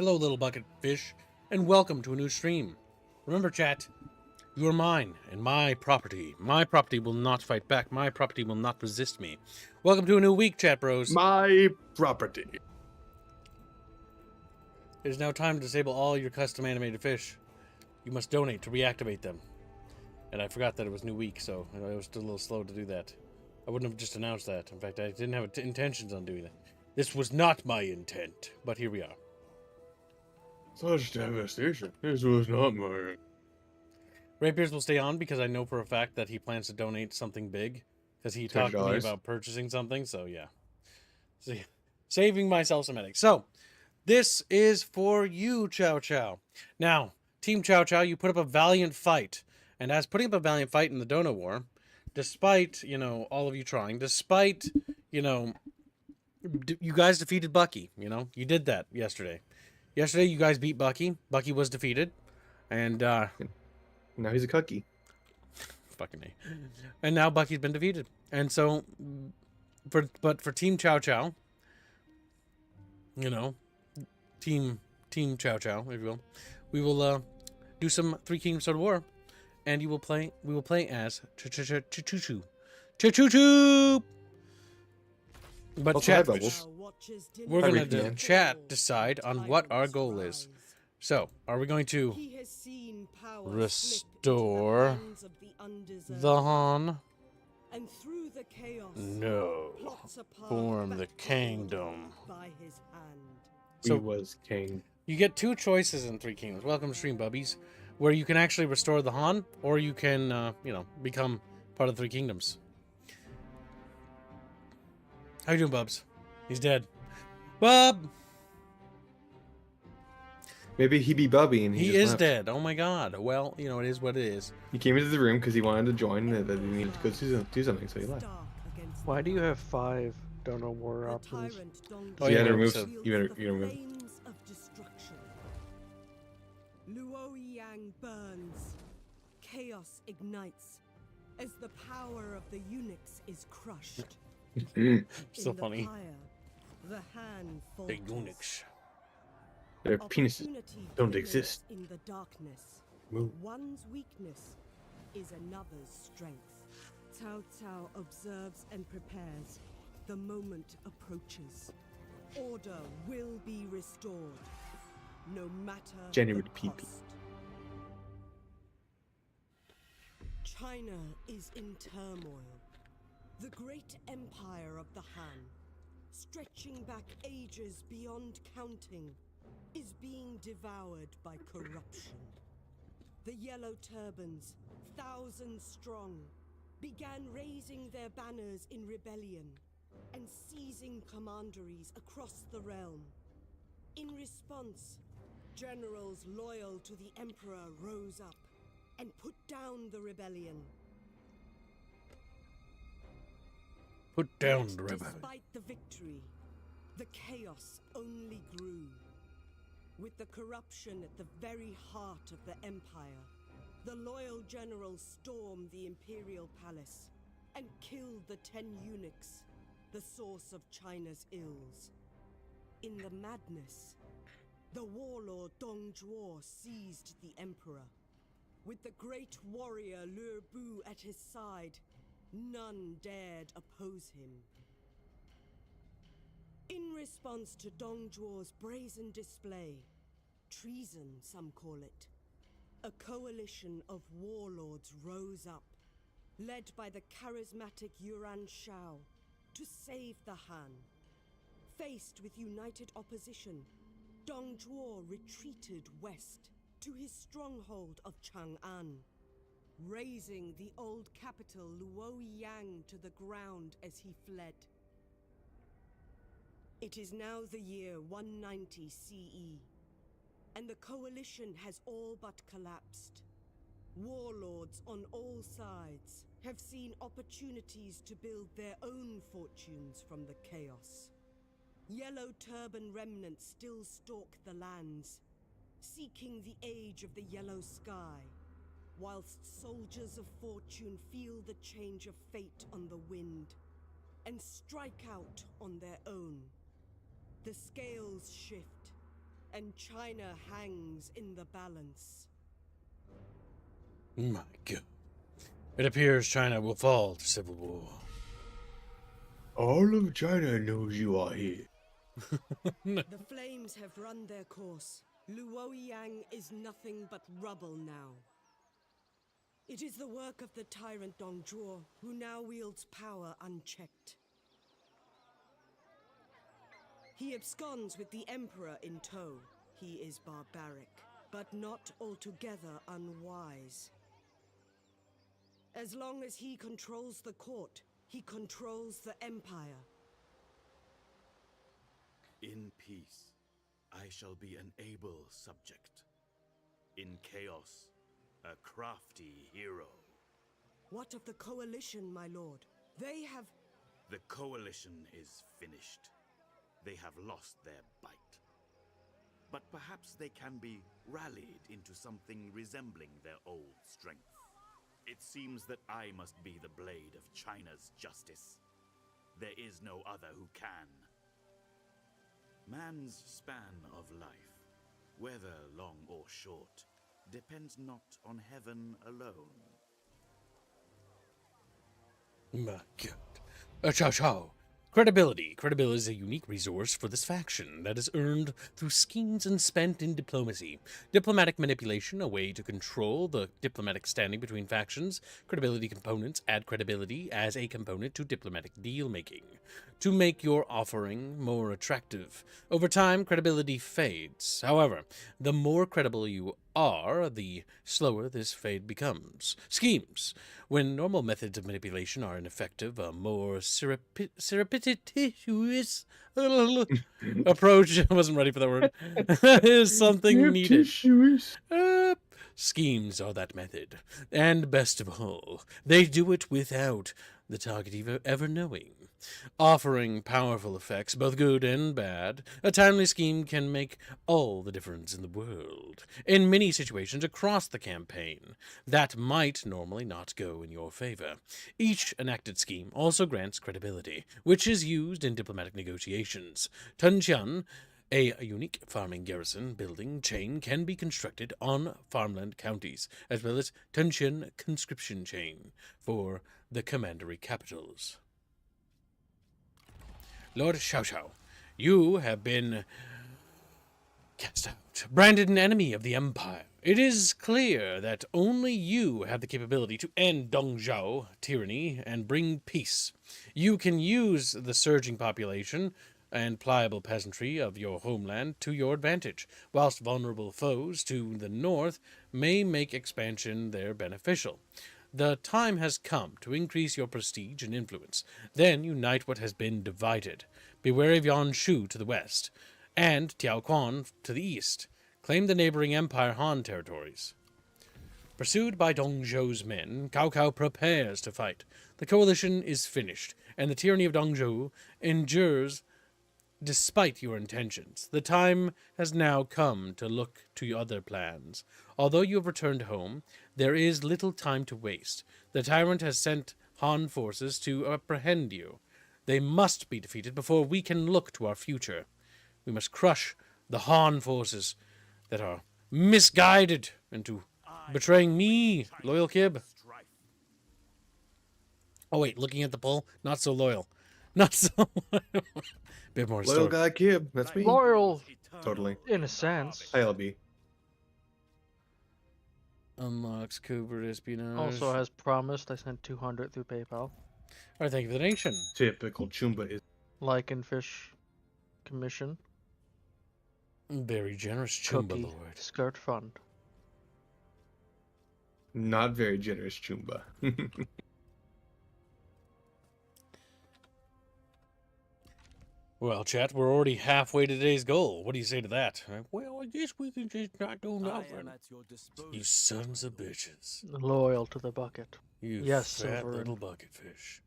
Hello, little bucket fish, and welcome to a new stream. Remember, chat, you are mine and my property. My property will not fight back. My property will not resist me. Welcome to a new week, chat bros. My property. It is now time to disable all your custom animated fish. You must donate to reactivate them. And I forgot that it was new week, so I was still a little slow to do that. I wouldn't have just announced that. In fact, I didn't have intentions on doing that. This was not my intent, but here we are. Such devastation. This was not mine. Rapiers will stay on because I know for a fact that he plans to donate something big. Because he talked to me about purchasing something, so yeah. See, saving myself some headaches. So, this is for you, Chow Chow. Now, Team Chow Chow, you put up a valiant fight. And as putting up a valiant fight in the Dono War, despite, all of you trying, despite, you guys defeated Bucky, you did that yesterday. Yesterday, you guys beat Bucky. Bucky was defeated. And, now he's a cucky. Fucking A. And now Bucky's been defeated. And so, for Team Chow Chow, Team Chow Chow, if you will, we will, do some Three Kingdoms Sword of War. And we will play as Choo-Choo. Choo-Choo! But also, chat, Bubbles. we're going to chat decide on what our goal is. So, are we going to restore the Han? No. Form the kingdom. So, he was king. You get two choices in Three Kingdoms. Welcome to stream, bubbies. Where you can actually restore the Han, or you can, become part of the Three Kingdoms. How you doing, Bubs? He's dead. Bub! Maybe he be Bubby and he is dead. Oh my god. Well, it is what it is. He came into the room because he wanted to join and that he needed to go do something, so he left. Why do you have 5 Dono War options? Oh, you had to remove. You had to remove. Luoyang burns. Chaos ignites as the power of the eunuchs is crushed. So funny. The Han the eunuchs. Their penises don't exist. In the darkness. Move. One's weakness is another's strength. Cao Cao observes and prepares. The moment approaches. Order will be restored. No matter January the PP. cost. China is in turmoil. The great empire of the Han, stretching back ages beyond counting, is being devoured by corruption. The Yellow Turbans, thousands strong, began raising their banners in rebellion and seizing commanderies across the realm. In response, generals loyal to the Emperor rose up and put down the rebellion. Put down Yet the rebellion. Despite the victory, the chaos only grew. With the corruption at the very heart of the Empire, the loyal generals stormed the Imperial Palace and killed the 10 eunuchs, the source of China's ills. In the madness, the warlord Dong Zhuo seized the emperor. With the great warrior Lü Bu at his side, none dared oppose him. In response to Dong Zhuo's brazen display, treason some call it, a coalition of warlords rose up, led by the charismatic Yuan Shao, to save the Han. Faced with united opposition, Dong Zhuo retreated west to his stronghold of Chang'an, razing the old capital Luoyang to the ground as he fled. It is now the year 190 CE, and the coalition has all but collapsed. Warlords on all sides have seen opportunities to build their own fortunes from the chaos. Yellow turban remnants still stalk the lands, seeking the age of the yellow sky, whilst soldiers of fortune feel the change of fate on the wind and strike out on their own. The scales shift. and China hangs in the balance. My God. It appears China will fall to civil war. All of China knows you are here. The flames have run their course. Luoyang is nothing but rubble now. It is the work of the tyrant Dongzhuo, who now wields power unchecked. He absconds with the Emperor in tow. He is barbaric, but not altogether unwise. As long as he controls the court, he controls the Empire. In peace, I shall be an able subject. In chaos, a crafty hero. What of the Coalition, my lord? They have... The Coalition is finished. They have lost their bite. But perhaps they can be rallied into something resembling their old strength. It seems that I must be the blade of China's justice. There is no other who can. Man's span of life, whether long or short, depends not on heaven alone. My God. Chow Chow. Credibility. Credibility is a unique resource for this faction that is earned through schemes and spent in diplomacy. Diplomatic manipulation, a way to control the diplomatic standing between factions. Credibility components add credibility as a component to diplomatic deal-making. To make your offering more attractive. Over time, credibility fades. However, the more credible you are, the slower this fade becomes. Schemes. When normal methods of manipulation are ineffective, a more surreptitious approach, I wasn't ready for that word, is something needed. Schemes are that method. And best of all, they do it without the target ever knowing. Offering powerful effects, both good and bad, a timely scheme can make all the difference in the world. In many situations across the campaign, that might normally not go in your favor. Each enacted scheme also grants credibility, which is used in diplomatic negotiations. Pengcheng, a unique farming garrison building chain, can be constructed on farmland counties, as well as Pengcheng conscription chain for the commandery capitals. Lord Xiao Xiao, you have been cast out, branded an enemy of the Empire. It is clear that only you have the capability to end Dongzhou tyranny and bring peace. You can use the surging population and pliable peasantry of your homeland to your advantage, whilst vulnerable foes to the north may make expansion there beneficial. The time has come to increase your prestige and influence. Then unite what has been divided. Beware of Yanshu to the west, and Tiaoquan to the east. Claim the neighboring Empire Han territories. Pursued by Dongzhou's men, Cao Cao prepares to fight. The coalition is finished, and the tyranny of Dongzhou endures despite your intentions. The time has now come to look to other plans. Although you have returned home, there is little time to waste. The tyrant has sent Han forces to apprehend you. They must be defeated before we can look to our future. We must crush the Han forces that are misguided into betraying me, loyal Kib. Oh wait, looking at the poll, not so loyal. Not so loyal. Bit more Loyal story. guy Kib, that's me. Loyal, Totally. in a sense. Hi, LB. Unlocks covert espionage. Also, as promised, I sent 200 through PayPal. All right, thank you for the donation. Typical Chumba is. Like and fish commission. Very generous, Chumba Cookie. Lord. Skirt fund. Not very generous Chumba. Well, chat, we're already halfway to today's goal. What do you say to that? Well, I guess we can just not do nothing. You sons of bitches. Loyal to the bucket. You Yes, fat Silver. little bucket fish.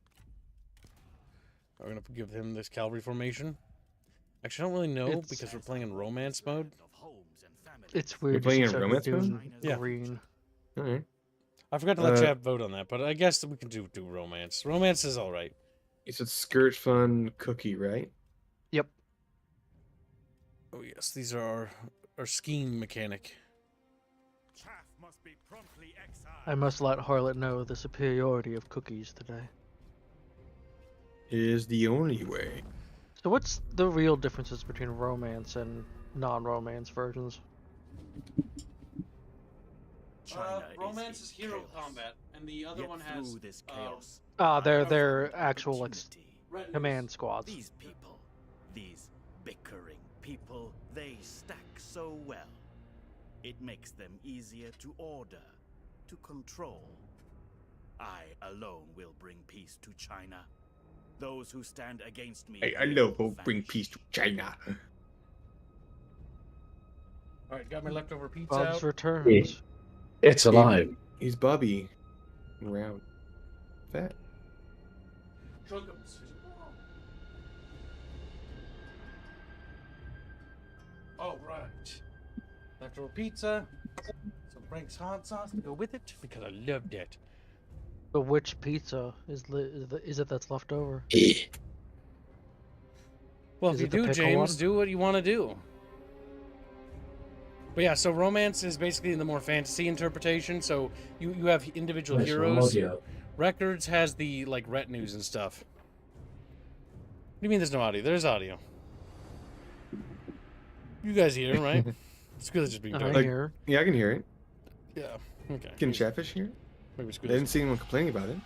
We're going to give him this cavalry formation. Actually, I don't really know It's- because we're playing in romance mode. It's weird. playing you in said we're romance mode? doing Yeah. Green. Alright. I forgot to let Uh, chat vote on that, but I guess we can do romance. Romance is all right. You said skirt fun cookie, right? Yep. Oh yes, these are our scheme mechanic. Chaff must be promptly exiled. I must let Harlot know the superiority of cookies today. Is the only way. So what's the real differences between romance and non-romance versions? Romance is hero combat, and the other one has this chaos. They're actual like retinues. command squads. These people, these bickering people, they stack so well. It makes them easier to order, to control. I alone will bring peace to China. Those who stand against me. Hey, I love will bring peace to China. All right, got my leftover pizza Bob's out. returns. It's alive. He's Bobby. Round. Fat. Chunkums. All right. Leftover pizza. Some Frank's hot sauce to go with it because I loved it. But which pizza is it that's left over? Well, Is if you it the do, pickle James, one? do what you want to do. But yeah, so romance is basically the more fantasy interpretation. So you have individual Where's your heroes. audio? Records has the like retinues and stuff. What do you mean there's no audio? There's audio. You guys hear, right? It's good just being I dark. Like- hear. Yeah, I can hear it. Yeah. Okay. Can Chatfish hear it? Maybe it's I good. didn't see anyone complaining about it.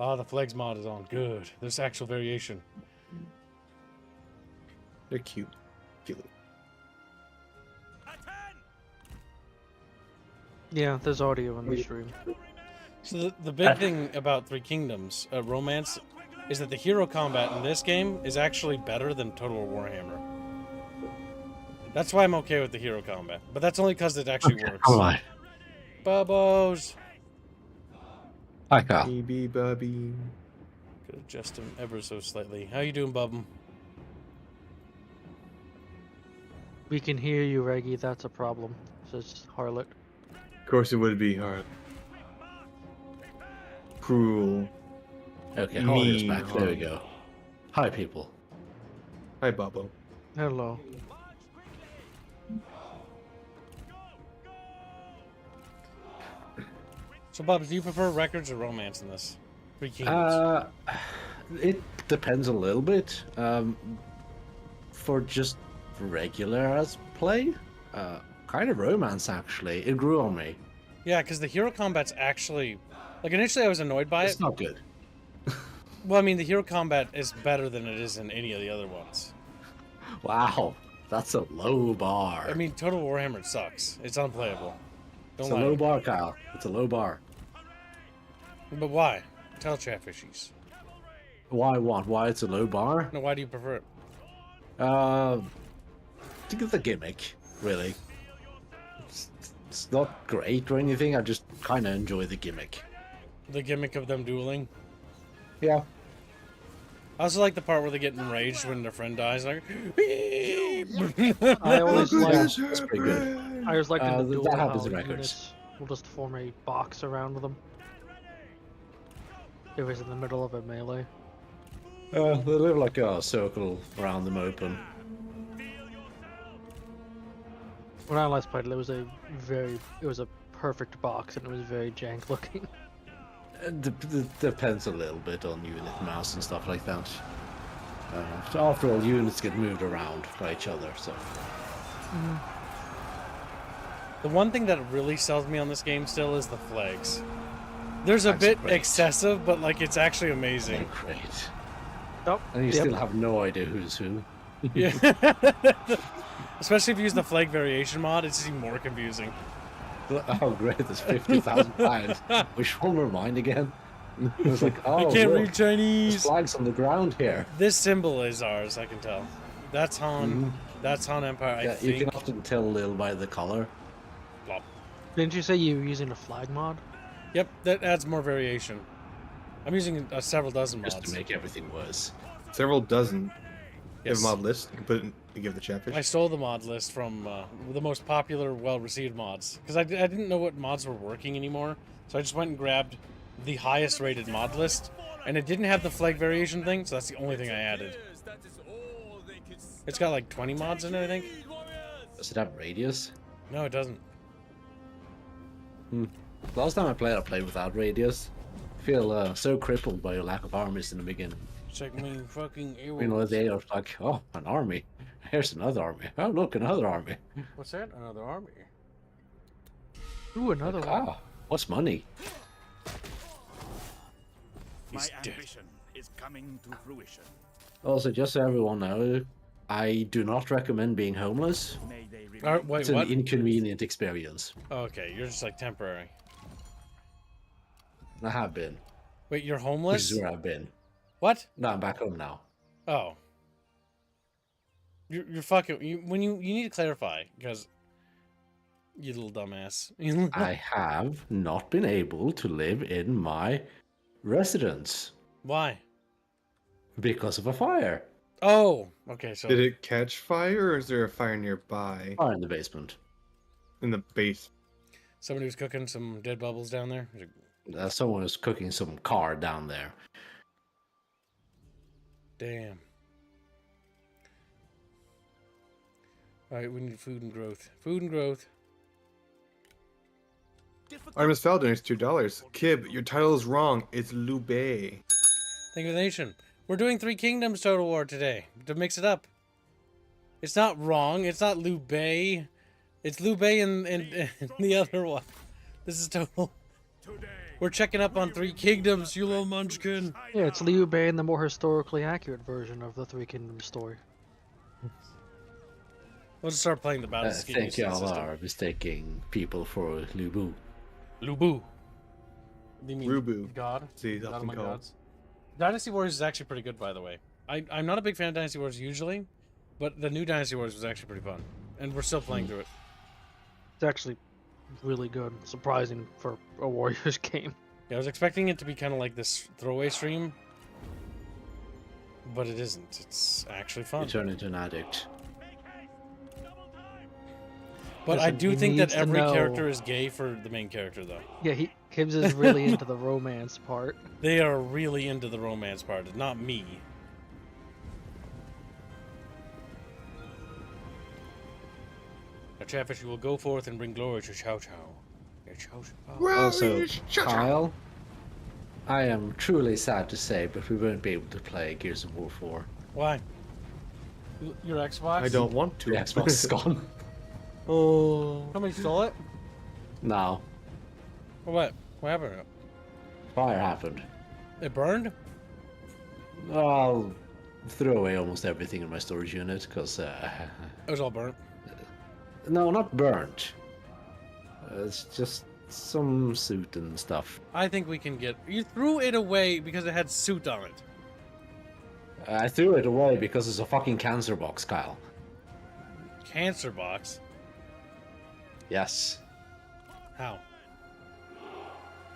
Ah, the flags mod is on. Good. There's actual variation. They're cute. Cute little. Yeah, there's audio in the stream. So the big thing about Three Kingdoms romance is that the hero combat in this game is actually better than Total War Warhammer. That's why I'm okay with the hero combat, but that's only because it actually works. All right. Bubbles. Hi, Carl. Baby Bobby. Could adjust him ever so slightly. How you doing, Bubba? We can hear you, Reggie. That's a problem, says Harlot. Of course it would be hard. Cruel. Okay, Holly's Mean back. There we Holly. go. Hi, people. Hi, Bobo. Hello. So, Bubba, do you prefer records or romance in this? Three Kingdoms. It depends a little bit. For just regular as play, kind of romance actually. It grew on me. Yeah, because the hero combat's actually... Like, initially I was annoyed by It's it. not good. Well, I mean, the hero combat is better than it is in any of the other ones. Wow, that's a low bar. I mean, Total Warhammer sucks. It's unplayable. it's Don't a lie. low bar, Kyle. It's a low bar. But why? Tell Chatfishies. Why what? Why it's a low bar? No, why do you prefer it? To get the gimmick, really. It's not great or anything. I just kind of enjoy the gimmick. The gimmick of them dueling. Yeah. I also like the part where they get enraged when their friend dies. Like, I always like. That's pretty good. I always like in the that duel happens how in records. units will just form a box around them. If it's in the middle of a melee. They live like a circle around them open. When I last played it, it was a perfect box and it was very jank looking. It depends a little bit on unit mass and stuff like that. So after all, units get moved around by each other, so... the one thing that really sells me on this game still is the flags. There's a That's bit great. excessive, but like it's actually amazing. They're great. Oh, And you yep. still have no idea who's who. Yeah. Especially if you use the flag variation mod, it's even more confusing. Oh, great, there's 50,000 flags. Which one were mine again? It was like, oh, I can't look, read there's Chinese. flags on the ground here. This symbol is ours, I can tell. That's Han. That's Han Empire, I Yeah, think. you can often tell a little by the color. Plop. Didn't you say you were using a flag mod? Yep, that adds more variation. I'm using several dozen Just to mods. make everything worse. Several dozen. You have Yes. a mod list. You can put it in, you give the Chatfish. I stole the mod list from the most popular, well-received mods. Because I didn't know what mods were working anymore. So I just went and grabbed the highest rated mod list. And it didn't have the flag variation thing, so that's the only thing I added. That is all they It's got like 20 mods in it, I think. Does it have radius? No, it doesn't. Last time I played without radius. I feel so crippled by your lack of armies in the beginning. Check me fucking You know, they are like, oh, an army. Here's another army. Oh, look, another army. What's that? Another army. Ooh, another one. Ah, what's money? My He's dead. ambition is coming to fruition. Also, just so everyone knows, I do not recommend being homeless. May they remain All right, wait, It's what? an inconvenient experience. Oh, okay, you're just like temporary. I have been. Wait, you're This homeless? is where I've been. What? No, I'm back home now. Oh. You're fucking. You need to clarify because you little dumbass. I have not been able to live in my residence Why? because of a fire. Oh, okay. So Did it catch fire, or is there a fire nearby? Fire in the basement. In the base. somebody was cooking some dead bubbles down there. Someone was cooking some car down there. Damn. All right, we need food and growth. Food and growth. Artemis Fell donates $2. Kib, your title is wrong. It's Lube. Thank you, the nation. We're doing 3 Kingdoms Total War today to mix it up. It's not wrong. It's not Lube. It's Lube and the other one. This is total. We're checking up on 3 Kingdoms, you little munchkin. Yeah, it's Liu Bei and the more historically accurate version of the Three Kingdoms story. We'll just start playing the I battle think y'all are mistaking people for Lubu. Lubu. You mean Rubu. God? See, he's God often among called. gods. Dynasty Warriors is actually pretty good, by the way. I'm not a big fan of Dynasty Warriors usually, but the new Dynasty Warriors was actually pretty fun. And we're still playing through it. It's actually really good. Surprising for a Warriors game. Yeah, I was expecting it to be kind of like this throwaway stream, but it isn't. It's actually You fun. turn into an addict. But I Listen, do he think that needs to every know- character is gay for the main character, though. Yeah, Kibbs is really into the romance part. They are really into the romance part, not me. Now, Chatfish, you will go forth and bring glory to Chow Chow. Yeah, Chow Chow. Also, Kyle, I am truly sad to say, but we won't be able to play Gears of War 4. Why? Your Xbox? I don't want to. The Xbox is gone. Oh. Somebody stole it? No, Or what? What happened? fire happened. It burned? I'll throw away almost everything in my storage unit because, It was all burnt. no, not burnt. It's just some suit and stuff. I think we can get. You threw it away because it had soot on it. I threw it away because it's a fucking cancer box, Kyle. Cancer box? Yes. How?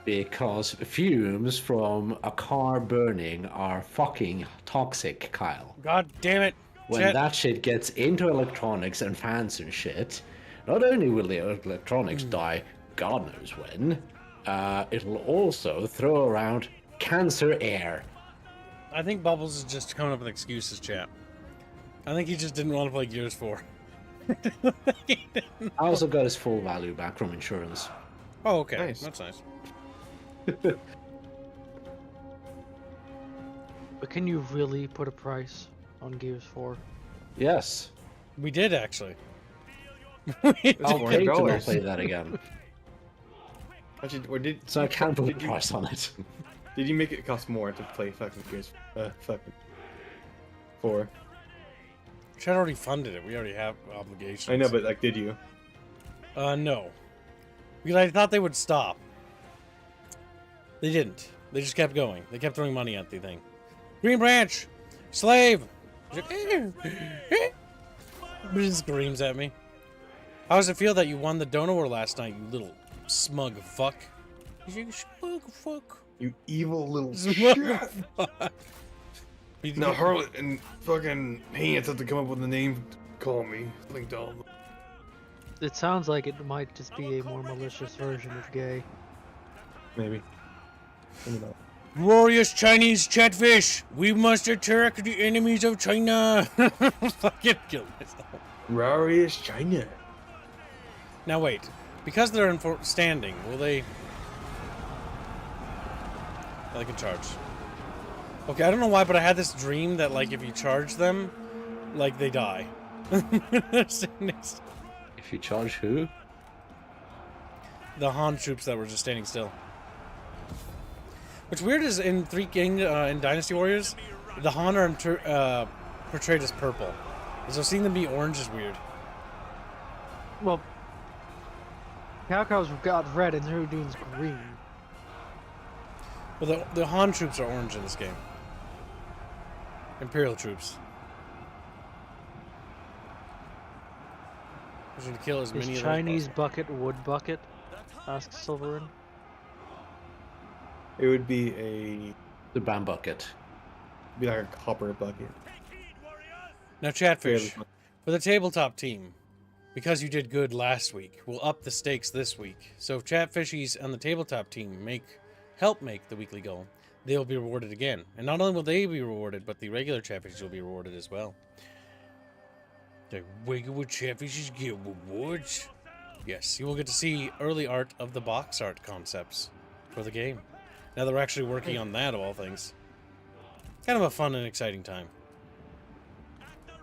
Because fumes from a car burning are fucking toxic, Kyle. God damn it. When Chat- that shit gets into electronics and fans and shit, not only will the electronics die God knows when, it'll also throw around cancer air. I think Bubbles is just coming up with excuses, chat. I think he just didn't want to play Gears 4. I also got his full value back from insurance. Oh, okay. Nice. That's nice. But can you really put a price on Gears 4? Yes. We did, actually. I'll pay to not $400. play that again. Actually, or did So I can't put a did you- price on it. Did you make it cost more to play fucking Gears? Fucking 4. Chat already funded it. We already have obligations. I know, but like, did you? No. Because I thought they would stop. They didn't. They just kept going. They kept throwing money at the thing. Green Branch! Slave! He just screams at me. How does it feel that you won the Donor War last night, you little smug fuck? You smug fuck. You evil little Smug shit. fuck. Now Harlot and fucking Hands have to come up with a name to call me. Link down. It sounds like it might just be a more malicious version of gay. Maybe. Maybe not. Glorious Chinese Chatfish! We must attack the enemies of China! Fucking kill myself. Glorious China. Now wait, because they're in standing, will they... Oh, they can charge. Okay, I don't know why, but I had this dream that, like, if you charge them, like, they die. If you charge who? The Han troops that were just standing still. What's weird is in in Dynasty Warriors, the Han are portrayed as purple. So seeing them be orange is weird. Well, Cao Cao's got red and Zerudin's green. Well, the Han troops are orange in this game. Imperial troops. We're going to kill as many Is of Chinese those bucket wood bucket? Asks Silverin. It would be The bam bucket. like a copper bucket. Now, Chatfish, for the tabletop team, because you did good last week, we'll up the stakes this week. So if Chatfishies on the tabletop team help make the weekly goal, they will be rewarded again. And not only will they be rewarded, but the regular Chatfishies will be rewarded as well. The regular Chatfishies get rewards. Yes, you will get to see early art of the box art concepts for the game. Now they're actually working on that, of all things. Kind of a fun and exciting time.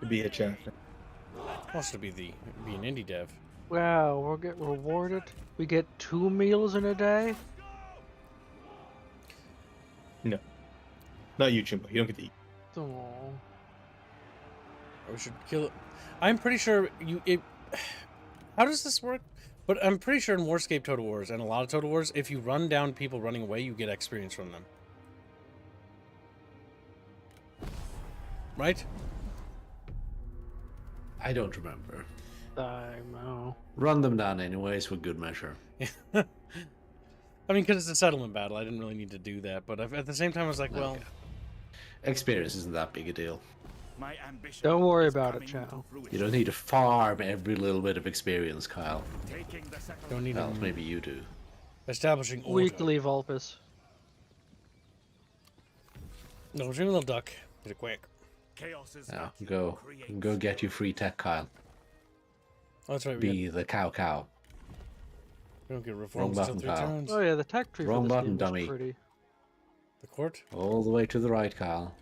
To be a chapter. Also to be an indie dev. Wow, we'll get rewarded. We get 2 meals in a day? No. Not you, Chimbo. You don't get to eat. Oh. We should kill it. I'm pretty sure how does this work? But I'm pretty sure in Warscape Total Wars and a lot of Total Wars, if you run down people running away, you get experience from them. Right? I don't remember. I know. Run them down anyways for good measure. I mean, because it's a settlement battle, I didn't really need to do that. But at the same time, I was like, well... Okay. Experience isn't that big a deal. My ambition Don't worry is about it, coming Chow. to fruition. You don't need to farm every little bit of experience, Kyle. Taking the second Don't need Well, to... maybe you do. Establishing order. Weekly Vulpus. No, dream little duck. Get it quick. chaos is Yeah, what go creates. get your free tech, Kyle. Oh, that's right. Be the cow. We don't get reforms until button, 3 Kyle. turns. Oh yeah, the tech tree Wrong for this button, game dummy. is pretty. The court? All the way to the right, Kyle.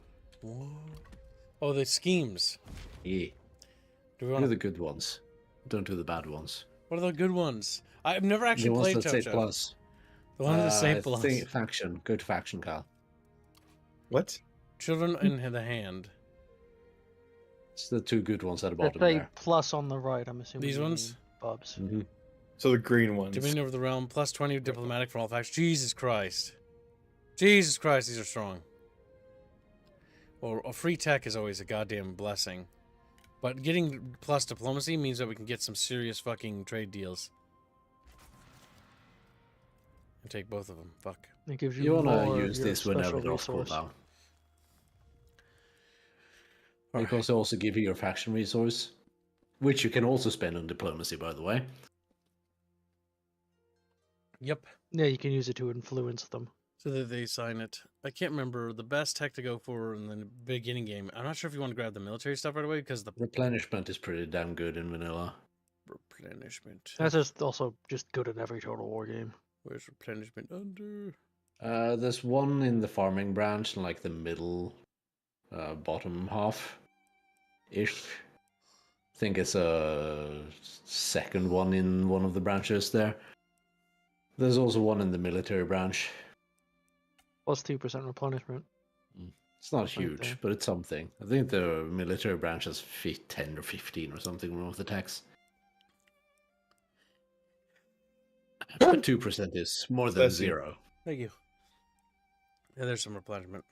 Oh, the schemes. Yeah. Do we Do want the good ones. Don't do the bad ones. What are the good ones? I've never actually The ones played that say Chow. plus. The ones that say plus. Faction. Go to faction, Kyle. What? Children in the hand. It's the 2 good ones at the That bottom say there. plus on the right, I'm assuming. These you ones? mean Bubs. Mm-hmm. So the green ones. Dominion over the realm, plus 20 diplomatic for all factions. Jesus Christ. Jesus Christ, these are strong. Well, a free tech is always a goddamn blessing. But getting plus diplomacy means that we can get some serious fucking trade deals. And take both of them. Fuck. It gives you You wanna more use of your this whenever special they're off resource. cooldown. Because they also give you your faction resource, which you can also spend on diplomacy, by the way. Yep. Yeah, you can use it to influence them. So that they sign it. I can't remember the best tech to go for in the beginning game. I'm not sure if you want to grab the military stuff right away because the Replenishment is pretty damn good in vanilla. replenishment. That's just also just good in every Total War game. Where's replenishment under? There's one in the farming branch, in like the middle, bottom half, ish. I think it's a second one in one of the branches there. There's also one in the military branch. Plus 2% replenishment. It's not Right huge, there. but it's something. I think the military branch has 10 or 15 or something wrong with the tax. But 2% is more than Bless you. 0. Thank you. Yeah, there's some replenishment.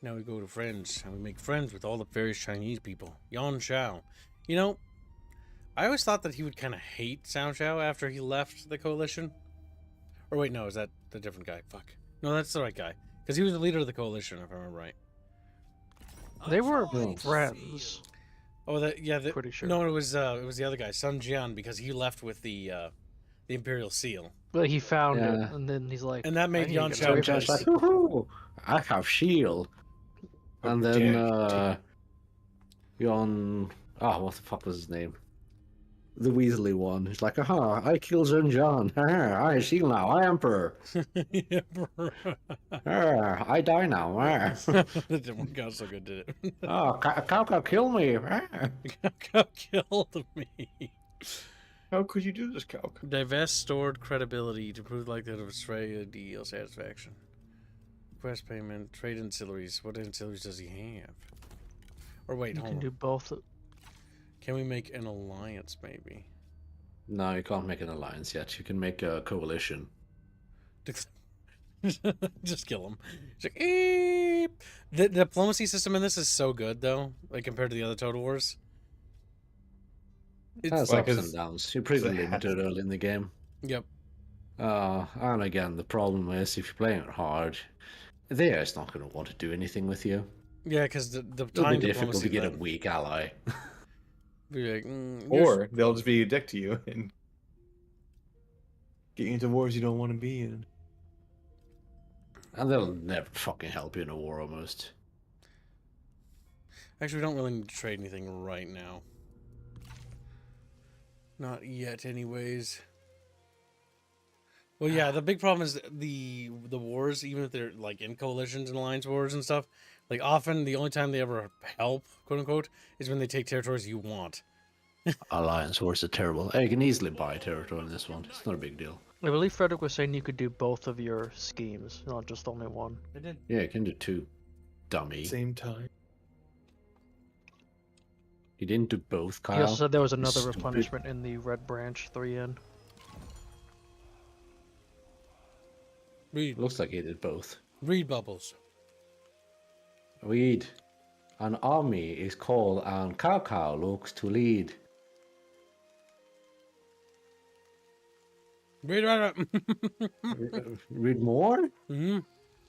Now we go to friends, and we make friends with all the various Chinese people. Yan Shao. You know, I always thought that he would kind of hate Cao Cao after he left the coalition. Or wait, no, is that the different guy? Fuck. No, that's the right guy. Because he was the leader of the coalition, if I remember right. They were Oh. friends. Oh, that yeah. Pretty sure. No, it was the other guy, Sun Jian, because he left with the Imperial Seal. But he found it, Yeah. and then he's like, And that made I need to Yan get Chao away So from John's this. like, woohoo! I have shield. Oh, And then damn. Yon, what the fuck was his name? The Weasley one. He's like, aha, I killed Zhen John. I shield now. I emperor. Yeah, bro. I die now. That didn't work out so good, did it? Oh, Cow kill me. Cow killed me. How could you do this, Calc? Divest stored credibility to prove the likelihood of Australia deal satisfaction. Request payment, trade ancillaries. What ancillaries does he have? Or wait, You hold can on. do both. Can we make an alliance, maybe? No, you can't make an alliance yet. You can make a coalition. Just kill him. It's like, eep. The diplomacy system in this is so good, though, like compared to the other Total Wars. It has like ups it's- and downs. You're pretty it has- limited early in the game. Yep. And again, the problem is if you're playing it hard, the AI's not going to want to do anything with you. Yeah, because the It'll time be difficult diplomacy to get a then. weak ally. Be like, you're Or they'll just be a dick to you and get you into wars you don't want to be in. And they'll never fucking help you in a war almost. Actually, we don't really need to trade anything right now. Not yet, anyways. Well, yeah, the big problem is the wars, even if they're like in coalitions and alliance wars and stuff, like often the only time they ever help, quote unquote, is when they take territories you want. Alliance wars are terrible. You can easily buy territory in this one. It's not a big deal. I believe Frederick was saying you could do both of your schemes, not just only one. They did. Yeah, you can do two. Dummy. Same time. You didn't do both, Kyle. He also said there was You another stupid. replenishment in the Red Branch 3N. Read, Looks like he did both. read bubbles. Read. An army is called and Cow looks to lead. Read right. Read more? Mm-hmm.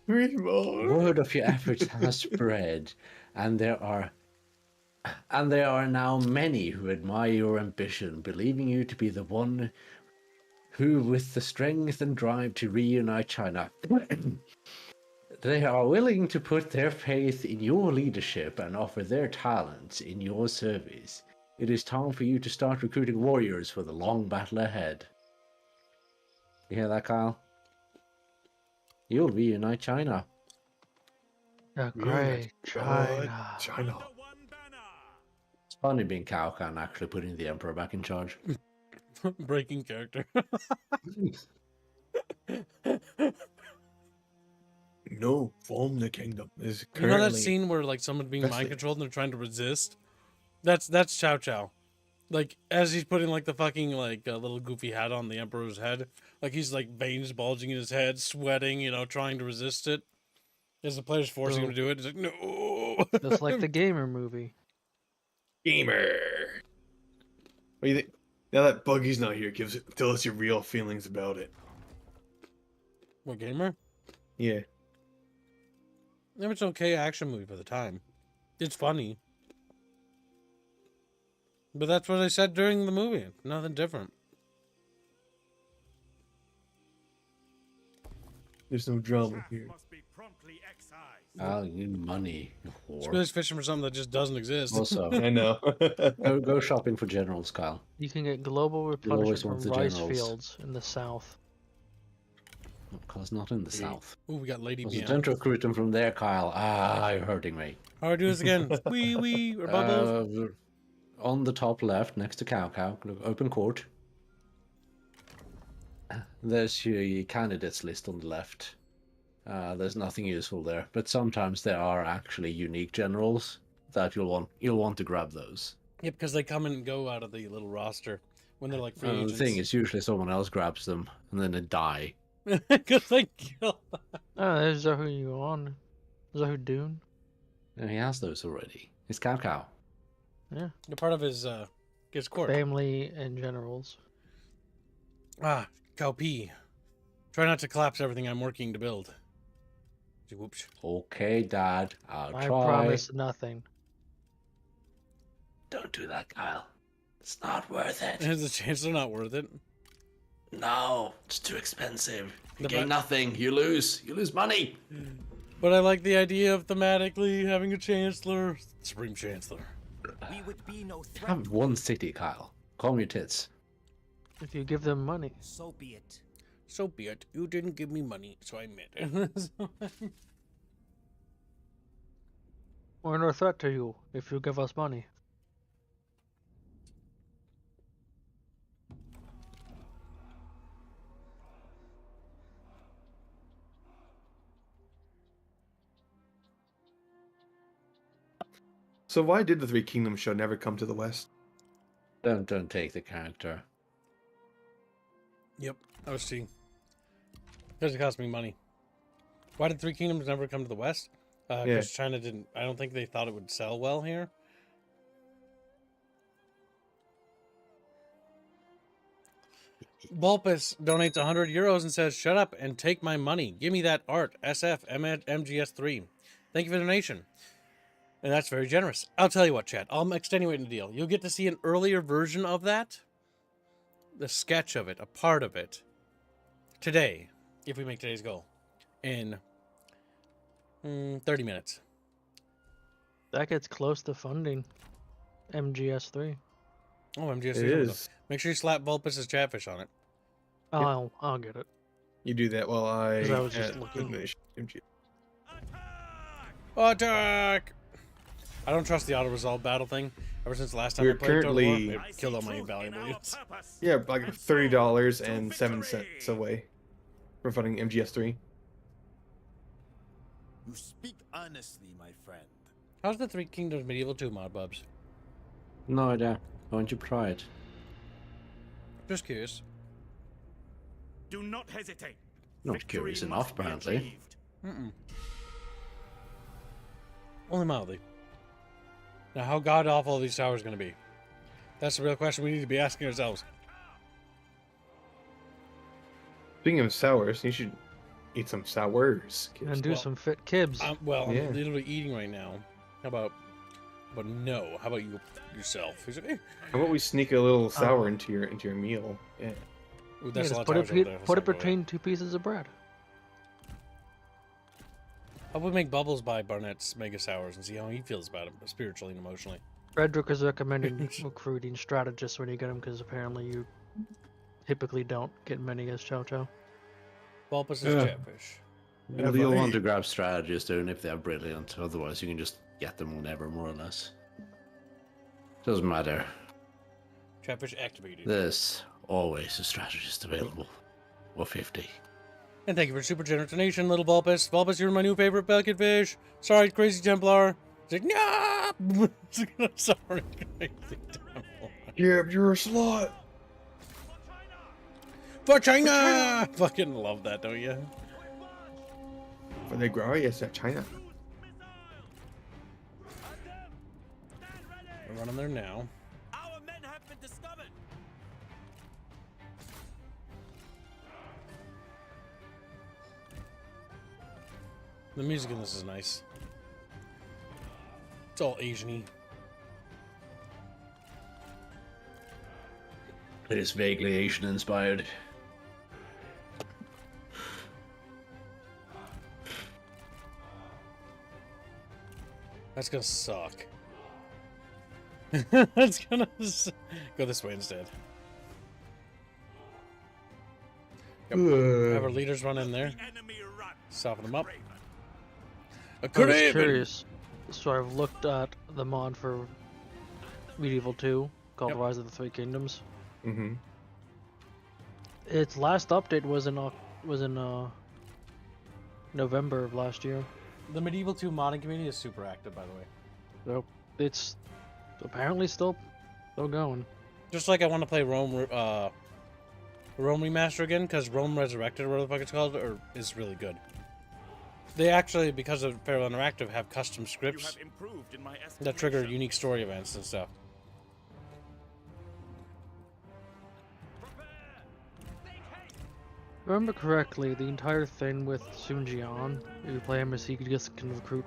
Read more. Word of your efforts has spread, and there are now many who admire your ambition, believing you to be the one who, with the strength and drive to reunite China, they are willing to put their faith in your leadership and offer their talents in your service. It is time for you to start recruiting warriors for the long battle ahead. You hear that, Kyle? You'll reunite China. The Reunite Great China. China. It's funny being Cao Cao and actually putting the Emperor back in charge. Breaking character. No, form the kingdom is You currently. know that scene where like someone's being mind Investing. controlled and they're trying to resist? That's Chow Chow. Like as he's putting like the fucking like little goofy hat on the Emperor's head, like he's like veins bulging in his head, sweating, you know, trying to resist it. As the player's forcing him to do it, he's like, no. Just like the Gamer movie. Gamer. What do you think? Now that Buggy's not here, tell us your real feelings about it. What, gamer? Yeah. Yeah, it's an okay action movie for the time. It's funny. But that's what I said during the movie. Nothing different. There's no drama here. Must be promptly excised. Oh, you need money, you It's whore. because fishing for something that just doesn't exist. Also, I know. go shopping for generals, Kyle. You can get global always replenishment from want the rice generals. fields in the south. Because not in the south. Ooh, we got Lady Also, Bian. don't recruit them from there, Kyle. You're hurting me. How do I do this again? Wee, or bubbles? On the top left, next to Cow Cow, look, open court. There's your candidates list on the left. There's nothing useful there, but sometimes there are actually unique generals that you'll want to grab those. Yeah, because they come and go out of the little roster when they're like free The agents. thing is, usually someone else grabs them and then they die. Because they kill. Oh, there's Zahu Yuan. Zahu Dune. And he has those already. It's Cow Cow. Yeah. They're part of his court. Family and generals. Ah, Cow P. Try not to collapse everything I'm working to build. Whoops. Okay, Dad, I'll I try. promise nothing. Don't do that, Kyle. It's not worth it. There's a chance they're not worth it. No, it's too expensive. You The gain ba- nothing. You lose. You lose money. But I like the idea of thematically having a chancellor, supreme chancellor. We would be no threat. Have one city, Kyle. Call me your tits. If you give them money. So be it. So be it. You didn't give me money, so I admit it. We're no threat to you if you give us money. So why did the Three Kingdoms show never come to the West? Don't take the character. Yep, I was seeing. Because it cost me money. Why did Three Kingdoms never come to the West? Because China didn't. I don't think they thought it would sell well here. Bulpus donates 100 euros and says, "Shut up and take my money. Give me that art. SF MGS3. Thank you for the donation." And that's very generous. I'll tell you what, chat. I'm extenuating the deal. You'll get to see an earlier version of that. The sketch of it, a part of it. Today, if we make today's goal. In 30 minutes. That gets close to funding MGS3. Oh, MGS3. It is. Make sure you slap Vulpus's Chatfish on it. I'll get it. You do that while I. 'Cause I was just looking. MG. Attack! I don't trust the auto-resolve battle thing. Ever since last time We're I played Total War, currently- it killed all my valuable units. Yeah, like $30.07 away from funding MGS3. You speak earnestly, my friend. How's the Three Kingdoms Medieval 2 mod, Bubs? No idea. Why don't you try it? Just curious. Do not hesitate. Not Victory curious must enough, be apparently. achieved. Only mildly. Now, how god-awful are these towers going to be? That's the real question we need to be asking ourselves. Speaking of sours, you should eat some sours. kids. And do Well, some fit kibs. I'm Yeah. literally eating right now. How about... But no. How about you yourself? He's like, "Eh." How about we sneak a little sour into your meal? Yeah. Ooh, Yeah, that's a just lot of put towers over there. it, Let's put not it go there. between two pieces of bread. How about we make Bubbles buy Barnett's Mega Sours and see how he feels about them, spiritually and emotionally. Frederick is recommending recruiting strategists when you get them because apparently you typically don't get many as Chow Chow. Bulpus's Yeah. Chatfish. Yeah, You'll but- want to grab strategists doing if they're brilliant. Otherwise, you can just get them whenever, more or less. Doesn't matter. Chatfish activated. There's always a strategist available. Or 50. And thank you for super generous donation, little Vulpus. Vulpus, you're my new favorite Pelican fish. Sorry, Crazy Templar. He's like, no! Sorry, Crazy Templar. Yeah, you're a slut. For China! Fucking love that, don't you? For the Grorious at China. We're running there now. Our men have been discovered. The music in this is nice. It's all Asian-y. It is vaguely Asian inspired. That's gonna suck. That's gonna go this way instead. Yep. Have our leaders run in there. The enemy run. Soften them up. Raven. A I was Craven! curious, so I've looked at the mod for Medieval 2 called Yep. Rise of the Three Kingdoms. Mm-hmm. Its last update was in November of last year. The Medieval 2 modding community is super active, by the way. So it's apparently still going. Just like I want to play Rome Remaster again, because Rome Resurrected, or whatever the fuck it's called, is really good. They actually, because of Feral Interactive, have custom You scripts have improved in my that trigger estimation. unique story events and stuff. If I remember correctly, the entire thing with Sun Jian, if you play him as he just can recruit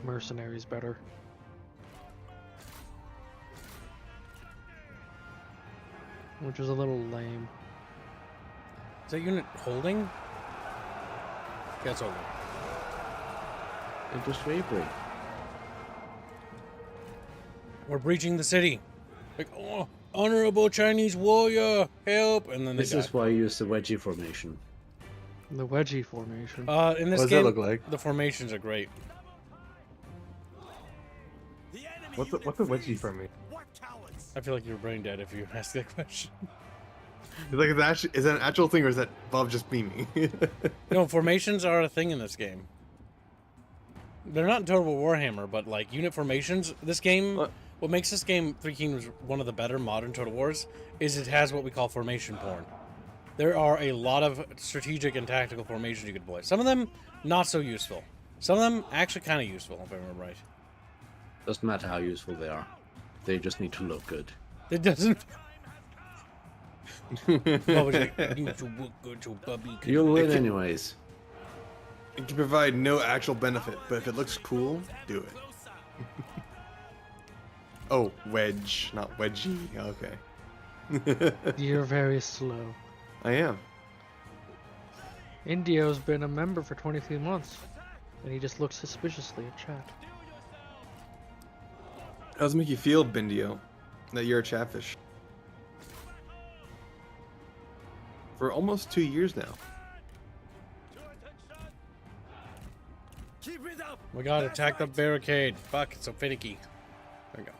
mercenaries better. which is a little lame. Is that unit holding? Yeah, it's holding. It just vapory. We're breaching the city. Like, oh, honorable Chinese warrior, help! And then they This die. is why I use the wedgie formation. The wedgie formation. In this What does game, that look like? the formations are great. What's a wedgie for me? I feel like you're brain dead if you ask that question. Like, is that an actual thing or is that Bob just beaming? No, formations are a thing in this game. They're not in Total War Warhammer, but like unit formations. This game, what makes this game Three Kingdoms one of the better modern Total Wars is it has what we call formation porn. There are a lot of strategic and tactical formations you can deploy. Some of them not so useful. Some of them actually kind of useful, if I remember right. Doesn't matter how useful they are. They just need to look good. It doesn't. You'll win anyways. It can provide no actual benefit, but if it looks cool, do it. Oh, wedge, not wedgie. Okay. You're very slow. I am. Indio's been a member for 23 months, and he just looks suspiciously at chat. How does it make you feel, Bindio, that you're a chatfish? For almost 2 years now. We gotta attack the barricade. Fuck, it's so finicky. There we go.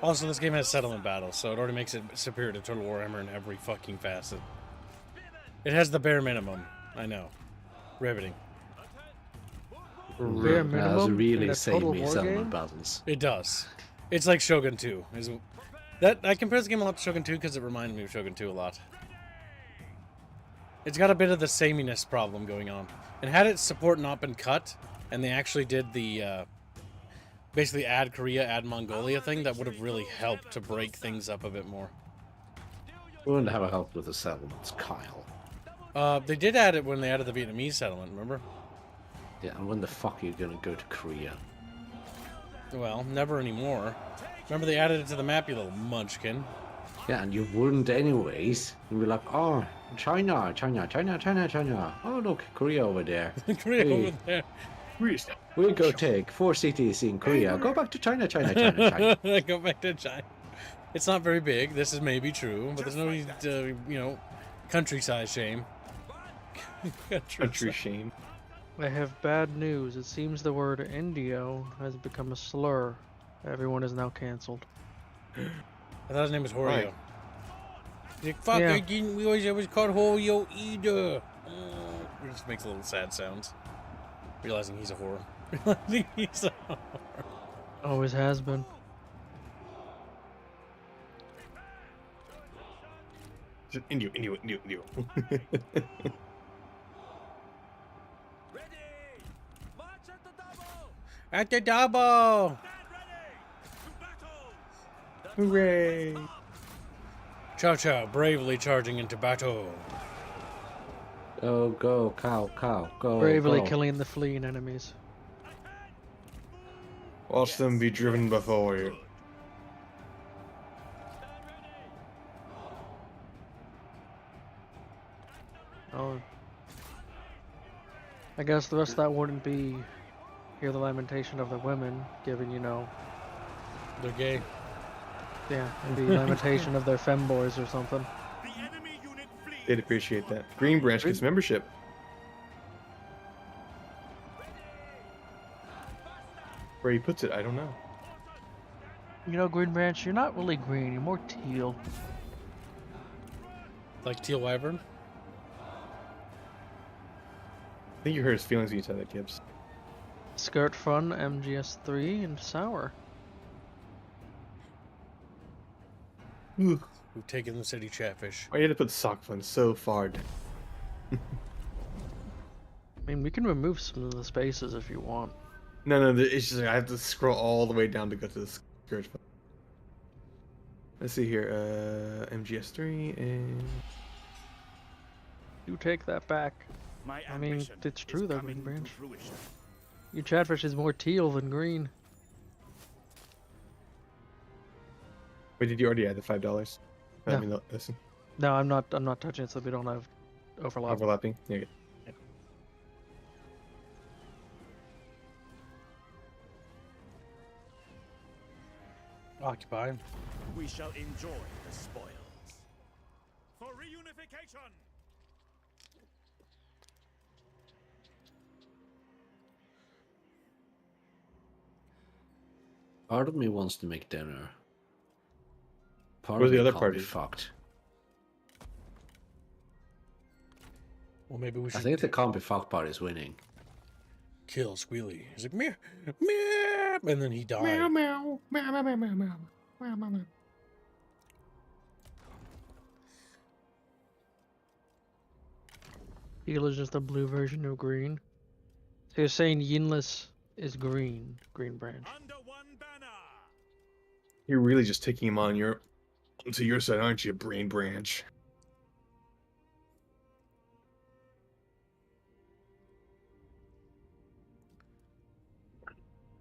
Also, this game has settlement battles, so it already makes it superior to Total Warhammer in every fucking facet. It has the bare minimum. I know. Riveting. Bare That's minimum in really a save Total me War settlement game? battles. It does. It's like Shogun 2. That I compare this game a lot to Shogun 2 because it reminded me of Shogun 2 a lot. It's got a bit of the sameness problem going on. And had its support not been cut, and they actually did the basically add Korea, add Mongolia thing, that would have really helped to break things up a bit more. We wouldn't have a help with the settlements, Kyle. They did add it when they added the Vietnamese settlement, remember? Yeah, and when the fuck are you gonna go to Korea? Well, never anymore. Remember they added it to the map, you little munchkin. Yeah, and you wouldn't anyways. You'd be like, oh, China, China, China, China, China. Oh, look, Korea over there. Korea Hey. over there. We'll go take 4 cities in Korea. Go back to China, China, China, China. Go back to China. It's not very big. This is maybe true, but there's no, countryside shame. Country shame. I have bad news. It seems the word Indio has become a slur. Everyone is now cancelled. I thought his name was Horio. Right. He's like, fuck, Yeah. I was called Horio either. It just makes little sad sounds. Realizing he's a whore. Realizing he's a whore. Always has been. Just Indio. At the double! Hooray! Chow Chow bravely charging into battle. Go, cow, go. Bravely go. killing the fleeing enemies. Watch them be driven before you. Oh. I guess the rest of that wouldn't be hear the lamentation of the women, given, They're gay. yeah, it'd be lamentation of their femboys or something. They'd appreciate that. Green Branch gets membership. Where he puts it, I don't know. Green Branch, you're not really green, you're more teal. Like Teal Wyvern? I think you hurt his feelings when you said that, Gibbs. Skirt Fun, MGS3, and Sour. Ooh. We've taken the city chatfish. Why you had to put sock fun so far down? I mean, we can remove some of the spaces if you want. No, it's just like I have to scroll all the way down to go to the skirt fun. Let's see here, MGS3 and... You take that back. My I mean, ambition it's is true though, coming Green Branch. to fruition. Your chatfish is more teal than green. Wait, did you already add the $5? No. I mean, listen. No, I'm not touching it so we don't have overlap. Overlapping. Yeah. Occupy. We shall enjoy the spoils. For reunification! Part of me wants to make dinner. Part Where's of the me other can't party? be fucked. Well, maybe we should I think the can't be fucked part is winning. kill Squealy. He's like, meow, meow, and then he died. Meow meow meow meow meow meow meow meow meow meow. Eel is just a blue version of green. So you're saying Yinless is green branch. Under one banner! You're really just taking him on onto your side, aren't you, Brain Branch?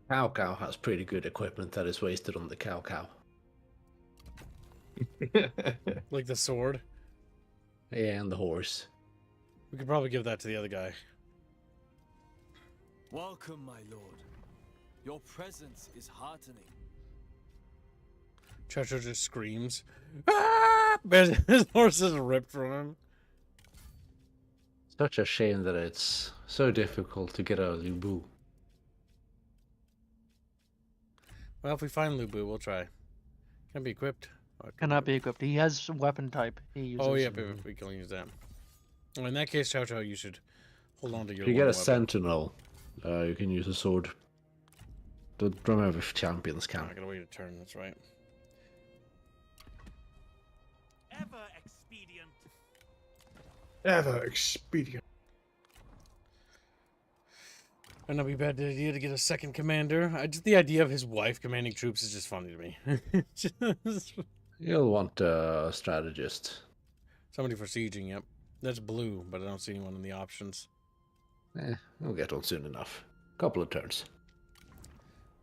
Cow Cow has pretty good equipment that is wasted on the Cow Cow. Like the sword. Yeah, and the horse. We could probably give that to the other guy. Welcome, my lord. Your presence is heartening. Chacho just screams. Ah! His horse is ripped from him. Such a shame that it's so difficult to get a Lubu. Well, if we find Lubu, we'll try. Can be equipped. Cannot be equipped. He has weapon type. He uses. Oh, yeah, we can use that. Well, in that case, Chacho, you should hold on to your If you get a weapon. sentinel, you can use a sword. Don't remember if champions Oh, can. I gotta wait a turn, that's right. Ever expedient. Ever expedient. Might not be a bad idea to get a second commander. Just the idea of his wife commanding troops is just funny to me. Just- You'll want a strategist. Somebody for sieging, yep. That's blue, but I don't see anyone in the options. We'll get on soon enough. Couple of turns.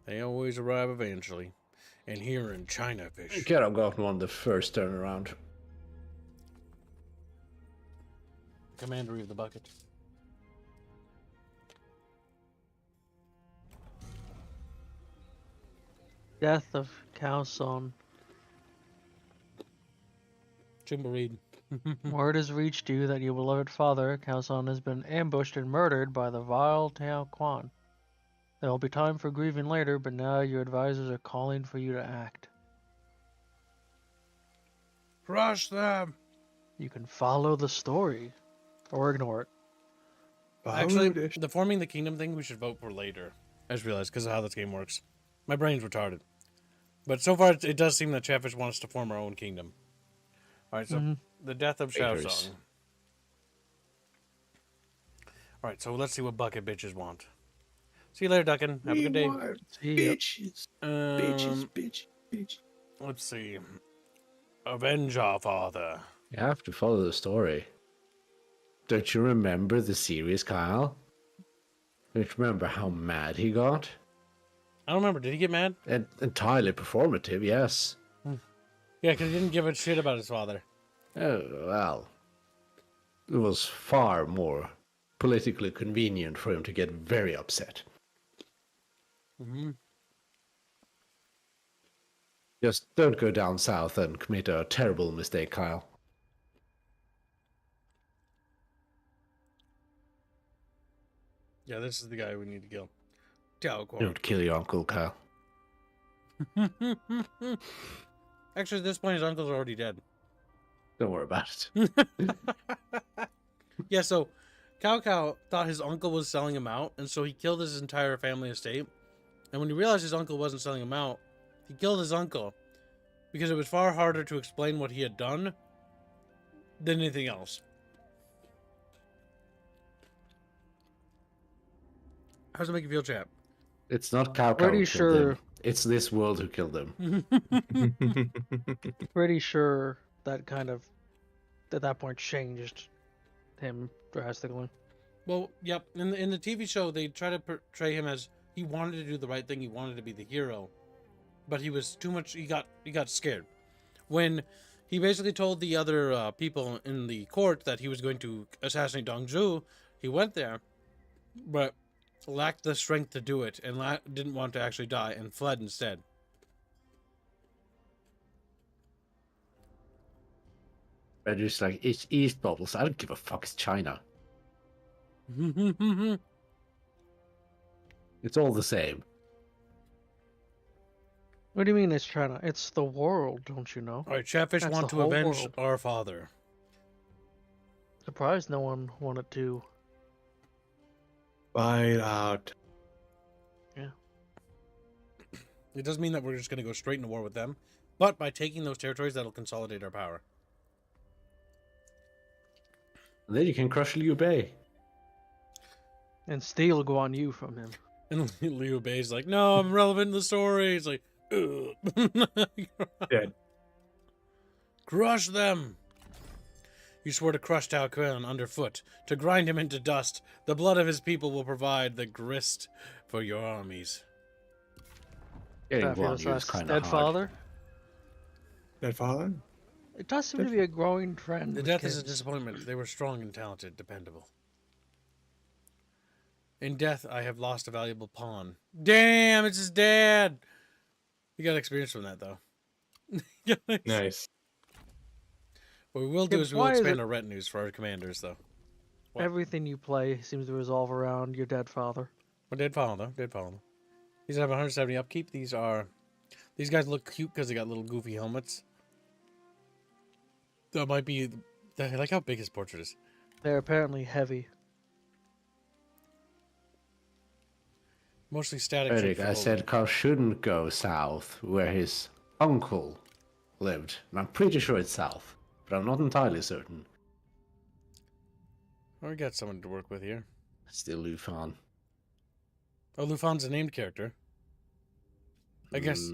They always arrive eventually. And here in China fish. Could have gotten one the first turn around. Commandery of the bucket. Death of Calson. Chimbareed. Word has reached you that your beloved father, Calson, has been ambushed and murdered by the vile Tao Quan. There will be time for grieving later, but now your advisors are calling for you to act. Crush them! You can follow the story, or ignore it. Actually, the forming the kingdom thing we should vote for later. I just realized because of how this game works. My brain's retarded. But so far, it does seem that Chatfish wants to form our own kingdom. Alright, so the death of Haters. Shaozong. Alright, so let's see what bucket bitches want. See you later, Duckin. Have a good day. See ya. Bitches, Um, bitches. Let's see. Avenge our father. You have to follow the story. Don't you remember the series, Kyle? Don't you remember how mad he got? I don't remember. Did he get mad? Entirely performative, yes. Yeah, because he didn't give a shit about his father. Oh, well. It was far more politically convenient for him to get very upset. Mm-hmm. Just don't go down south and commit a terrible mistake, Kyle. Yeah, this is the guy we need to kill. Tao Quan. Don't kill your uncle, Kyle. Actually, at this point, his uncle's already dead. Don't worry about it. Yeah, so Cao Cao thought his uncle was selling him out, and so he killed his entire family estate. And when he realized his uncle wasn't selling him out, he killed his uncle because it was far harder to explain what he had done than anything else. How does it make you feel, chap? It's not Cow Cow Pretty who killed sure- him. It's this world who killed him. Pretty sure that kind of, at that point, changed him drastically. Well, yep. In the TV show, they try to portray him as he wanted to do the right thing. He wanted to be the hero, but he was too much. He got scared. when he basically told the other people in the court that he was going to assassinate Dong Zhu, he went there, but lacked the strength to do it and didn't want to actually die and fled instead. They're just like, it's East bubbles. I don't give a fuck. It's China. It's all the same. What do you mean it's China? It's the world, don't you know? All right, Chatfish That's want the to whole avenge world. our father. Surprised no one wanted to. Fight out. Yeah. It doesn't mean that we're just going to go straight into war with them, but by taking those territories, that'll consolidate our power. And then you can crush Liu Bei. And steal Guan Yu from him. And Liu Bei's like, no, I'm relevant in the story. He's like, ugh. Dead. Crush them. You swore to crush Tao Quan underfoot, to grind him into dust. The blood of his people will provide the grist for your armies. Getting That Guan feels Yu is us kind of dead hard. father. Dead father? It does seem to be a growing trend. The with death is a kids. disappointment. They were strong and talented, dependable. In death, I have lost a valuable pawn. Damn, it's his dad. You got experience from that, though. Nice. What we will do Yeah, is we'll why is expand it- our retinues for our commanders, though. What? Everything you play seems to resolve around your dead father. Well, did follow, though. Did follow. These have 170 upkeep. These guys look cute because they got little goofy helmets. That might be... I like how big his portrait is. They're apparently heavy. Mostly static. Eric, shape I for said Carl shouldn't go south where his uncle lived. And I'm pretty sure it's south, but I'm not entirely certain. Oh, we got someone to work with here. Still Lufan. Oh, Lufan's a named character. I guess.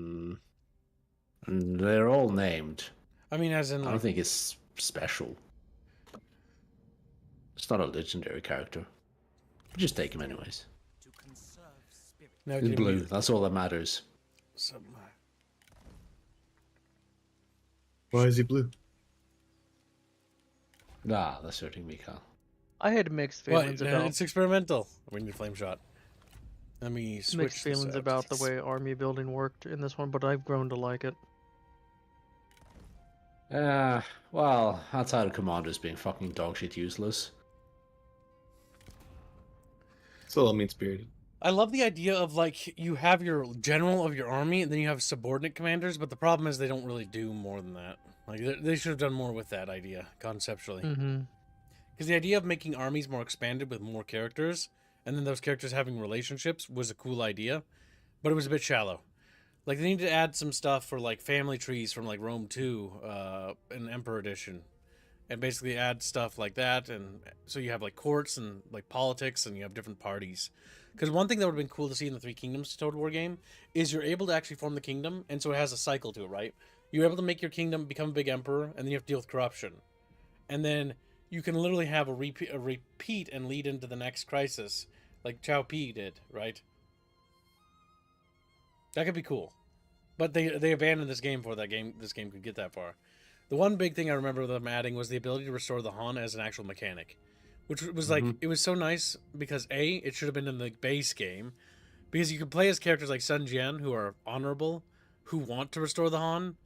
They're all named. I mean, as in, I like, don't think it's special. It's not a legendary character. Just take him anyways. To conserve spirit. now He's give blue. me That's all that matters. some. Why is he blue? Ah, that's hurting me, Kyle. I had mixed What? feelings about It's experimental. We need a flame shot. Let me switch mixed this feelings out. about the way army building worked in this one, but I've grown to like it. Well, outside of commanders being fucking dogshit useless. It's a little mean-spirited. I love the idea of, like, you have your general of your army, and then you have subordinate commanders, but the problem is they don't really do more than that. Like, they should have done more with that idea, conceptually. Mm-hmm. Because the idea of making armies more expanded with more characters, and then those characters having relationships, was a cool idea, but it was a bit shallow. Like, they need to add some stuff for, like, family trees from, like, Rome 2, in Emperor Edition. And basically add stuff like that, and so you have, like, courts and, like, politics, and you have different parties. Because one thing that would have been cool to see in the Three Kingdoms Total War game is you're able to actually form the kingdom, and so it has a cycle to it, right? You're able to make your kingdom become a big emperor, and then you have to deal with corruption. And then you can literally have a repeat and lead into the next crisis, like Chao Pi did, right? That could be cool. But they abandoned this game before this game could get that far. The one big thing I remember them adding was the ability to restore the Han as an actual mechanic. Which was like, it was so nice because A, it should have been in the base game. Because you could play as characters like Sun Jian, who are honorable, who want to restore the Han,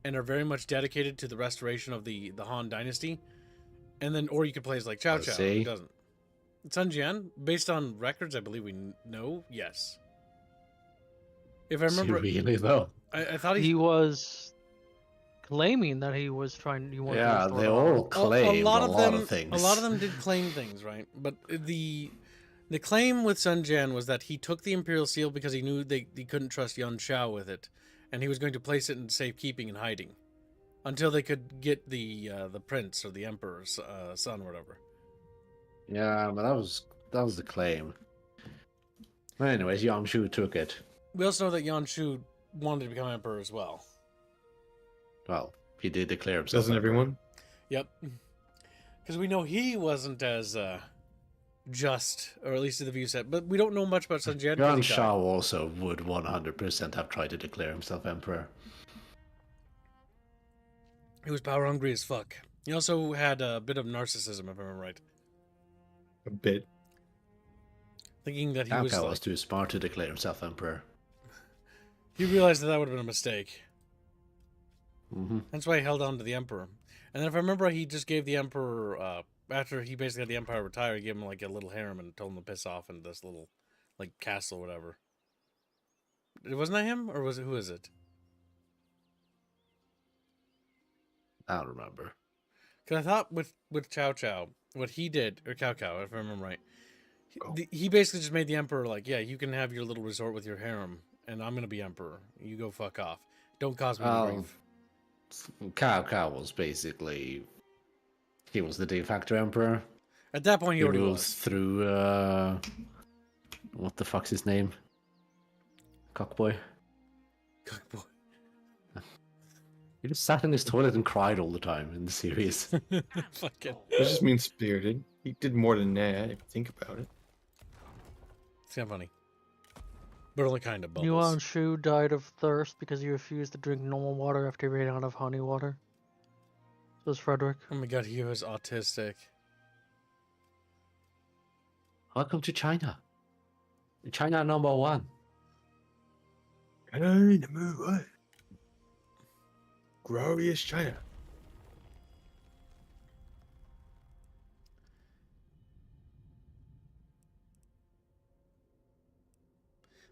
and are very much dedicated to the restoration of the Han dynasty. And then, or you could play as like Cao Cao, who doesn't. Sun Jian, based on records, I believe we know, yes. If I remember, Really though. I thought He was claiming that he was trying. He wanted to Yeah, restore they the all honor. claimed a lot of things. A lot of them did claim things, right? But the claim with Sun Jian was that he took the Imperial Seal because he knew he couldn't trust Yuan Shao with it, and he was going to place it in safekeeping and hiding until they could get the prince or the emperor's son or whatever. Yeah, but that was the claim. But anyways, Yang Shu took it. We also know that Yuan Shu wanted to become emperor as well. Well, he did declare himself. Doesn't everyone? Yep. Because we know he wasn't as just, or at least to the view set. But we don't know much about Sun Jian. Yuan Shao also would 100% have tried to declare himself emperor. He was power hungry as fuck. He also had a bit of narcissism, if I remember right. A bit. Thinking that he Cao was Cao like, was too smart to declare himself emperor. he realized that that would have been a mistake. Mm-hmm. That's why he held on to the emperor. And then if I remember, he just gave the emperor, after he basically had the empire retire, he gave him like a little harem and told him to piss off in this little, like, castle or whatever. Wasn't that him? Or was it, who is it? I don't remember. Because I thought with Chow Chow, what he did, or Cao Cao, if I remember right, he basically just made the emperor like, yeah, you can have your little resort with your harem, and I'm going to be emperor. You go fuck off. Don't cause me grief. Cao Cao was basically... He was the de facto emperor. At that point, he already ruled was. Through, what the fuck's his name? Cockboy? Cockboy. He just sat in his toilet and cried all the time in the series. Fucking. That just means spirited. He did more than that, if you think about it. It's kind of funny. But only kind of bubbles. Yuan Shu died of thirst because he refused to drink normal water after he ran out of honey water. So is Frederick. Oh my god, he was autistic. Welcome to China. China #1. China number one. Glorious China.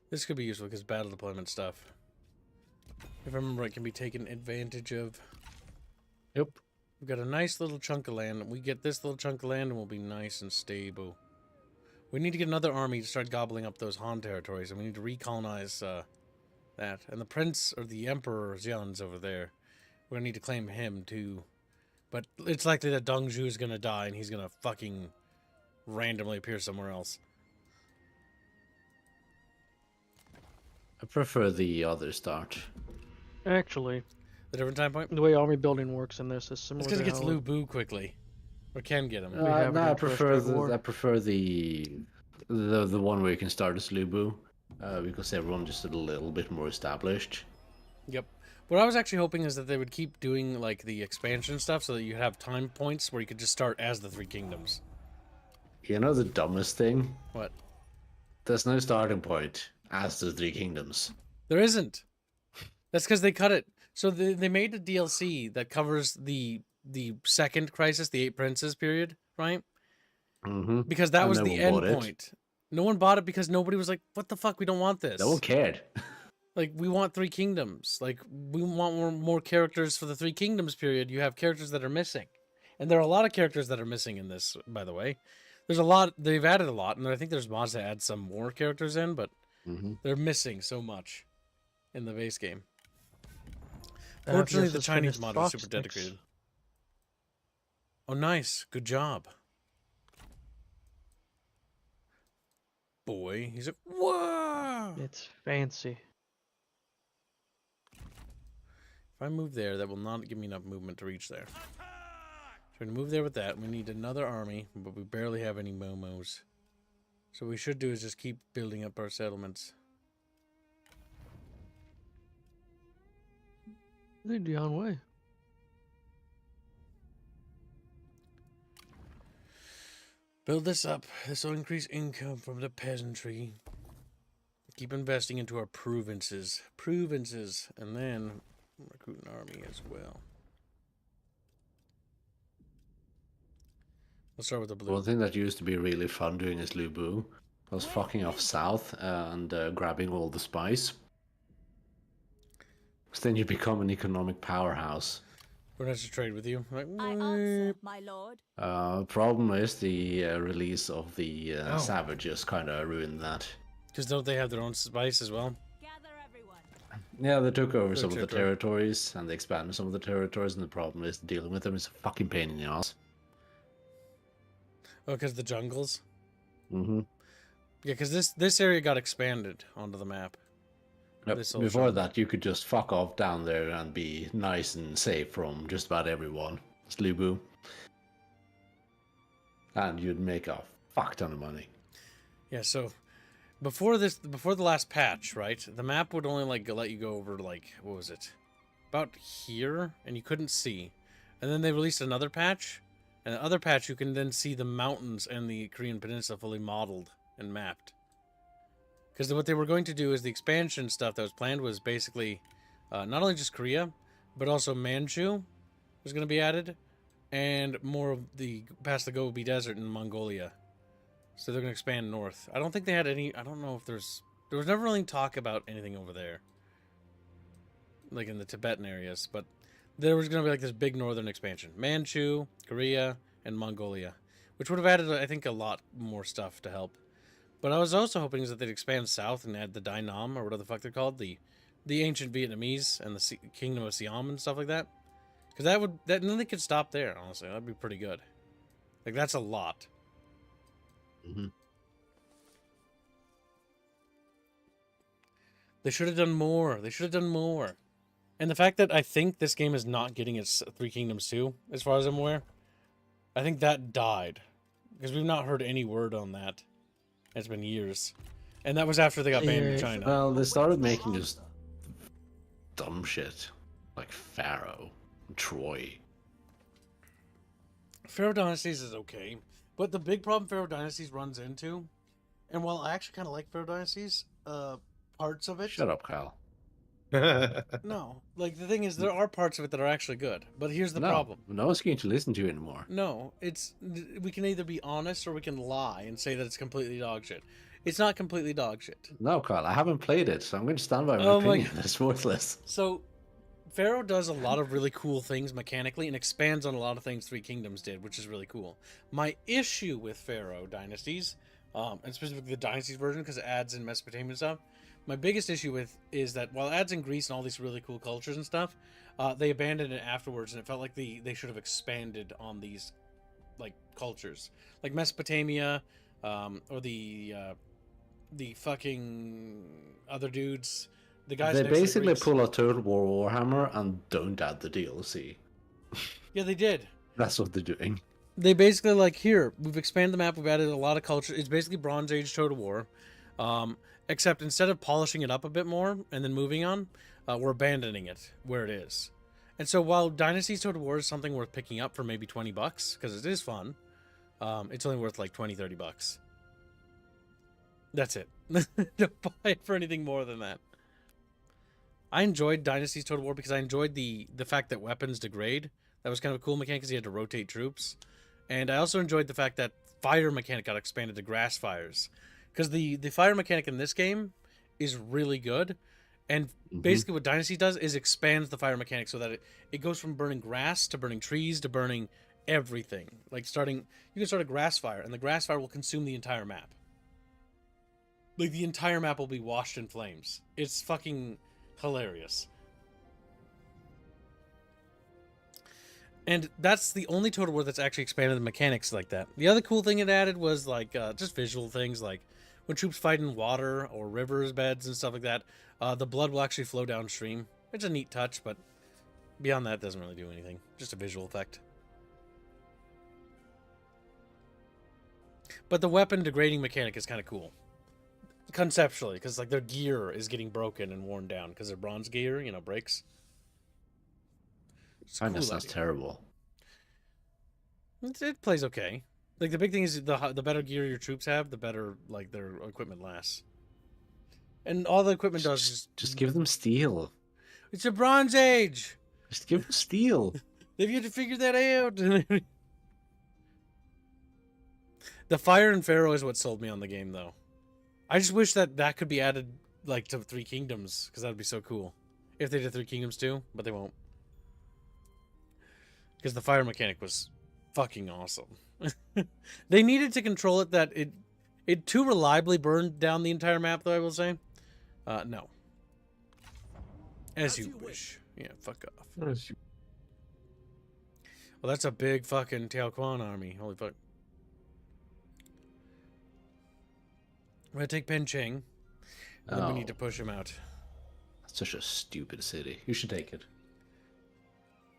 This could be useful because battle deployment stuff, if I remember right, can be taken advantage of. Yep. We've got a nice little chunk of land. We get this little chunk of land and we'll be nice and stable. We need to get another army to start gobbling up those Han territories, and we need to recolonize that. And the prince, or the emperor Xian's over there. We're going to need to claim him too. But it's likely that Dong Zhu is going to die and he's going to fucking randomly appear somewhere else. I prefer the other start. Actually, The different time point? the way army building works in this is similar It's because to it gets how Lu Bu quickly. Or can get him. We have it No, in Terrestrial War. I prefer the one where you can start as Lubu, because everyone just a little bit more established. Yep. What I was actually hoping is that they would keep doing like the expansion stuff so that you have time points where you could just start as the Three Kingdoms. You know the dumbest thing? What? There's no starting point as the Three Kingdoms. There isn't. That's because they cut it. So they made a DLC that covers the second crisis, the Eight Princes period, right? Mm-hmm. Because that And was no the one end bought it. point. No one bought it because nobody was like, what the fuck, we don't want this. No one cared. Like, we want Three Kingdoms. Like, we want more characters for the Three Kingdoms period. You have characters that are missing. And there are a lot of characters that are missing in this, by the way. There's a lot, they've added a lot, and I think there's mods to add some more characters in, but they're missing so much in the base game. Fortunately, the Chinese mod is super dedicated. Oh, nice. Good job. Boy, he's a... Whoa! It's fancy. If I move there, that will not give me enough movement to reach there. So we're going to move there with that. We need another army, but we barely have any momos. So what we should do is just keep building up our settlements. They'd be on way. Build this up. This will increase income from the peasantry. Keep investing into our provinces. And then recruit an army as well. Let's start with the blue. One thing that used to be really fun doing as Lubu was fucking off south and grabbing all the spice. Because then you become an economic powerhouse. We're going to trade with you. Like, I answer, my lord. Problem is the release of the Savages kind of ruined that. because don't they have their own spice as well? Gather everyone. Yeah, they took over Good some of the shit, right? territories and they expanded some of the territories, and the problem is dealing with them is a fucking pain in the ass. Oh, because the jungles? Mm-hmm. Yeah, because this area got expanded onto the map. Yep. This whole Before jungle. that, you could just fuck off down there and be nice and safe from just about everyone. It's Lubu. And you'd make a fuck ton of money. Yeah, so before the last patch, right? The map would only like let you go over like, what was it? About here, and you couldn't see. And then they released another patch. And the other patch, you can then see the mountains and the Korean peninsula fully modeled and mapped. Because what they were going to do is the expansion stuff that was planned was basically not only just Korea, but also Manchu was going to be added. And more of the past the Gobi Desert in Mongolia. So they're going to expand north. I don't think they had any... I don't know if there's... There was never really talk about anything over there. Like in the Tibetan areas. But there was going to be like this big northern expansion. Manchu, Korea, and Mongolia. Which would have added, I think, a lot more stuff to help. But I was also hoping that they'd expand south and add the Dai Nam, or whatever the fuck they're called. The ancient Vietnamese and the Kingdom of Siam and stuff like that. Because that would... and then they could stop there, honestly. That'd be pretty good. Like, that's a lot. Mm-hmm. They should have done more. They should have done more. And the fact that I think this game is not getting its Three Kingdoms 2, as far as I'm aware, I think that died. Because we've not heard any word on that. It's been years. And that was after they got banned in China. Well, they started making just dumb shit. Like Pharaoh, Troy. Pharaoh Dynasties is okay. But the big problem Pharaoh Dynasties runs into, and while I actually kind of like Pharaoh Dynasties, parts of it... Shut up, Kyle. No. Like, the thing is, there are parts of it that are actually good. But here's the problem. No one's going to listen to you anymore. No, it's... We can either be honest or we can lie and say that it's completely dog shit. It's not completely dog shit. No, Kyle, I haven't played it, so I'm going to stand by my opinion. It's worthless. So, Pharaoh does a lot of really cool things mechanically and expands on a lot of things Three Kingdoms did, which is really cool. My issue with Pharaoh Dynasties, and specifically the Dynasties version, because it adds in Mesopotamia stuff, my biggest issue with is that while it adds in Greece and all these really cool cultures and stuff, they abandoned it afterwards, and it felt like they should have expanded on these like cultures, like Mesopotamia, or the fucking other dudes, the guys. They basically pull a Total War Warhammer and don't add the DLC. Yeah, they did. That's what they're doing. They basically like, here, we've expanded the map, we've added a lot of culture. It's basically Bronze Age Total War. Except instead of polishing it up a bit more and then moving on, we're abandoning it where it is. And so while Dynasties Total War is something worth picking up for maybe $20, because it is fun, it's only worth like $20-$30. That's it. Don't buy it for anything more than that. I enjoyed Dynasties Total War because I enjoyed the fact that weapons degrade. That was kind of a cool mechanic because you had to rotate troops. And I also enjoyed the fact that fire mechanic got expanded to grass fires. Because the fire mechanic in this game is really good. And basically what Dynasty does is expands the fire mechanic so that it goes from burning grass to burning trees to burning everything. Like you can start a grass fire, and the grass fire will consume the entire map. Like, the entire map will be washed in flames. It's fucking hilarious. And that's the only Total War that's actually expanded the mechanics like that. The other cool thing it added was, like, just visual things, like when troops fight in water or rivers beds and stuff like that, the blood will actually flow downstream. It's a neat touch, but beyond that, it doesn't really do anything. Just a visual effect. But the weapon degrading mechanic is kind of cool. Conceptually, because like their gear is getting broken and worn down because their bronze gear, breaks. I guess that's terrible. It plays okay. Like, the big thing is the better gear your troops have, the better like their equipment lasts. And all the equipment does is just give them steel. It's a Bronze Age. Just give them steel. They've yet to figure that out. The fire in Pharaoh is what sold me on the game, though. I just wish that could be added, like, to Three Kingdoms, because that would be so cool. If they did Three Kingdoms too, but they won't. Because the fire mechanic was fucking awesome. They needed to control it that it too reliably burned down the entire map, though, I will say. No. As you wish. Yeah, fuck off. Well, that's a big fucking Tiao Quan army. Holy fuck. We're gonna take Pengcheng, and then we need to push him out. That's such a stupid city. You should take it.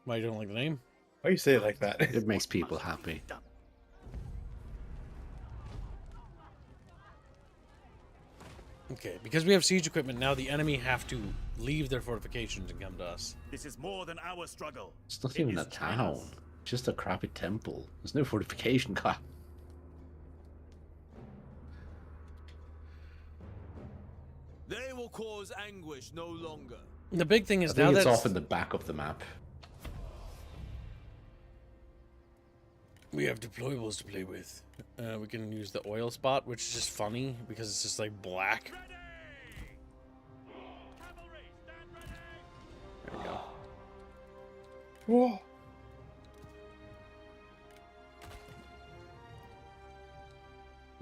Why, you don't like the name? Why you say it like that? It makes people happy. Okay, because we have siege equipment, now the enemy have to leave their fortifications and come to us. This is more than our struggle. It's not It even is a town. China's. Just a crappy temple. There's no fortification car. They will cause anguish no longer. The big thing is I think now it's that off in the back of the map. we have deployables to play with. We can use the oil spot, which is just funny because it's just like black. There we go. Whoa.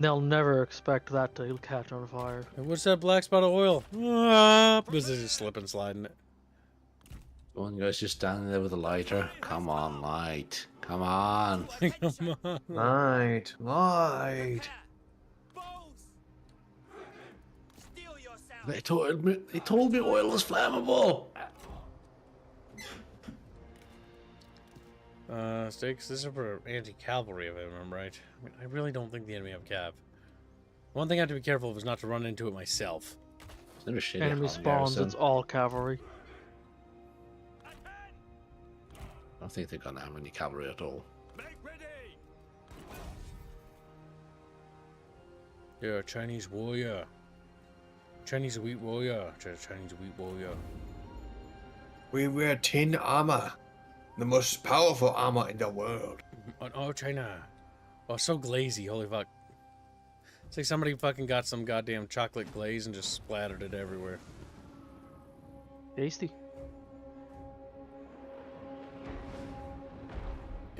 They'll never expect that to catch on fire. And what's that black spot of oil? Ah, this is just slip and sliding it. One guy's just standing there with a lighter. Come on, light. Come on. Come on. Light. Light. They told me oil was flammable. Stakes, this is for anti-cavalry, if I remember right. I mean, I really don't think the enemy have cav. One thing I have to be careful of is not to run into it myself. There's never shit Enemy on spawns, garrison. it's all cavalry. I don't think they're gonna have any cavalry at all. Yeah, Chinese warrior. Chinese elite warrior. Chinese elite warrior. We wear tin armor. The most powerful armor in the world. Oh, China. Oh, so glazy. Holy fuck. It's like somebody fucking got some goddamn chocolate glaze and just splattered it everywhere. Tasty.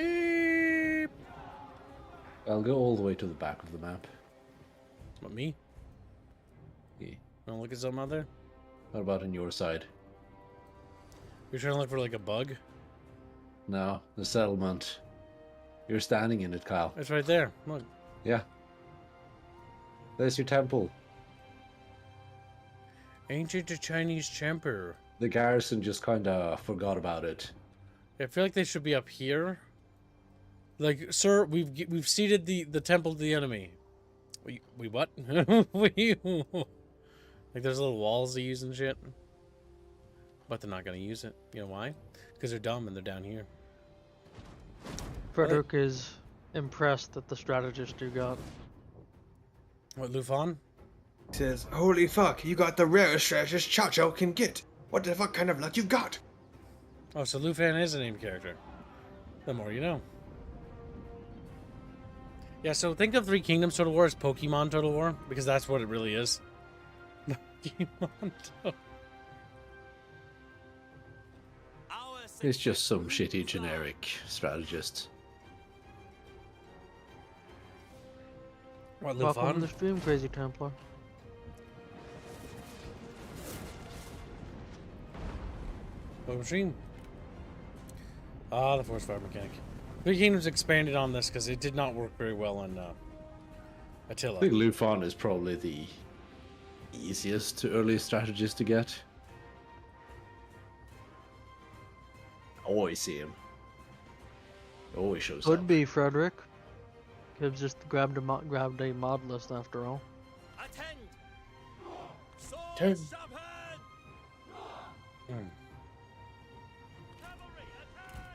Eep. I'll go all the way to the back of the map. What, me? Yeah. Wanna look at something out there? What about on your side? You're trying to look for like a bug? No, the settlement. You're standing in it, Kyle. It's right there. Look. Yeah. There's your temple. Ancient Chinese chamber. The garrison just kinda forgot about it. I feel like they should be up here. Like, sir, we've ceded the temple to the enemy. We what? Like there's little walls they use and shit. But they're not gonna use it. You know why? Because they're dumb and they're down here. Frederick is impressed at the strategist you got. What, Lufan? He says, holy fuck, you got the rarest strategist Chow Chow can get. What the fuck kind of luck you got? Oh, so Lufan is a named character. The more you know. Yeah, so think of Three Kingdoms Total War as Pokemon Total War, because that's what it really is. Pokemon Total It's just some shitty generic strategist. What, Welcome to the Lufan? stream, Crazy Templar. What machine? Ah, the Force Fire Mechanic. Three Kingdoms expanded on this because it did not work very well on Attila. I think Lufan is probably the easiest to early strategist to get. Always see him. Always shows Could up. be Frederick. Gibbs just grabbed a mod list after all. Attend. Turn. Sword sharpened. Hmm. Cavalry attack.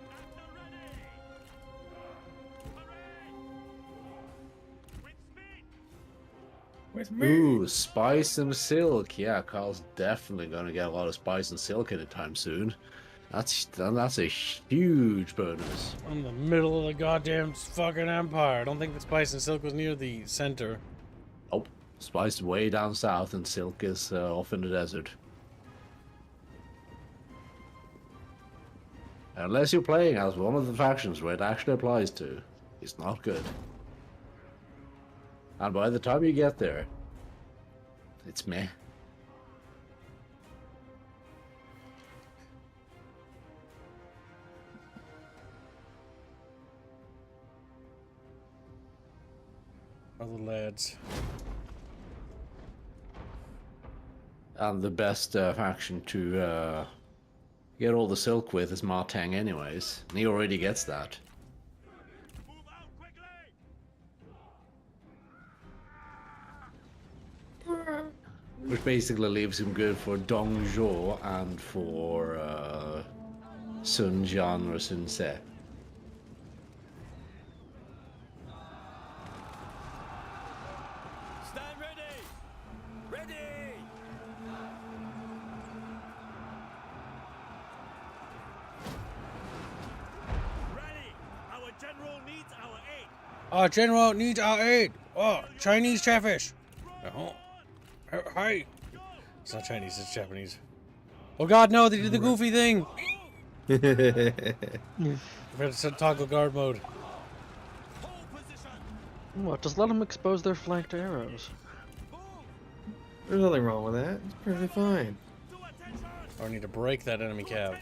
After ready. Hooray. With speed. With Ooh, spice and silk. Yeah, Kyle's definitely gonna get a lot of spice and silk anytime soon. That's a huge bonus. I'm in the middle of the goddamn fucking empire. I don't think the spice and silk was near the center. Oh, spice is way down south and silk is off in the desert. Unless you're playing as one of the factions where it actually applies to, it's not good. And by the time you get there, it's meh. Other lads. And the best faction to get all the silk with is Ma Teng anyways. And he already gets that. Move out quickly. Which basically leaves him good for Dong Zhuo and for Sun Jian or Sun Se. Stand ready! Ready! Rally! Our general needs our aid. Our general needs our aid. Oh, Chinese Chatfish. Oh. Hi. It's not Chinese, it's Japanese. Oh god, no, they did the goofy thing. We had to set toggle guard mode. What? Just let them expose their flanked arrows. There's nothing wrong with that. It's perfectly fine. Or I need to break that enemy cab.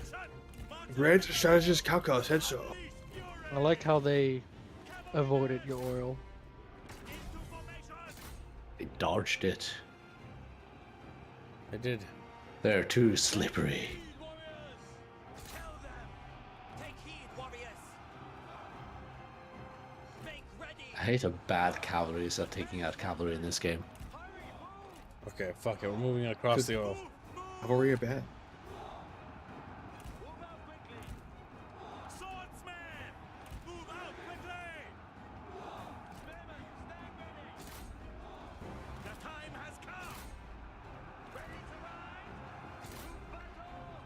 Red strategist Kauka said so. I like how they avoided your oil. They dodged it. I did. They're too slippery. I hate how bad cavalry is at taking out cavalry in this game. Okay, fuck it, we're moving across the oil. How worry about it?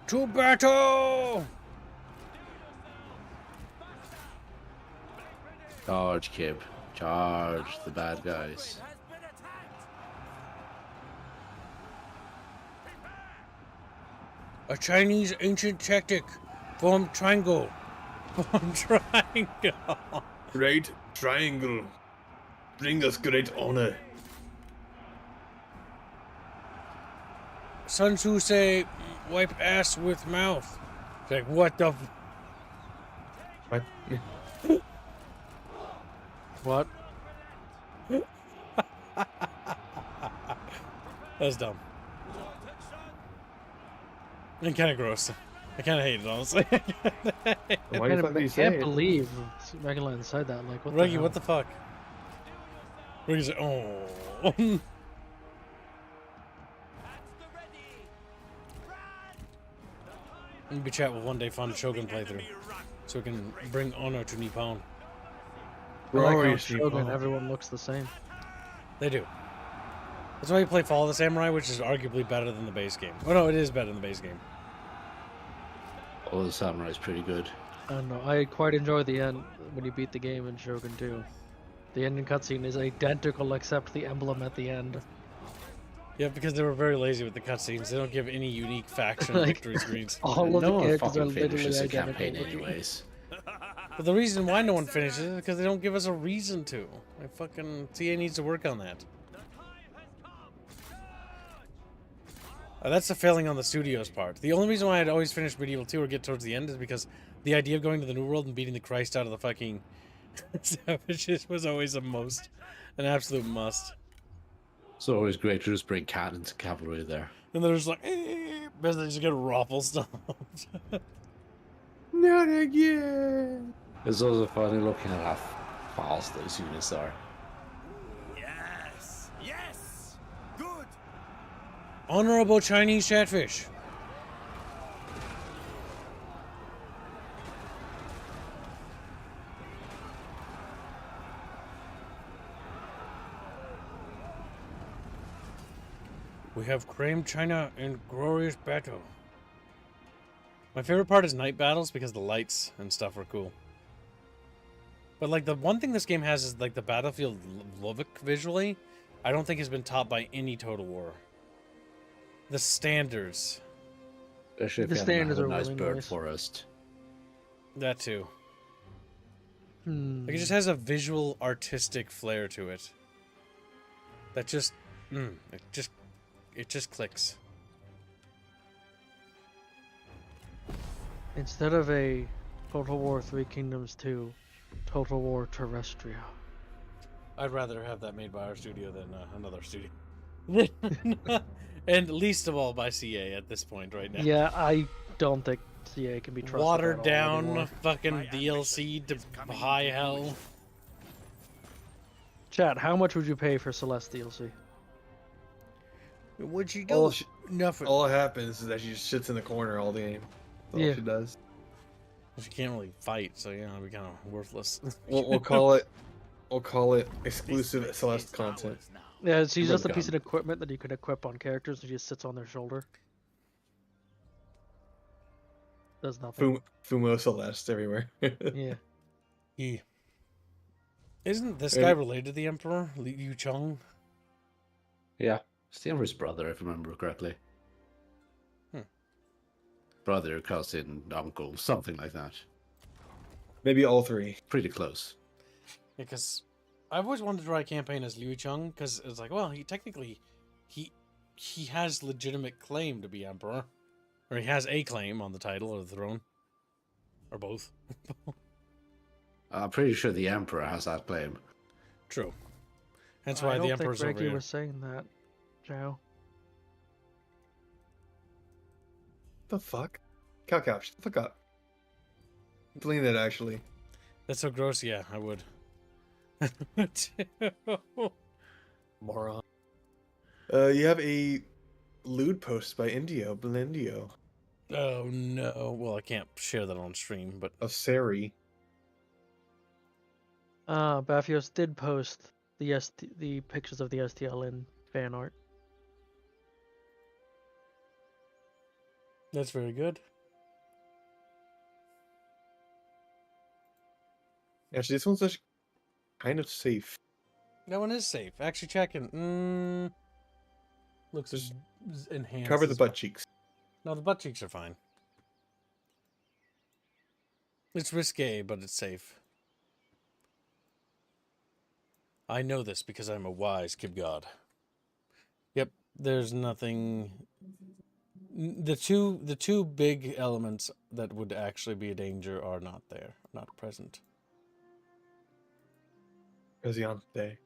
To battle! Charge, Kib. Charge the bad guys. A Chinese ancient tactic. Form triangle. Form triangle. Great triangle. Bring us great honor. Sun Tzu say, wipe ass with mouth. It's like, what the... What? What? That's dumb. And kind of gross. I kind of hate it, honestly. Why the fuck do you I say can't it? believe Megaland said that. Like, what Reggie, the hell? what the fuck? Reggie's like, oh. Maybe chat will one day find a Shogun playthrough, so we can bring honor to Nippon. I like how Glorious Shogun, people. everyone looks the same. They do. That's why you play Fall of the Samurai, which is arguably better than the base game. Oh no, it is better than the base game. Oh, the samurai is pretty good. I don't know. I quite enjoy the end when you beat the game in Shogun 2. The ending cutscene is identical except the emblem at the end. Yeah, because they were very lazy with the cutscenes. They don't give any unique faction Like, victory screens. All of No the one characters are fucking literally finishes the identical. campaign anyways. But the reason why no one finishes it is because they don't give us a reason to. Like, fucking TA needs to work on that. That's the failing on the studio's part. The only reason why I'd always finish Medieval 2 or get towards the end is because the idea of going to the New World and beating the Christ out of the fucking savages was always an absolute must. It's always great to just bring cannons and cavalry there. And they're just like, eh, best they just get Raffle stomped. Not again. It's also funny looking at how fast those units are. Yes! Yes! Good! Honorable Chinese Chatfish. We have claimed China in glorious battle. My favorite part is night battles because the lights and stuff are cool. But like the one thing this game has is like the battlefield look visually, I don't think has been topped by any Total War. The standards. Especially if The you have standards a are nice really bird nice. forest. That too. Hmm. Like it just has a visual artistic flair to it. That just it just clicks. Instead of a Total War 3 Kingdoms 2, Total War Terrestria. I'd rather have that made by our studio than another studio. And least of all by CA at this point right now. Yeah, I don't think CA can be trusted Watered at all down anymore. fucking DLC to high hell. Chat, how much would you pay for Celeste DLC? What'd she do? All, Nothing. all happens is that she just sits in the corner all game. That's all Yeah. she does. She can't really fight, so yeah, it'll be kind of worthless. We'll call it. We'll call it exclusive Celeste content. Yeah, she's just a Gungan. piece of equipment that you could equip on characters and she just sits on their shoulder. Does nothing. Fumo Celeste everywhere. Yeah. Yeah. Isn't this And- guy related to the Emperor, Liu Cheng? Yeah, it's the Emperor's brother, if I remember correctly. Hmm. Brother, cousin, uncle, something like that. Maybe all three. Pretty close. Because I've always wanted to try a campaign as Liu Cheng, because it's like, well, he technically, he has legitimate claim to be Emperor. Or he has a claim on the title or the throne. Or both. I'm pretty sure the Emperor has that claim. True. That's why the Emperor's I over don't think Reggie here. was saying that, Joe. The fuck? Cow couch. The fuck up. Delete that actually. That's so gross, yeah, I would. Moron. You have a lewd post by Blendio. Oh no. Well, I can't share that on stream, but Of Sari. Baphios did post the pictures of the STL in fan art. that's very good. Actually, this one's actually kind of safe. That one is safe. Actually checking. Looks Just enhanced. Cover the as butt well. cheeks. No, the butt cheeks are fine. It's risque, but it's safe. I know this because I'm a wise Kib God. Yep, there's nothing. The two big elements that would actually be a danger are not there, not present. Presidente.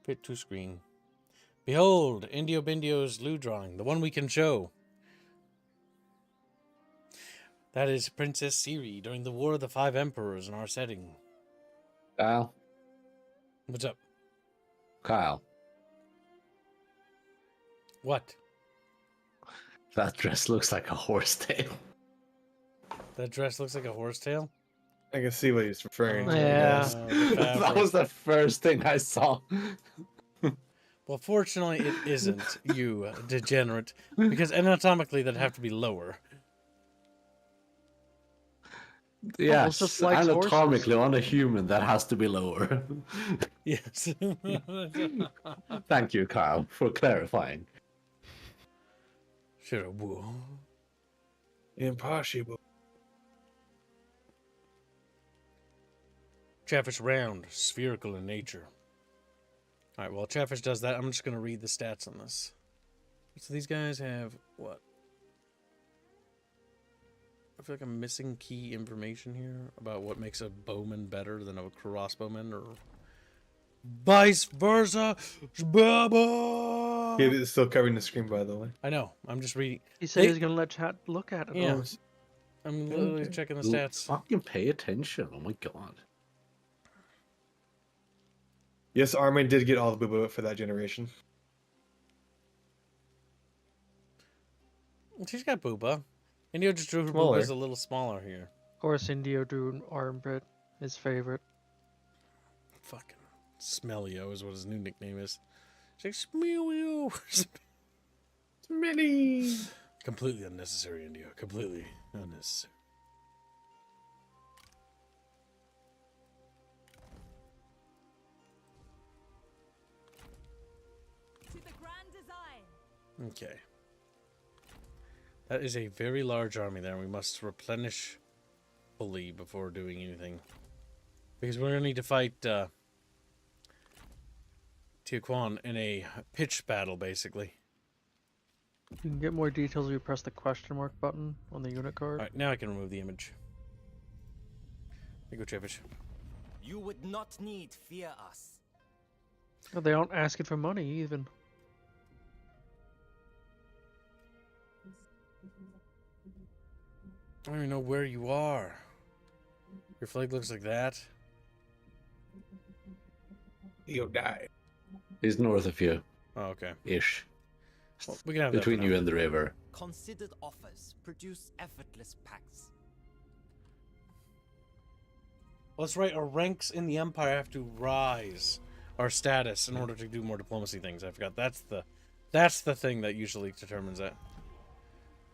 Fit to screen. Behold, Indio Bindio's Lou drawing, the one we can show. That is Princess Siri during the War of the Five Emperors in our setting. Kyle? What's up? Kyle. What? That dress looks like a horse tail. That dress looks like a horsetail? I can see what he's referring to. Yeah. Yes. The That fabric. was the first thing I saw. Well, fortunately, it isn't, you degenerate, because anatomically that'd have to be lower. Yes, just likes horses. anatomically on a human that has to be lower. Yes. Thank you, Kyle, for clarifying. Sure. Whoa. Impossible. Chatfish round, spherical in nature. All right, while Chatfish does that, I'm just going to read the stats on this. So these guys have what? I feel like I'm missing key information here about what makes a bowman better than a crossbowman, or vice versa. Baba! Yeah, it's still covering the screen, by the way. I know. I'm just reading. He said They- he was gonna let chat look at it. Yeah. Oh, I'm literally checking the stats. Fucking pay attention. Oh my god. Yes, Armin did get all the booba for that generation. She's got booba. Indio just drew her Smaller. booba's a little smaller here. of course, Indio drew an armpit, his favorite. Fucking Smellio is what his new nickname is. She's like, Smellio. Smelly. Completely unnecessary, Indio. Completely unnecessary. To the grand design. Okay. That is a very large army there. We must replenish fully before doing anything. Because we're going to need to fight Tiaquan in a pitched battle, basically. You can get more details if you press the question mark button on the unit card. Alright, now I can remove the image. Here you go, Chatfish. You would not need fear us. Oh, they aren't asking for money even. I don't even know where you are. Your flag looks like that. He'll die. He's north of you. Oh, okay. Ish. Well, we can have that Between for you now. and the river. Considered offers produce effortless pacts. Well, that's right. Our ranks in the Empire have to rise our status in order to do more diplomacy things. I forgot. That's the thing that usually determines that.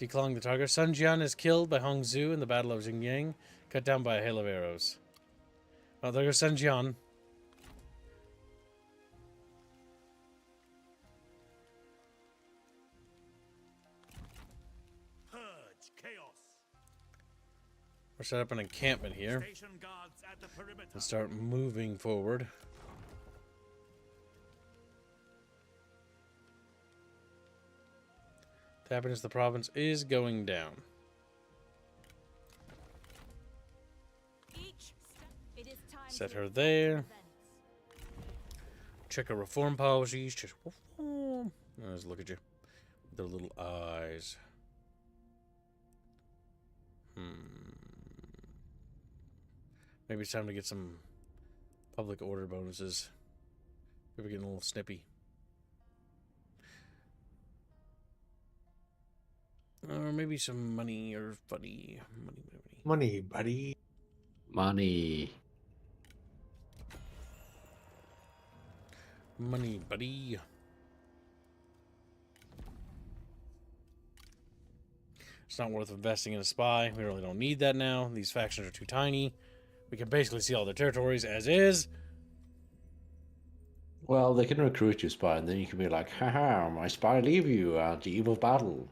Declawing the target. Sun Jian is killed by Hong Zhu in the Battle of Xingyang, cut down by a hail of arrows. Oh, there goes Sun Jian. Purge chaos. We'll set up an encampment here Station guards at the perimeter. and start moving forward. The happiness of the province is going down. It is time Set to her reflect there. events. Check her reform policies. Just reform. Let's look at you. With their little eyes. Maybe it's time to get some public order bonuses. Maybe we're getting a little snippy. Or maybe some money or funny. Money, buddy. Money. Money, buddy. It's not worth investing in a spy. We really don't need that now. These factions are too tiny. We can basically see all their territories as is. Well, they can recruit you, spy, and then you can be like, haha, my spy leave you at the eve of battle.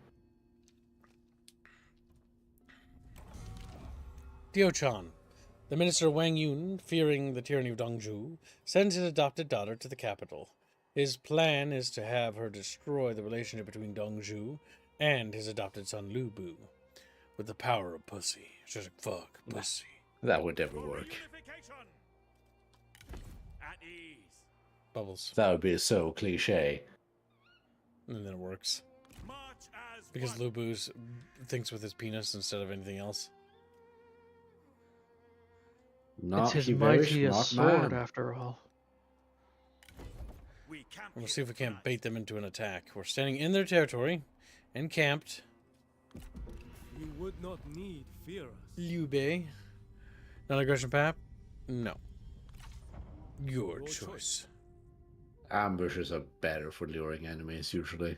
Diochan, the minister Wang Yun, fearing the tyranny of Dongzhu, sends his adopted daughter to the capital. His plan is to have her destroy the relationship between Dongzhu and his adopted son Lu Bu with the power of pussy. It's just like, fuck, pussy. That would never work. Unification. At ease. Bubbles. That would be so cliche. And then it works. March as Because one. Lu Bu thinks with his penis instead of anything else. Not It's his a very mightiest smart sword, man. after all. We camp We'll here see if we can't tonight. bait them into an attack. We're standing in their territory, encamped. You would not need fear us. Liu Bei. Non-aggression pact? No. Your choice. Ambushes are better for luring enemies, usually.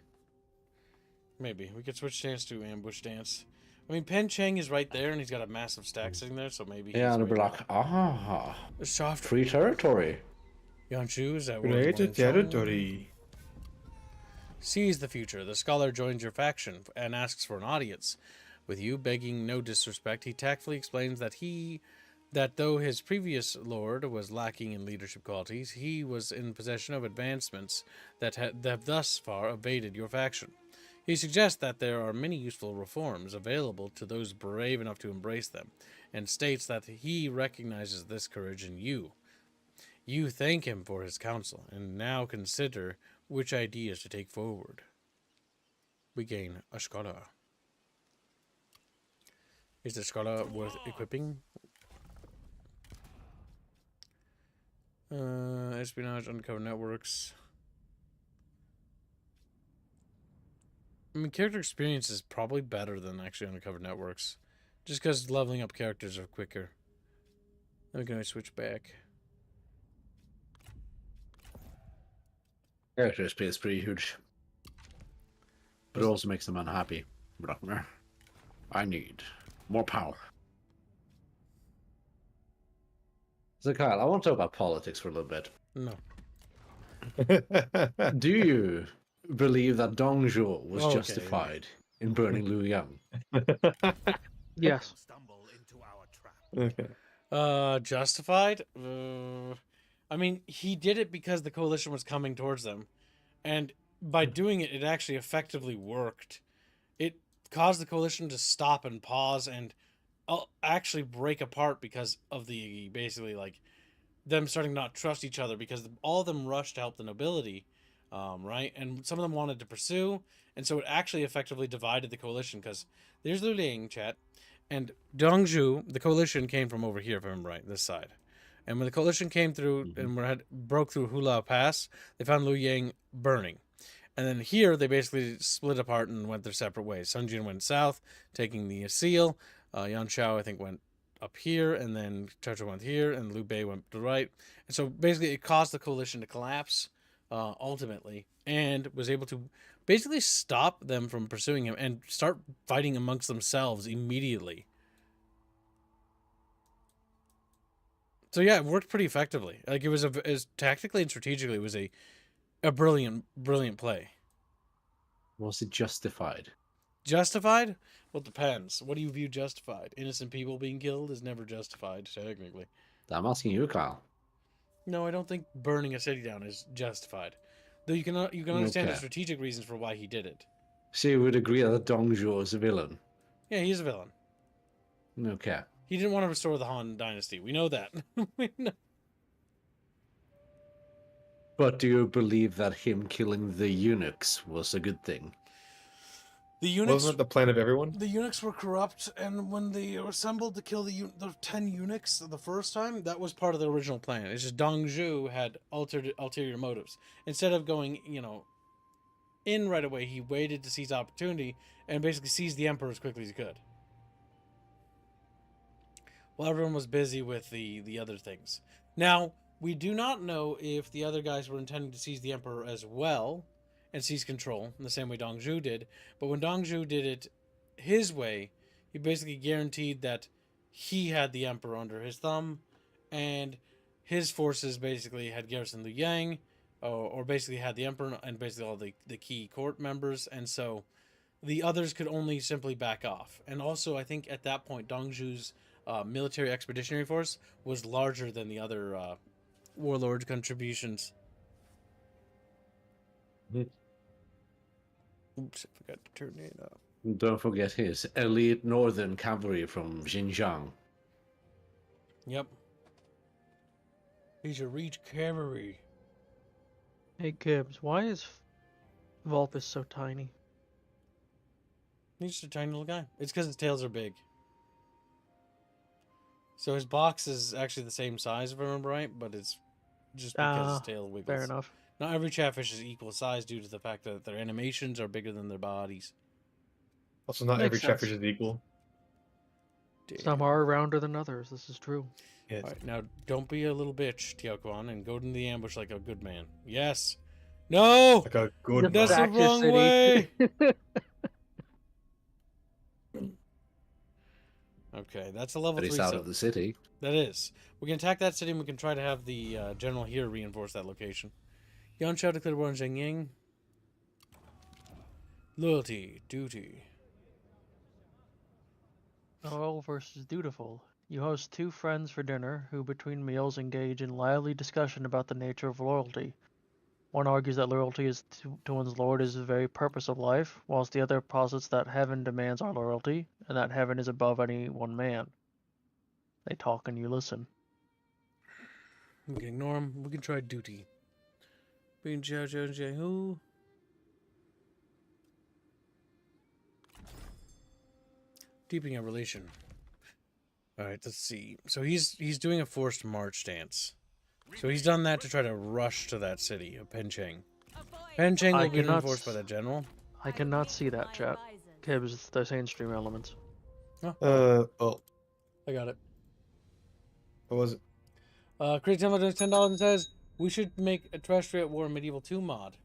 Maybe. We could switch stance to ambush stance. I mean, Pengcheng is right there, and he's got a massive stack sitting there, so maybe Yeah, he's and they'll be way like, ah, too- soft. free territory. Yanshu, is that where Great we're going? territory. Sees the future. The scholar joins your faction and asks for an audience with you, begging no disrespect. He tactfully explains that though his previous lord was lacking in leadership qualities, he was in possession of advancements that have thus far evaded your faction. He suggests that there are many useful reforms available to those brave enough to embrace them, and states that he recognizes this courage in you. You thank him for his counsel, and now consider which ideas to take forward. We gain a scholar. Is the scholar worth equipping? Espionage, undercover networks. I mean, character experience is probably better than actually undercover networks. Just because leveling up characters are quicker. Then we can always switch back. Character space is pretty huge. But it also makes them unhappy. We're like, "Meh, I need more power." So Kyle, I want to talk about politics for a little bit. No. Do you believe that Dongzhuo was Okay. justified in burning Liu Yang? Yes. Stumble into our trap. Okay. Justified? I mean, he did it because the coalition was coming towards them. And by doing it, it actually effectively worked. It caused the coalition to stop and pause and actually break apart because of the, basically, like, them starting to not trust each other because all of them rushed to help the nobility, right? And some of them wanted to pursue. And so it actually effectively divided the coalition because there's Liu Ling, chat. And Dongzhu, the coalition came from over here, if I remember right, this side. And when the coalition came through and broke through Hula Pass, they found Liu Yang burning. And then here, they basically split apart and went their separate ways. Sun Jian went south, taking the seal. Yan Shao, I think, went up here, and then Churchill went here, and Liu Bei went to the right. And so basically, it caused the coalition to collapse ultimately, and was able to basically stop them from pursuing him and start fighting amongst themselves immediately. So yeah, it worked pretty effectively. Like it was as tactically and strategically, it was a brilliant play. Was it justified? Justified? Well, it depends. What do you view justified? Innocent people being killed is never justified, technically. I'm asking you, Kyle. No, I don't think burning a city down is justified. Though you can understand the strategic reasons for why he did it. So you would agree that Dongzhuo is a villain? Yeah, he's a villain. Okay. He didn't want to restore the Han Dynasty. We know that. We know. But do you believe that him killing the eunuchs was a good thing? The eunuchs, wasn't it the plan of everyone? The eunuchs were corrupt, and when they assembled to kill the 10 eunuchs the first time, that was part of the original plan. It's just Dongzhuo had ulterior motives. Instead of going, in right away, he waited to seize opportunity and basically seized the emperor as quickly as he could. While everyone was busy with the other things. Now, we do not know if the other guys were intending to seize the emperor as well and seize control in the same way Dongzhuo did. But when Dongzhuo did it his way, he basically guaranteed that he had the emperor under his thumb, and his forces basically had garrisoned Luoyang, or basically had the emperor and basically all the key court members, and so the others could only simply back off. And also, I think at that point, Dongzhuo's military expeditionary force was larger than the other warlord contributions. Oops, I forgot to turn it up. Don't forget his elite northern cavalry from Xinjiang. Yep. He's a reach cavalry. Hey Gibbs, why is Vulpus so tiny? He's just a tiny little guy. It's because his tails are big. So his box is actually the same size, if I remember right, but it's just because his tail wiggles. Fair enough. Not every chatfish is equal size due to the fact that their animations are bigger than their bodies. Also, not Makes every sense. catfish is equal. Damn. Some are rounder than others. This is true. Yes. All right, now don't be a little bitch, Tiakuan, and go into the ambush like a good man. Yes. No! Like a good That's man. the wrong way! Okay, that's a level 3. But he's out of the city. That is. We can attack that city, and we can try to have the general here reinforce that location. Yan Shao declared war on Zhengying. Loyalty, duty. Loyal versus dutiful. You host two friends for dinner who between meals engage in lively discussion about the nature of loyalty. One argues that loyalty is to one's lord is the very purpose of life, whilst the other posits that heaven demands our loyalty, and that heaven is above any one man. They talk and you listen. We can ignore him. We can try duty. Being Zhao Zhao Zhao who? Deepening a relation. Alright, let's see. So he's doing a forced march dance. So he's done that to try to rush to that city of Pengcheng. Pengcheng will be reinforced by the general. I cannot see that, chat. Gibbs, they're saying stream elements. Oh, I got it. what was it? Create donates $10 and says, we should make a Terrestrial War Medieval 2 mod.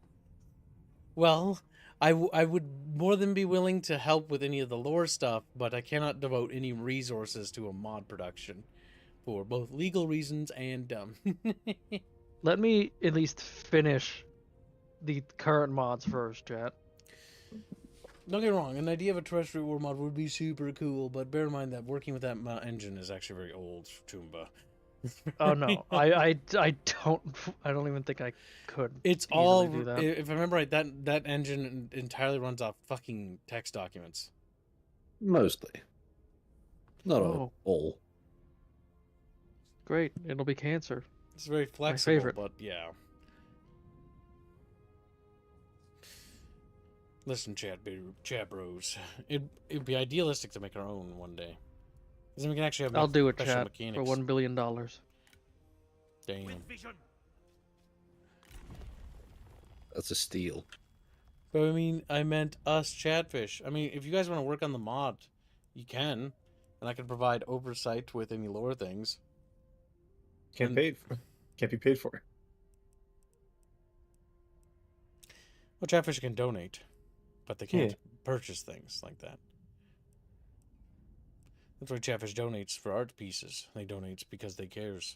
Well, I would more than be willing to help with any of the lore stuff, but I cannot devote any resources to a mod production. For both legal reasons and Let me at least finish the current mods first, chat. Don't get me wrong, an idea of a terrestrial war mod would be super cool, but bear in mind that working with that engine is actually very old, Toomba. Oh no, I don't even think I could. It's all, do that. if I remember right, that engine entirely runs off fucking text documents. Mostly. Not all. Great, it'll be cancer. It's very flexible, favorite. but yeah. Listen, chat bros. It'd be idealistic to make our own one day. Because then we can actually have I'll do it, special chat, mechanics. for $1 billion. Damn. That's a steal. But I mean, I meant us Chatfish. I mean, if you guys want to work on the mod, you can. And I can provide oversight with any lore things. Can't be paid for it. Well, Chatfish can donate, but they can't purchase things like that. That's why Chatfish donates for art pieces. They donate because they cares.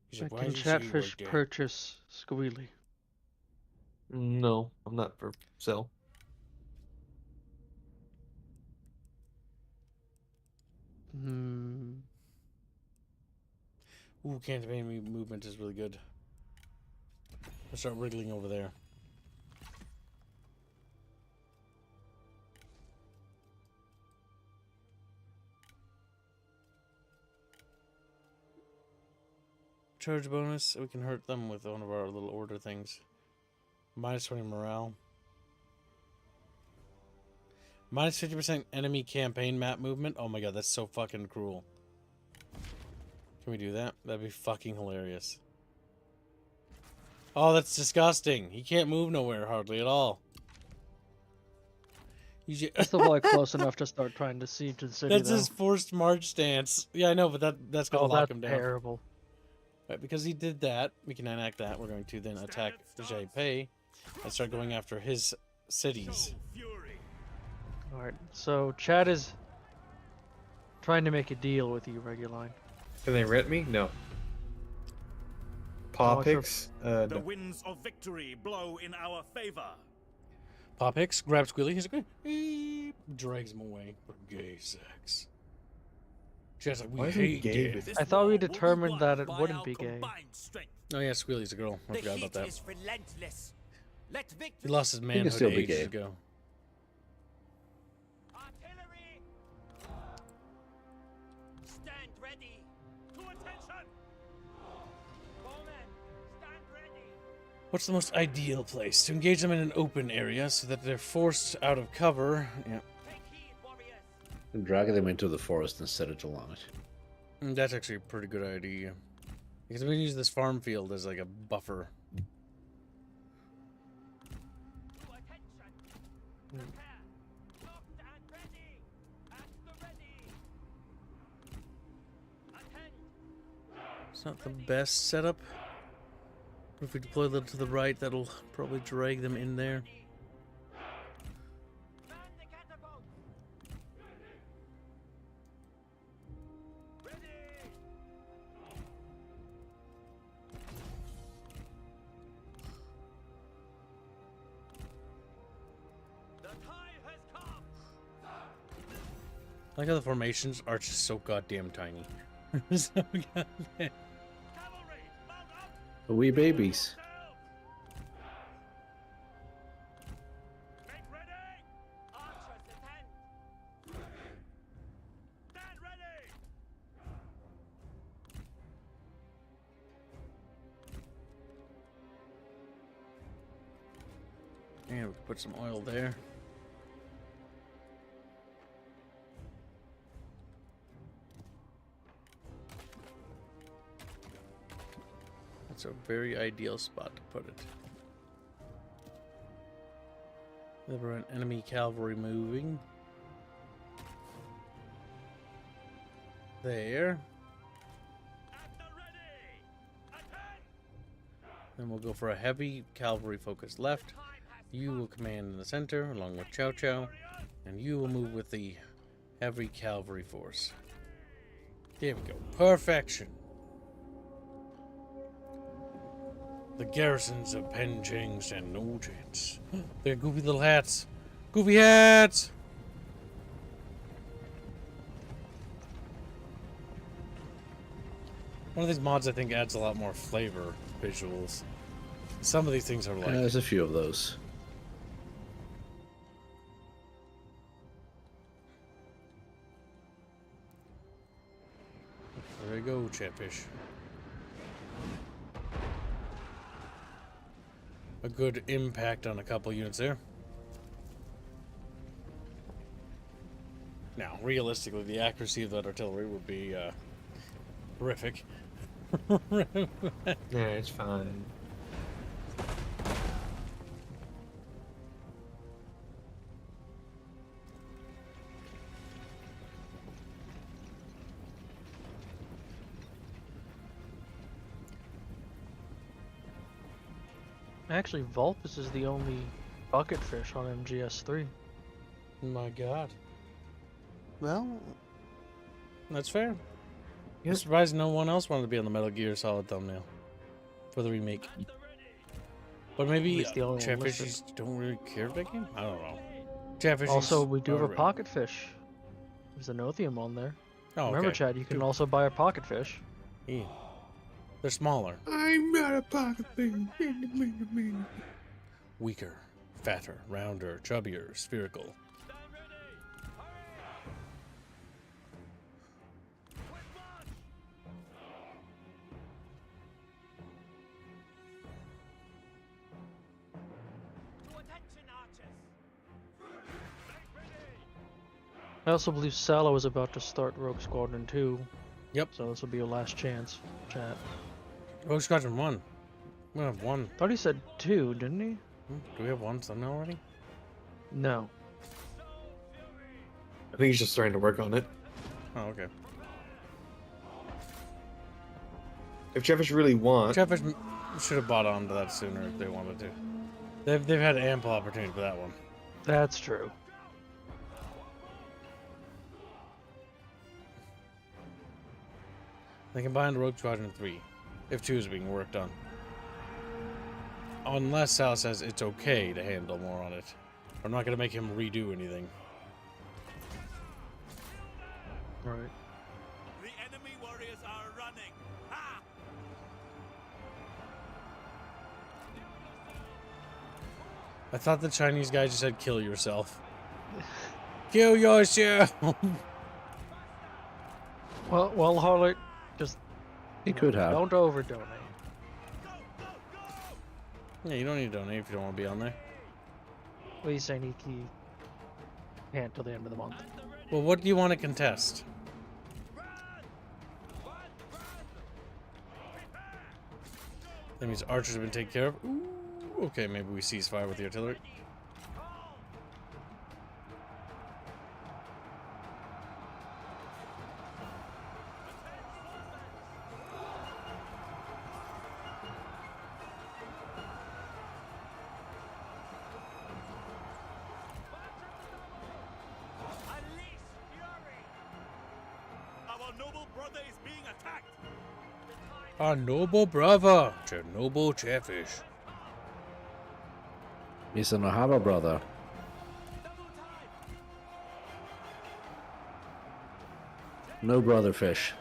He's like, Can Chatfish purchase Squealy? No, I'm not for sale. Hmm. Ooh, campaign movement is really good. Let's start wriggling over there. Charge bonus. We can hurt them with one of our little order things. Minus 20 morale. Minus 50% enemy campaign map movement. Oh my god, that's so fucking cruel. Can we do that? That'd be fucking hilarious. Oh, that's disgusting. He can't move nowhere hardly at all. That's the like close enough to start trying to siege the city. That's his forced march stance. Yeah, I know, but that's gonna lock him down. Terrible. Right, because he did that, we can enact that. We're going to then attack Jaipei and start going after his cities. Alright, so Chad is trying to make a deal with you, Reguline. Can they rent me? No. Paw picks? The No. winds of victory blow in our favor. Pop Hicks grabs Squealy. He's like, drags him away for gay sex. Chad's like, we hate gay. I thought we determined that it wouldn't be gay. Oh yeah, Squealy's a girl. I forgot about that. Is relentless. Let He lost his manhood still be ages gay. ago. Artillery! Stand ready. To attention! Bowmen, stand ready. What's the most ideal place? To engage them in an open area so that they're forced out of cover. Yeah. Take heed, warriors. And drag them into the forest and set it along it. That's actually a pretty good idea. Because we can use this farm field as like a buffer. To attention. Prepare. Locked and ready. At the ready. Attend. It's not the best setup. If we deploy a little to the right, that'll probably drag them in there. Man the catapult. Ready. The time has come. I like how the formations are just so goddamn tiny. So goddamn. Cavalry, mount up. Wee babies. Make ready. Archers attend. Stand ready. And we put some oil there. That's a very ideal spot to put it. Never an enemy cavalry moving. There. At the ready. Attend. Then we'll go for a heavy cavalry focus left. You will command in the center along with Chow Chow. And you will move with the heavy cavalry force. There we go. Perfection. The garrisons of Pengcheng stand no chance. They're goofy little hats. Goofy hats! One of these mods I think adds a lot more flavor visuals. Some of these things are like... There's a few of those. There you go, Chatfish. A good impact on a couple units there. Now, realistically, the accuracy of that artillery would be horrific. Yeah, it's fine. Actually, Vulpes is the only bucket fish on MGS3. My God. Well, That's fair. Yep. I'm surprised no one else wanted to be on the Metal Gear Solid thumbnail for the remake. But maybe It's the only one listed. Chatfishies don't really care about that game? I don't know. Chatfishies Also, we do have are a red. pocket fish. There's an Otheum on there. Oh, Remember, okay. Chad, you can Cool. also buy a pocket fish. Yeah. They're smaller, I'm not a pocket thing. weaker, fatter, rounder, chubbier, spherical. I also believe Salo is about to start Rogue Squadron 2. Yep. So this will be your last chance, Chat. Rogue Squadron 1. We have one. Thought he said 2, didn't he? Do we have one thumbnail already? No. I think he's just starting to work on it. Oh, okay. If Jeffish really want, Chatfish should have bought onto that sooner if they wanted to. They've had ample opportunity for that one. That's true. They can buy into Rogue Squadron 3 if 2 is being worked on. Unless Sal says it's okay to handle more on it. I'm not going to make him redo anything. Right. The enemy warriors are running. Ha! I thought the Chinese guy just said kill yourself. Kill yourself! Well, Harley, just He could have. don't overdonate. Yeah, you don't need to donate if you don't want to be on there. What are you saying? He can't till the end of the month. Well, what do you want to contest? That means archers have been taken care of. Ooh, okay, maybe we cease fire with the artillery. Our noble brother is being attacked. Our noble brother, Chernobyl Chatfish. He's an Ohaba brother. No brother fish.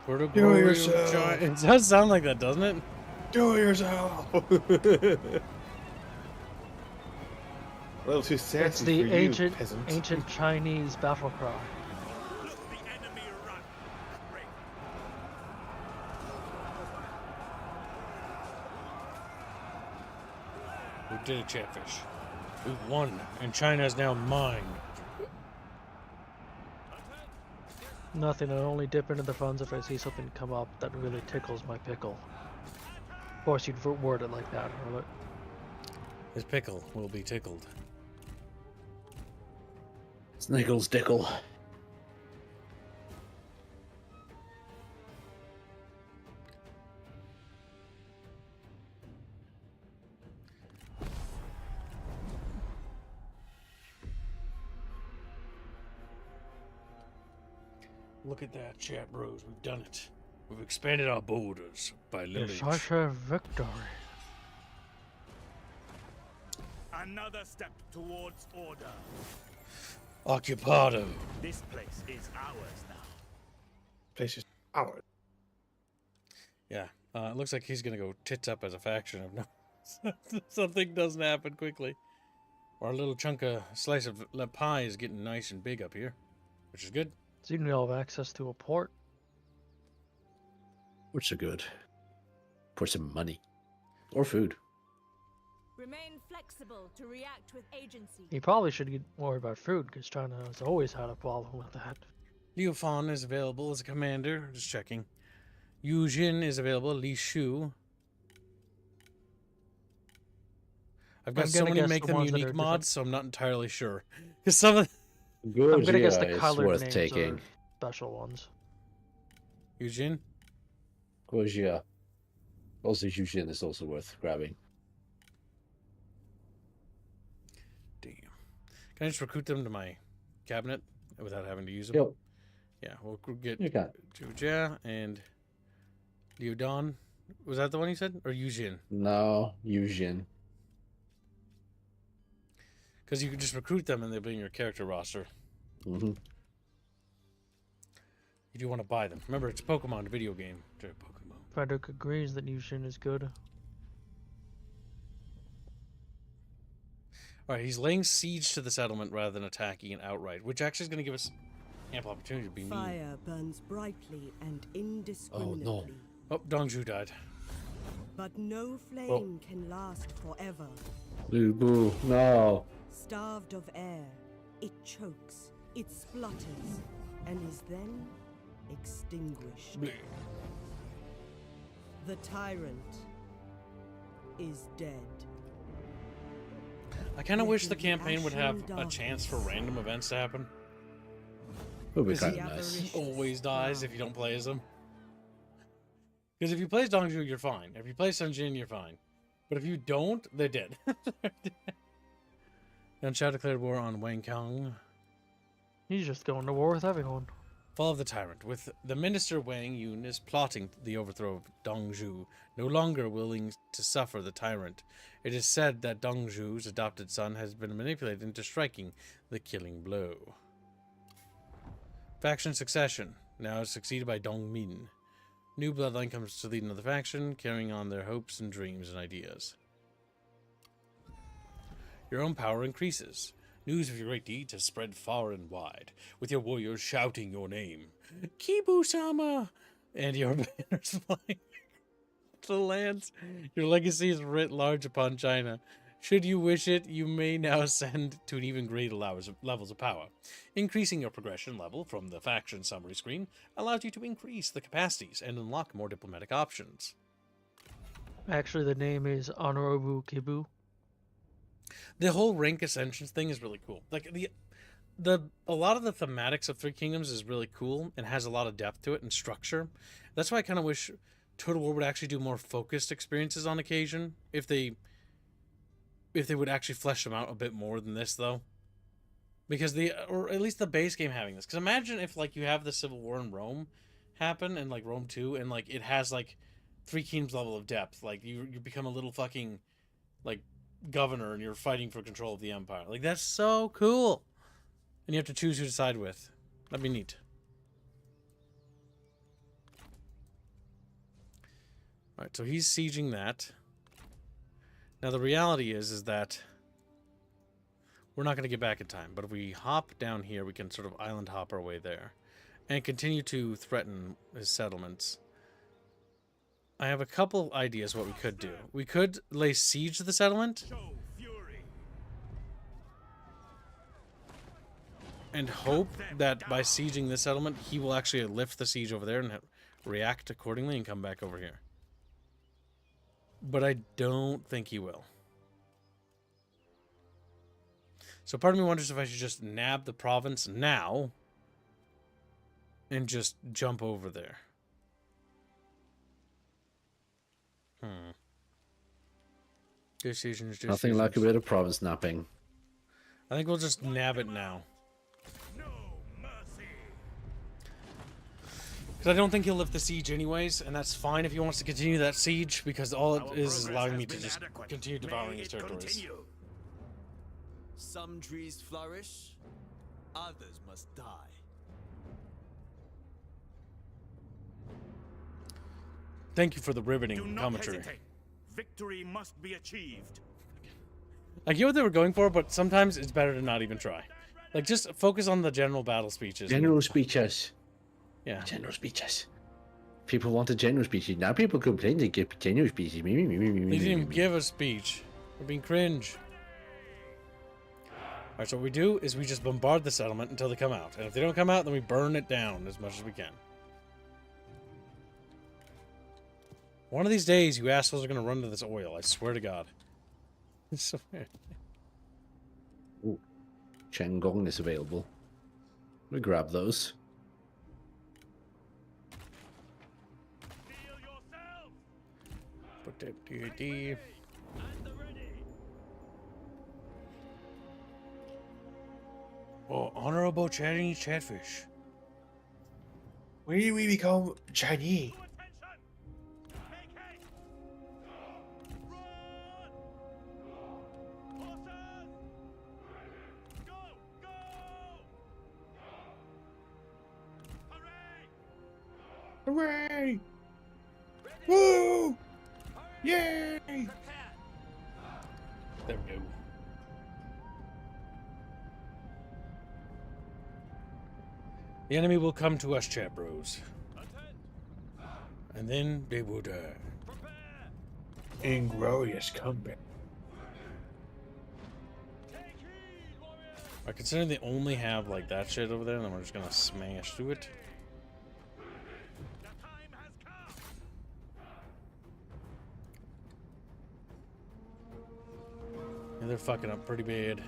Where to Do grow yourself. It does sound like that, doesn't it? Do it yourself. A little too sassy It's the for you, ancient peasant. Chinese battle cry. Look the enemy run. Break. We did it, Chatfish. We've won, and China is now mine. Nothing. I only dip into the funds if I see something come up that really tickles my pickle. Of course, you'd word it like that, Harley. His pickle will be tickled. Sniggles dickle. Look at that, chat bros. We've done it. We've expanded our borders by lineage. Decisive victory. Another step towards order. Occupado. This place is ours now. Place is ours. Yeah, it looks like he's gonna go tits up as a faction if no something doesn't happen quickly. Our little chunk of slice of pie is getting nice and big up here, which is good. Seem to have access to a port. Which are good. For some money. Or food. Remain flexible to react with agency. He probably should get worried about food, because China has always had a problem with that. Liu Fan is available as a commander. Just checking. Yu Jin is available. Li Shu. I've got I'm so gonna many guess make the them ones that unique are mods, so I'm not entirely sure. Because some of I'm gonna guess the Gorgia is colored worth names taking. are special ones. Eugene? Gorgia. Also, Yujin is also worth grabbing. Damn. Can I just recruit them to my cabinet without having to use them? Yep. Yeah, we'll get You can. Juja and Liudon. Was that the one you said? Or Eugene? No, Yujin. Because you can just recruit them and they'll be in your character roster. Mm-hmm. You do want to buy them. Remember, it's a Pokemon video game. Pokemon. Frederick agrees that Yushin is good. Alright, he's laying siege to the settlement rather than attacking it outright, which actually is going to give us ample opportunity to be mean. Fire burns brightly and indiscriminately. Oh, no. Oh, Dongzhu died. But no flame can last forever. Boo, no. Starved of air, it chokes, it splutters, and is then extinguished. Bleh. The tyrant is dead. I kind of wish the campaign would have a chance for random events to happen. Would be Because kind of nice. he always dies if you don't play as him. Because if you play as Dongzhu, you're fine. If you play Sun Jin, you're fine. But if you don't, they're dead. Then Chao declared war on Wang Kang. He's just going to war with everyone. Fall of the tyrant. With the minister Wang Yun is plotting the overthrow of Dongzhu, no longer willing to suffer the tyrant. It is said that Dongzhu's adopted son has been manipulated into striking the killing blow. Faction succession. Now succeeded by Dongmin. New bloodline comes to lead another faction, carrying on their hopes and dreams and ideas. Your own power increases. News of your great deeds has spread far and wide, with your warriors shouting your name. Kibu-sama! And your banners flying to the lands. Your legacy is writ large upon China. Should you wish it, you may now ascend to an even greater levels of power. Increasing your progression level from the faction summary screen allows you to increase the capacities and unlock more diplomatic options. Actually, the name is Honorable Kibu. The whole rank ascensions thing is really cool. Like a lot of the thematics of Three Kingdoms is really cool and has a lot of depth to it and structure. That's why I kind of wish Total War would actually do more focused experiences on occasion. If they would actually flesh them out a bit more than this, though. Because or at least the base game having this. Because imagine if, like, you have the Civil War in Rome happen, and, like, Rome 2, and, like, it has, like, Three Kingdoms level of depth. Like, you become a little fucking, like, governor, and you're fighting for control of the empire. Like, that's so cool. And you have to choose who to side with. That'd be neat. Alright, so he's sieging that. Now the reality is that we're not going to get back in time, but if we hop down here, we can sort of island hop our way there and continue to threaten his settlements. I have a couple ideas what we could do. We could lay siege to the settlement and hope that by sieging this settlement, he will actually lift the siege over there and react accordingly and come back over here. But I don't think he will. So part of me wonders if I should just nab the province now and just jump over there. Decisions. Nothing like a bit of province napping. I think we'll just nab it now. Because I don't think he'll lift the siege anyways, and that's fine if he wants to continue that siege, because all it is allowing me to just continue devouring his territories. Some trees flourish, others must die. Thank you for the riveting commentary. Victory must be achieved. I get what they were going for, but sometimes it's better to not even try. Like, just focus on the general battle speeches. General speeches. Yeah. General speeches. People want a general speech. Now people complain they get general speeches. They didn't even give a speech. We're being cringe. Alright, so what we do is we just bombard the settlement until they come out. And if they don't come out, then we burn it down as much as we can. One of these days, you assholes are going to run to this oil. I swear to God. So weird. Ooh, Chenggong is available. We grab those. Put that there. Oh, honorable Chinese Chatfish. When did we become Chinese? Hooray! Woo! Yay! There we go. The enemy will come to us, chat bros. And then they will die. In Grorious comeback. I consider they only have like that shit over there, then we're just gonna smash through it. And they're fucking up pretty bad.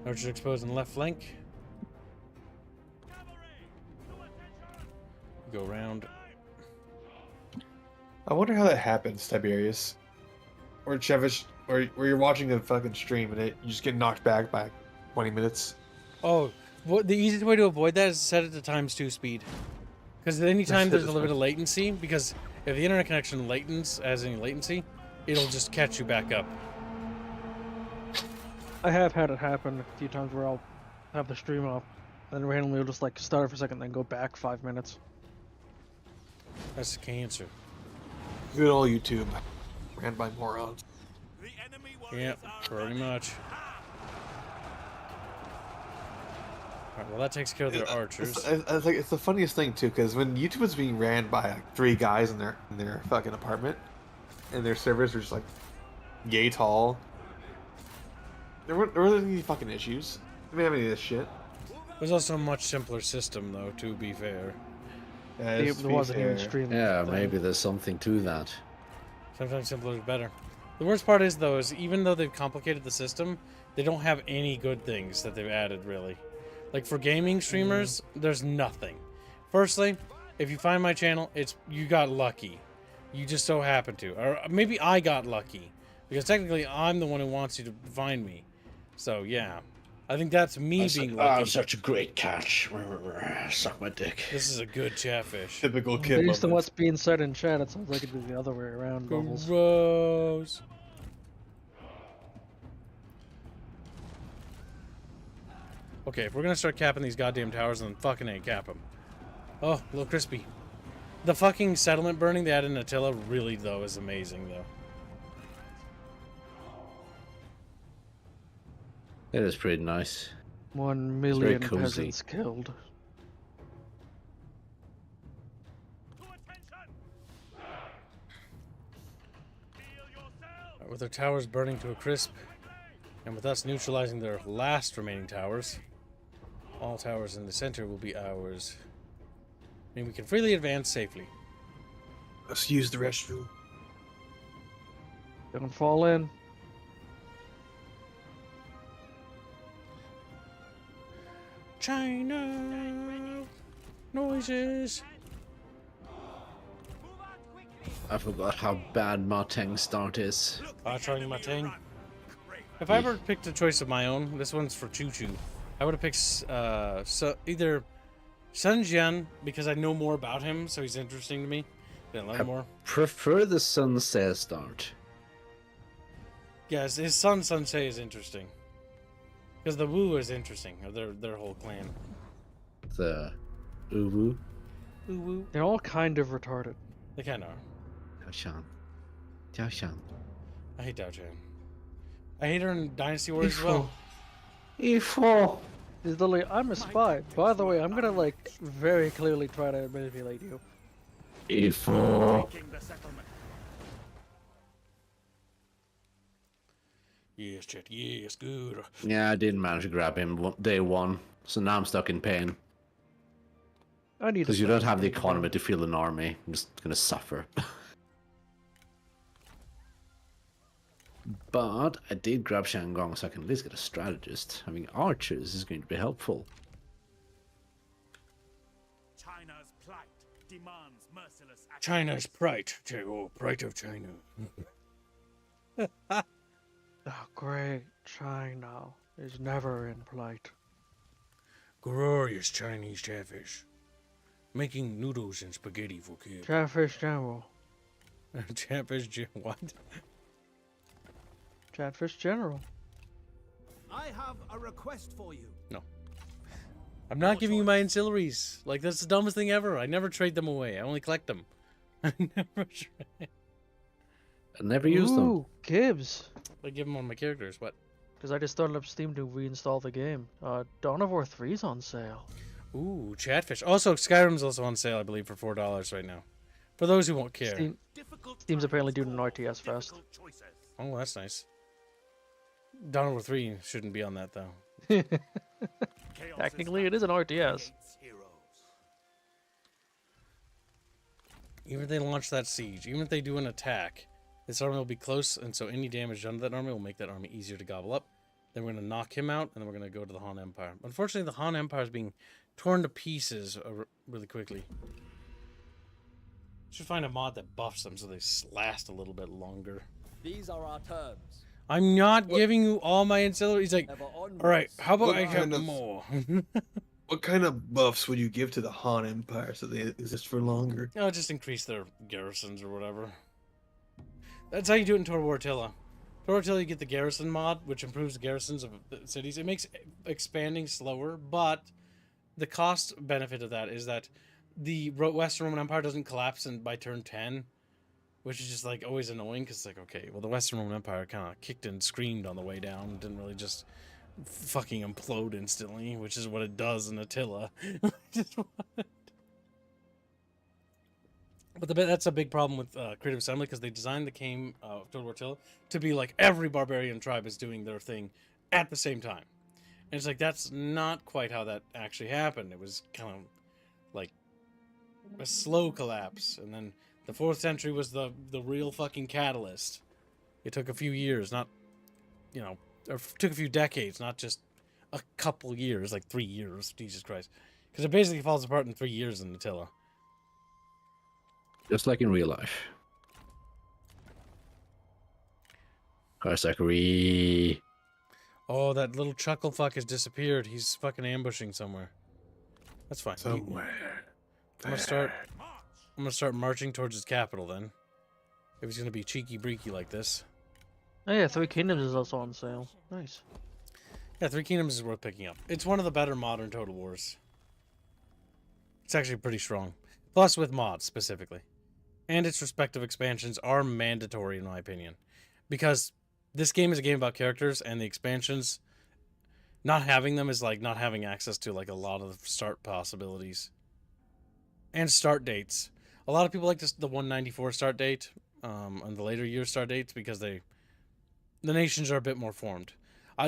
Archers exposed in the left flank. Go around. I wonder how that happens, Tiberius. Or Chevish, where you're watching a fucking stream and you just get knocked back by 20 minutes. Oh, the easiest way to avoid that is to set it to ×2 speed. Because at any time there's a little bit of latency, because if the internet connection has any latency, it'll just catch you back up. I have had it happen a few times where I'll have the stream off, and randomly it'll just like start for a second, then go back 5 minutes. That's cancer. Good old YouTube. Ran by morons. Yep, pretty much. Alright, well that takes care of their archers. It's the funniest thing too, because when YouTube was being ran by like 3 guys in their fucking apartment, and their servers were just like yay tall, there wasn't any fucking issues. They didn't have any of this shit. It was also a much simpler system, though, to be fair. There wasn't even streaming. Yeah, maybe there's something to that. Sometimes simpler is better. The worst part is, though, is even though they've complicated the system, they don't have any good things that they've added, really. Like, for gaming streamers, there's nothing. Firstly, if you find my channel, you got lucky. You just so happen to. Or maybe I got lucky. Because technically, I'm the one who wants you to find me. So, yeah. I think that's me being lucky. Oh, such a great catch. Suck my dick. This is a good chatfish. Typical kid. Based on what's being said in chat, it sounds like it'd be the other way around, Bubbles. Gross. Okay, if we're gonna start capping these goddamn towers, then fucking ain't cap them. Oh, a little crispy. The fucking settlement burning they added in Attila really, though, is amazing, though. It is pretty nice. 1 million peasants killed. Right, with their towers burning to a crisp, and with us neutralizing their last remaining towers, all towers in the center will be ours. I mean, we can freely advance safely. Let's use the restroom. Don't fall in. China noises. I forgot how bad Mateng's start is. Trying Mateng. If I ever picked a choice of my own, this one's for Choo Choo. I would have picked either Sun Jian because I know more about him, so he's interesting to me. Then learn more. Prefer the Sunset start. Yes, his son Sensei is interesting. Because the Wu is interesting, or their whole clan. The Uwu. Uwu. They're all kind of retarded. They kind of are. Jiaoshan. I hate Dao Chan. I hate her in Dynasty Warriors as well. E4. He's literally, I'm a spy. By the way, I'm gonna like very clearly try to manipulate you. E4. Yes, chat. Yes, good. Yeah, I didn't manage to grab him day 1, so now I'm stuck in pain. I need because you don't have the economy to field an army. I'm just gonna suffer. But I did grab Shandgong so I can at least get a strategist. Having archers is going to be helpful. China's plight demands merciless action. China's pride. Oh, pride of China. The great China is never in plight. Glorious Chinese chatfish. Making noodles and spaghetti for kids. Chatfish General. What? Chatfish General. I have a request for you. No. I'm not giving you my ancillaries. Like, that's the dumbest thing ever. I never trade them away. I only collect them. I never trade. I never use them. Ooh, Gibbs. I give them on my characters. What? Because I just started up Steam to reinstall the game. Dawn of War 3's on sale. Ooh, Chatfish. Also, Skyrim's also on sale, I believe, for $4 right now. For those who won't care. Steam's apparently doing an RTS Fest. Oh, that's nice. Dawn of War 3 shouldn't be on that, though. Technically, it is an RTS. Even if they launch that siege, even if they do an attack, this army will be close, and so any damage done to that army will make that army easier to gobble up. Then we're going to knock him out, and then we're going to go to the Han Empire. Unfortunately, the Han Empire is being torn to pieces really quickly. Should find a mod that buffs them so they last a little bit longer. These are our terms. I'm not giving you all my ancillaries. He's like, alright, how about I have more? What kind of buffs would you give to the Han Empire so they exist for longer? No, just increase their garrisons or whatever. That's how you do it in Total War Attila. Total War Attila, you get the garrison mod, which improves the garrisons of the cities. It makes expanding slower, but the cost benefit of that is that the Western Roman Empire doesn't collapse by turn 10, which is just like always annoying because it's like, okay, well, the Western Roman Empire kind of kicked and screamed on the way down, didn't really just fucking implode instantly, which is what it does in Attila. But that's a big problem with Creative Assembly because they designed the game of Total War Attila to be like every barbarian tribe is doing their thing at the same time. And it's like, that's not quite how that actually happened. It was kind of like a slow collapse. And then the 4th century was the real fucking catalyst. It took a few years, not, you know, or took a few decades, not just a couple years, like 3 years. Jesus Christ. Because it basically falls apart in 3 years in Attila. Just like in real life. Karsakari. Oh, that little chuckle fuck has disappeared. He's fucking ambushing somewhere. That's fine. Somewhere. I'm gonna start marching towards his capital then. If he's gonna be cheeky breaky like this. Oh yeah, Three Kingdoms is also on sale. Nice. Yeah, Three Kingdoms is worth picking up. It's one of the better modern Total Wars. It's actually pretty strong. Plus with mods, specifically. And its respective expansions are mandatory, in my opinion. Because this game is a game about characters, and the expansions, not having them is like not having access to like a lot of the start possibilities. And start dates. A lot of people like the 194 start date, and the later year start dates, because the nations are a bit more formed.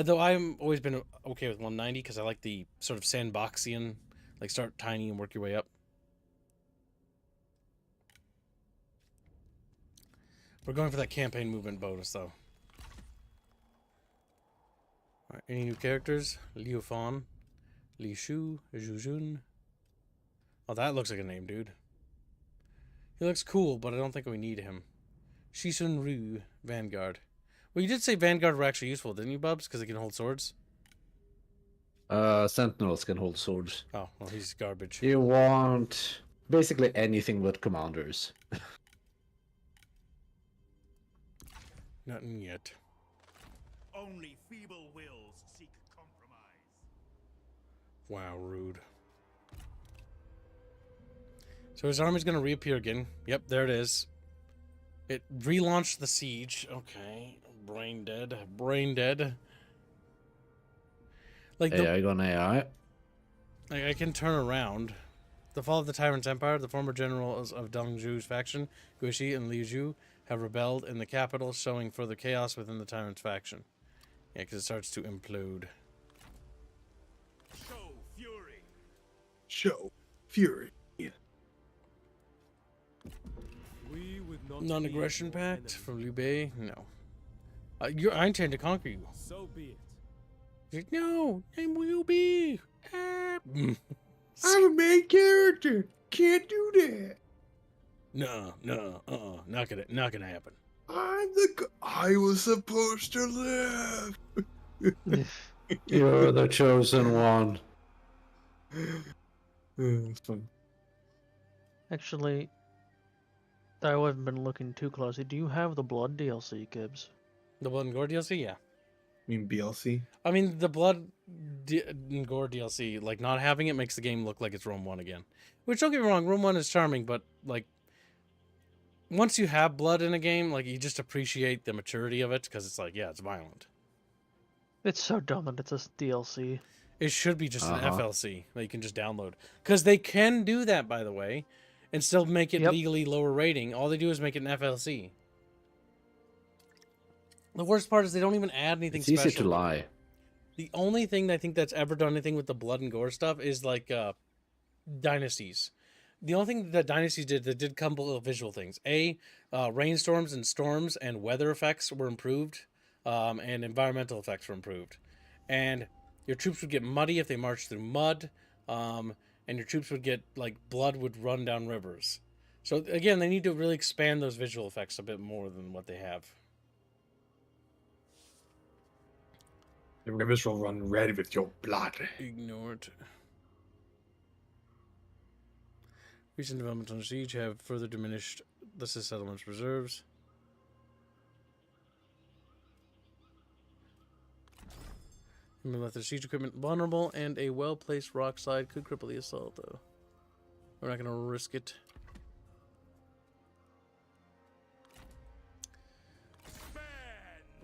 Though I've always been okay with 190, because I like the sort of sandboxian, like start tiny and work your way up. We're going for that campaign movement bonus, though. Alright, any new characters? Liu Fan, Li Shu, Zhu Jun. Oh, that looks like a name, dude. He looks cool, but I don't think we need him. Shisun Ryu, Vanguard. Well, you did say Vanguard were actually useful, didn't you, Bubs? Because they can hold swords? Sentinels can hold swords. Oh, well, he's garbage. You want basically anything but commanders. Nothing yet. Only feeble wills seek compromise. Wow, rude. So his army's gonna reappear again. Yep, there it is. It relaunched the siege. Okay. Brain dead. Brain dead. Like AI gone AI. I can turn around. The fall of the Tyrant's Empire, the former generals of Deng Zhu's faction, Guishi and Li Zhu, have rebelled in the capital, showing further chaos within the Tyrant's faction. Yeah, because it starts to implode. Show fury. Show fury. Non-aggression pact from Liu Bei? No. I intend to conquer you. So be it. He's like, no, I will be. I'm a main character. Can't do that. No, not gonna happen. I was supposed to live. You're the chosen one. It's fun. Actually, I haven't been looking too closely. Do you have the Blood DLC, Gibbs? The Blood and Gore DLC, yeah. You mean BLC? I mean, the Blood and Gore DLC, like, not having it makes the game look like it's Rome 1 again. Which, don't get me wrong, Rome 1 is charming, but, like, once you have blood in a game, like, you just appreciate the maturity of it, because it's like, yeah, it's violent. It's so dumb that it's a DLC. It should be just an FLC that you can just download. Because they can do that, by the way, and still make it legally lower rating. All they do is make it an FLC. The worst part is they don't even add anything special. It's easy to lie. The only thing I think that's ever done anything with the blood and gore stuff is like Dynasties. The only thing that Dynasties did that did couple of visual things. Rainstorms and storms and weather effects were improved, and environmental effects were improved. And your troops would get muddy if they marched through mud, and your troops would get, like, blood would run down rivers. So, again, they need to really expand those visual effects a bit more than what they have. The rivers will run red with your blood. Ignore it. Recent developments on Siege have further diminished the settlement's reserves. You may let their siege equipment vulnerable, and a well-placed rock slide could cripple the assault, though. We're not going to risk it.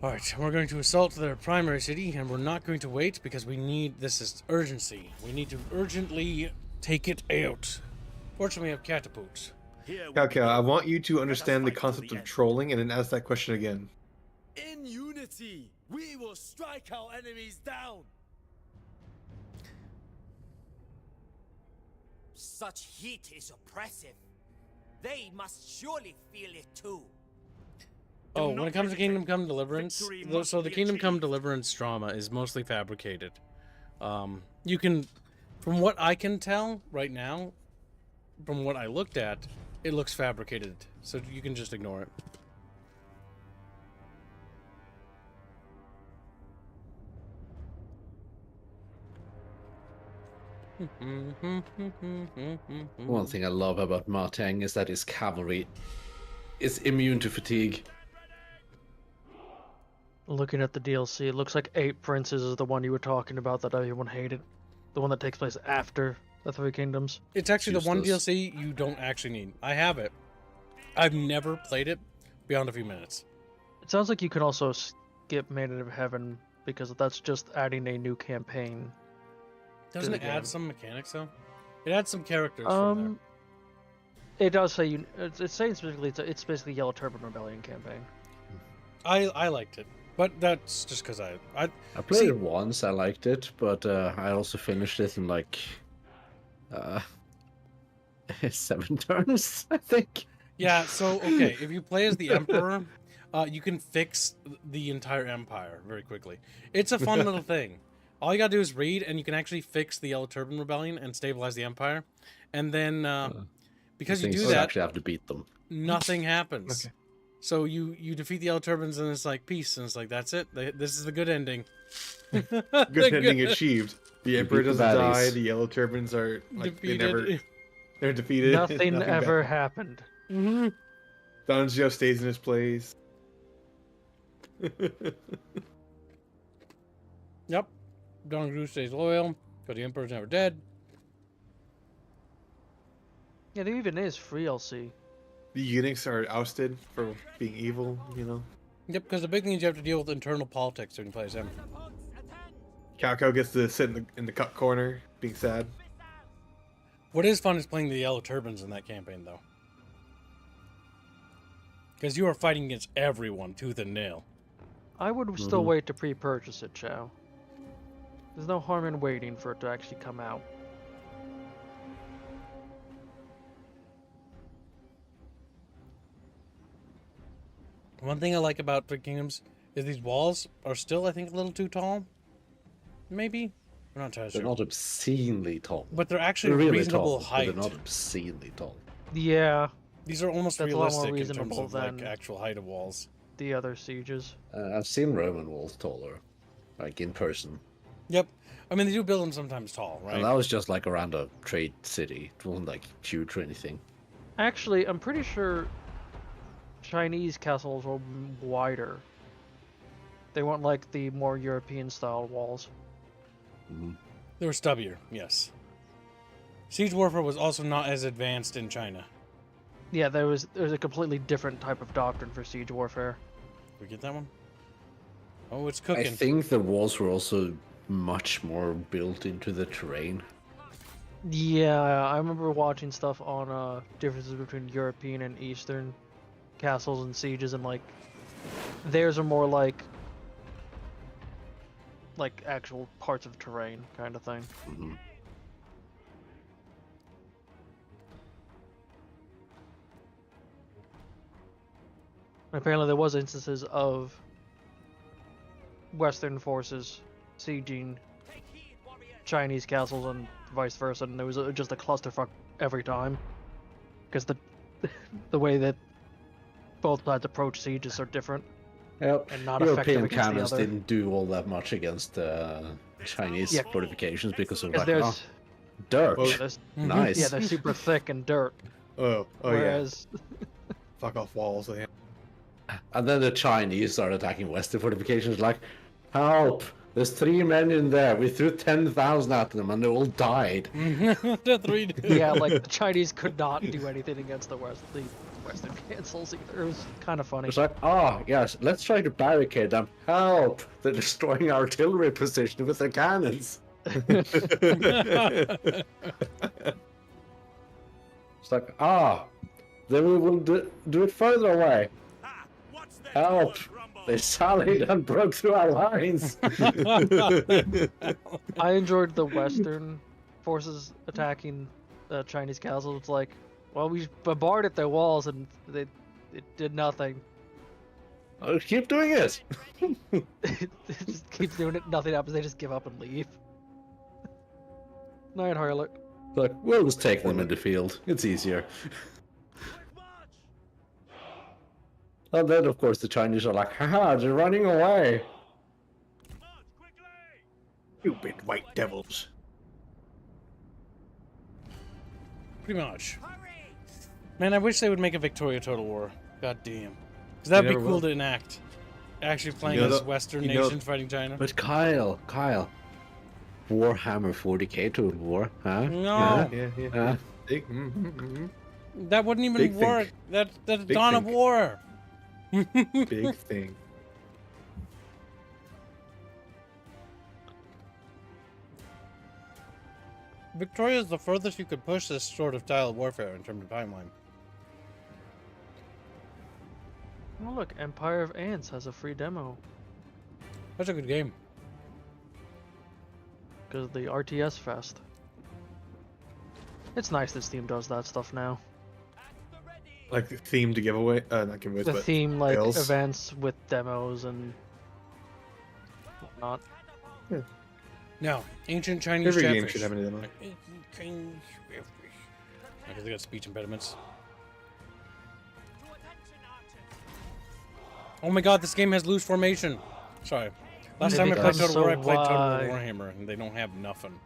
Alright, we're going to assault their primary city, and we're not going to wait because we need, this is urgency. We need to urgently take it out. Fortunately, we have catapults. Okay, I want you to understand the concept of trolling and then ask that question again. In unity, we will strike our enemies down. Such heat is oppressive. They must surely feel it too. Oh, when it comes to Kingdom Come Deliverance, so the Kingdom Come Deliverance drama is mostly fabricated. You can, from what I can tell right now, from what I looked at, it looks fabricated, so you can just ignore it. One thing I love about Marteng is that his cavalry is immune to fatigue. Looking at the DLC, it looks like 8 Princes is the one you were talking about that everyone hated. The one that takes place after the Three Kingdoms. It's actually the one DLC you don't actually need. I have it. I've never played it beyond a few minutes. It sounds like you can also skip Maiden of Heaven because that's just adding a new campaign. Doesn't it add some mechanics though? It adds some characters from there. It does say you. It's saying specifically it's basically Yellow Turban Rebellion campaign. I liked it, but that's just because I played it once. I liked it, but I also finished it in like 7 turns, I think. Yeah. So okay, if you play as the Emperor, you can fix the entire empire very quickly. It's a fun little thing. All you gotta do is read, and you can actually fix the Yellow Turban Rebellion and stabilize the empire. And then, because you do that, actually have to beat them. Nothing happens. Okay. So you defeat the Yellow Turbans, and it's like peace, and it's like that's it. This is the good ending. Good ending achieved. The Emperor doesn't die. The Yellow Turbans are like defeated. They're defeated. Nothing ever happened. Mm-hmm. Danzio stays in his place. Yep. Don Gru stays loyal, but the Emperor's never dead. Yeah, there even is free LC. The eunuchs are ousted for being evil, you know? Yep, because the big thing is you have to deal with internal politics when you play as him. Cao gets to sit in the cut corner, being sad. What is fun is playing the Yellow Turbans in that campaign, though. Because you are fighting against everyone, tooth and nail. I would still wait to pre-purchase it, Chow. There's no harm in waiting for it to actually come out. One thing I like about Three Kingdoms is these walls are still, I think, a little too tall. Maybe? I'm not entirely They're sure. not obscenely tall. But they're actually They're really reasonable tall, height. but they're not obscenely tall. Yeah, These are almost that's a lot more realistic in terms reasonable of like than actual height of walls. the other sieges. I've seen Roman walls taller, like in person. Yep. I mean, they do build them sometimes tall, right? And that was just like around a trade city. It wasn't like huge or anything. Actually, I'm pretty sure Chinese castles were wider. They weren't like the more European-style walls. Mm-hmm. They were stubbier, yes. Siege warfare was also not as advanced in China. Yeah, there was a completely different type of doctrine for siege warfare. We get that one? Oh, it's cooking. I think the walls were also much more built into the terrain. Yeah, I remember watching stuff on differences between European and Eastern castles and sieges, and like theirs are more like actual parts of terrain kind of thing. Mm-hmm. Apparently, there was instances of Western forces sieging Chinese castles and vice versa, and there was just a clusterfuck every time because the way that both sides approach sieges are different. Yep. And not European effective against cannons the other. didn't do all that much against Chinese fortifications because of like there's dirt. yeah, there's- Nice. Yeah, they're super thick and dirt. Oh Whereas, Fuck off walls. They And then the Chinese started attacking Western fortifications like, help! There's 3 men in there. We threw 10,000 at them and they all died. The 3 yeah, like the Chinese could not do anything against the Western castles either. It was kind of funny. It's like, yes, let's try to barricade them. Help! They're destroying our artillery position with their cannons. It's like, then we will do it further away. Help! They sallied and broke through our lines. I enjoyed the Western forces attacking the Chinese castles. It's like, well, we bombarded their walls and it did nothing. I'll keep doing it. It just keeps doing it. Nothing happens. They just give up and leave. Night Harlot. Like, we'll just take them in the field. It's easier. And then, of course, the Chinese are like, haha, they're running away. Stupid white devils. Pretty much. Man, I wish they would make a Victoria Total War. God damn. Because that'd be never cool will. to enact. Actually playing You know as the- Western you know- nations fighting China. But Kyle, Warhammer 40k Total War, huh? No. Yeah. Big, That wouldn't even Big thing. work. That's Big Dawn of thing. War. Big thing. Victoria is the furthest you could push this sort of style of warfare in terms of timeline. Oh look, Empire of Ants has a free demo That's a good game. because of the RTS Fest. It's nice that Steam does that stuff now. Like the theme to giveaway, not giveaways, The but theme like sales. events with demos and whatnot. Now, ancient Chinese Every game Chatfish. should have any demo. Ancient Chinese Chatfish. Because they got speech impediments. Oh my god, this game has loose formation. Sorry. Last It time I played becomes Total War, I so played Total War wide. Warhammer, and they don't have nothing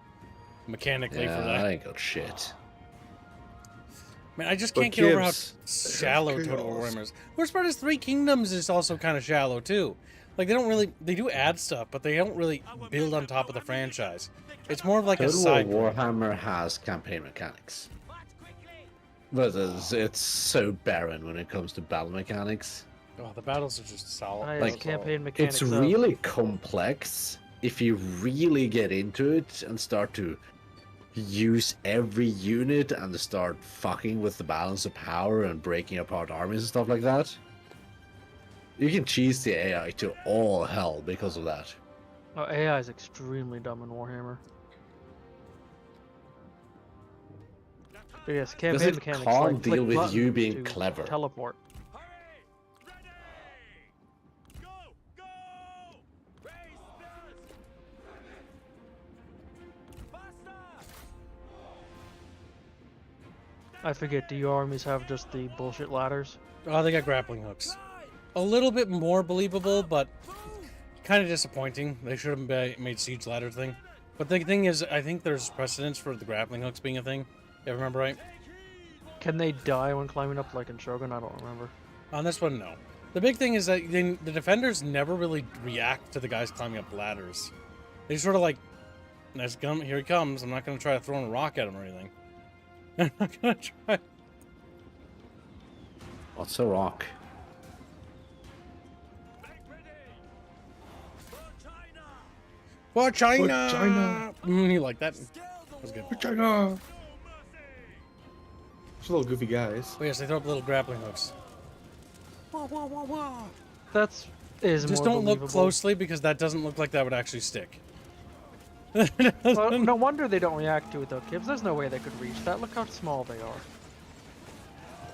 mechanically Yeah, for that. I ain't got shit. Man, I just But can't get over how Gibbs, shallow chaos. Total War Warhammer is. Worst part is Three Kingdoms is also kind of shallow too. Like they do add stuff, but they don't really build on top of the franchise. It's more of like a Total side. War Warhammer has campaign mechanics. But it's so barren when it comes to battle mechanics. Oh, the battles are just solid. Like Like, campaign mechanics. It's really complex if you really get into it and start to use every unit and start fucking with the balance of power and breaking apart armies and stuff like that. You can cheese the AI to all hell because of that. Oh, AI is extremely dumb in Warhammer. But yes, campaign it mechanics. can't like deal flick with you button being to clever. Teleport. I forget, do your armies have just the bullshit ladders? Oh, they got grappling hooks. A little bit more believable, but kind of disappointing. They should have made siege ladder thing. But the thing is, I think there's precedence for the grappling hooks being a thing. If I remember right. Can they die when climbing up like in Shogun? I don't remember. On this one, no. The big thing is that the defenders never really react to the guys climbing up ladders. They sort of like, here he comes. I'm not going to try to throw a rock at him or anything. I'm not going to try. What's a rock? For China! For China! You like that? That was good. For China! Just little goofy guys. Oh yes, they throw up little grappling hooks. That's is Just more don't look believable. closely because that doesn't look like that would actually stick. Well, no wonder they don't react to it though, Kibbs. There's no way they could reach that. Look how small they are.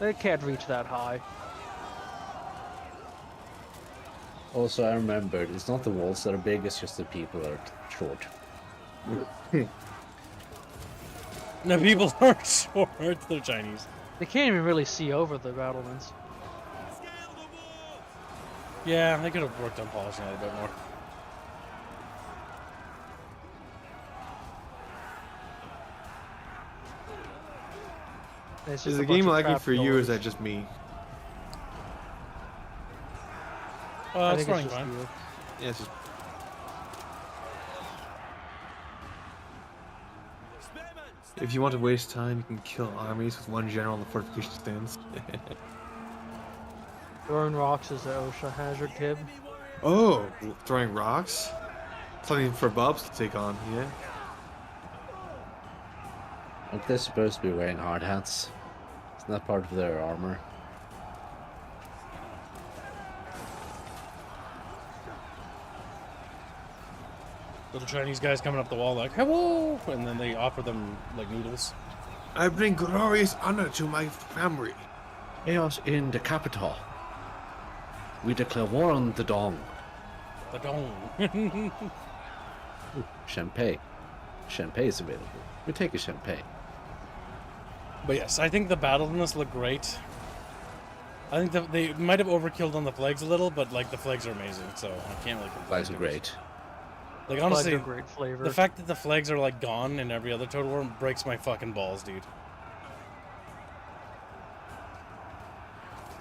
They can't reach that high. Also, I remembered, it's not the walls that are big, it's just the people that are short. No, people are short. They're Chinese. They can't even really see over the battlements. Yeah, they could have worked on polishing that a bit more. It's just Is a the bunch game of lagging crap for you, or is doors. that just me? I It's think running it's just fine. you. Yeah, it's just... If you want to waste time, you can kill armies with one general on the fortification stands. Throwing rocks is the OSHA hazard, Kib. Oh, throwing rocks? Something for Bubs to take on, yeah? Aren't they supposed to be wearing hard hats? Isn't that part of their armor? Little Chinese guys coming up the wall like, hello! And then they offer them, like, noodles. I bring glorious honor to my family. Chaos in the capital. We declare war on the Dong. The dong. Champagne. Champagne is available. We take a champagne. But yes, I think the battle in this looked great. I think that they might have overkilled on the flags a little, but, like, the flags are amazing, so I can't really complain. Flags are great. Like, Flags honestly, are great flavor. the fact that the flags are, like, gone in every other Total War breaks my fucking balls, dude.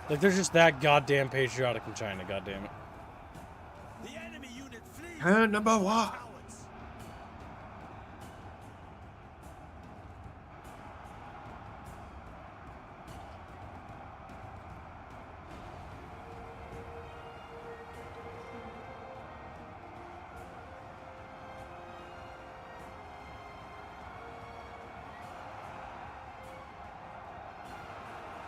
Like, they're just that goddamn patriotic in China, goddamn it. The enemy unit flees. Turn number one.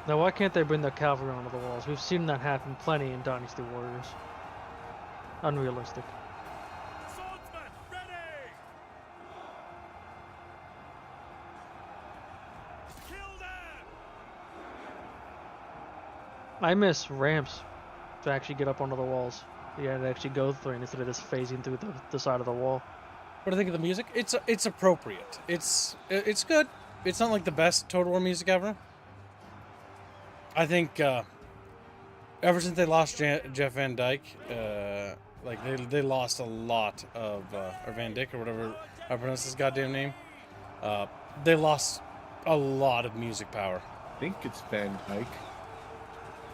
Now, why can't they bring their cavalry onto the walls? We've seen that happen plenty in Dynasty Warriors. Unrealistic. Swordsman, ready! Kill them! I miss ramps to actually get up onto the walls. Yeah, to actually go through it instead of just phasing through the side of the wall. What do I think of the music? It's appropriate. It's good. It's not like the best Total War music ever. I think ever since they lost Jeff Van Dyke, like they lost a lot of or Van Dyck or whatever I pronounce his goddamn name. They lost a lot of music power. I think it's Van Dyke.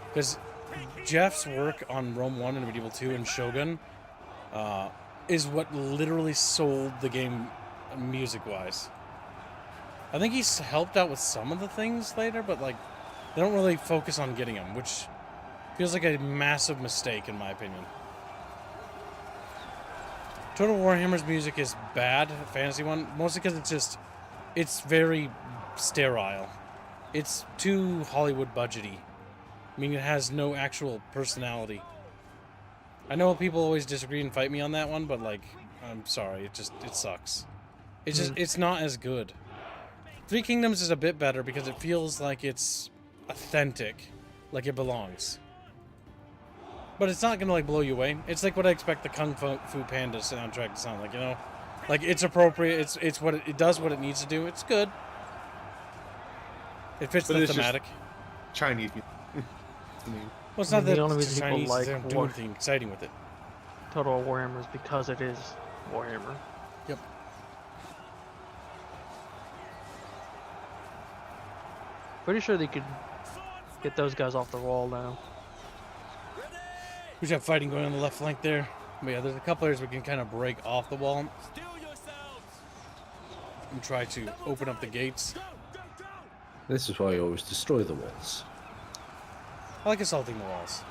Because Jeff's work on Rome 1 and Medieval 2 and Shogun is what literally sold the game music-wise. I think he's helped out with some of the things later, but like they don't really focus on getting him, which feels like a massive mistake in my opinion. Total Warhammer's music is bad, Fantasy 1, mostly because it's very sterile. It's too Hollywood budgety. I mean, it has no actual personality. I know people always disagree and fight me on that one, but like, I'm sorry, it sucks. It's just, it's not as good. Three Kingdoms is a bit better because it feels like it's authentic, like it belongs. But it's not gonna like blow you away. It's like what I expect the Kung Fu Panda soundtrack to sound like, you know? Like it's appropriate, it's what it does what it needs to do, it's good. It fits But the it's just thematic. Chinese people. I mean, Well, it's I not mean, that the only it's reason people Chinese. like They don't do war- anything exciting with it. Total War Warhammer is because it is Warhammer. Yep. Pretty sure they could get those guys off the wall now. We should have fighting going on the left flank there. But yeah, there's a couple areas we can kind of break off the wall and try to open up the gates. This is why you always destroy the walls. I like assaulting the walls.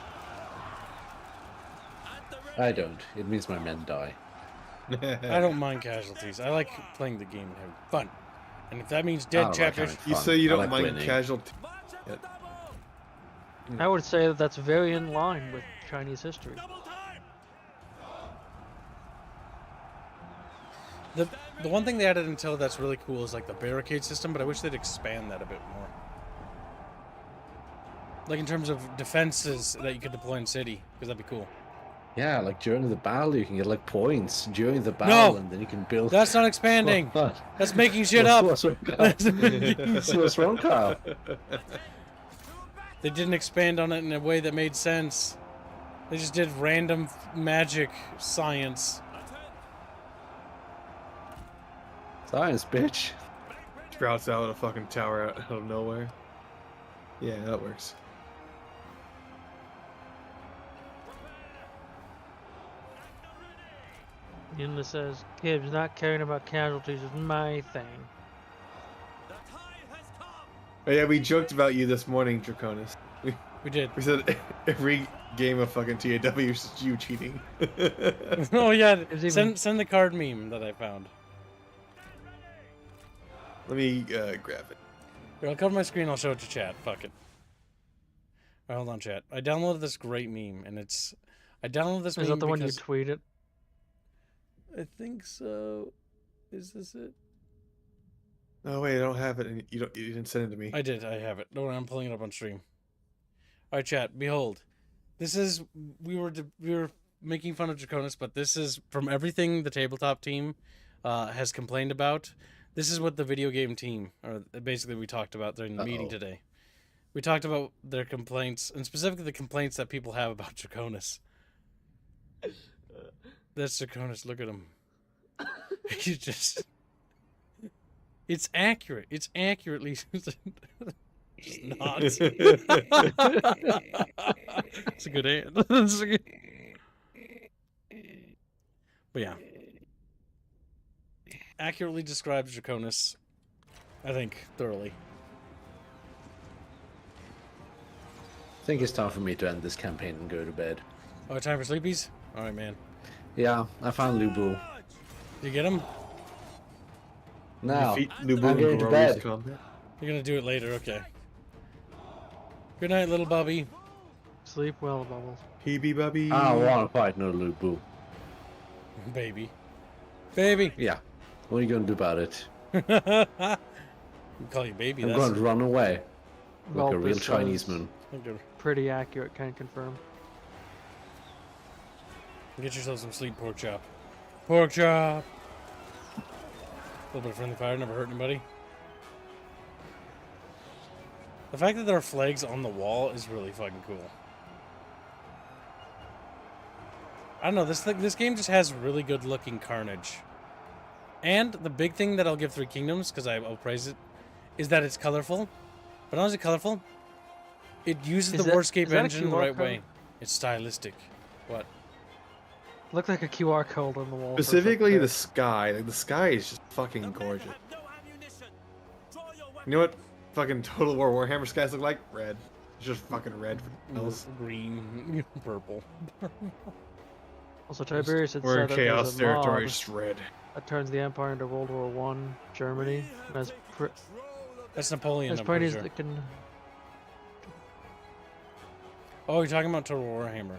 I don't. It means my men die. I don't mind casualties. I like playing the game and having fun. And if that means dead chapters, you say you I don't like mind winning. casualty. I would say that that's very in line with Chinese history. the one thing they added until that's really cool is like the barricade system, but I wish they'd expand that a bit more. Like in terms of defenses that you could deploy in city, because that'd be cool. Yeah, like during the battle, you can get like points during the battle, and then you can build. That's not expanding. What? That's making shit up. What's wrong, Kyle? They didn't expand on it in a way that made sense. They just did random magic science. Science, bitch. Sprouts out a fucking tower out of nowhere. Yeah, that works. Yinla says, Gibbs, not caring about casualties is my thing. Oh, yeah, we joked about you this morning, Draconis. We did. We said every game of fucking TAW is just you cheating. Oh yeah, send the card meme that I found. Let me grab it. Here, I'll cover my screen. I'll show it to chat. Fuck it. All right, hold on, chat. I downloaded this great meme, and it's. I downloaded this meme. Is that the one you because- tweeted? I think so. Is this it? Oh wait, I don't have it. And you didn't send it to me. I did. I have it. Don't worry, I'm pulling it up on stream. All right, chat. Behold, this is we were making fun of Draconis, but this is from everything the tabletop team has complained about. This is what the video game team, or basically, we talked about during the meeting today. We talked about their complaints, and specifically the complaints that people have about Draconis. That's Draconis. Look at him. He's just. It's accurate. It's accurately. Just not. It's a good hand. But yeah. Accurately describes Draconis, I think, thoroughly. I think it's time for me to end this campaign and go to bed. Oh, time for sleepies? Alright, man. Yeah, I found Lubu. You get him? Now, Defeat I'm Lubu going in to Grorious bed. combat. You're gonna do it later, okay. Good night, little Bubby. Sleep well, Bubbles. PB Bubby. I don't want to fight no Lubu. Baby. Baby. Yeah. What are you going to do about it? We call you baby. I'm That's going to run away. Well, Like a real this Chinese is man. Pretty accurate, can confirm. Get yourself some sleep, pork chop. Pork chop. A little bit of friendly fire, never hurt anybody. The fact that there are flags on the wall is really fucking cool. I don't know, this game just has really good looking carnage. And the big thing that I'll give Three Kingdoms, because I'll praise it, is that it's colorful. But not only is it colorful, it uses the Warscape engine the right way. It's stylistic. What? Looked like a QR code on the wall. Specifically the sky. Like, the sky is just fucking gorgeous. You know what fucking Total War Warhammer skies look like? Red. It's just fucking red. Green, purple. Also, Tiberius had We're said in that chaos there's a territory, mod just red. that turns the Empire into World War One Germany. And That's Napoleon, as I'm pretty pretty as sure. it can. Oh, you're talking about Total Warhammer.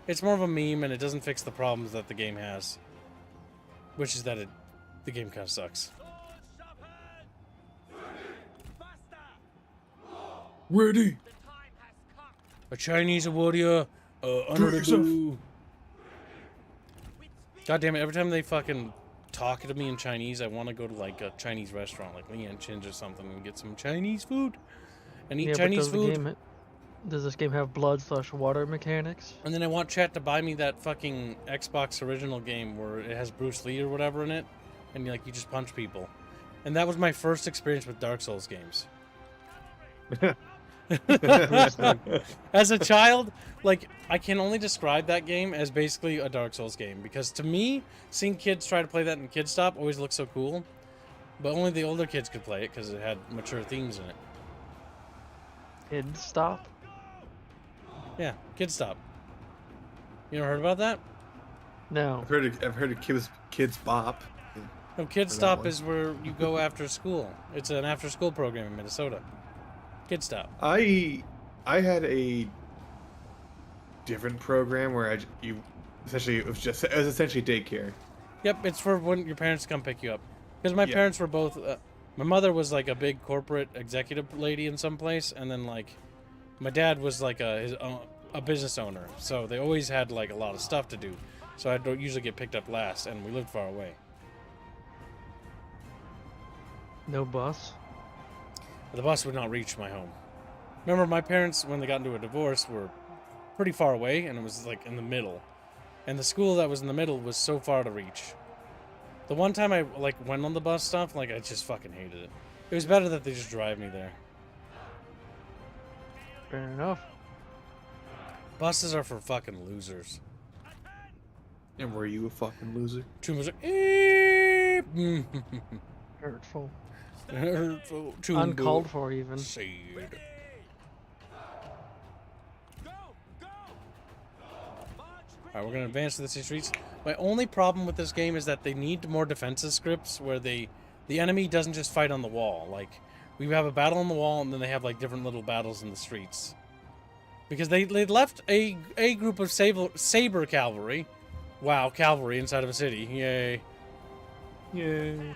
It's more of a meme, and it doesn't fix the problems that the game has. Which is that the game kind of sucks. Ready! A Chinese warrior, honorable. God damn it, every time they fucking talk to me in Chinese, I want to go to like a Chinese restaurant, like Lian Chin's or something, and get some Chinese food. and eat Yeah, Chinese food. Does this game have blood/water mechanics? And then I want chat to buy me that fucking Xbox original game where it has Bruce Lee or whatever in it, and you just punch people. And that was my first experience with Dark Souls games. As a child, like, I can only describe that game as basically a Dark Souls game, because to me, seeing kids try to play that in Kid Stop always looked so cool, but only the older kids could play it because it had mature themes in it. Kid Stop? Yeah, Kid Stop. You ever heard about that? No. I've heard of Kids Bop. No, Kid Stop is where you go after school. It's an after-school program in Minnesota. Kid Stop. I had a different program where it was essentially daycare. Yep, it's for when your parents come pick you up. Because my parents were both. My mother was like a big corporate executive lady in some place, and then like my dad was like a business owner. So they always had like a lot of stuff to do. So I don't usually get picked up last, and we lived far away. No bus? The bus would not reach my home. Remember, my parents, when they got into a divorce, were pretty far away, and it was like in the middle. And the school that was in the middle was so far to reach. The one time I like went on the bus stop, like I just fucking hated it. It was better that they just drive me there. Fair enough. Buses are for fucking losers. And were you a fucking loser? Chuma's like, Hurtful. Hurtful. Uncalled for, even. Sad. Alright, we're gonna advance to the city streets. My only problem with this game is that they need more defensive scripts where the enemy doesn't just fight on the wall. Like, we have a battle on the wall, and then they have like different little battles in the streets. Because they left a group of saber cavalry. Wow, cavalry inside of a city. Yay. Yay.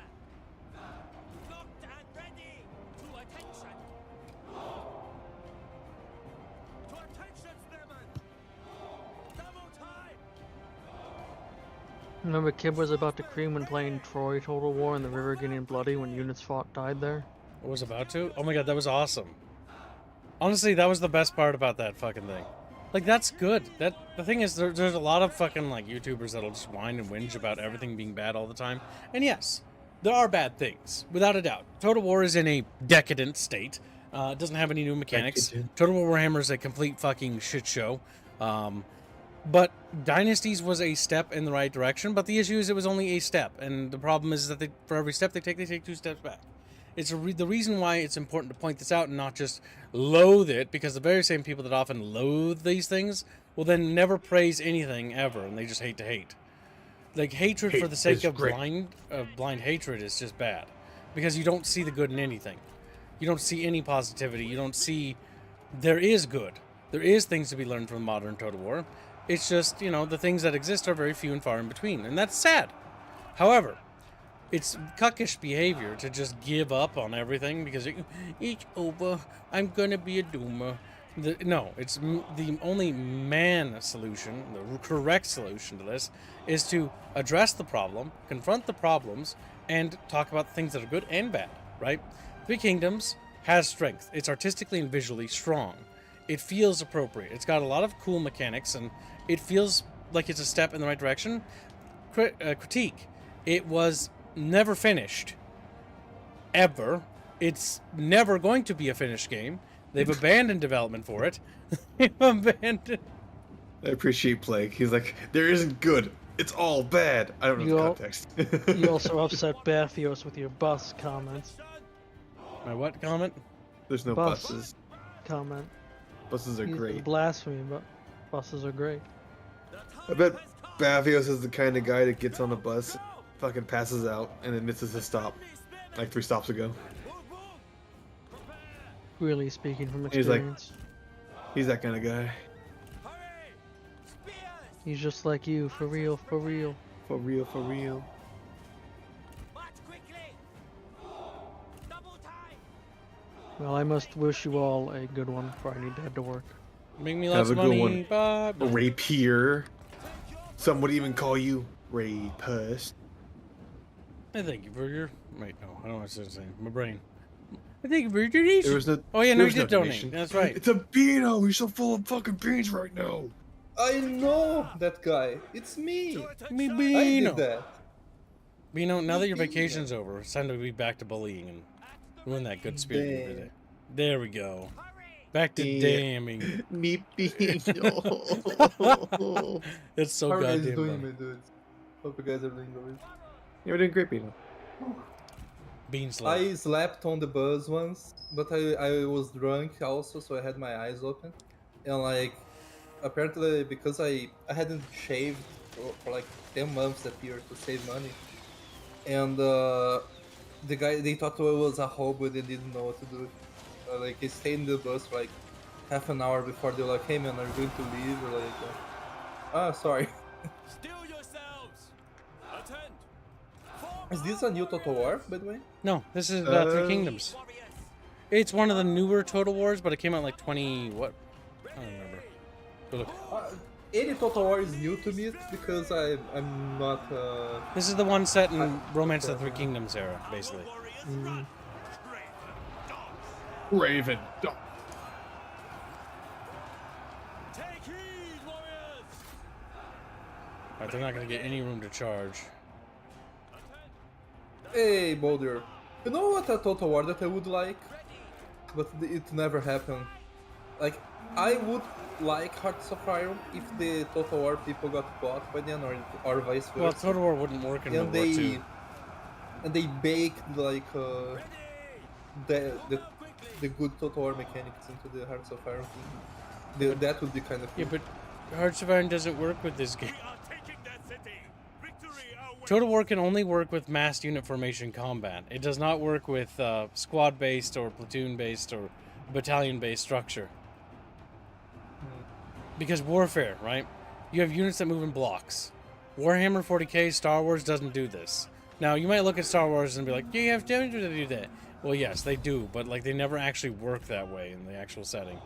Remember, Kib was about to cream when playing Troy Total War and the river getting bloody when units died there? I was about to? Oh my god, that was awesome. Honestly, that was the best part about that fucking thing. Like, that's good. The thing is, there's a lot of fucking, like, YouTubers that'll just whine and whinge about everything being bad all the time. And yes, there are bad things, without a doubt. Total War is in a decadent state. It doesn't have any new mechanics. Total War Warhammer is a complete fucking shit show. But Dynasties was a step in the right direction, but the issue is it was only a step, and the problem is that for every step they take 2 steps back. It's the reason why it's important to point this out and not just loathe it, because the very same people that often loathe these things will then never praise anything ever, and they just hate to hate. Like, hatred for the sake of blind hatred is just bad, because you don't see the good in anything. You don't see any positivity. You don't see there is good. There is things to be learned from modern Total War. It's just, the things that exist are very few and far in between, and that's sad. However, it's cuckish behavior to just give up on everything because it's over. I'm gonna be a doomer. No, it's the only solution, the correct solution to this, is to address the problem, confront the problems, and talk about things that are good and bad, right? Three Kingdoms has strength. It's artistically and visually strong. It feels appropriate. It's got a lot of cool mechanics, and it feels like it's a step in the right direction. Critique. It was never finished. Ever. It's never going to be a finished game. They've abandoned development for it. They've abandoned... I appreciate Plague. He's like, there isn't good. It's all bad. I don't know the context. You also upset Bathios with your bus comments. My what comment? There's no buses. Comment. Buses are great. Blasphemy, but buses are great. I bet Bathios is the kind of guy that gets on a bus, fucking passes out, and then misses his stop. Like 3 stops ago. Really speaking from experience. He's that kind of guy. He's just like you, for real, for real. For real, for real. Well, I must wish you all a good one before I need to head to work. Make me lots of money. Bye. Rapier. Some would even call you rapist. I thank you for your... Wait, no, I don't know what I was saying. My brain. I think for donation. There was no. Oh yeah, no, there you was no did donate. donation. That's right. It's a beano. He's so full of fucking beans right now. I know that guy. It's me. Me I did Beano. that. Beano, now that your vacation's over, it's time to be back to bullying and ruin that good spirit you Damn. did. There we go. Back to Yeah. damning. Me beano. It's so How are you guys goddamn doing, funny. my dudes? Hope you guys are doing good. You're doing great, beano. Bean slap. I slept on the bus once, but I was drunk also, so I had my eyes open. And like, apparently because I hadn't shaved for like 10 months that year to save money. And the guy, they thought I was a hobo, they didn't know what to do. Like, I stayed in the bus for like half an hour before they were like, hey man, are you going to leave? Or like, ah, sorry. Still yourselves. Attend. Is this a new Total War, by the way? No, this is Three Kingdoms. It's one of the newer Total Wars, but it came out like 20 what? I don't remember. But look, Any Total War is new to me because I'm not. this is the one set in Romance of the Three Kingdoms era, basically. Raven. Take heed, warriors. Alright, they're not gonna get any room to charge. Hey, Boulder. You know what a Total War that I would like? But it never happened. Like, I would like Hearts of Iron if the Total War people got bought by then, or vice versa. Well, Total War wouldn't work in World War II. And they baked like the good Total War mechanics into the Hearts of Iron thing. That would be kind of cool. Yeah, but Hearts of Iron doesn't work with this game. Total War can only work with massed unit formation combat. It does not work with squad-based or platoon-based or battalion-based structure. Because warfare, right? You have units that move in blocks. Warhammer 40k, Star Wars doesn't do this. Now, you might look at Star Wars and be like, yeah, you have to do that. Well, yes, they do, but like they never actually work that way in the actual setting.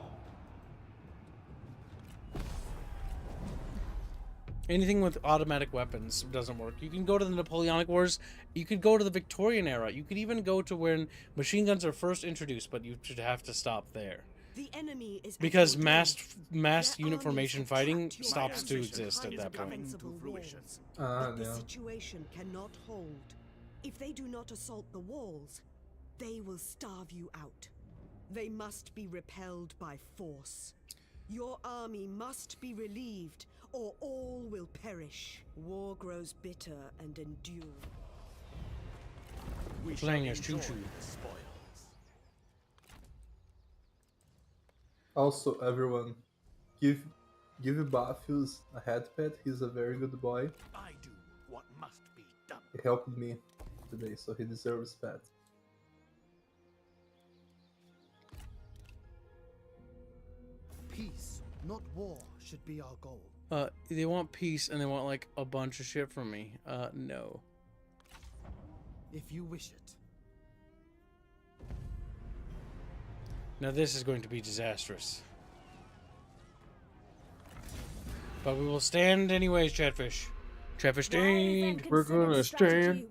Anything with automatic weapons doesn't work. You can go to the Napoleonic Wars. You could go to the Victorian era. You could even go to when machine guns are first introduced, but you should have to stop there. The enemy is Because mass unit formation fighting stops to exist at that point. But the yeah. situation cannot hold. If they do not assault the walls, they will starve you out. They must be repelled by force. Your army must be relieved, or all will perish. War grows bitter and endure. Playing as choo-choo. Also, everyone, give Baffius a head pet. He's a very good boy. I do what must be done. He helped me today, so he deserves pet. Peace, not war, should be our goal. They want peace and they want like a bunch of shit from me. No. If you wish it. Now this is going to be disastrous. But we will stand anyways, Chatfish. Chatfish stand. We're gonna stand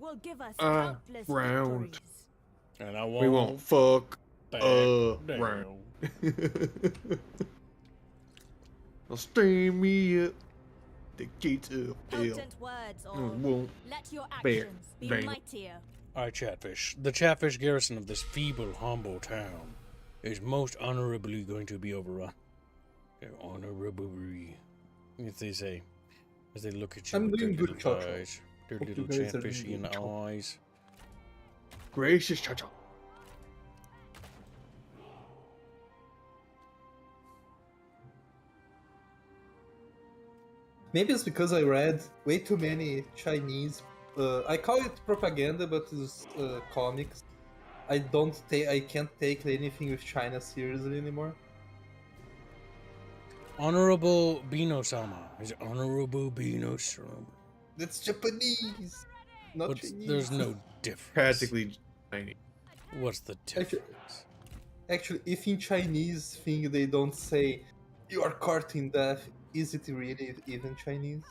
around. And I We won't fuck back around. I'll stand me up the gates of hell. Potent words, or Won't let your bear actions be down. mightier. Alright, Chatfish. The Chatfish garrison of this feeble, humble town is most honorably going to be overrun. Honorably, as they say, as they look at you I'm with their doing good, little Chacho. eyes, their Hope little you guys are Chatfishy doing in good, Chacho. eyes. Gracious cha-cha. Maybe it's because I read way too many Chinese. I call it propaganda, but it's comics. I can't take anything with China seriously anymore. Honorable Bino-sama. Is it Honorable Bino-sama? That's Japanese, not But Chinese. there's no difference. Practically Chinese. What's the difference? Actually, if in Chinese thing they don't say you are courting death, is it really even Chinese?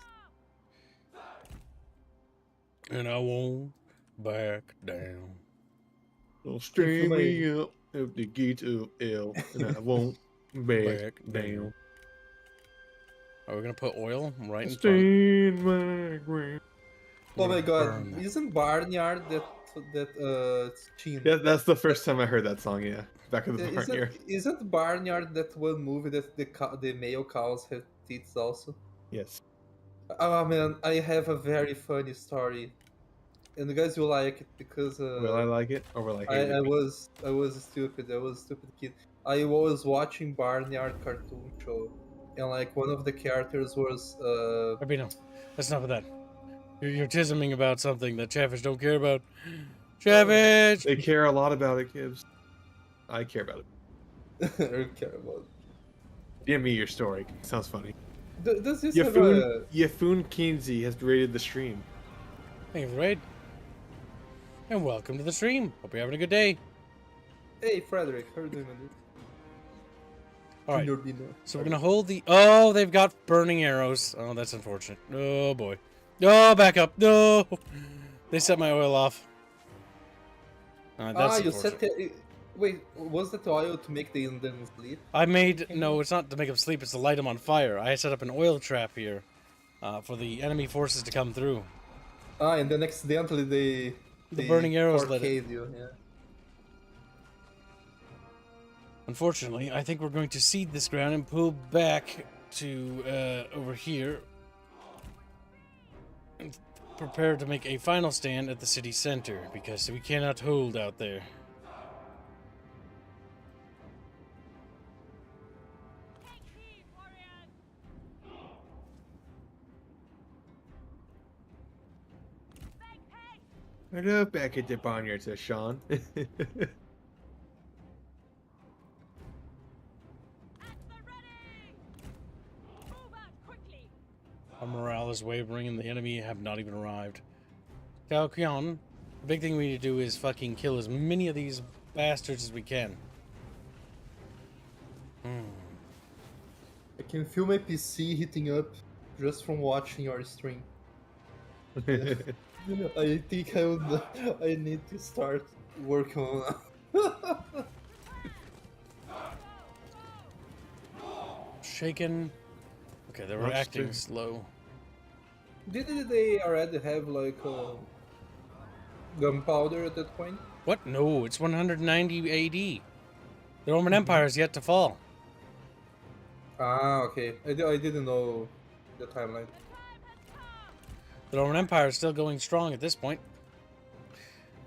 And I won't back down. Don't string me up. of the gate of L, and I won't back down. Are we gonna put oil right in front? Stand my ground. Oh my god, Burn. isn't Barnyard it's Chin? Yeah, that's the first time I heard that song. Yeah, back in the Isn't barnyard. isn't Barnyard that one movie that the male cows have teeth also? Yes. Oh man, I have a very funny story, and you guys will like it because Will I like it or will I hate I it? was stupid. I was a stupid kid. I was watching Barnyard cartoon show, and like one of the characters was Rabino, that's enough of that. You're tisming about something that Chatfish don't care about. Chatfish! They care a lot about it, Gibbs. I care about it. I don't care about. Give me your story. Sounds funny. Does this have a... Yafun Kinsey has rated the stream. Thank you for the raid. And welcome to the stream. Hope you're having a good day. Hey, Frederick, how are you doing, man? Alright. Dino. So we're gonna hold the... Oh, they've got burning arrows. Oh, that's unfortunate. Oh, boy. Oh, back up. No! They set my oil off. That's you set the... Wait, was that oil to make the Indians sleep? I made... No, it's not to make them sleep. It's to light them on fire. I set up an oil trap here for the enemy forces to come through. And then accidentally the burning arrows lit it. You, yeah. Unfortunately, I think we're going to cede this ground and pull back to over here. And prepare to make a final stand at the city center, because we cannot hold out there. Hello, back at the barnyard, says Sean. Our morale is wavering and the enemy have not even arrived. Cao Qian, the big thing we need to do is fucking kill as many of these bastards as we can. I can feel my PC heating up just from watching your stream. I think I need to start working on Shaken. Okay, they were acting slow. Did they already have like gunpowder at that point? What? No, it's 190 AD. The Roman Empire is yet to fall. Ah, okay. I didn't know the timeline. The Roman Empire is still going strong at this point.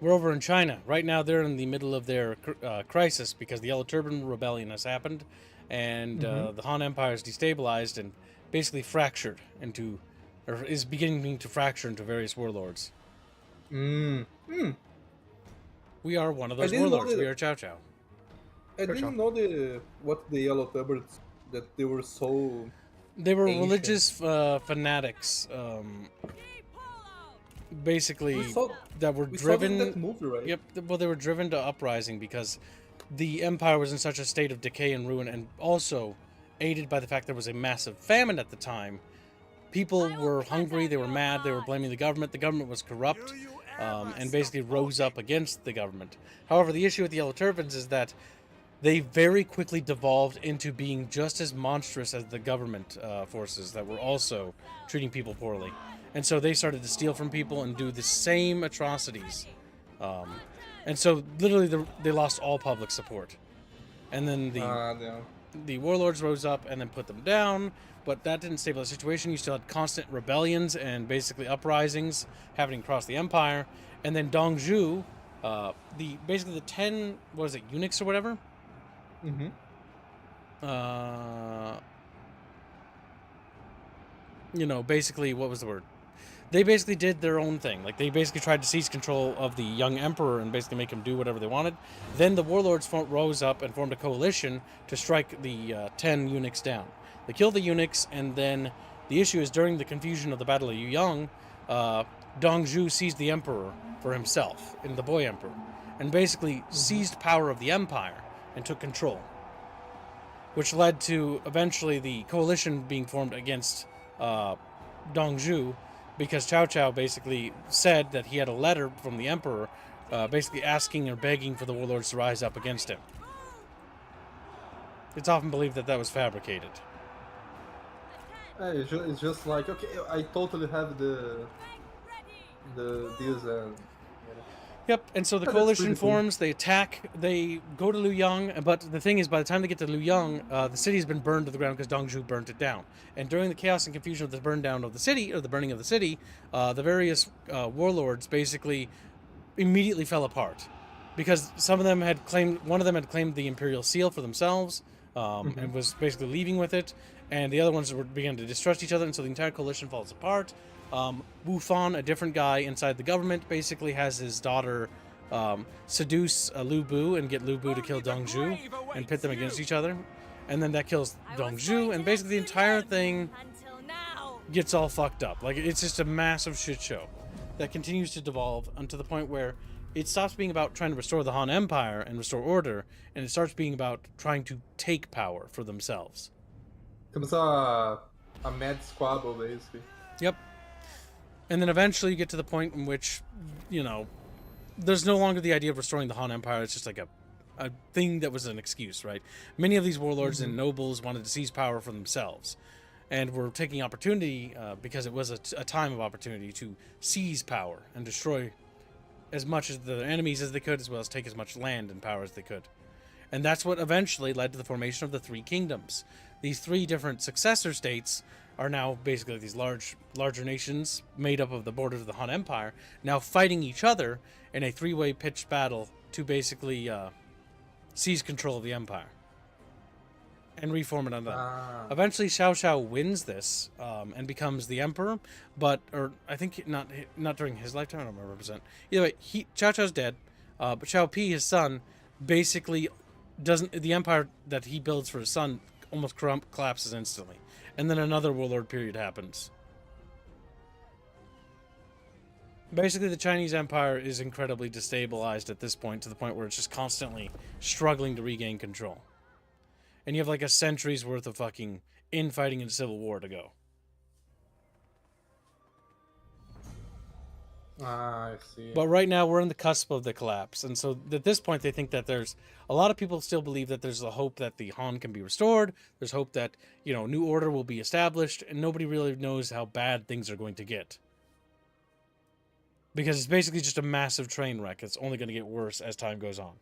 We're over in China. Right now they're in the middle of their crisis because the Yellow Turban Rebellion has happened and the Han Empire is destabilized and basically fractured into, or is beginning to fracture into various warlords. We are one of those warlords. We are Chow Chow. I didn't know what the Yellow Turbans, that they were so... They were ancient. religious fanatics, basically, that were driven... that movie, right? Yep, well, they were driven to uprising because the empire was in such a state of decay and ruin, and also aided by the fact there was a massive famine at the time. People were hungry, they were mad, they were blaming the government was corrupt, and basically rose up against the government. However, the issue with the Yellow Turbans is that they very quickly devolved into being just as monstrous as the government forces that were also treating people poorly. And so they started to steal from people and do the same atrocities. And so literally they lost all public support. And then the warlords rose up and then put them down, but that didn't stabilize the situation. You still had constant rebellions and uprisings happening across the empire. And then Dongzhu, basically the 10, what was it, eunuchs or whatever? Basically, what was the word? They basically did their own thing. Like, they basically tried to seize control of the young emperor and basically make him do whatever they wanted. Then the warlords rose up and formed a coalition to strike the 10 eunuchs down. They killed the eunuchs, and then the issue is during the confusion of the Battle of Yuyang, Dongzhu seized the emperor for himself, in the boy emperor, and basically seized power of the empire and took control, which led to eventually the coalition being formed against Dongzhu, because Cao Cao basically said that he had a letter from the emperor basically asking or begging for the warlords to rise up against him. It's often believed that that was fabricated. It's just like, okay, I totally have the this and Yep, and so the coalition forms, they attack, they go to Luoyang, but the thing is, by the time they get to Luoyang, the city's been burned to the ground because Dongzhou burnt it down. And during the chaos and confusion of the burn down of the city, or the burning of the city, the various warlords basically immediately fell apart. Because some of them had claimed, one of them had claimed the imperial seal for themselves, and was basically leaving with it, and the other ones were began to distrust each other, and so the entire coalition falls apart. Wu Fan, a different guy inside the government, basically has his daughter seduce Lu Bu and get Lu Bu to kill Dongzhou and pit them against each other. And then that kills Dongzhou, and basically the entire thing gets all fucked up. Like, it's just a massive shit show that continues to devolve unto the point where it stops being about trying to restore the Han Empire and restore order, and it starts being about trying to take power for themselves. Comes a mad squabble, basically. Yep. And then eventually you get to the point in which, you know, there's no longer the idea of restoring the Han Empire. It's just like a thing that was an excuse, right? Many of these warlords and nobles wanted to seize power for themselves, and were taking opportunity, because it was a time of opportunity, to seize power and destroy as much of the enemies as they could, as well as take as much land and power as they could. And that's what eventually led to the formation of the Three Kingdoms. These three different successor states are now basically these larger nations made up of the borders of the Han Empire, now fighting each other in a three-way pitched battle to basically seize control of the empire and reform it under them. Eventually, Xiao Xiao wins this and becomes the emperor, or I think not during his lifetime. I don't remember %. Either way, Xiao Xiao's dead, but Xiao Pi, his son, basically the empire that he builds for his son almost collapses instantly. And then another warlord period happens. Basically, the Chinese Empire is incredibly destabilized at this point, to the point where it's just constantly struggling to regain control. And you have like a century's worth of fucking infighting and civil war to go. I see. But right now, we're in the cusp of the collapse. And so at this point, they think that there's... A lot of people still believe that there's a hope that the Han can be restored. There's hope that, you know, new order will be established. And nobody really knows how bad things are going to get. Because it's basically just a massive train wreck. It's only going to get worse as time goes on.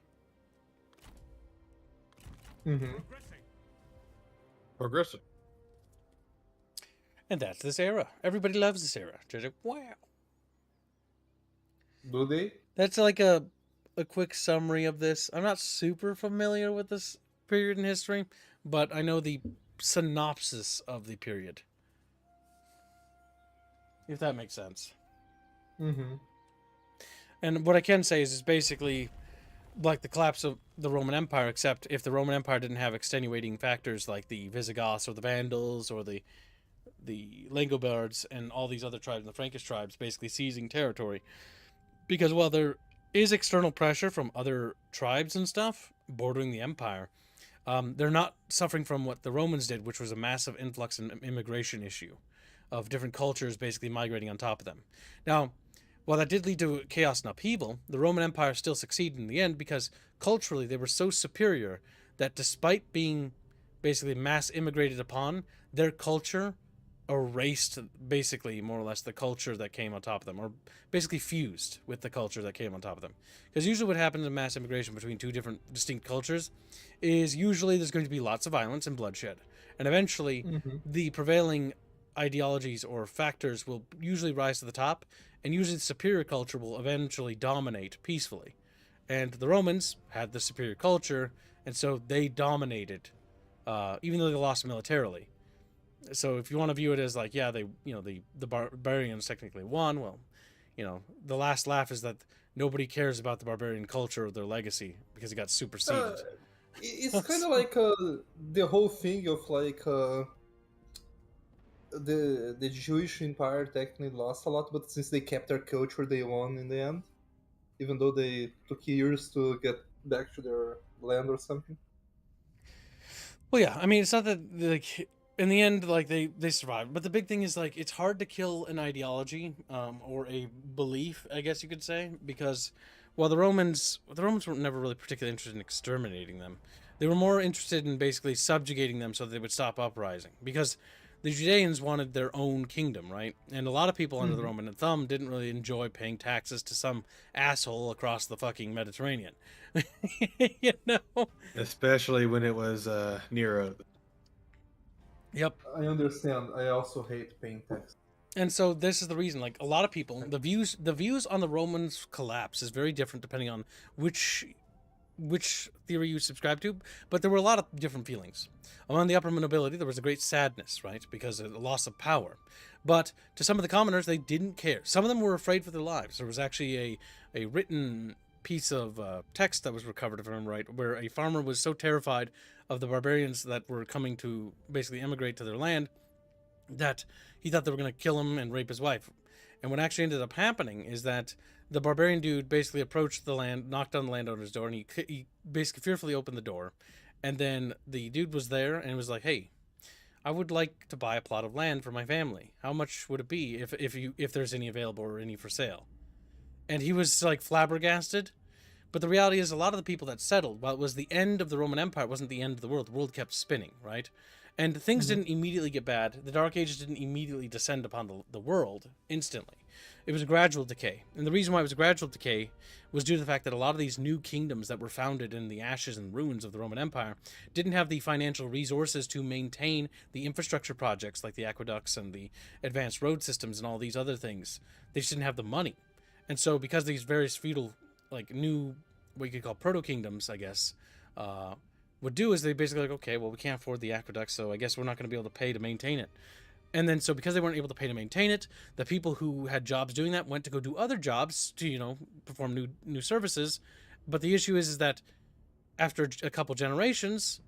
Progressive. And that's this era. Everybody loves this era. Just like, wow. Do they? That's like a quick summary of this. I'm not super familiar with this period in history, but I know the synopsis of the period. If that makes sense. And what I can say is it's basically like the collapse of the Roman Empire, except if the Roman Empire didn't have extenuating factors like the Visigoths or the Vandals or the Langobards and all these other tribes, the Frankish tribes, basically seizing territory. Because while there is external pressure from other tribes and stuff bordering the empire, they're not suffering from what the Romans did, which was a massive influx and immigration issue of different cultures basically migrating on top of them. Now, while that did lead to chaos and upheaval, the Roman Empire still succeeded in the end because culturally they were so superior that despite being basically mass immigrated upon, their culture erased basically more or less the culture that came on top of them, or basically fused with the culture that came on top of them. Because usually what happens in mass immigration between two different distinct cultures is usually there's going to be lots of violence and bloodshed. And eventually the prevailing ideologies or factors will usually rise to the top, and usually the superior culture will eventually dominate peacefully. And the Romans had the superior culture, and so they dominated, even though they lost militarily. So if you want to view it as like, yeah, they, you know, the barbarians technically won, well, you know, the last laugh is that nobody cares about the barbarian culture or their legacy because it got superseded. It's kind of like the whole thing of like the Jewish empire technically lost a lot, but since they kept their culture, they won in the end, even though they took years to get back to their land or something. Well, yeah, I mean, it's not that like in the end, like they survived, but the big thing is like it's hard to kill an ideology or a belief, I guess you could say, because Well, the Romans were never really particularly interested in exterminating them. They were more interested in basically subjugating them so that they would stop uprising. Because the Judeans wanted their own kingdom, right? And a lot of people under the Roman thumb didn't really enjoy paying taxes to some asshole across the fucking Mediterranean. You know? Especially when it was Nero. Yep. I understand. I also hate paying tax. And so this is the reason, like a lot of people, the views on the Romans collapse is very different depending on which theory you subscribe to, but there were a lot of different feelings. Among the upper nobility, there was a great sadness, right, because of the loss of power. But to some of the commoners, they didn't care. Some of them were afraid for their lives. There was actually a written piece of text that was recovered, if I'm right, where a farmer was so terrified of the barbarians that were coming to basically immigrate to their land that he thought they were going to kill him and rape his wife. And what actually ended up happening is that the barbarian dude basically approached the land, knocked on the landowner's door, and he basically fearfully opened the door. And then the dude was there and was like, "Hey, I would like to buy a plot of land for my family. How much would it be if there's any available or any for sale?" And he was like flabbergasted. But the reality is, a lot of the people that settled, while it was the end of the Roman Empire, it wasn't the end of the world. The world kept spinning, right? And things didn't immediately get bad. The Dark Ages didn't immediately descend upon the world instantly. It was a gradual decay. And the reason why it was a gradual decay was due to the fact that a lot of these new kingdoms that were founded in the ashes and ruins of the Roman Empire didn't have the financial resources to maintain the infrastructure projects like the aqueducts and the advanced road systems and all these other things. They just didn't have the money. And so because these various feudal, like new, what you could call proto-kingdoms, I guess, would do is they basically like, okay, well, we can't afford the aqueduct, so I guess we're not going to be able to pay to maintain it. And then, so because they weren't able to pay to maintain it, the people who had jobs doing that went to go do other jobs to, you know, perform new services. But the issue is that after a couple generations,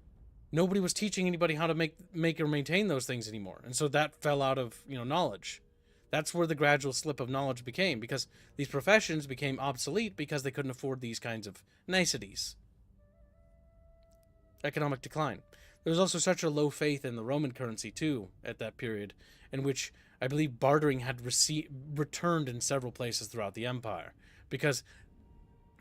nobody was teaching anybody how to make or maintain those things anymore. And so that fell out of, you know, knowledge. That's where the gradual slip of knowledge became, because these professions became obsolete because they couldn't afford these kinds of niceties. Economic decline. There was also such a low faith in the Roman currency, too, at that period, in which I believe bartering had returned in several places throughout the empire, because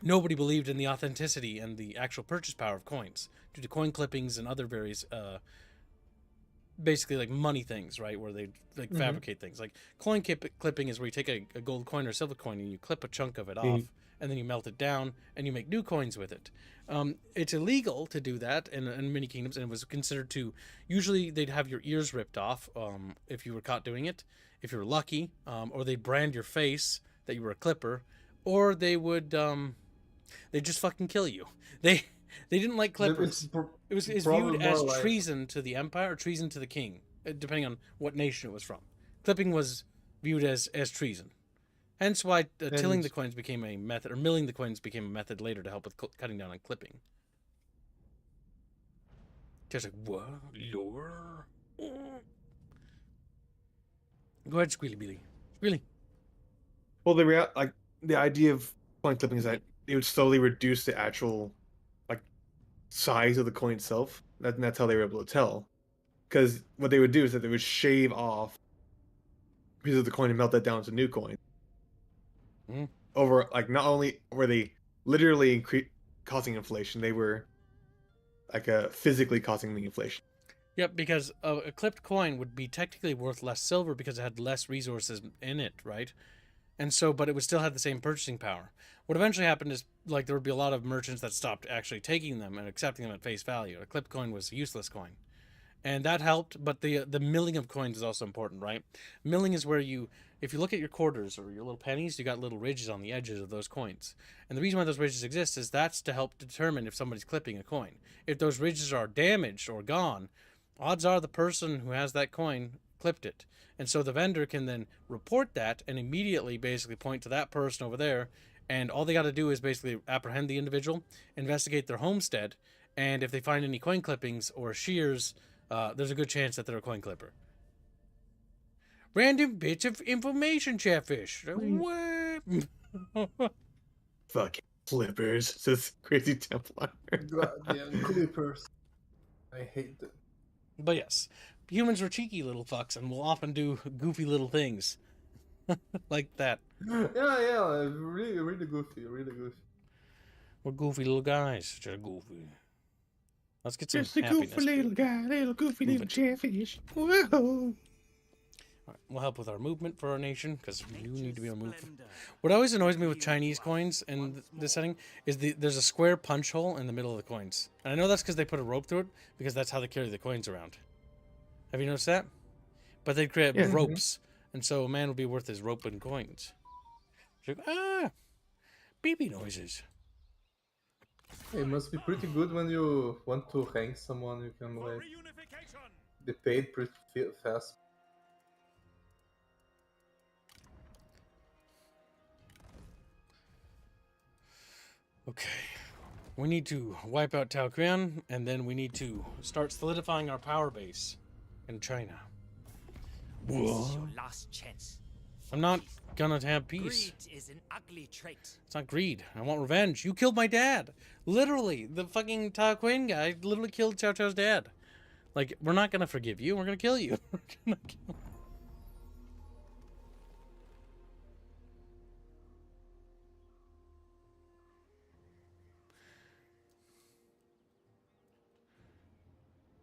nobody believed in the authenticity and the actual purchase power of coins, due to coin clippings and other various, basically like money things, right, where they like fabricate things. Like coin clipping is where you take a gold coin or silver coin and you clip a chunk of it off, and then you melt it down and you make new coins with it. It's illegal to do that in many kingdoms, and it was considered to, usually they'd have your ears ripped off if you were caught doing it, if you were lucky, or they'd brand your face that you were a clipper, or they would they'd just fucking kill you. They didn't like clippers. It was viewed as treason to the empire or treason to the king, depending on what nation it was from. Clipping was viewed as treason. Hence why tilling the coins became a method, or milling the coins became a method later to help with cutting down on clipping. Just like, what? Lore? Go ahead, Squealy Billy. Squealy. Well, the idea of coin clipping is that it would slowly reduce the actual size of the coin itself. That's how they were able to tell. Because what they would do is that they would shave off a piece of the coin and melt that down to new coin. Over, like, not only were they literally causing inflation, they were like physically causing the inflation. Yep, because a clipped coin would be technically worth less silver because it had less resources in it, right? And so, but it would still have the same purchasing power. What eventually happened is, like, there would be a lot of merchants that stopped actually taking them and accepting them at face value. A clipped coin was a useless coin. And that helped, but the milling of coins is also important, right? Milling is where if you look at your quarters or your little pennies, you got little ridges on the edges of those coins. And the reason why those ridges exist is that's to help determine if somebody's clipping a coin. If those ridges are damaged or gone, odds are the person who has that coin clipped it. And so the vendor can then report that and immediately basically point to that person over there. And all they got to do is basically apprehend the individual, investigate their homestead, and if they find any coin clippings or shears, there's a good chance that they're a coin clipper. Random bits of information, Chatfish. What? Fucking clippers. Says Crazy Templar. Goddamn clippers. I hate them. But yes, humans are cheeky little fucks and will often do goofy little things. Like that. Yeah, really, really goofy, really goofy. We're goofy little guys. Just goofy. Let's get some Just a happiness. goofy little guy, little goofy little chatfish. Whoa. Right, we'll help with our movement for our nation, because we do need to be on move. What always annoys me with Chinese coins in this setting is there's a square punch hole in the middle of the coins. And I know that's because they put a rope through it, because that's how they carry the coins around. Have you noticed that? But they'd create ropes, and so a man would be worth his rope and coins. It's like, beepy noises. It must be pretty good when you want to hang someone. You can like be paid pretty fast. Okay, we need to wipe out Tao Quan, and then we need to start solidifying our power base in China. This is your last chance. I'm not gonna have peace. Greed is an ugly trait. It's not greed. I want revenge. You killed my dad. Literally, the fucking Tao Quan guy literally killed Cao Cao's dad. Like, we're not gonna forgive you. We're gonna kill you. We're gonna kill.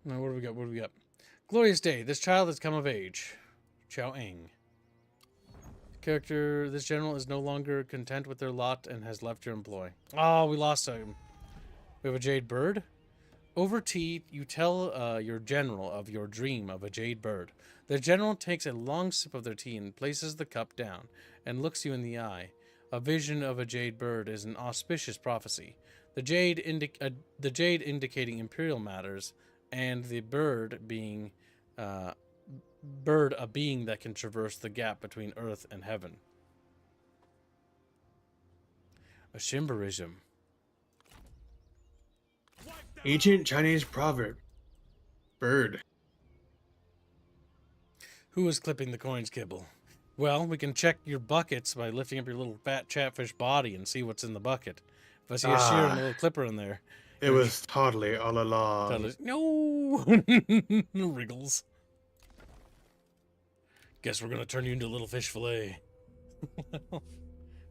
Now, what do we got? What do we got? Glorious day. This child has come of age. Chao Eng. Character, this general is no longer content with their lot and has left your employ. Oh, we lost him. We have a jade bird. Over tea, you tell your general of your dream of a jade bird. The general takes a long sip of their tea and places the cup down and looks you in the eye. A vision of a jade bird is an auspicious prophecy. The jade indicating imperial matters, and the bird being a being that can traverse the gap between earth and heaven. A symbolism. Ancient Chinese proverb. Bird. Who is clipping the coins, Kibble? Well, we can check your buckets by lifting up your little fat chatfish body and see what's in the bucket. If I see a shear and a little clipper in there. It was totally all along. Totally. No! Wriggles. Guess we're gonna turn you into a little fish fillet.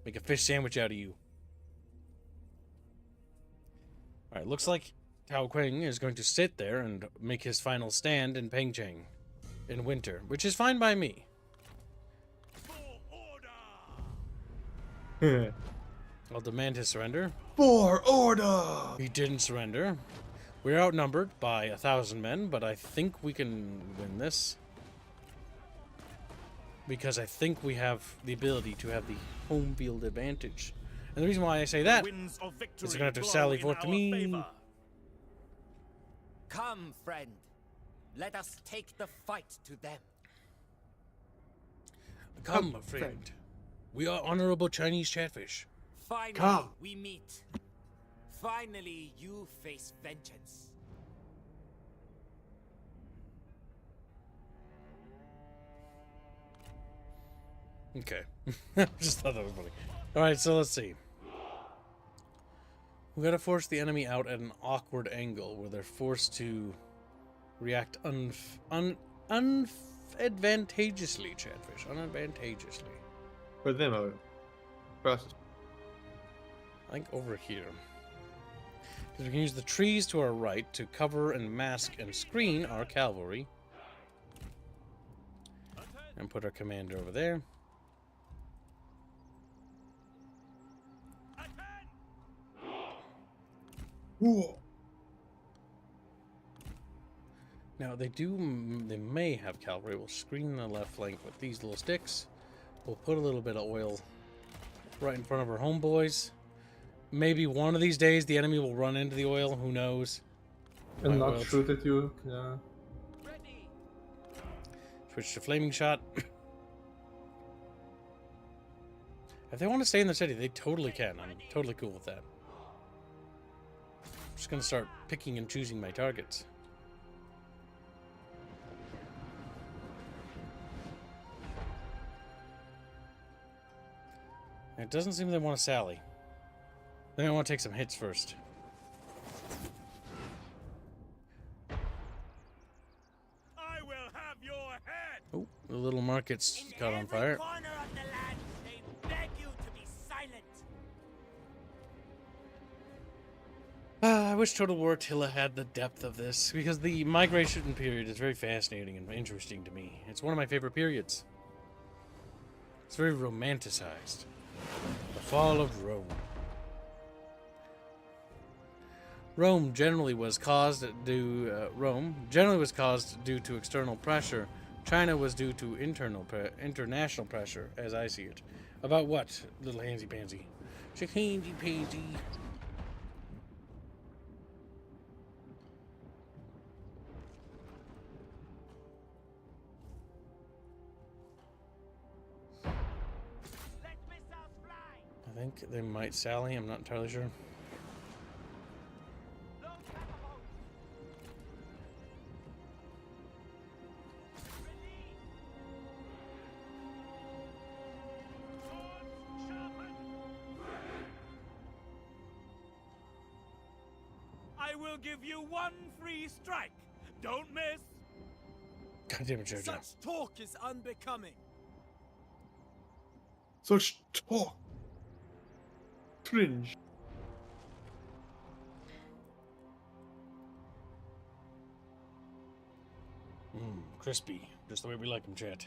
Make a fish sandwich out of you. Alright, looks like Tao Quan is going to sit there and make his final stand in Pengcheng in winter, which is fine by me. I'll demand his surrender. For order! He didn't surrender. We're outnumbered by 1,000 men, but I think we can win this. Because I think we have the ability to have the home field advantage. And the reason why I say that is they're going to have to sally forth to me. Favor. Come, friend. Let us take the fight to them. Come, friend. We are honorable Chinese chatfish. Finally, we meet. Finally, you face vengeance. Okay. Just thought that was funny. Alright, so let's see. We gotta force the enemy out at an awkward angle where they're forced to react unadvantageously, chatfish. Unadvantageously. For them, for us. I think over here. Because we can use the trees to our right to cover and mask and screen our cavalry. And put our commander over there. Whoa. Now they may have cavalry. We'll screen the left flank with these little sticks. We'll put a little bit of oil right in front of our homeboys. Maybe one of these days the enemy will run into the oil. Who knows? And not shoot at you. Yeah. Switch to flaming shot. If they want to stay in the city, they totally can. I'm totally cool with that. I'm just gonna start picking and choosing my targets. It doesn't seem they want to sally. They might want to take some hits first. I will have your head. Oh, the little market's caught on fire. Corner of the land, they beg you to be silent. I wish Total War Attila had the depth of this, because the migration period is very fascinating and interesting to me. It's one of my favorite periods. It's very romanticized. The fall of Rome. Rome generally was caused due to external pressure. China was due to international pressure, as I see it. About what, little handsy pansy? Handsy pansy. I think they might sally, I'm not entirely sure. I will give you one free strike. Don't miss. God damn it, Jojo. Such talk is unbecoming. Such talk. Cringe. Crispy. Just the way we like them, chat.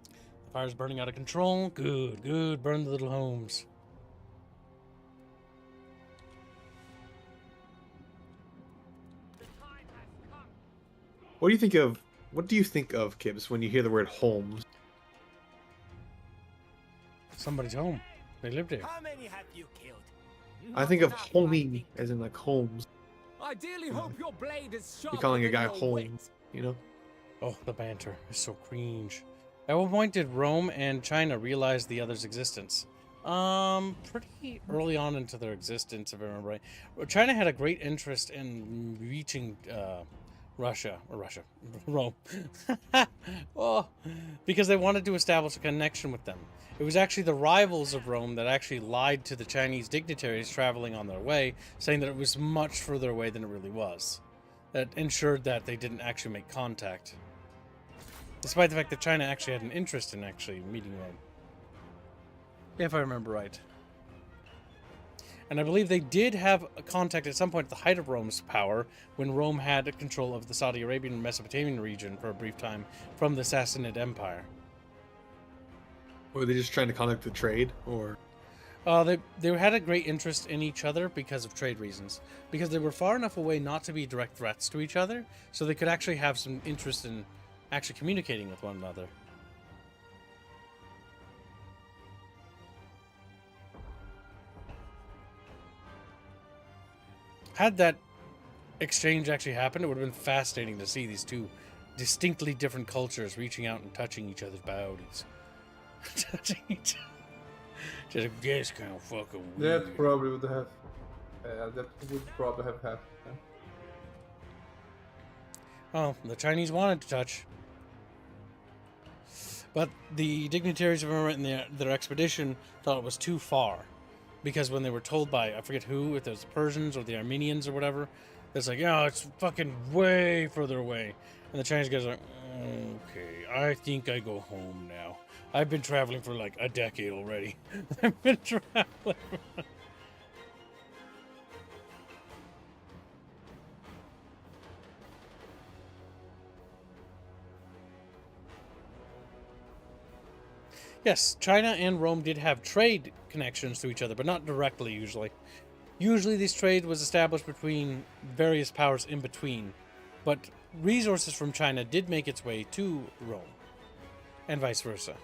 The fire's burning out of control. Good, good. Burn the little homes. What do you think of, Kibbs, when you hear the word Holmes? Somebody's home. They live there. How many have you killed? I think of homing, as in like Holmes. Ideally, hope your blade is sharp. You're calling a guy Holmes, you know? Oh, the banter is so cringe. At what point did Rome and China realize the other's existence? Pretty early on into their existence, if I remember right. China had a great interest in reaching, Rome. Oh, because they wanted to establish a connection with them. It was actually the rivals of Rome that actually lied to the Chinese dignitaries traveling on their way, saying that it was much further away than it really was. That ensured that they didn't actually make contact. Despite the fact that China actually had an interest in actually meeting Rome. If I remember right. And I believe they did have a contact at some point at the height of Rome's power, when Rome had control of the Saudi Arabian and Mesopotamian region for a brief time from the Sassanid Empire. Were they just trying to conduct the trade, or? They had a great interest in each other because of trade reasons. Because they were far enough away not to be direct threats to each other, so they could actually have some interest in actually communicating with one another. Had that exchange actually happened, it would have been fascinating to see these two distinctly different cultures reaching out and touching each other's bodies. Touching each other. Just a guess kind of fucking weird. That probably would have. That would probably have happened. Yeah. Oh, the Chinese wanted to touch. But the dignitaries, if I remember, in their expedition thought it was too far. Because when they were told by, I forget who, if it was the Persians or the Armenians or whatever, it's like, oh, it's fucking way further away. And the Chinese guys are like, okay, I think I go home now. I've been traveling for like a decade already. I've been traveling. Yes, China and Rome did have trade connections to each other, but not directly usually. Usually this trade was established between various powers in between, but resources from China did make its way to Rome, and vice versa.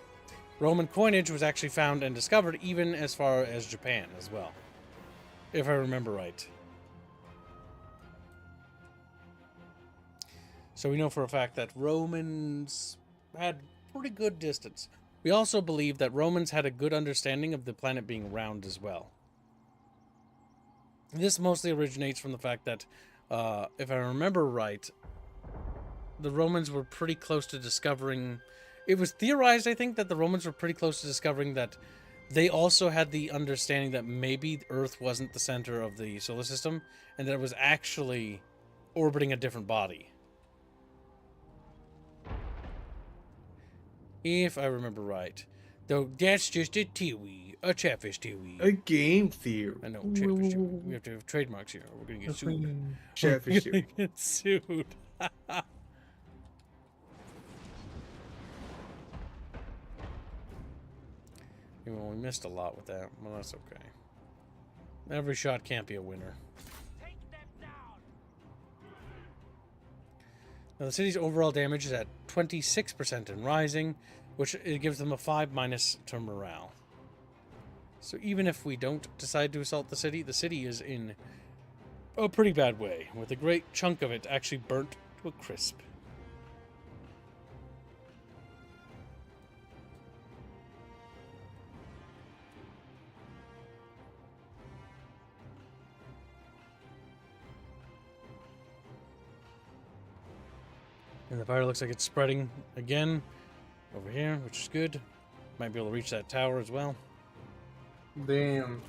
Roman coinage was actually found and discovered even as far as Japan as well, if I remember right. So we know for a fact that Romans had pretty good distance. We also believe that Romans had a good understanding of the planet being round as well. This mostly originates from the fact that, if I remember right, the Romans were pretty close to discovering... It was theorized, I think, that the Romans were pretty close to discovering that they also had the understanding that maybe Earth wasn't the center of the solar system, and that it was actually orbiting a different body. If I remember right. Though that's just a tiwi, a chatfish tiwi. A game theory. I know, chatfish tiwi. We have to have trademarks here. Or we're gonna get sued. Chatfish We're theory. gonna get sued. Well, we missed a lot with that. Well, that's okay. Every shot can't be a winner. Now, the city's overall damage is at 26% and rising, which it gives them a 5- to morale. So even if we don't decide to assault the city is in a pretty bad way, with a great chunk of it actually burnt to a crisp. And the fire looks like it's spreading again over here, which is good. Might be able to reach that tower as well. Damn.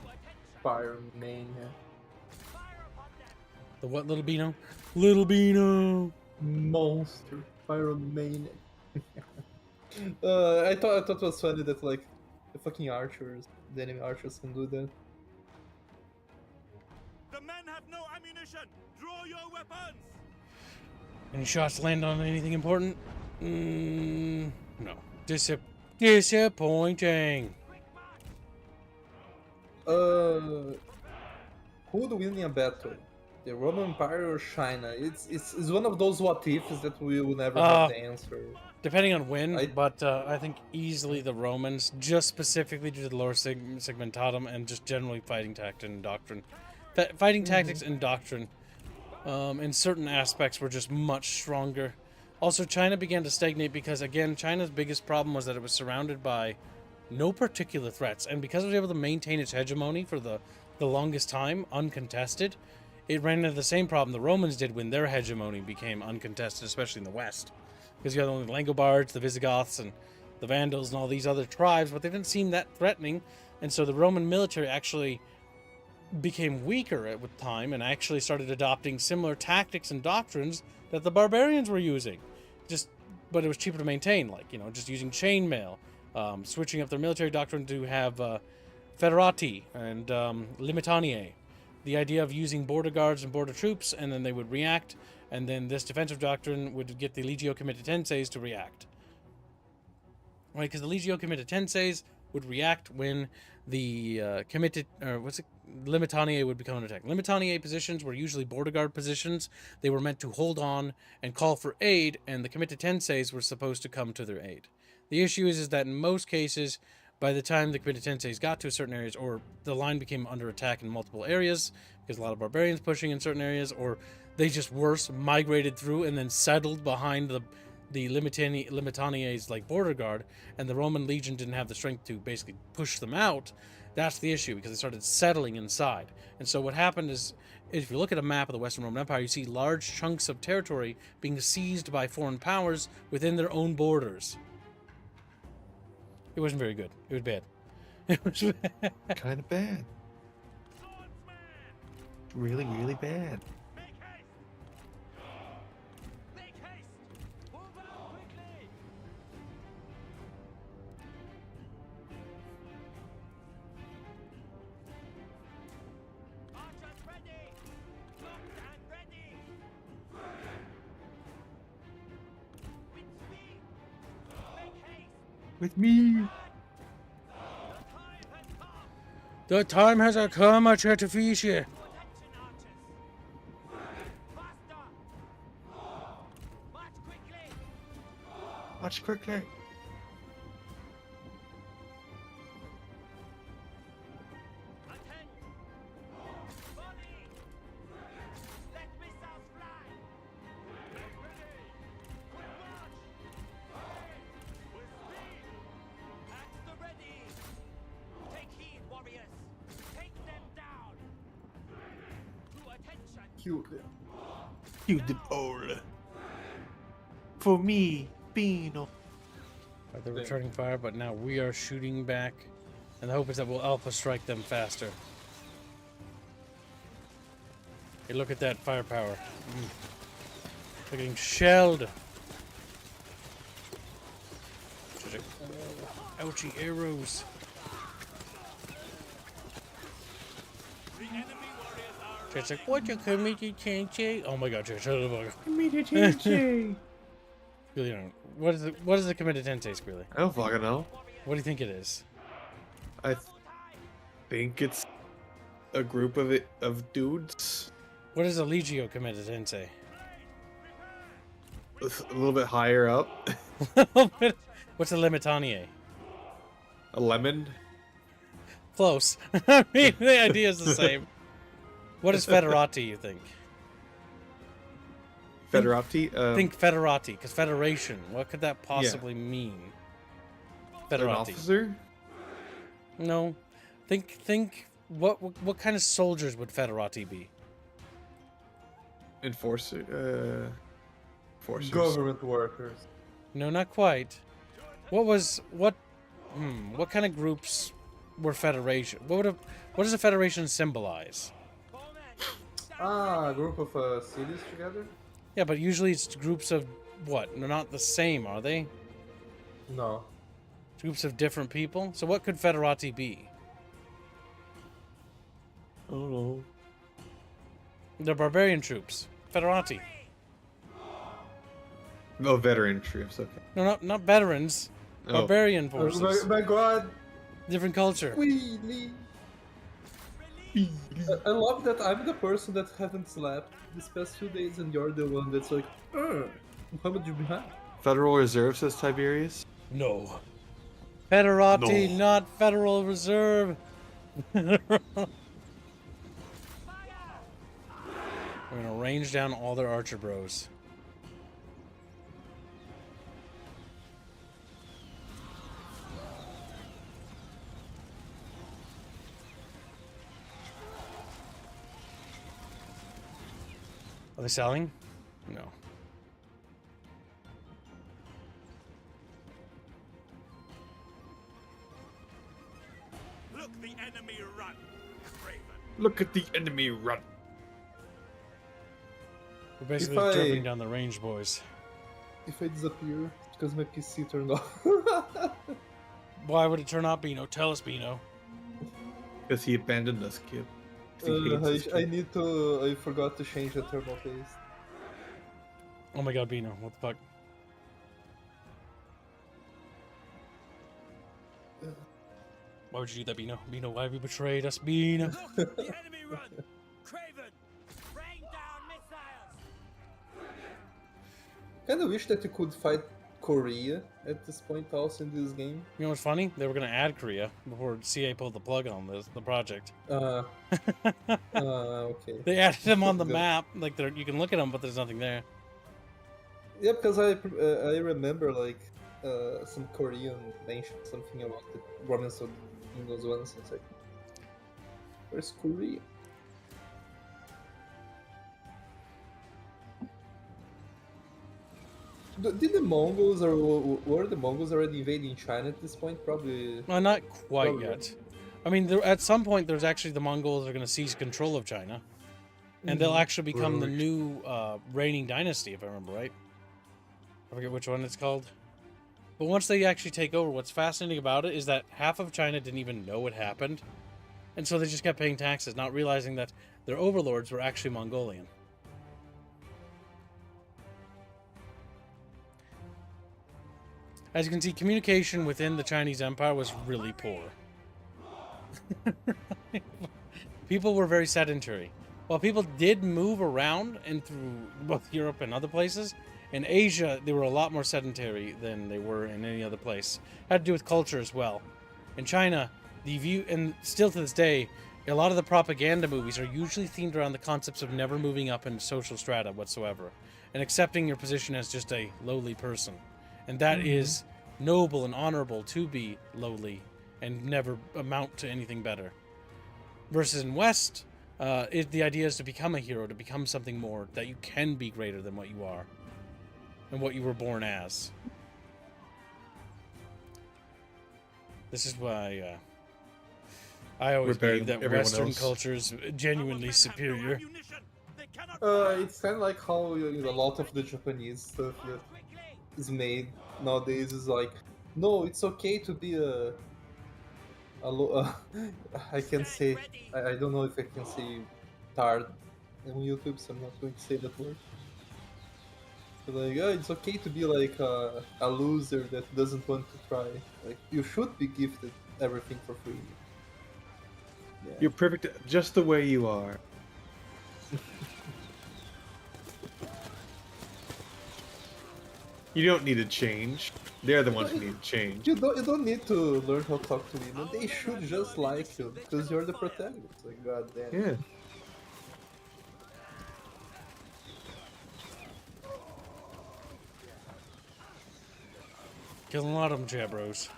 Fire mania. The what, Little Beano? Little Beano! Monster. Pyromania. I thought it was funny that like the fucking archers, the enemy archers can do that. The men have no ammunition. Draw your weapons. Any shots land on anything important? No. Disappointing. Who would win in a battle? The Roman Empire or China? It's one of those what ifs that we will never have the answer. Depending on when, but I think easily the Romans, just specifically due to the lower segmentatum and just generally fighting tactics and doctrine. Fighting tactics and doctrine in certain aspects were just much stronger. Also, China began to stagnate because, again, China's biggest problem was that it was surrounded by no particular threats. And because it was able to maintain its hegemony for the longest time, uncontested, it ran into the same problem the Romans did when their hegemony became uncontested, especially in the West. Because you had only the Langobards, the Visigoths, and the Vandals, and all these other tribes, but they didn't seem that threatening. And so the Roman military actually became weaker with time and actually started adopting similar tactics and doctrines that the barbarians were using. But it was cheaper to maintain, like, just using chainmail, switching up their military doctrine to have federati and limitaniae. The idea of using border guards and border troops, and then they would react, and then this defensive doctrine would get the legio comitatenses to react. Right, because the legio comitatenses would react when the limitaniae would become an attack. Limitaniae positions were usually border guard positions. They were meant to hold on and call for aid, and the comitatenses were supposed to come to their aid. The issue is that in most cases, by the time the comitatenses got to certain areas, or the line became under attack in multiple areas, because a lot of barbarians pushing in certain areas, or they just worse migrated through and then settled behind the limitaniae's like border guard, and the Roman legion didn't have the strength to basically push them out. That's the issue, because they started settling inside. And so what happened is, if you look at a map of the Western Roman Empire, you see large chunks of territory being seized by foreign powers within their own borders. It wasn't very good. It was bad. It was bad. Kind of bad. Really, really bad. With me. The time has come, a Chatfish. March quickly. You did all. For me, Pino. They're returning fire, but now we are shooting back. And the hope is that we'll alpha strike them faster. Hey, look at that firepower. They're getting shelled. Ouchie arrows. It's like, what you committed, Tensei? Oh my god, Jay, shut up. Committed Tensei. Really don't. What is the committed Tensei, Squealy? I don't fucking know. What do you think it is? I think it's a group of dudes. What is a Legio committed Tensei? A little bit higher up. What's a Limitanie? A lemon. Close. I mean, the idea is the same. What is Federati, you think? Federati? Think Federati, because Federation. What could that possibly mean? Federati. An officer? No. Think what kind of soldiers would Federati be? Enforcer. Enforcers. Government workers. No, not quite. What kind of groups were Federation? What does a Federation symbolize? Ah, a group of cities together? Yeah, but usually it's groups of what? They're not the same, are they? No. Groups of different people? So what could Federati be? I don't know. The barbarian troops. Federati. No, veteran troops, okay. No, not veterans. Oh. Barbarian forces. Oh my god! Different culture. Wheelie. I love that I'm the person that haven't slept these past 2 days and you're the one that's like, how much you behind? Federal Reserve, says Tiberius. No. Federati, No. not Federal Reserve. We're gonna range down all their archer bros. Are they selling? No. Look, the enemy run, Craven. Look at the enemy run. We're basically If I- jumping down the range, boys. If I disappear, it's because my PC turned off. Why would it turn off, Bino? Tell us, Bino. Because he abandoned us, kid. 'Cause he hates us, I kid. need to. I forgot to change the thermal paste. Oh my god, Bino, what the fuck? Why would you do that, Bino? Bino, why have you betrayed us, Bino? Look, the enemy run! Craven, rain down missiles! Kinda wish that you could fight Korea at this point also in this game. You know what's funny? They were gonna add Korea before CA pulled the plug on the project. Okay. They added them on the Good. map. Like you can look at them, but there's nothing there. Yeah, because I remember like some Korean mentioned something about the romance of in those ones. It's like, where's Korea? Did the Mongols or were the Mongols already invading China at this point? Probably. Well, not quite Probably. yet. I mean, at some point, there's actually the Mongols are going to seize control of China, and they'll actually become the new reigning dynasty, if I remember right. I forget which one it's called. But once they actually take over, what's fascinating about it is that half of China didn't even know it happened, and so they just kept paying taxes, not realizing that their overlords were actually Mongolian. As you can see, communication within the Chinese Empire was really poor. People were very sedentary. While people did move around and through both Europe and other places, in Asia they were a lot more sedentary than they were in any other place. Had to do with culture as well. In China, the view, and still to this day, a lot of the propaganda movies are usually themed around the concepts of never moving up in social strata whatsoever, and accepting your position as just a lowly person. And that is noble and honorable to be lowly and never amount to anything better. Versus in West, the idea is to become a hero, to become something more, that you can be greater than what you are and what you were born as. This is why I always believe that Western culture is genuinely superior. It's kind of like how a lot of the Japanese stuff that is made nowadays is like no, it's okay to be a I can say, I don't know if I can say tard on YouTube, so I'm not going to say that word. But like, it's okay to be like a loser that doesn't want to try. Like, you should be gifted everything for free. Yeah. You're perfect just the way you are. You don't need to change. They're the ones who need to change. You don't need to learn how to talk to women. They should just like you because you're the protagonist. Like, goddamn. Yeah. Killing a lot of them, Jabros.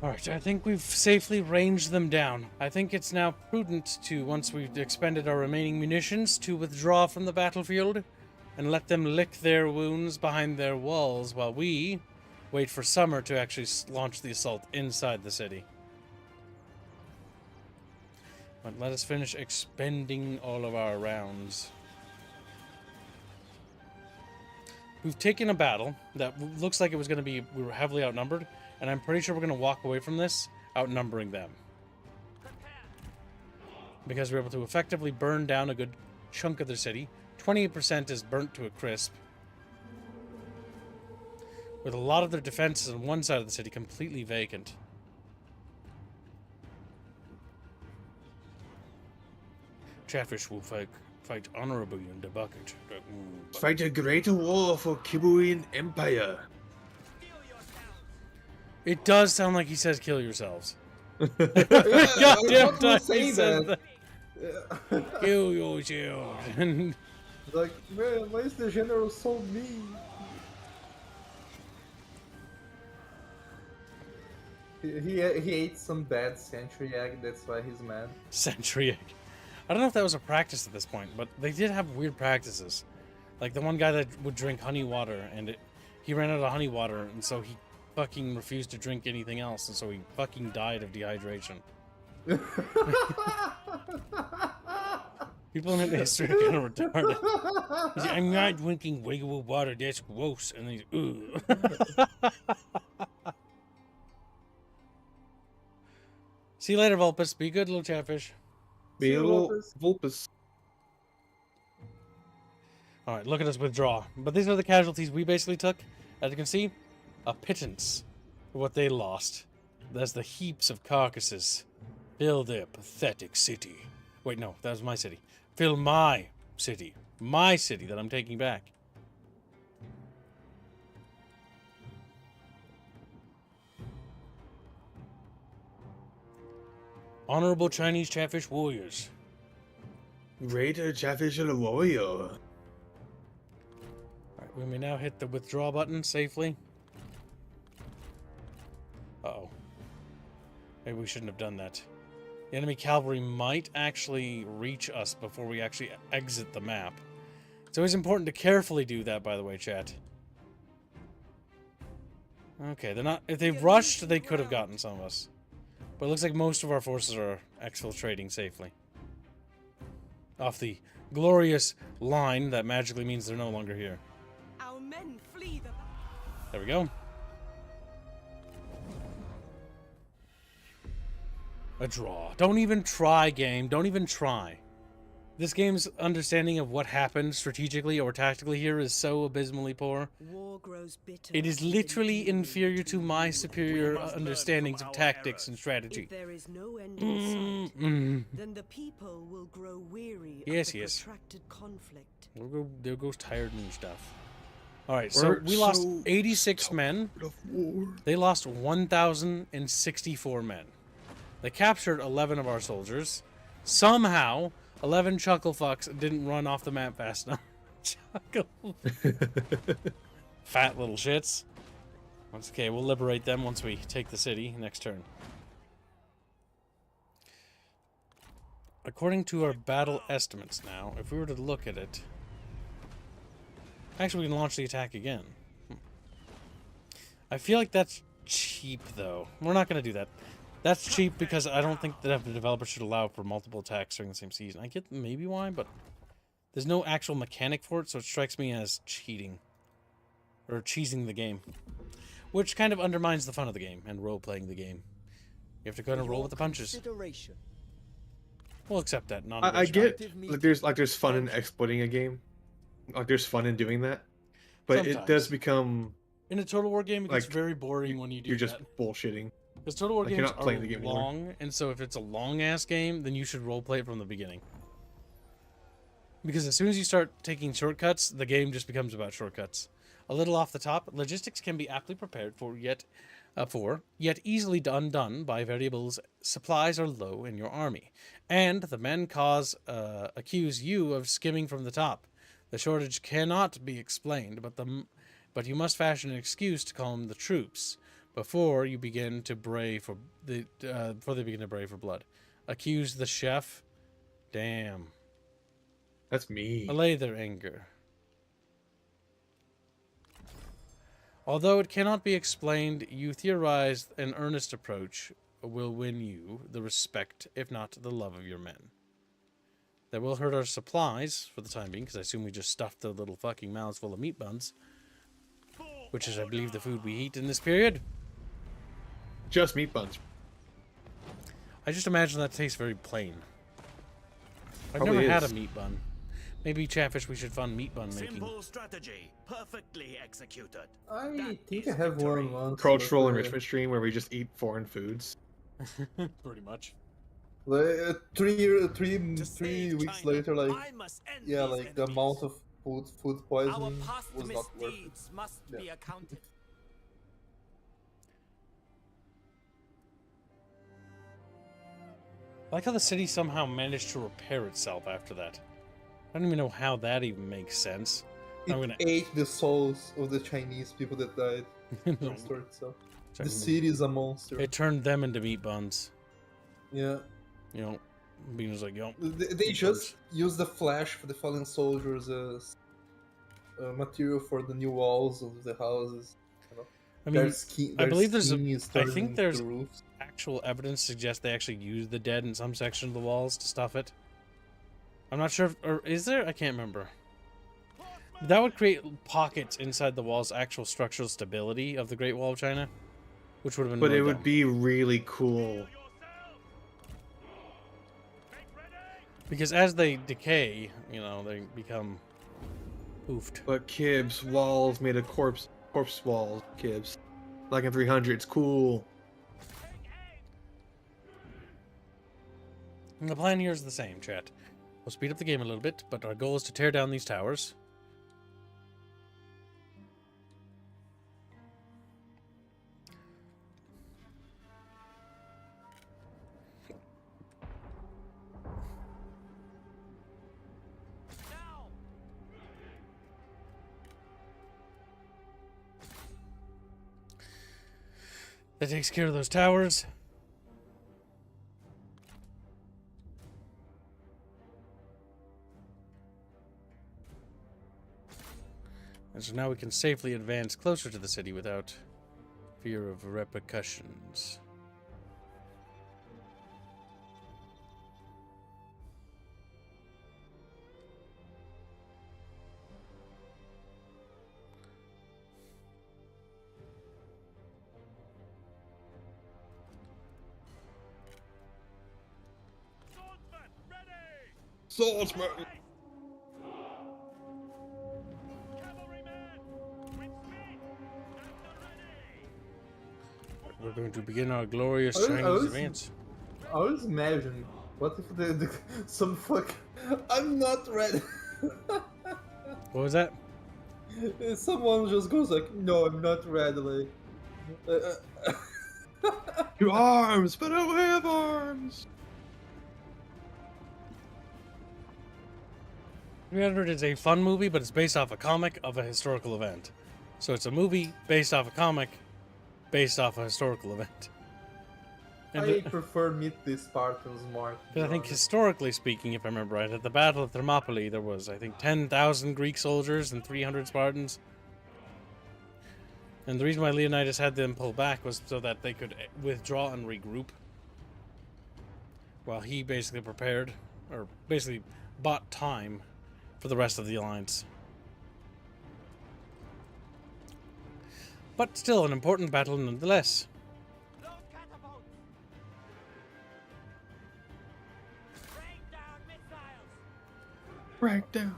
Alright, I think we've safely ranged them down. I think it's now prudent to, once we've expended our remaining munitions, to withdraw from the battlefield and let them lick their wounds behind their walls while we wait for summer to actually launch the assault inside the city. But let us finish expending all of our rounds. We've taken a battle that looks like it was going to be, we were heavily outnumbered, and I'm pretty sure we're going to walk away from this outnumbering them. Because we're able to effectively burn down a good chunk of the city. 28% is burnt to a crisp. With a lot of their defenses on one side of the city completely vacant. Chatfish will fight honorably in the bucket. Fight a great war for Kibuin Empire. It does sound like he says kill yourselves. Goddamn time he says that. Kill yourselves. Like, man, why is the general so mean? He ate some bad century egg, that's why he's mad. Century egg. I don't know if that was a practice at this point, but they did have weird practices. Like the one guy that would drink honey water, and he ran out of honey water, and so he fucking refused to drink anything else, and so he fucking died of dehydration. People in history are kind of retarded. He's like, I'm not drinking regular water, that's gross. And he's, ugh. See you later, Vulpus. Be good, little chatfish. Be a little Vulpus. Alright, look at us withdraw. But these are the casualties we basically took. As you can see, a pittance for what they lost. That's the heaps of carcasses. Fill their pathetic city. Wait, no, that was my city. Fill my city. My city that I'm taking back. Honorable Chinese Chatfish Warriors. Greater Chatfish Warrior. Alright, we may now hit the withdraw button safely. Uh-oh. Maybe we shouldn't have done that. The enemy cavalry might actually reach us before we actually exit the map. It's always important to carefully do that, by the way, chat. Okay, they're not... If they rushed, they could have gotten some of us. But it looks like most of our forces are exfiltrating safely. Off the glorious line that magically means they're no longer here. Our men flee the... There we go. A draw. Don't even try, game. Don't even try. This game's understanding of what happened strategically or tactically here is so abysmally poor. War grows bitter. It is literally inferior to my superior understandings of tactics and strategy. If there is no end in sight, then the people will grow weary of the protracted conflict. There goes tired and stuff. Alright, so we lost 86 men. They lost 1,064 men. They captured 11 of our soldiers. Somehow, 11 chuckle fucks didn't run off the map fast enough. Chuckle. Fat little shits. That's okay, we'll liberate them once we take the city next turn. According to our battle estimates now, if we were to look at it... Actually, we can launch the attack again. I feel like that's cheap, though. We're not going to do that. That's cheap because I don't think that the developer should allow for multiple attacks during the same season. I get maybe why, but there's no actual mechanic for it, so it strikes me as cheating. Or cheesing the game. Which kind of undermines the fun of the game and role-playing the game. You have to kind of roll with the punches. We'll accept that. I get there's fun in exploiting a game. Like there's fun in doing that. But Sometimes. it does become in a Total War game, it gets like, very boring when you do you're just that. bullshitting. Because Total War Like, games you're not playing are the game long, anymore. and so if it's a long-ass game, then you should roleplay it from the beginning. Because as soon as you start taking shortcuts, the game just becomes about shortcuts. A little off the top, logistics can be aptly prepared yet easily undone by variables. Supplies are low in your army, and the men accuse you of skimming from the top. The shortage cannot be explained, but you must fashion an excuse to calm the troops before you begin to bray for before they begin to bray for blood. Accuse the chef. Damn. That's me. Allay their anger. Although it cannot be explained, you theorize an earnest approach will win you the respect, if not the love of your men. That will hurt our supplies for the time being, because I assume we just stuffed the little fucking mouths full of meat buns. Which is, I believe, the food we eat in this period. Just meat buns. I just imagine that tastes very plain. I've Probably never had a is. meat bun. Maybe, Chatfish, we should fund meat bun making. Simple strategy, perfectly executed. I think I have one once. Cultural but, enrichment stream where we just eat foreign foods. Pretty much. Like, 3 weeks later, like, yeah, like the amount of food Our poisoning past was not worth it. misdeeds must be accounted. I like how the city somehow managed to repair itself after that. I don't even know how that even makes sense. It ate the souls of the Chinese people that died. Don't store itself. The city is a monster. It turned them into meat buns. Yeah. You know, being was like, yo. They just use the flesh for the fallen soldiers as material for the new walls of the houses. You know? I mean, I believe there's. I think there's actual evidence suggests they actually use the dead in some section of the walls to stuff it. I'm not sure, or is there? I can't remember. That would create pockets inside the wall's actual structural stability of the Great Wall of China, which would have been. But really it would dumb. be really cool. Because as they decay, you know, they become oofed. But Kibs, walls made of corpse walls, Kibs. Like in 300s, cool. And the plan here is the same, chat. We'll speed up the game a little bit, but our goal is to tear down these towers. That takes care of those towers. And so now we can safely advance closer to the city without fear of repercussions. Swordsman! We're going to begin our glorious I Chinese was- advance. I was imagining, what if some fuck. I'm not ready. What was that? Someone just goes like, no, I'm not ready. Like, To arms, but away of arms! 300 is a fun movie, but it's based off a comic of a historical event. So it's a movie based off a comic, based off a historical event. And I prefer meet the Spartans more. to be I think honest. historically speaking, if I remember right, at the Battle of Thermopylae, there was, I think, 10,000 Greek soldiers and 300 Spartans. And the reason why Leonidas had them pull back was so that they could withdraw and regroup while he basically prepared, or basically bought time for the rest of the alliance. But still an important battle nonetheless. Right down.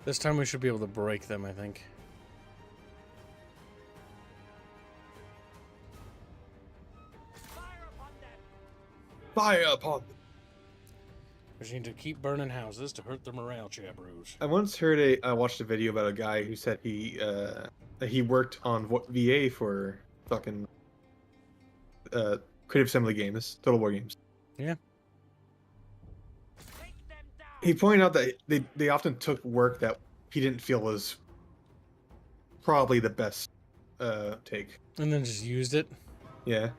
This time we should be able to break them, I think. Fire upon them. We just need to keep burning houses to hurt their morale, chabroos. I once heard I watched a video about a guy who said he worked on VA for fucking Creative Assembly games, Total War games. Yeah. He pointed out that they often took work that he didn't feel was probably the best take. And then just used it? Yeah.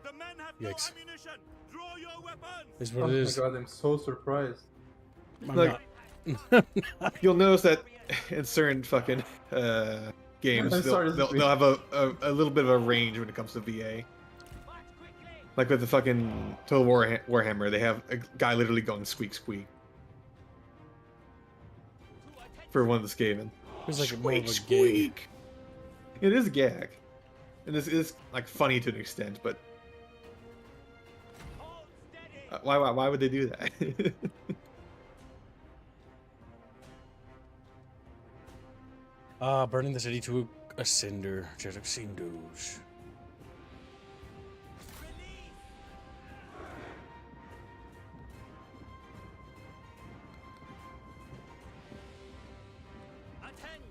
The men have Yikes. no ammunition. Draw your weapons. Is what it is. Oh my god, I'm so surprised. I'm Like, not. You'll notice that in certain fucking games, I'm sorry, they'll have a little bit of a range when it comes to VA. Like with the fucking Total War Warhammer, they have a guy literally going squeak squeak for one of the Skaven. It's like more of a gag. Squeak. It is a gag, and this is like funny to an extent, but why would they do that? Burning the city to a cinder. Jetic cinders. Attend.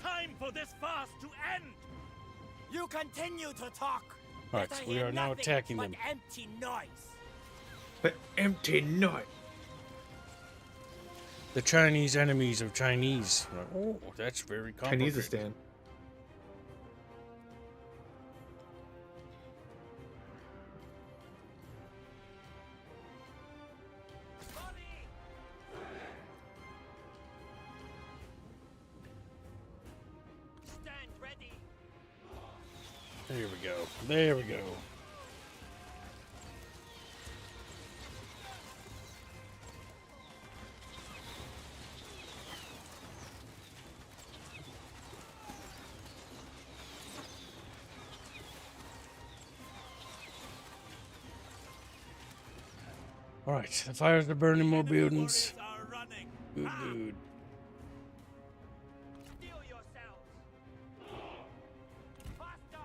Time for this fast to end. You continue to talk. Alright, Let I so we hear are now nothing attacking but them. empty noise. The empty noise. The Chinese enemies of Chinese. Oh, that's very complicated. Chinesistan. Stand ready. There we go. There we go. Alright, the fires are burning more buildings. Are running. Good, good. Steel yourselves. Faster.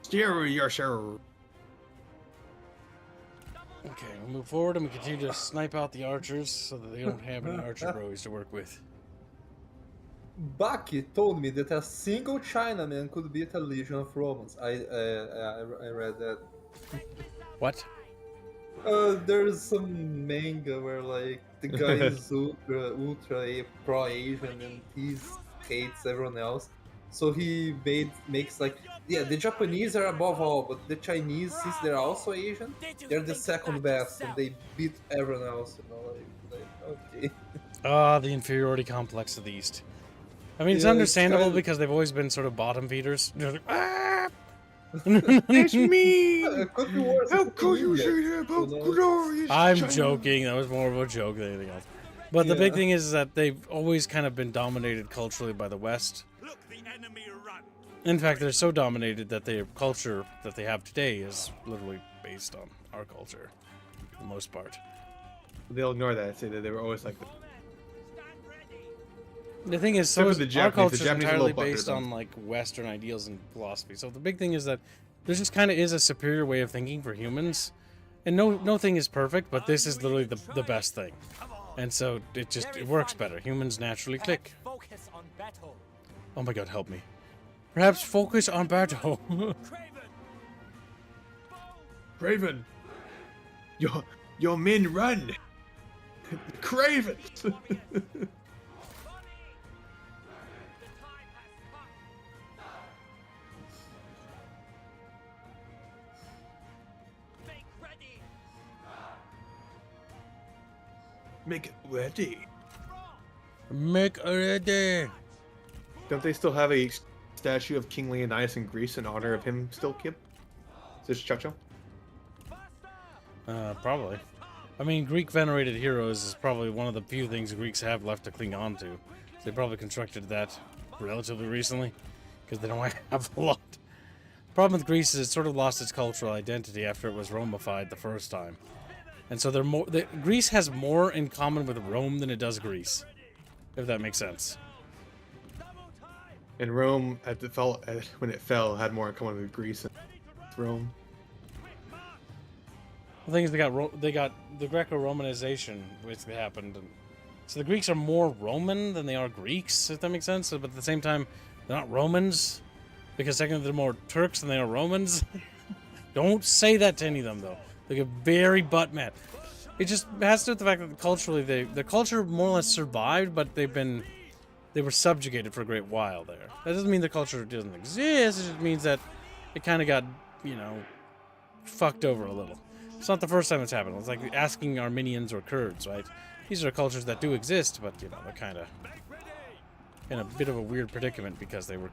Steer yourself. Okay, we'll move forward and we continue to snipe out the archers so that they don't have any archer bros to work with. Bucky told me that a single Chinaman could beat a legion of Romans. I read that. What? There's some manga where like the guy is ultra pro Asian and he hates everyone else. So he makes like, yeah, the Japanese are above all, but the Chinese, since they're also Asian, they're the second best and they beat everyone else. You know, like okay. Ah, the inferiority complex of the East. I mean, it's Yeah, it's understandable kind of- because they've always been sort of bottom feeders. They're like, ah! It's me. It could be worse. How It could could be you India, say that about you know? glorious I'm China? joking. That was more of a joke than anything else. But the big Yeah. thing is that they've always kind of been dominated culturally by the West. Look, the enemy run. In fact, they're so dominated that their culture that they have today is literally based on our culture, for the most part. They'll ignore that. Say that they were always like, Stand ready. The thing is, Except so for is the our Japanese. The culture is Japanese are a entirely little butthurt based about on like Western ideals and philosophy. So the big thing is that there just kind of is a superior way of thinking for humans, and no thing is perfect, but this is literally the best thing, Come on. and so it works better. Humans naturally click. Perhaps focus on battle. Oh my God, help me! Perhaps focus on battle. Craven. Craven, your men run. Craven. The time has come. Make it ready. Make ready. Don't they still have a statue of King Leonidas in Greece in honor of him still, Kip? Is this Chacho? Probably. I mean, Greek venerated heroes is probably one of the few things Greeks have left to cling on to. They probably constructed that relatively recently, because they don't have a lot. Problem with Greece is it sort of lost its cultural identity after it was Romified the first time. And so Greece has more in common with Rome than it does Greece, if that makes sense. And Rome, when it fell, had more in common with Greece and Rome. The thing is, they got the Greco-Romanization basically happened, and so the Greeks are more Roman than they are Greeks, if that makes sense. But at the same time, they're not Romans, because technically they're more Turks than they are Romans. Don't say that to any of them, though. They get very butt mad. It just has to do with the fact that culturally, the culture more or less survived, but they were subjugated for a great while there. That doesn't mean the culture doesn't exist. It just means that it kind of got, fucked over a little. It's not the first time it's happened. It's like asking Armenians or Kurds, right? These are cultures that do exist, but they're kind of in a bit of a weird predicament because they were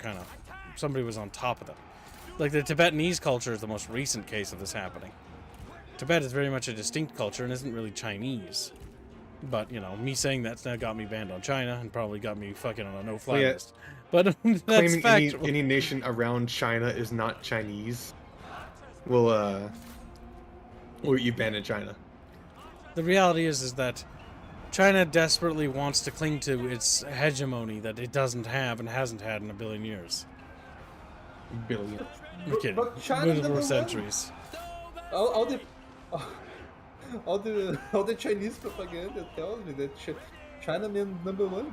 somebody was on top of them. Like the Tibetanese culture is the most recent case of this happening. Tibet is very much a distinct culture and isn't really Chinese. But, me saying that's now got me banned on China and probably got me fucking on a no-fly list. But that's claiming factual. any nation around China is not Chinese will you ban in China. The reality is that China desperately wants to cling to its hegemony that it doesn't have and hasn't had in a billion years. Billion. I'm kidding. But China Multiple centuries. All the Chinese propaganda tells me that China means #1.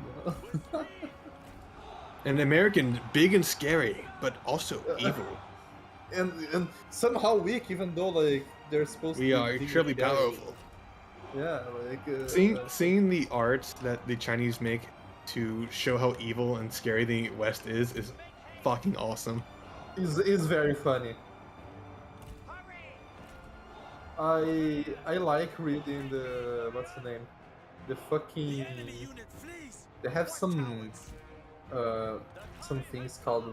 An American, big and scary, but also evil. And somehow weak, even though they're supposed to be. We are extremely powerful. Yeah, seeing the art that the Chinese make to show how evil and scary the West is fucking awesome. Is very funny. I like reading what's the name? The fucking. They have some things called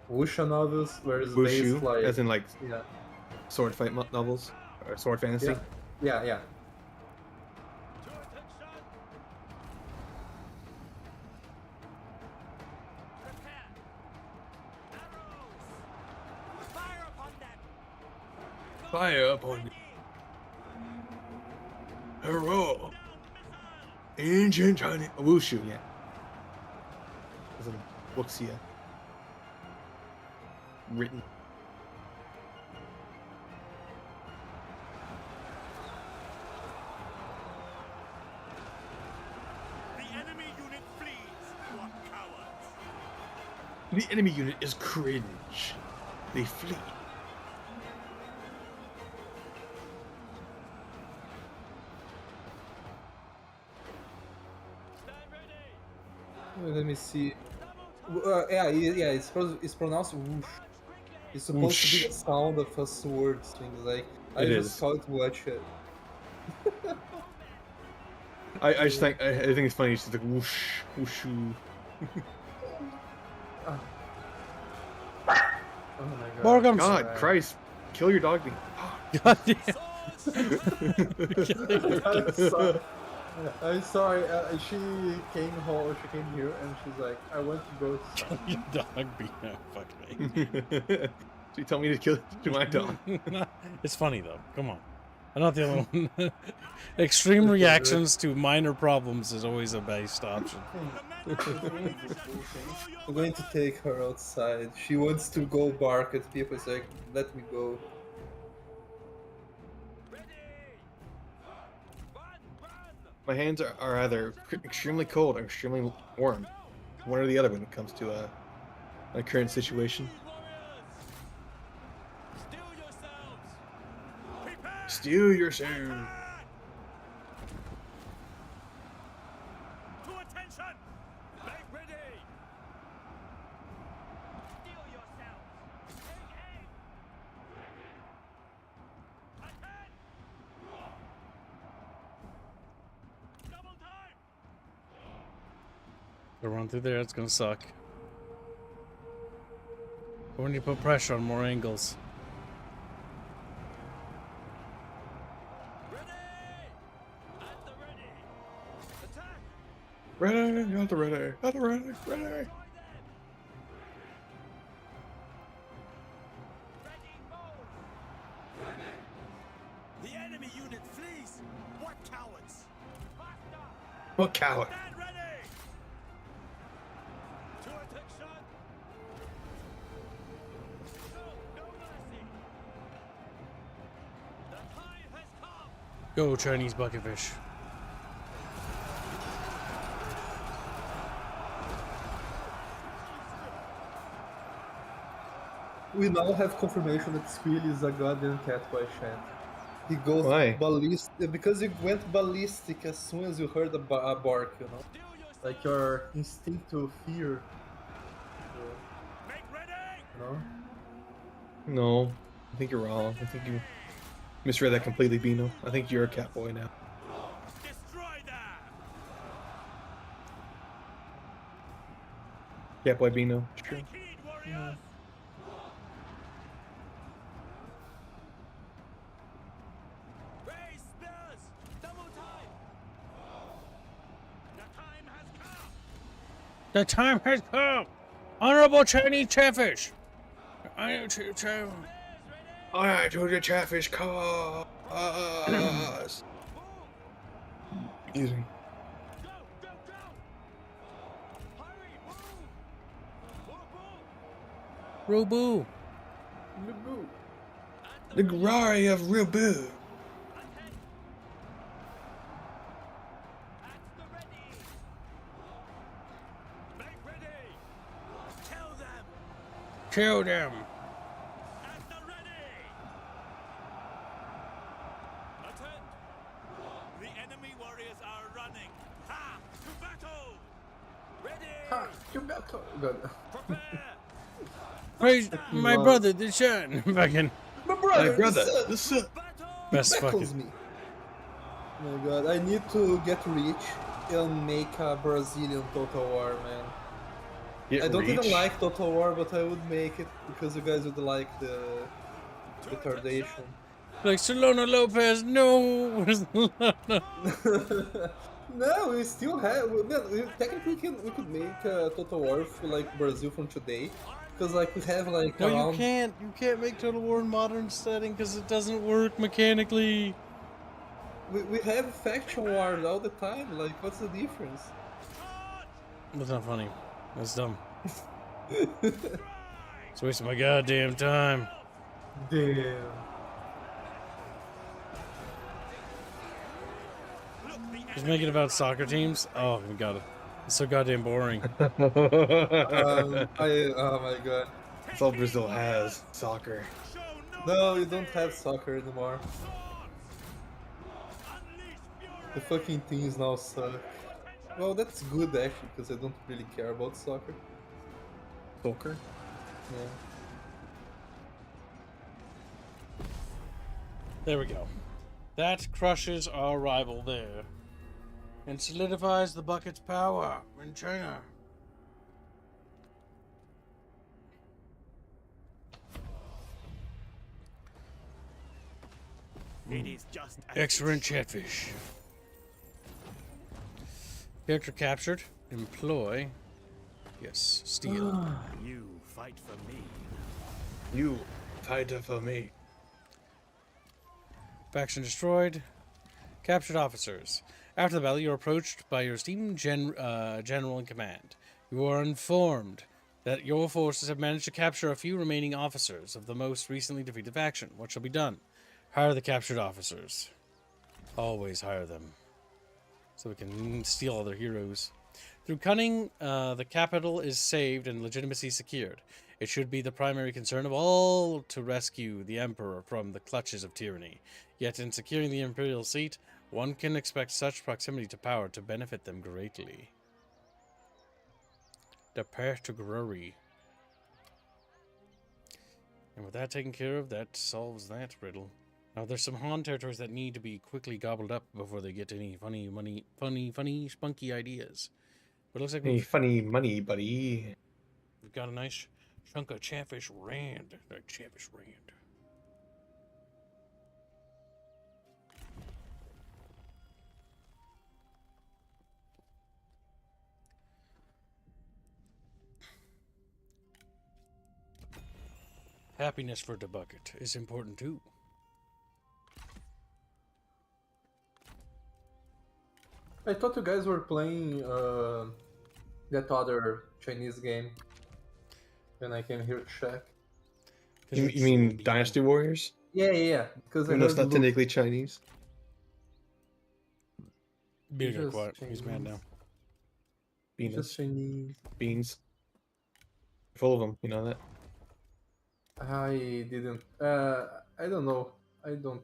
wuxia novels, where it's Wushu, based as in yeah. sword fight novels or sword fantasy. Yeah. Fire upon me. Hurrah! Ancient Chinese Wushu, yeah. As in wuxia. Written. The enemy unit flees. What cowards! The enemy unit is cringe. They flee. Let me see. Yeah. It's pronounced whoosh. It's supposed to be the sound of a sword swing. I just saw it watch it. I just think it's funny. It's just like whoosh, whooshu. Oh my Morgan, God, Christ, kill your dog. God damn. I'm sorry. She came home. She came here and she's like, "I want to go." Your dog beat up. Fuck me. She told me to my dog. It's funny though. Come on. I'm not the only one. Extreme reactions to minor problems is always a best option. I'm going to take her outside. She wants to go bark at people. It's like, let me go. My hands are either extremely cold or extremely warm. One or the other when it comes to my current situation. Steal yourselves! To attention! Make ready! Steal yourselves! Take aim! Attack! Go run through there, it's gonna suck. But when you put pressure on more angles. Ready, at the ready, at the ready, ready. The enemy unit flees! What cowards! What coward? Stand ready! To attention! No mercy! The time has come! Go, Chinese bucketfish. We now have confirmation that Squeal is a goddamn catboy chant. He goes Why? ballistic because he went ballistic as soon as you heard a bark, you know? Like your instinctive fear. Make ready! You know? No, I think you're wrong. I think you misread that completely, Bino. I think you're a cat boy now. Destroy that! Cat boy Bino. It's true. Take heed, warriors! Raise spears! Double time! The time has come! The time has come! Honorable Chinese Chatfish! I am to I told you, Chatfish, cause. Excuse me. Go! Go! Go! Hurry! Move! Move! Rubu! The glory of Rubu. At the ready! Make ready! Kill them! Kill them! At the ready! Attend! The enemy warriors are running! Ha! To battle! Ready! Ha! You back up. God. Prepare! Praise my brother, the sun! Fucking My brother! My brother, the sun the sun. best beckons fucking. me. Oh my god, I need to get rich and make a Brazilian Total War, man. Get I don't even reach. like Total War, but I would make it because you guys would like the retardation. Like Solana Lopez, no! No, we still have. Technically, we could make a Total War for like Brazil from today, because like we have like No, around. you can't. You can't make Total War in modern setting because it doesn't work mechanically. We have faction wars all the time. Like, what's the difference? That's not funny. That's dumb. It's wasting my goddamn time. Damn. Just make it about soccer teams. Oh my god, it's so goddamn boring. Oh my god. That's all Brazil has. Soccer. No, you don't have soccer anymore. The fucking teams now suck. Well, that's good actually, because I don't really care about soccer. Soccer? Yeah. There we go. That crushes our rival there. And solidifies the bucket's power in China. It is just as Excellent Chatfish. Character captured. Employ. Yes, steal. you fight for me. You fight for me. Faction destroyed. Captured officers. After the battle, you are approached by your esteemed general in command. You are informed that your forces have managed to capture a few remaining officers of the most recently defeated faction. What shall be done? Hire the captured officers. Always hire them. So we can steal all their heroes. Through cunning, the capital is saved and legitimacy secured. It should be the primary concern of all to rescue the Emperor from the clutches of tyranny. Yet in securing the imperial seat, one can expect such proximity to power to benefit them greatly. Depart to Grorious. And with that taken care of, that solves that riddle. Now there's some Han territories that need to be quickly gobbled up before they get any funny, spunky ideas. But it looks like Hey, funny money, buddy. we've got a nice chunk of Chatfish Rand. Like Chatfish Rand. Happiness for the bucket is important too. I thought you guys were playing that other Chinese game when I came here to check. You mean Dynasty Warriors? Yeah. Because I Even though it's heard not technically Chinese. Being just quiet. He's mad now. Chinese. Just Chinese. Beans. Full of them, you know that? I didn't. I don't know. I don't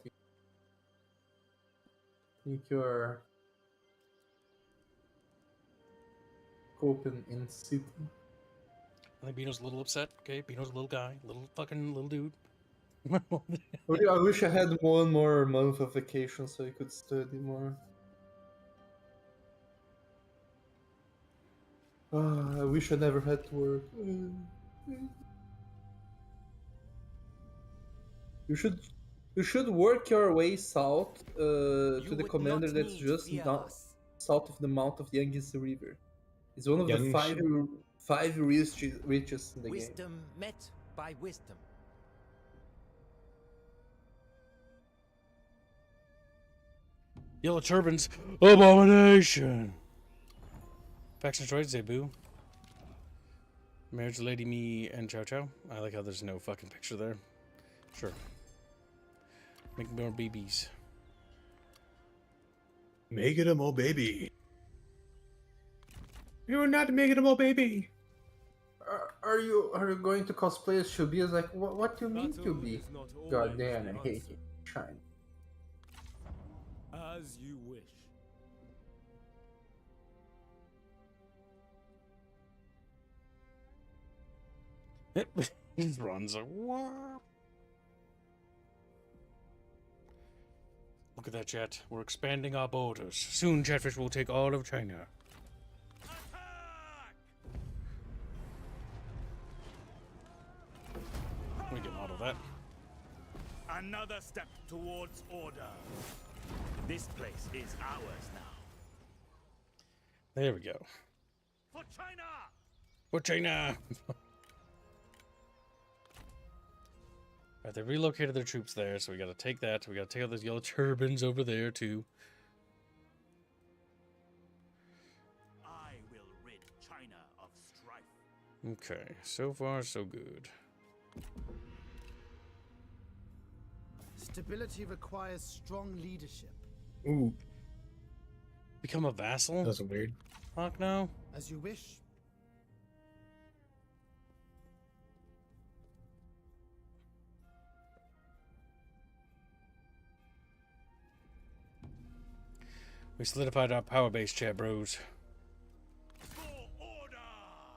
think you're open in city. I think Bino's a little upset. Okay, Bino's a little guy, little dude. I wish I had 1 more month of vacation so I could study more. I wish I never had to work. You should work your way south to the commander that's just down, south of the mouth of the Yangtze River. It's one of the five richest in the game. Wisdom met by wisdom. Yellow turbans, abomination. Faction destroyed, Zebu. Marriage Lady Me and Chow Chow. I like how there's no fucking picture there. Sure. Make more babies. Make it a more baby. You're not making a more baby. Are you going to cosplay as Shubi? Is like, what do you mean to be? God damn, I hate it. China. As you wish. He just runs like, what? Look at that, chat. We're expanding our borders. Soon, Chatfish will take all of China. We can model that. Another step towards order. This place is ours now. There we go. For China! For China! Alright, they relocated their troops there, so we gotta take that. We gotta take out those yellow turbans over there, too. I will rid China of strife. Okay, so far, so good. Stability requires strong leadership. Ooh. Become a vassal? That's weird. Fuck no. As you wish. We solidified our power base, chat bros.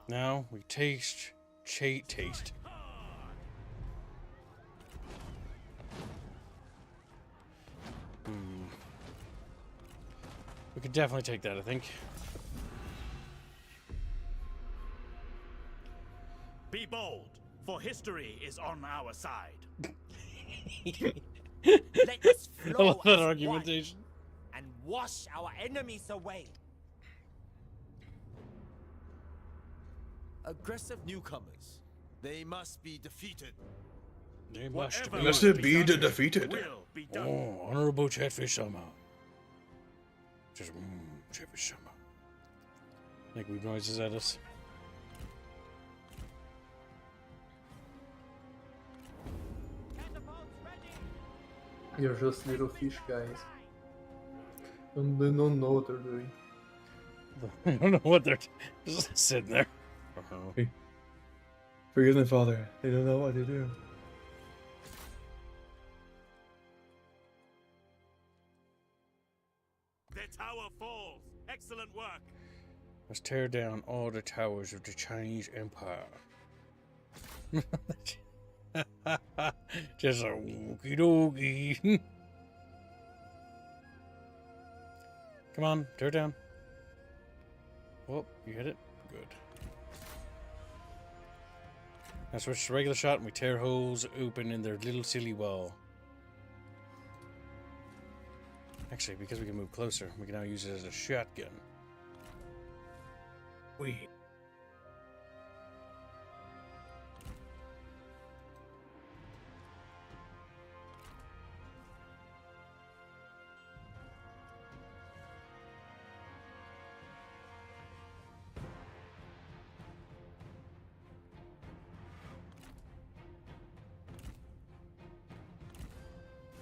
Now we taste. We could definitely take that, I think. Be bold, for history is on our side. Let us I flow love that as argumentation. one and wash our enemies away. Aggressive newcomers. They must be defeated. They must be defeated. Will be done. Oh, honorable Chatfish Summer. Just Chatfish Summer. Make weird noises at us. You're just little fish guys. And they don't know what they're doing. I don't know what they're just sitting there. Hey. Forgive them, Father. They don't know what to do. Their tower falls. Excellent work. Let's tear down all the towers of the Chinese Empire. Just a wookie dokie. Come on, tear it down. Oh, you hit it? Good. Now switch to regular shot and we tear holes open in their little silly wall. Actually, because we can move closer, we can now use it as a shotgun. Wait.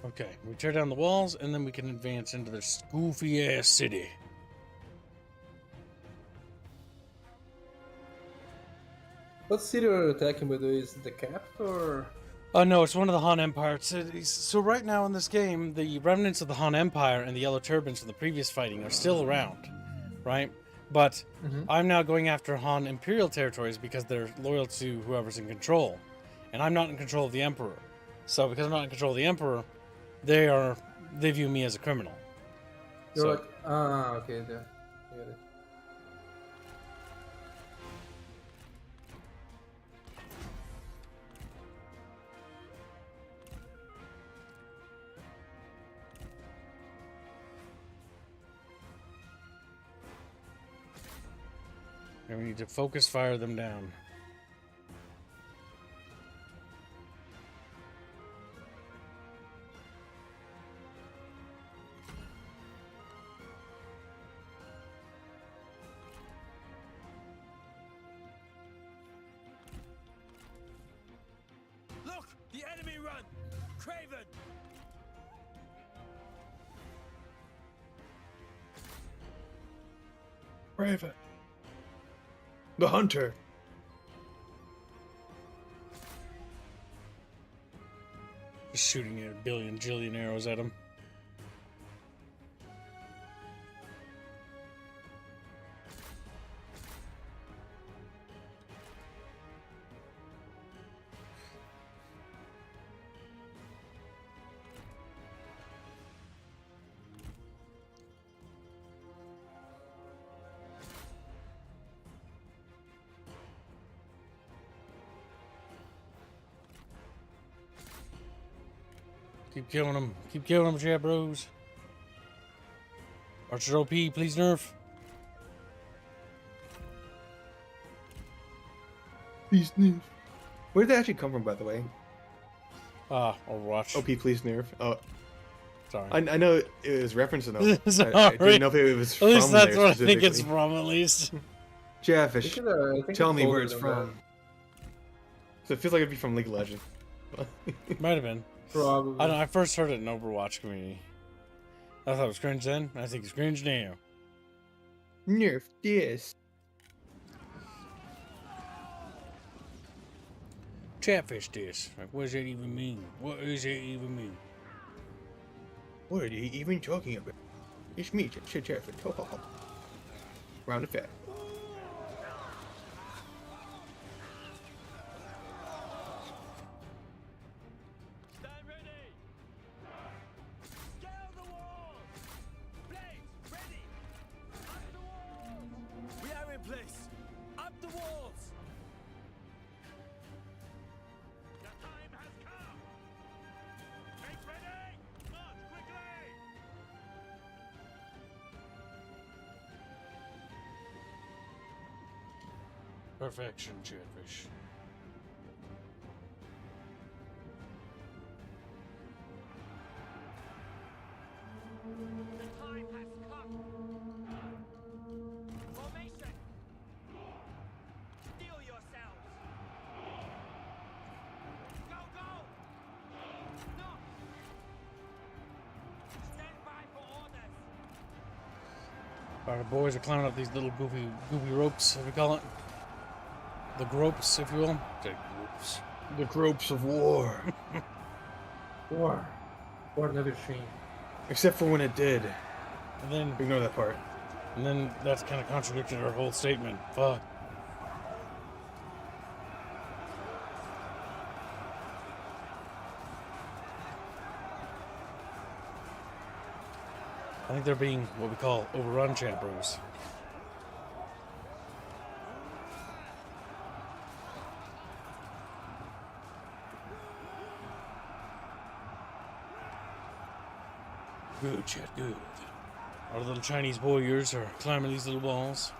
Okay, we tear down the walls, and then we can advance into this goofy-ass city. What city are you attacking, by the way? Is it the capital or...? Oh, no, it's one of the Han Empire cities. So right now in this game, the remnants of the Han Empire and the Yellow Turbans from the previous fighting are still around, right? But I'm now going after Han Imperial territories because they're loyal to whoever's in control. And I'm not in control of the Emperor. So because I'm not in control of the Emperor, they view me as a criminal. You're like, okay, there. I get it. And we need to focus fire them down. Look! The enemy run! Craven! Raven. The hunter. Just shooting a billion jillion arrows at him. Keep killing them. Keep killing them, chat bros. Archer OP, please nerf. Please nerf. Where did that actually come from, by the way? Overwatch. OP, please nerf. Oh, sorry. I know it was referenced to them. Sorry. I didn't know if it was from At least that's there what I think it's specifically. from, at least. Chatfish, I think tell it's me where older it's than from. So it feels like it'd be from League of Legends. Might have been. Probably. I don't know, I first heard it in Overwatch community. I thought it was cringe then. I think it's cringe now. Nerf this. Chatfish this. Like, what does that even mean? What does that even mean? What are you even talking about? It's me, Chatfish. Ho ho ho. Round of fat. Stand ready! Scale the walls! Blades, ready! Up the walls! We are in place! Up the walls! The time has come! Make ready! March quickly! Perfection, Chatfish. The time has come. Formation. Steel yourselves. Go, go. No. Stand by for orders. Our boys are climbing up these little goofy ropes, as we call it. The gropes, if you will. The gropes. The gropes of war. War. War never changed. Except for when it did. And then Ignore that part. And then that's kind of contradicted our whole statement. Fuck. I think they're being what we call overrun, chat bros. Good, chat, good. Our little Chinese warriors are climbing these little walls.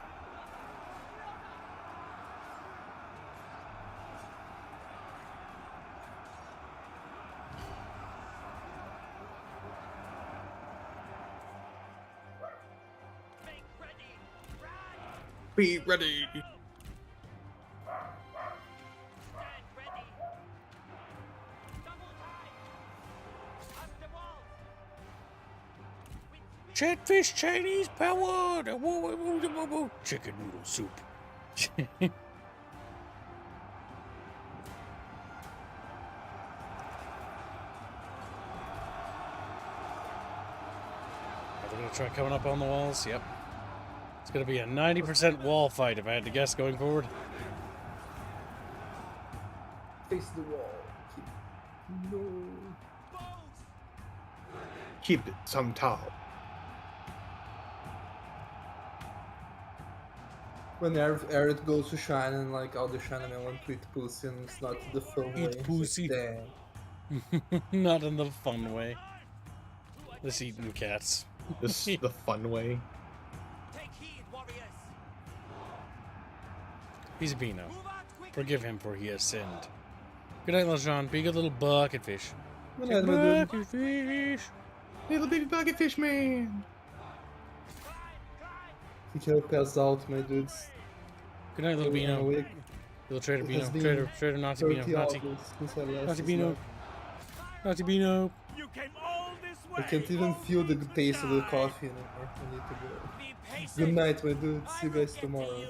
Be ready. Chatfish Chinese power! Chicken noodle soup. Are they gonna try coming up on the walls? Yep. It's gonna be a 90% wall fight if I had to guess going forward. Face the wall. No. Keep it some tall. When Aerith goes to shine and like all the Chinamen want to eat pussy and it's not the fun way. Eat pussy. Damn. Not in the fun way. This eating cats. This is the fun way. He's a Beano. Forgive him for he has sinned. Good night, LeJean. Be a good little bucket fish. Good night, my dude. Bucket fish. Little baby bucket fish man. He can't pass out, my dudes. Good night, little Beano. Little trader Beano. Trader Nazi Beano. Nazi Beano. Nazi Beano. I can't even feel the taste of the coffee anymore. I need to go. Good night, my dude. See you guys tomorrow.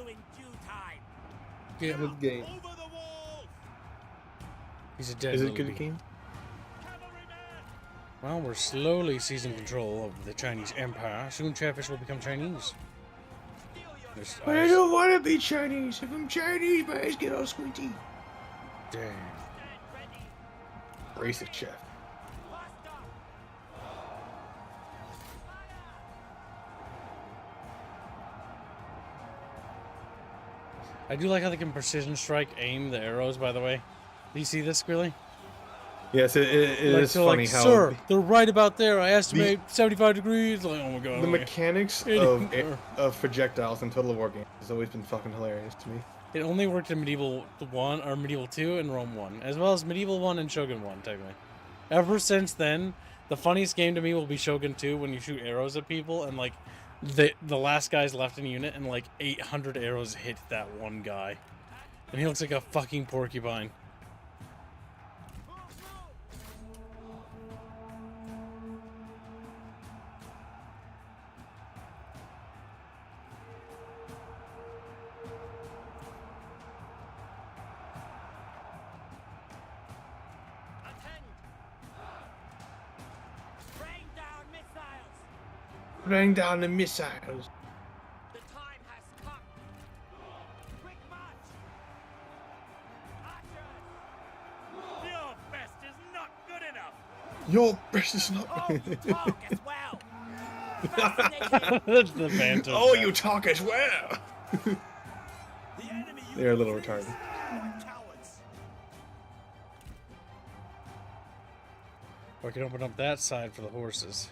Yeah. Good game. He's a dead Is it a little good game? Well, we're slowly seizing control of the Chinese Empire. Soon Chatfish will become Chinese. But I don't want to be Chinese. If I'm Chinese, my eyes get all squinty. Damn. Racist chef. I do like how they can precision strike aim the arrows, by the way. Do you see this, Squilly? Yes, it is funny how... Sir, they're right about there. I estimate 75 degrees. Like, oh my god. The mechanics of projectiles in Total War games has always been fucking hilarious to me. It only worked in Medieval 1, or Medieval 2 and Rome 1, as well as Medieval 1 and Shogun 1, technically. Ever since then, the funniest game to me will be Shogun 2 when you shoot arrows at people, and like, the last guy's left in a unit, and like 800 arrows hit that one guy. And he looks like a fucking porcupine. Rain down the missiles. The time has come. Quick march. Archers. Your best is not good enough. Your best is not. Oh, you talk as well. That's the banter. Oh, you talk as well. They're a little retarded. Or I can open up that side for the horses.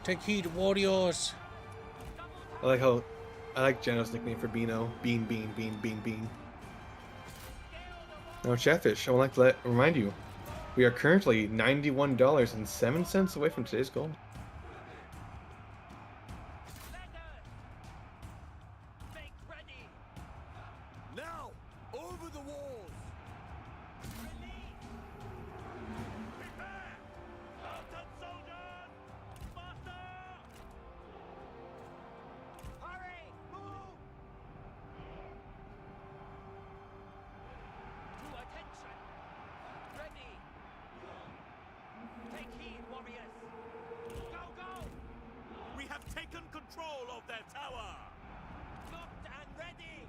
Take heed, warriors. I like Geno's nickname for Beano. Bean. Now, Chatfish, I would like to remind you, we are currently $91.07 away from today's goal. Now, over the walls.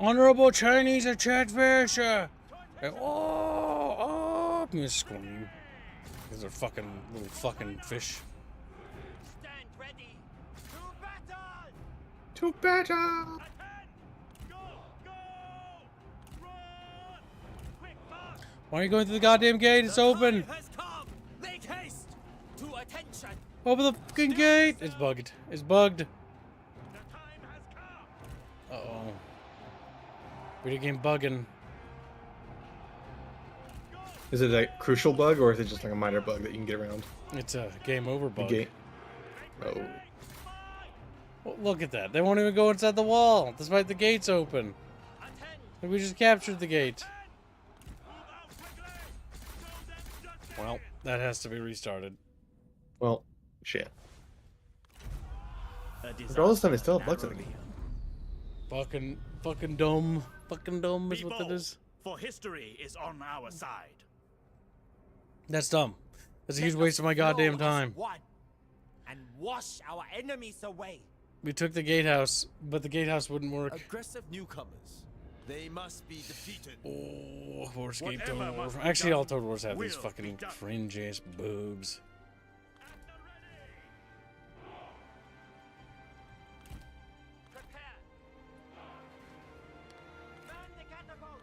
Honorable Chinese at Chatfish! Oh! I'm gonna scream. Because they're fucking little fucking fish. Stand ready to battle. To battle! Attend! Go! Go! Run! Quick, fast! Why are you going through the goddamn gate? It's open. Time has come. Make haste to attention. Open the fucking gate. It's bugged. It's bugged. The time has come! Uh-oh. Video game bugging. Is it a crucial bug or is it just like a minor bug that you can get around? It's a game over The bug. gate. Oh. Well, look at that. They won't even go inside the wall, despite the gates open. And we just captured the gate. Well, that has to be restarted. Well, shit. After all this time, they still have bugs in the game. Fucking dumb. Fucking dumb is Be what that bold, is. for history is on our side. That's dumb. That's a huge Let waste us of my flow goddamn as time. one and wash our enemies away. We took the gatehouse, but the gatehouse wouldn't work. Aggressive newcomers. They must be defeated. Oh, Warscape Whatever Total War. must be Actually, all done Total Wars have these will fucking be done. cringe-ass boobs. Prepare. Man the catapult.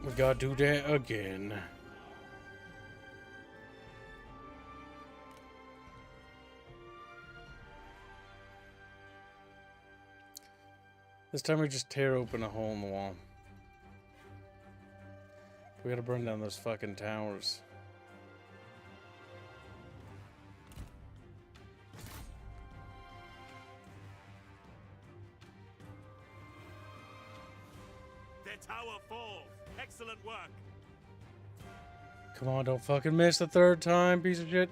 We gotta do that again. This time we just tear open a hole in the wall. We gotta burn down those fucking towers. Their tower falls. Excellent work. Come on, don't fucking miss the third time, piece of shit.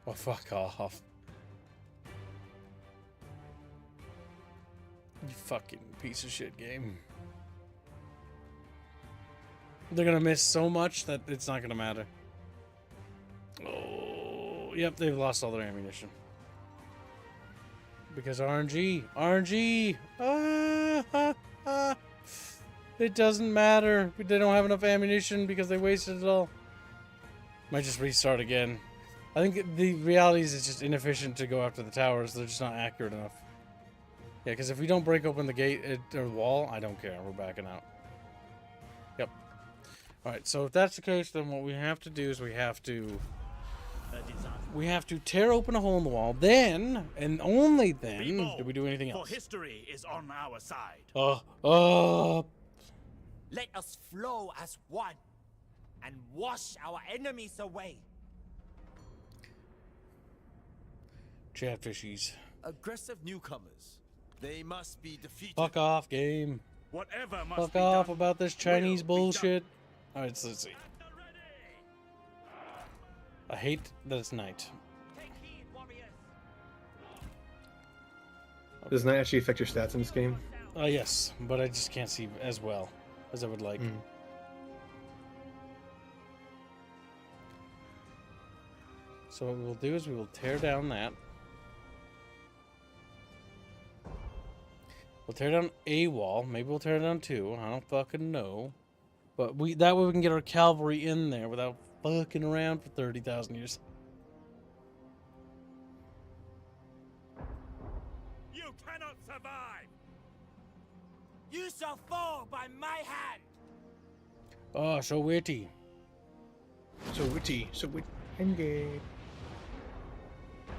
Oh, fuck off. You fucking piece of shit game. They're gonna miss so much that it's not gonna matter. Oh, yep, they've lost all their ammunition. Because RNG. RNG! It doesn't matter. They don't have enough ammunition because they wasted it all. Might just restart again. I think the reality is it's just inefficient to go after the towers. They're just not accurate enough. Yeah, because if we don't break open the gate or the wall, I don't care. We're backing out. Yep. Alright, so if that's the case, then what we have to do is we have to tear open a hole in the wall. Then, and only then, Be bold, do we do anything for else. history is on our side. Let us flow as one and wash our enemies away. Chatfishies. Aggressive newcomers. They must be defeated. Fuck off, game. Whatever must Fuck be off done about this Chinese will be done. bullshit. Alright, so let's see. I hate that it's night. Take heed, warriors. Does night actually affect your stats in this game? Yes, but I just can't see as well as I would like. So what we will do is we will tear down that. We'll tear down a wall. Maybe we'll tear down two. I don't fucking know. But that way we can get our cavalry in there without fucking around for 30,000 years. You cannot survive. You shall fall by my hand. Oh, so witty. So witty. So witty. Engage.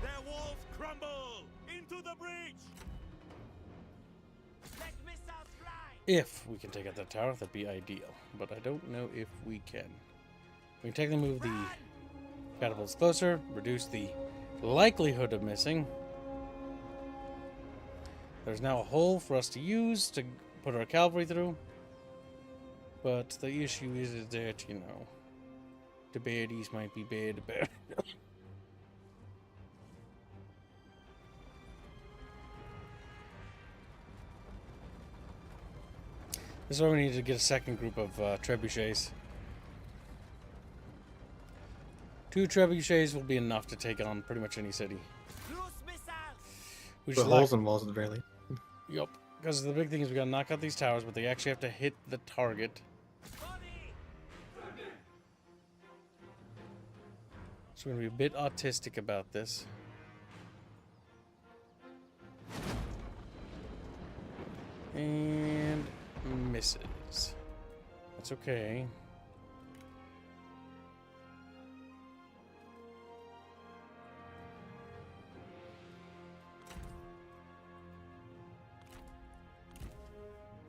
Their walls crumble into the breach. Let missiles fly. If we can take out that tower, that'd be ideal. But I don't know if we can. We can technically move the catapults closer, reduce the likelihood of missing. There's now a hole for us to use to put our cavalry through. But the issue is that, you know, the baddies might be bad. This is why we need to get a second group of trebuchets. 2 trebuchets will be enough to take on pretty much any city. Loose missiles. We The just holes in walls at the very least. Yup. Because the big thing is we gotta knock out these towers, but they actually have to hit the target. So we're gonna be a bit autistic about this. And misses. That's okay.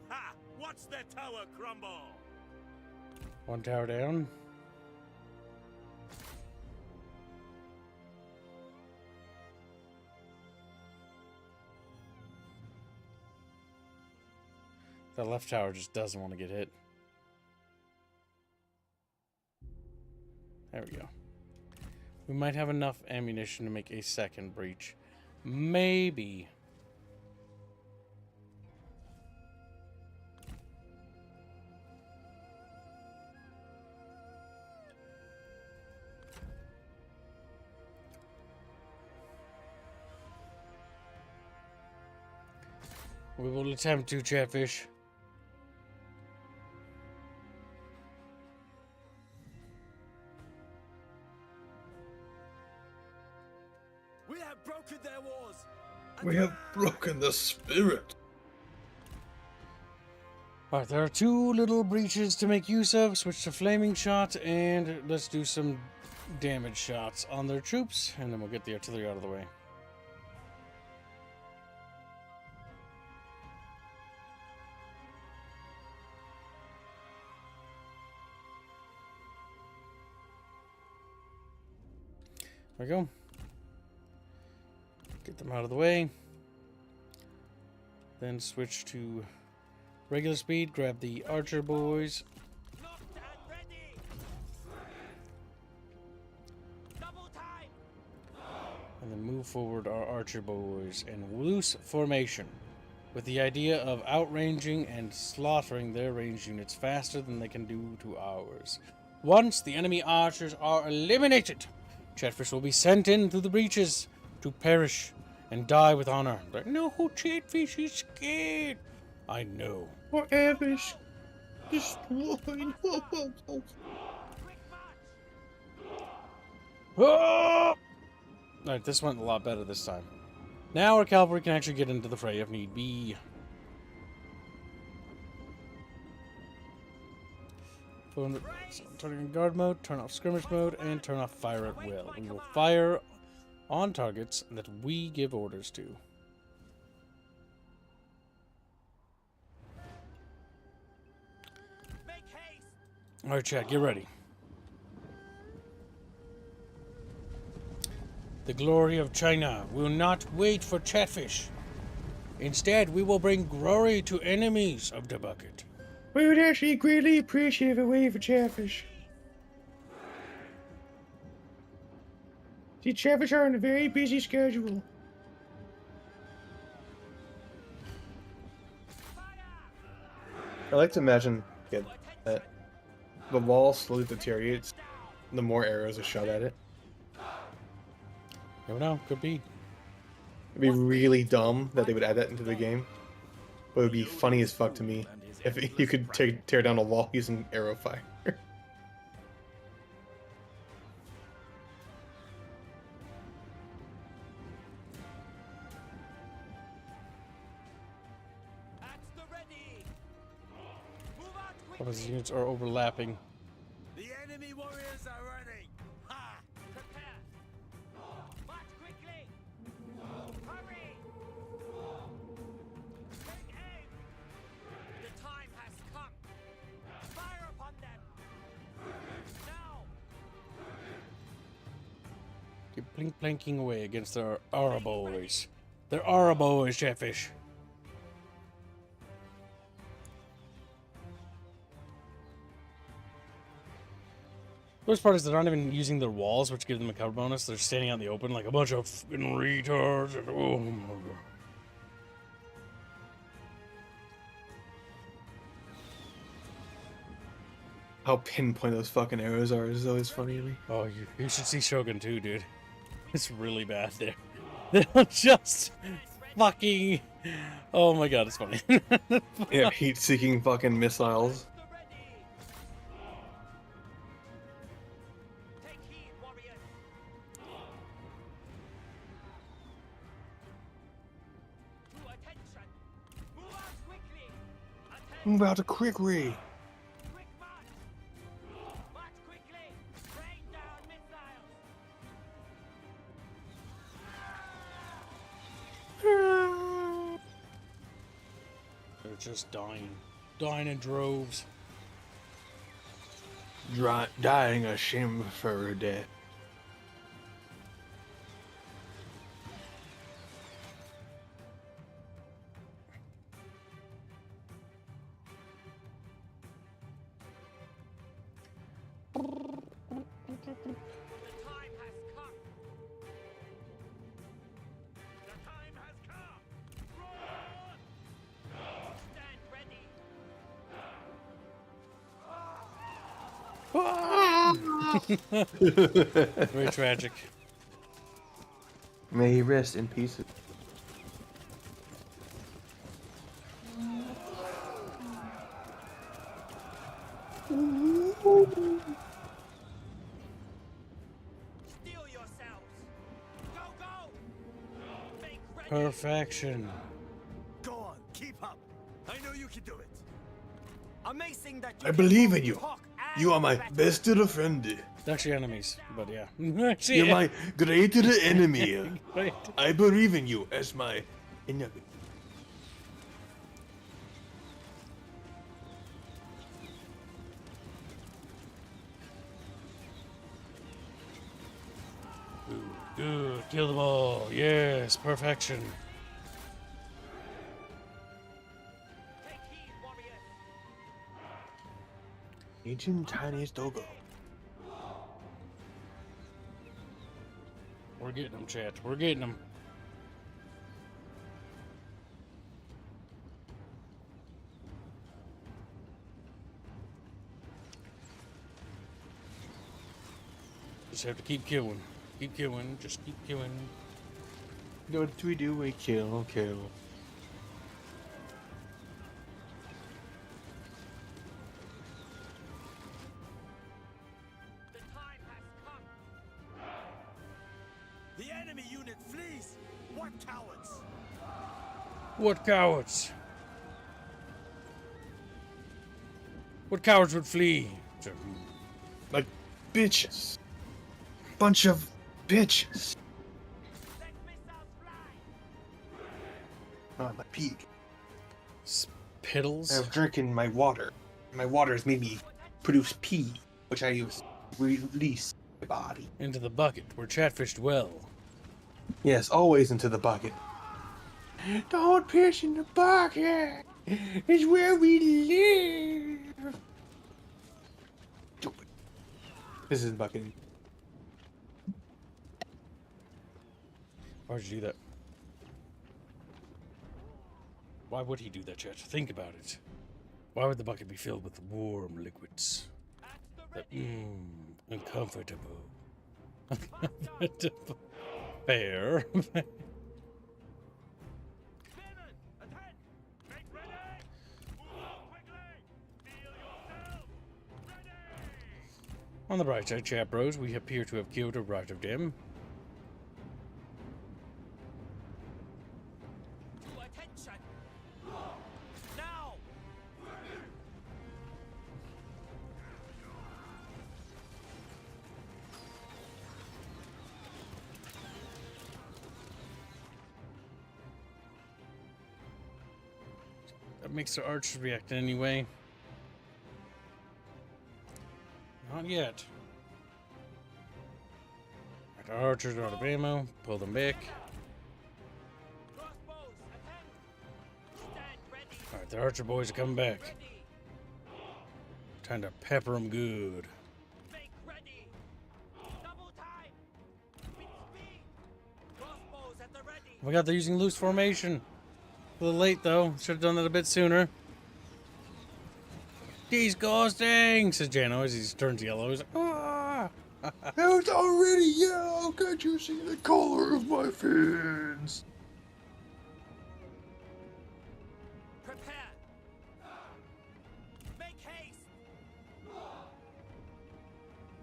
Ha! Watch their tower crumble! One tower down. That left tower just doesn't want to get hit. There we go. We might have enough ammunition to make a second breach. Maybe. We will attempt to, Chatfish. We have broken their walls. We have broken the spirit. Alright, there are two little breaches to make use of. Switch to flaming shot, and let's do some damage shots on their troops, and then we'll get the artillery out of the way. There we go. Get them out of the way. Then switch to regular speed. Grab the archer boys. And then move forward our archer boys in loose formation, with the idea of outranging and slaughtering their ranged units faster than they can do to ours. Once the enemy archers are eliminated, Chatfish will be sent in through the breaches to perish and die with honor. Like, no, Chatfish is scared. I know. Forever destroyed. Oh! Alright, this went a lot better this time. Now our cavalry can actually get into the fray if need be. So turning on guard mode, turn off skirmish mode, and turn off fire at will. We will fire on targets that we give orders to. Alright, chat, get ready. The glory of China will not wait for Chatfish. Instead, we will bring glory to enemies of the bucket. We would actually greatly appreciate if it waited for Chatfish. See, Chatfish are on a very busy schedule. I like to imagine that the wall slowly deteriorates the more arrows are shot at it. Never know, could be. It'd be really dumb that they would add that into the game. But it would be funny as fuck to me if you could tear down a wall using arrow fire. All those units are overlapping. The enemy warriors are running. Ha! Prepare. March quickly. Hurry. Take aim. The time has come. Fire upon them. Now. Keep planking away against their Ara boys. They're Ara boys, Chatfish. The worst part is they're not even using their walls, which give them a cover bonus. They're standing out in the open like a bunch of fucking retards. Oh my god. How pinpoint those fucking arrows are is always funny to me. Oh, you should see Shogun too, dude. It's really bad there. They'll just fucking. Oh my god, it's funny. Yeah, heat-seeking fucking missiles. Take heed, warriors. To attention. Move out quickly. Move out quickly. Quick march. March quickly. Rain down missiles. They're just dying. Dying in droves. Dying a shameful death. The time has come. The time has come. Run! Stand ready. Very tragic. May he rest in peace. Steel yourselves. Go, go. Make ready. Perfection. Go on, keep up. I know you can do it. Amazing that you I can believe both in you. talk and You are my battle. best friend. It's actually enemies, but yeah. You're my greater enemy. Right. I believe in you as my enemy. Good. Kill them all. Yes. Perfection. Take heed, warriors. Ancient Chinese Dogo. We're getting them, chat. We're getting them. Just have to keep killing. Keep killing. Just keep killing. What do we do? We kill, kill. The time has come. The enemy unit flees. What cowards? What cowards? What cowards would flee? Like bitches. Bunch of bitches. Let missiles fly. Oh, my pee. Piddles? I was drinking my water. My water has made me produce pee, which I use to release my body. Into the bucket where Chatfish dwell. Yes, always into the bucket. Don't piss in the bucket. It's where we live. Stupid. This is the bucket. Why'd you do that? Why would he do that, chat? Think about it. Why would the bucket be filled with warm liquids? Uncomfortable. Uncomfortable. Fair. On the bright side, chat bros, we appear to have killed a right of them. To attention. Now. That makes the archers react anyway. Not yet. Right, our archers are out of ammo. Pull them back. Crossbows, attend. Stand ready. Alright, the archer boys are coming back. Ready. Time to pepper them good. Make ready. Double time. With speed. Crossbows at the ready. Oh my god, they're using loose formation. A little late though. Should have done that a bit sooner. Disgusting, says Jano as he turns yellow. He's like, ah! It's already yellow. Can't you see the color of my fins?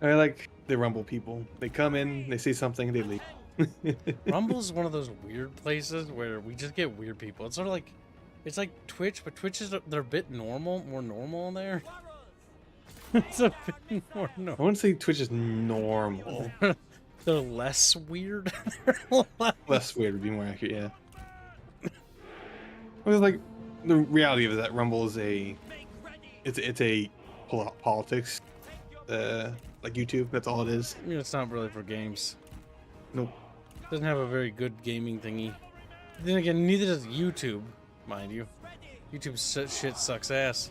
I like the Rumble people. They come in, they say something, they leave. Rumble's one of those weird places where we just get weird people. It's sort of like, it's like Twitch, but Twitch is they're a bit more normal in there. It's a bit more I normal. wouldn't say Twitch is normal. They're less weird. Less weird would be more accurate, yeah. Well, like the reality of it is that Rumble is it's a politics, like YouTube. That's all it is. I mean, it's not really for games. Nope. It doesn't have a very good gaming thingy. Then again, neither does YouTube, mind you. YouTube shit sucks ass.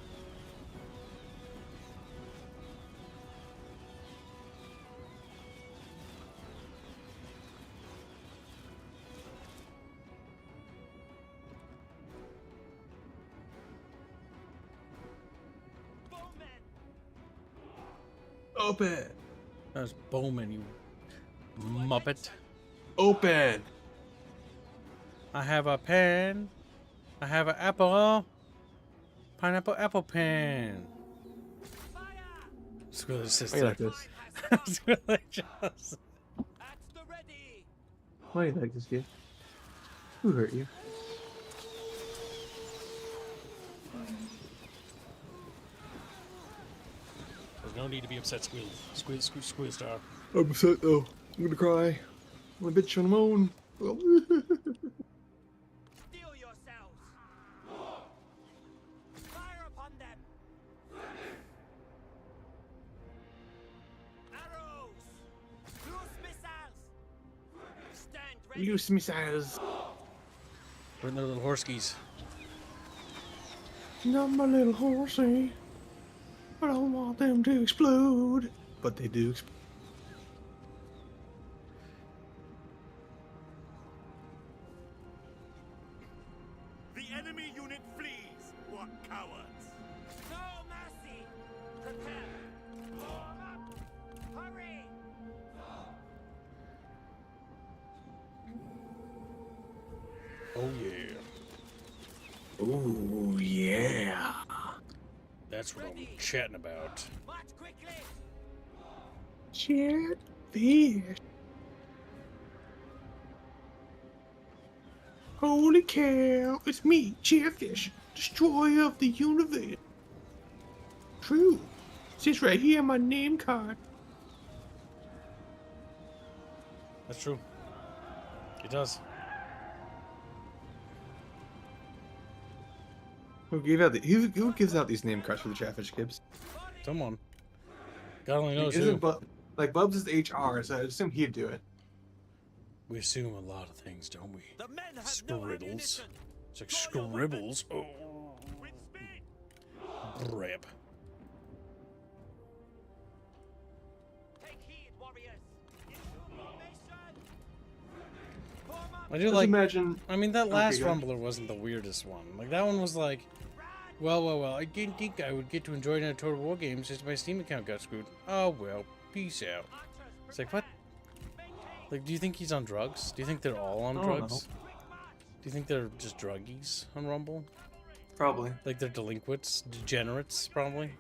Open. That's Bowman, you muppet. Open. I have a pen. I have an apple. Pineapple apple pen. Screw the system. Why you like this? Screw the just. Why you like this kid? Who hurt you? There's no need to be upset, Squeal Star. I'm upset though. I'm gonna cry. I'm gonna bitch on moan. Steel yourselves! Fire upon them! Arrows! Loose missiles! Stand ready! Loose missiles. Bring their little horskies. Not my little horsey. I don't want them to explode. But they do explode. The enemy unit flees. What cowards! No mercy! Prepare! Form up! Hurry! Oh yeah. Oh yeah. That's what I'm chatting about. March quickly! Chatfish. Holy cow, it's me, Chatfish, destroyer of the universe. True. Sits right here on my name card. That's true. It does. Who gives out these name cards for the Chatfish Gibbs? Someone. God only knows Isn't who. like Bubs is HR, so I assume he'd do it. We assume a lot of things, don't we? The men have no Scribbles. ammunition. It's like scribbles. Oh. Brap. Take heed, warriors! Into formation! Form up! I do Just like. imagine. I mean, that last go ahead. Rumbler wasn't the weirdest one. Like that one was like, well. I didn't think I would get to enjoy it in Total War games since my Steam account got screwed. Oh well, peace out. It's like what? Like, do you think he's on drugs? Do you think they're all on I don't drugs? know. Do you think they're just druggies on Rumble? Probably. Like they're delinquents, degenerates, probably.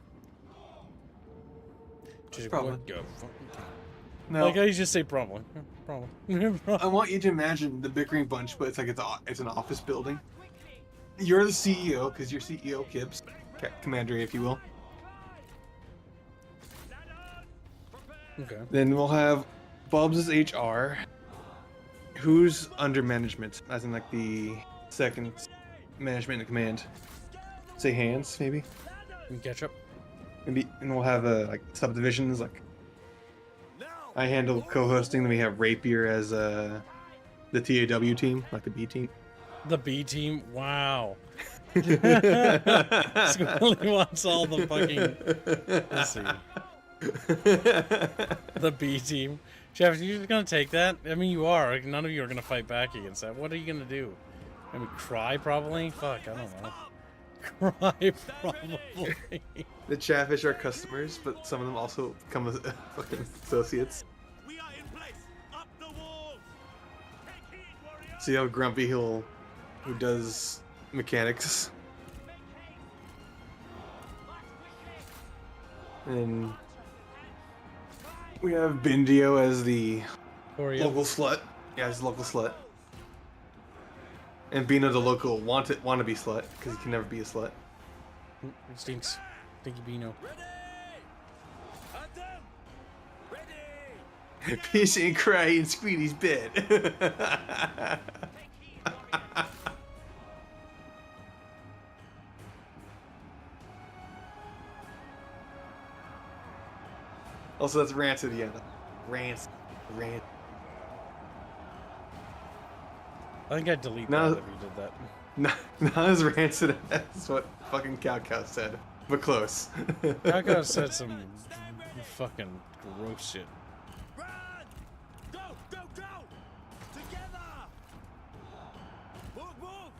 Just Probably. what the fuck? No. Like I just say probably. Probably. I want you to imagine the Bickering bunch, but it's like it's an office building. You're the CEO, because you're CEO Kibbs, commander, if you will. Okay. Then we'll have Bubs as HR. Who's under management? As in, like, the second management and command. Say hands, maybe? And ketchup. Maybe, and we'll have like subdivisions. Like, I handle co-hosting. Then we have Rapier as the TAW team, like the B team. The B team. Wow. Squirrely wants all the fucking. Let's see. The B team. Jeff, are you just gonna take that? I mean, you are. None of you are gonna fight back against that. What are you gonna do? I mean, cry probably? Fuck, I don't know. Cry probably. The Chatfish are customers, but some of them also come as fucking associates. We are in place. Up the walls. Take heed, warriors. See how grumpy who does mechanics. And We have Bindio as the Korea. local slut. Yeah, he's a local slut. And Bino the local wannabe slut, because he can never be a slut. It stinks. Stinky Beano. Piss and cry in Squealy's bed. Also, that's Rant at the end. Rant. I think I'd delete that if you did that. Not as rancid as what fucking Cow said, but close. Cow said some fucking gross shit. Run! Go! Go! Go! Together! Move! Move!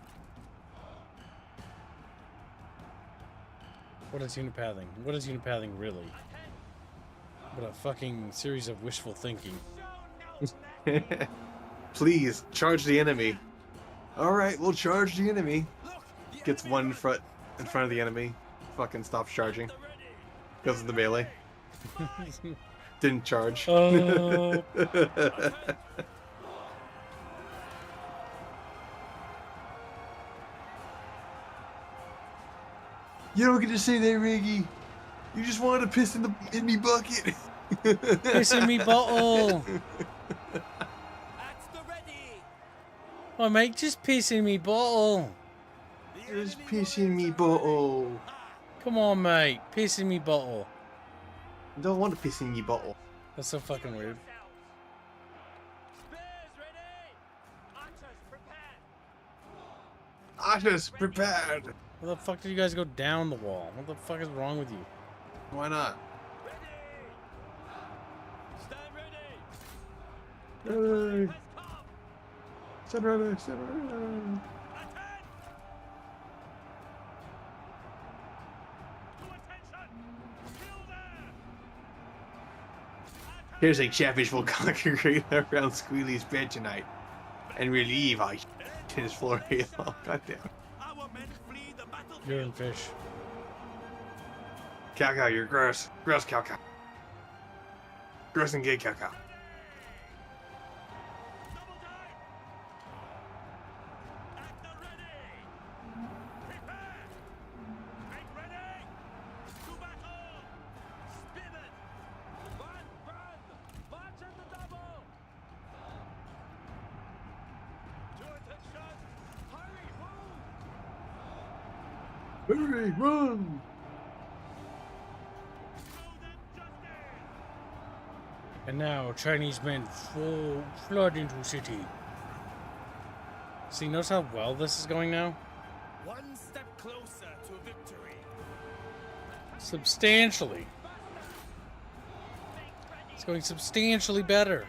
What is unipathing? What is unipathing really? What a fucking series of wishful thinking. Please, charge the enemy. Alright, we'll charge the enemy. Gets one foot in front of the enemy. Fucking stops charging. Goes into melee. Didn't charge. Oh. You don't get to say that, Riggy. You just wanted to piss in me bucket. Piss in me bottle. Oh, mate, just piss in me bottle. Just piss in me bottle. Come on, mate. Piss in me bottle. I don't want to piss in your bottle. That's so fucking weird. Archers prepared. Why the fuck did you guys go down the wall? What the fuck is wrong with you? Why not? Ready. Stand ready. Stand ready. Here's a Chatfish will congregate around Squealy's bed tonight and relieve our his floor. Oh, goddamn. You're in fish. Cow, you're gross. Gross, cow. Gross and gay, cow. Hurry, run! And now Chinese men flood into city. See, notice how well this is going now? One step closer to victory. Substantially. It's going substantially better.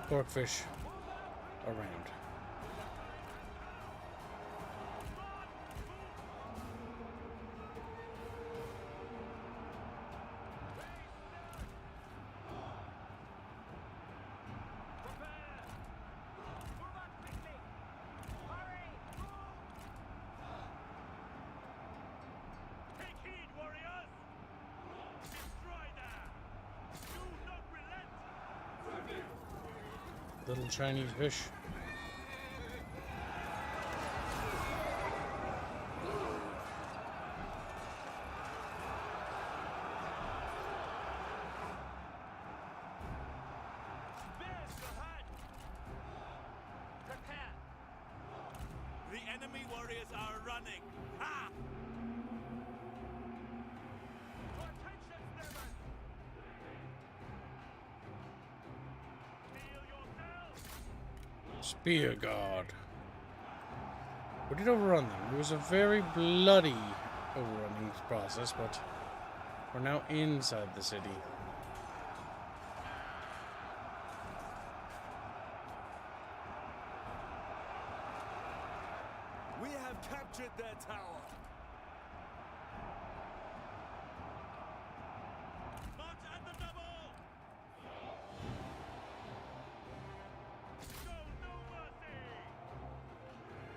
Porkfish around. Little Chinese fish. The enemy warriors are running. Ha! Attention, Steven! Spear guard. We did overrun them. It was a very bloody overrunning process, but we're now inside the city. We have captured their tower. March at the double! Show no mercy!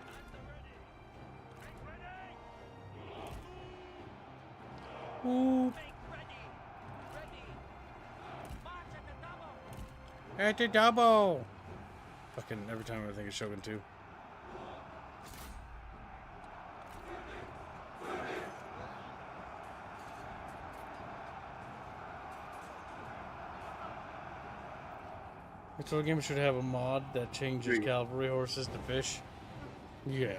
At the ready! Ooh. Make ready. Ready. March at the double. At the double. Fucking every time I think of Shogun 2. This whole game should have a mod that changes cavalry horses to fish. Yeah.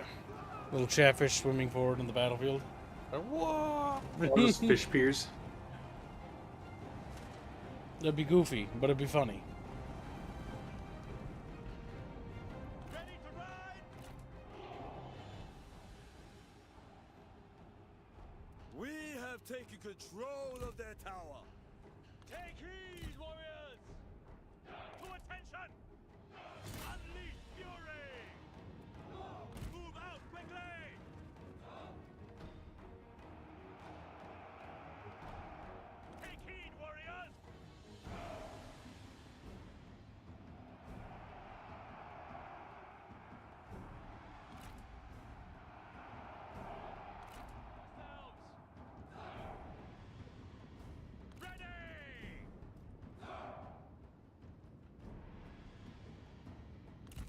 Little chatfish swimming forward in the battlefield. Whoa! Or just fish piers. That'd be goofy, but it'd be funny. Ready to ride? We have taken control of their tower. Take heed, warriors! To attention! Unleash fury! Move out quickly! Take heed, warriors! Ready!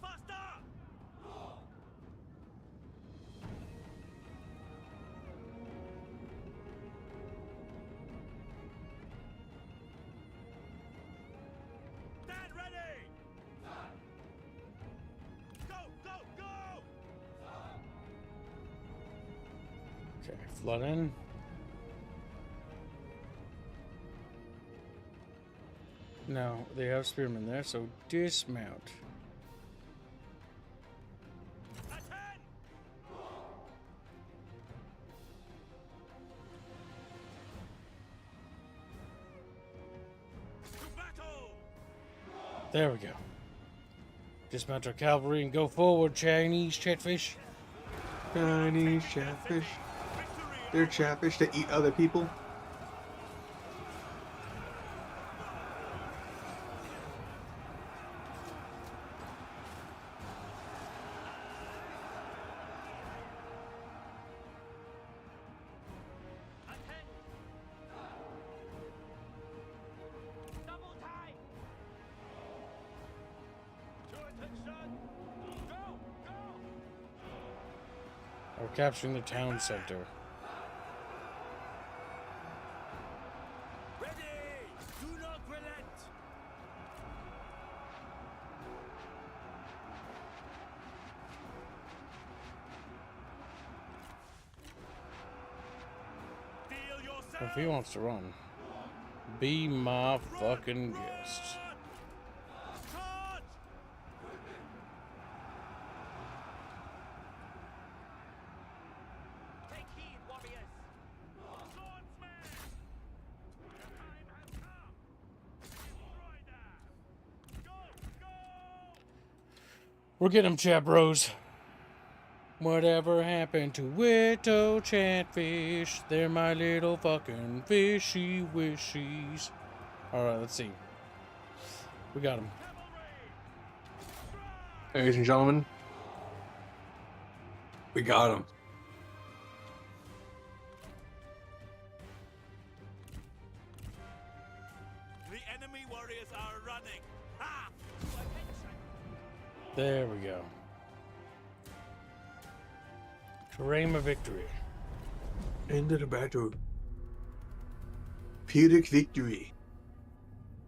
Faster! Stand ready! Go, go, go! Okay, flood in. No, they have spearmen there, so dismount. Attend! To battle! There we go. Dismount our cavalry and go forward, Chinese chatfish. Chinese chatfish. They're chatfish that eat other people. Attend. Double time. To attention! Go, go! We're capturing the town center. Ready! Do not relent! Feel yourself! If he wants to run, be my fucking guest. Charge! Take heed, warriors. Swordsman! The time has come! Destroy them! Go, go! We're getting them, chat bros. Whatever happened to Widow Chatfish? They're my little fucking fishy wishies. Alright, let's see. We got him. Ladies and gentlemen, we got him. The enemy warriors are running. Ha! There we go. Claim a victory. End of the battle. Pyrrhic victory.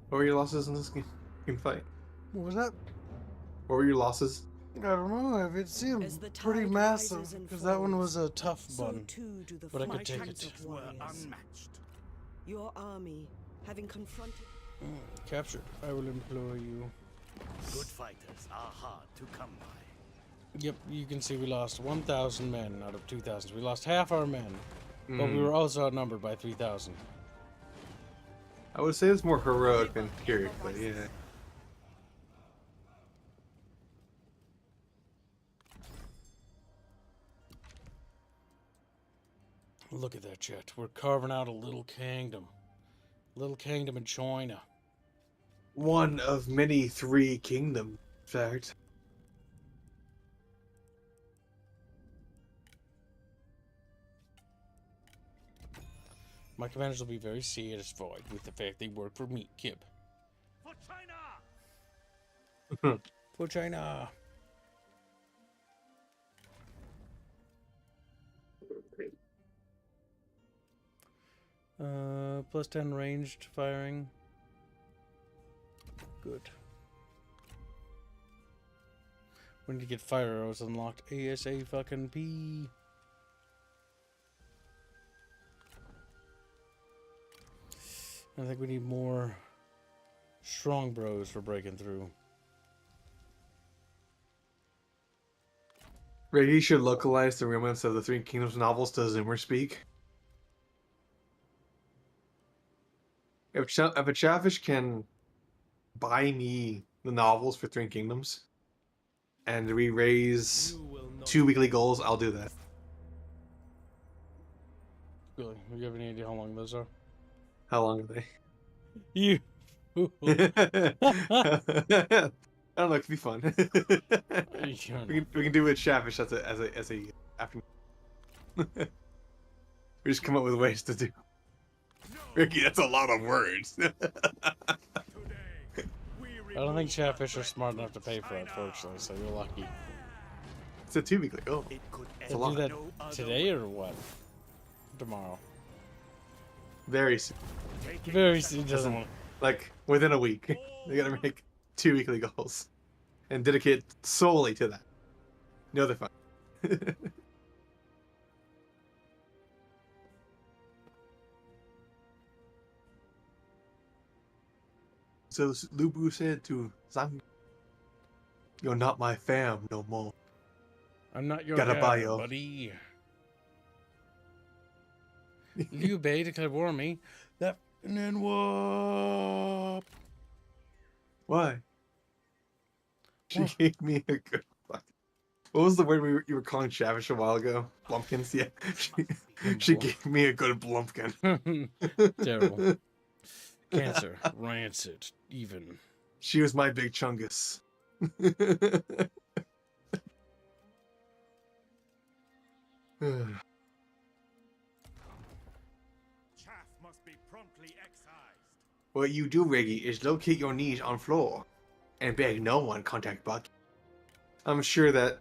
What were your losses in this game fight? What was that? What were your losses? I don't know. It seemed As the pretty tide massive rises and because that one falls, was a tough so one. too do the But I could flight take of it. Were warriors. unmatched. Your army, having confronted Captured. I will employ you. Good fighters are hard to come by. Yep, you can see we lost 1,000 men out of 2,000. We lost half our men, but we Mm. were also outnumbered by 3,000. I would say it's more heroic than Pyrrhic, but yeah. Look at that, chat. We're carving out a little kingdom. Little kingdom in China. One of many three kingdom, in fact. My commanders will be very satisfied with the fact they work for me, Kip. For China! For China. Plus 10 ranged firing. Good. We need to get fire arrows unlocked ASA fucking P. I think we need more strong bros for breaking through. Reggie should localize the remnants of the Three Kingdoms novels to Zoomer speak. If a Chatfish can buy me the novels for Three Kingdoms and we raise 2 weekly goals, I'll do that. Really? Do you have any idea how long those are? How long are they? You. I don't know. It could be fun. we can do it with Chatfish as a afternoon. We just come up with ways to do. Ricky, that's a lot of words. I don't think Chatfish are smart enough to pay for it, fortunately, so you're lucky. It's a 2 weekly goal. It's a lot. Do that today or what? Tomorrow. Very soon. Very soon. Doesn't want. Like within a week, they gotta make 2 weekly goals and dedicate solely to that. No other fun. So Lubu said to Zhang, "You're not my fam no more. I'm not your Gotta guy, buy you." buddy. Liu Bei declared war on me. That and then what? Why? She gave me a good. What was the word you were calling Chavish a while ago? Blumpkins? Yeah. She gave me a good blumpkin. Terrible. Cancer, rancid, even. She was my big chungus. What you do, Reggie, is locate your knees on floor and beg no one contact Bucky. I'm sure that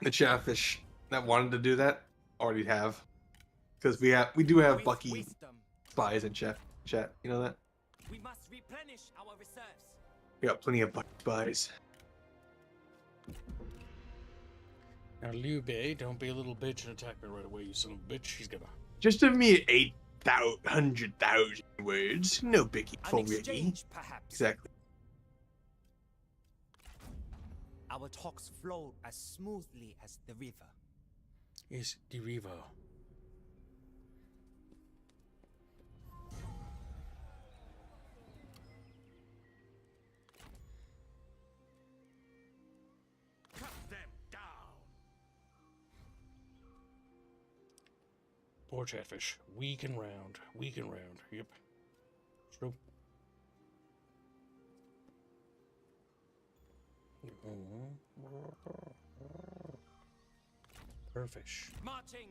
the Chatfish that wanted to do that already have, because we do have Bucky spies in chat. You know that? We must replenish our reserves. We got plenty of Bucky spies. Now, Liu Bei, don't be a little bitch and attack me right away, you son of a bitch. He's gonna. Just a mere 800,000 words. No biggie for Reggie. Exactly. Our talks flow as smoothly as the river. Yes, the river. Cut them down. Poor Chatfish. Weak and round. Weak and round. Yep. True. Perfish. Marching.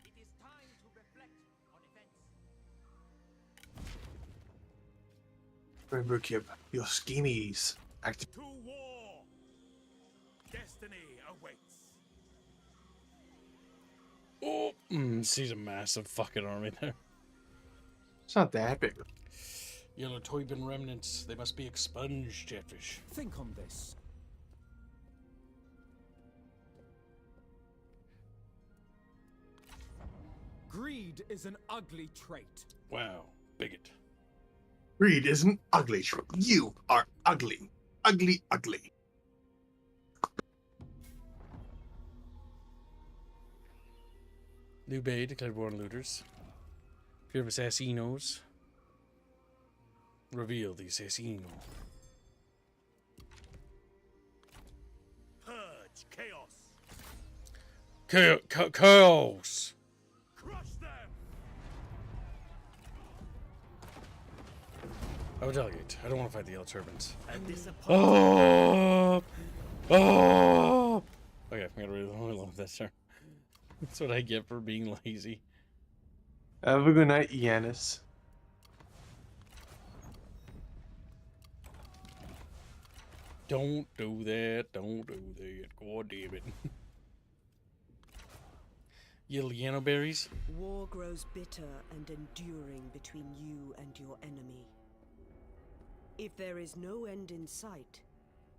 It is time to reflect on events. Remember, Kip, your schemies. Active. To war. Destiny awaits. Oh, sees a massive fucking army there. It's not that big. Yellow Toybin remnants. They must be expunged, Chatfish. Think on this. Greed is an ugly trait. Wow, bigot. Greed isn't ugly. You are ugly. Ugly, ugly. Liu Bei declared war on looters. Fear of assassinos. Reveal the assassino. Purge chaos. Chaos! Crush them. I would delegate. I don't want to fight the Yellow Turbans. Oh! Oh! Okay, I'm gonna really love that, sir. That's what I get for being lazy. Have a good night, Yanis. Don't do that. Don't do that. God damn it. You Liano berries? War grows bitter and enduring between you and your enemy. If there is no end in sight,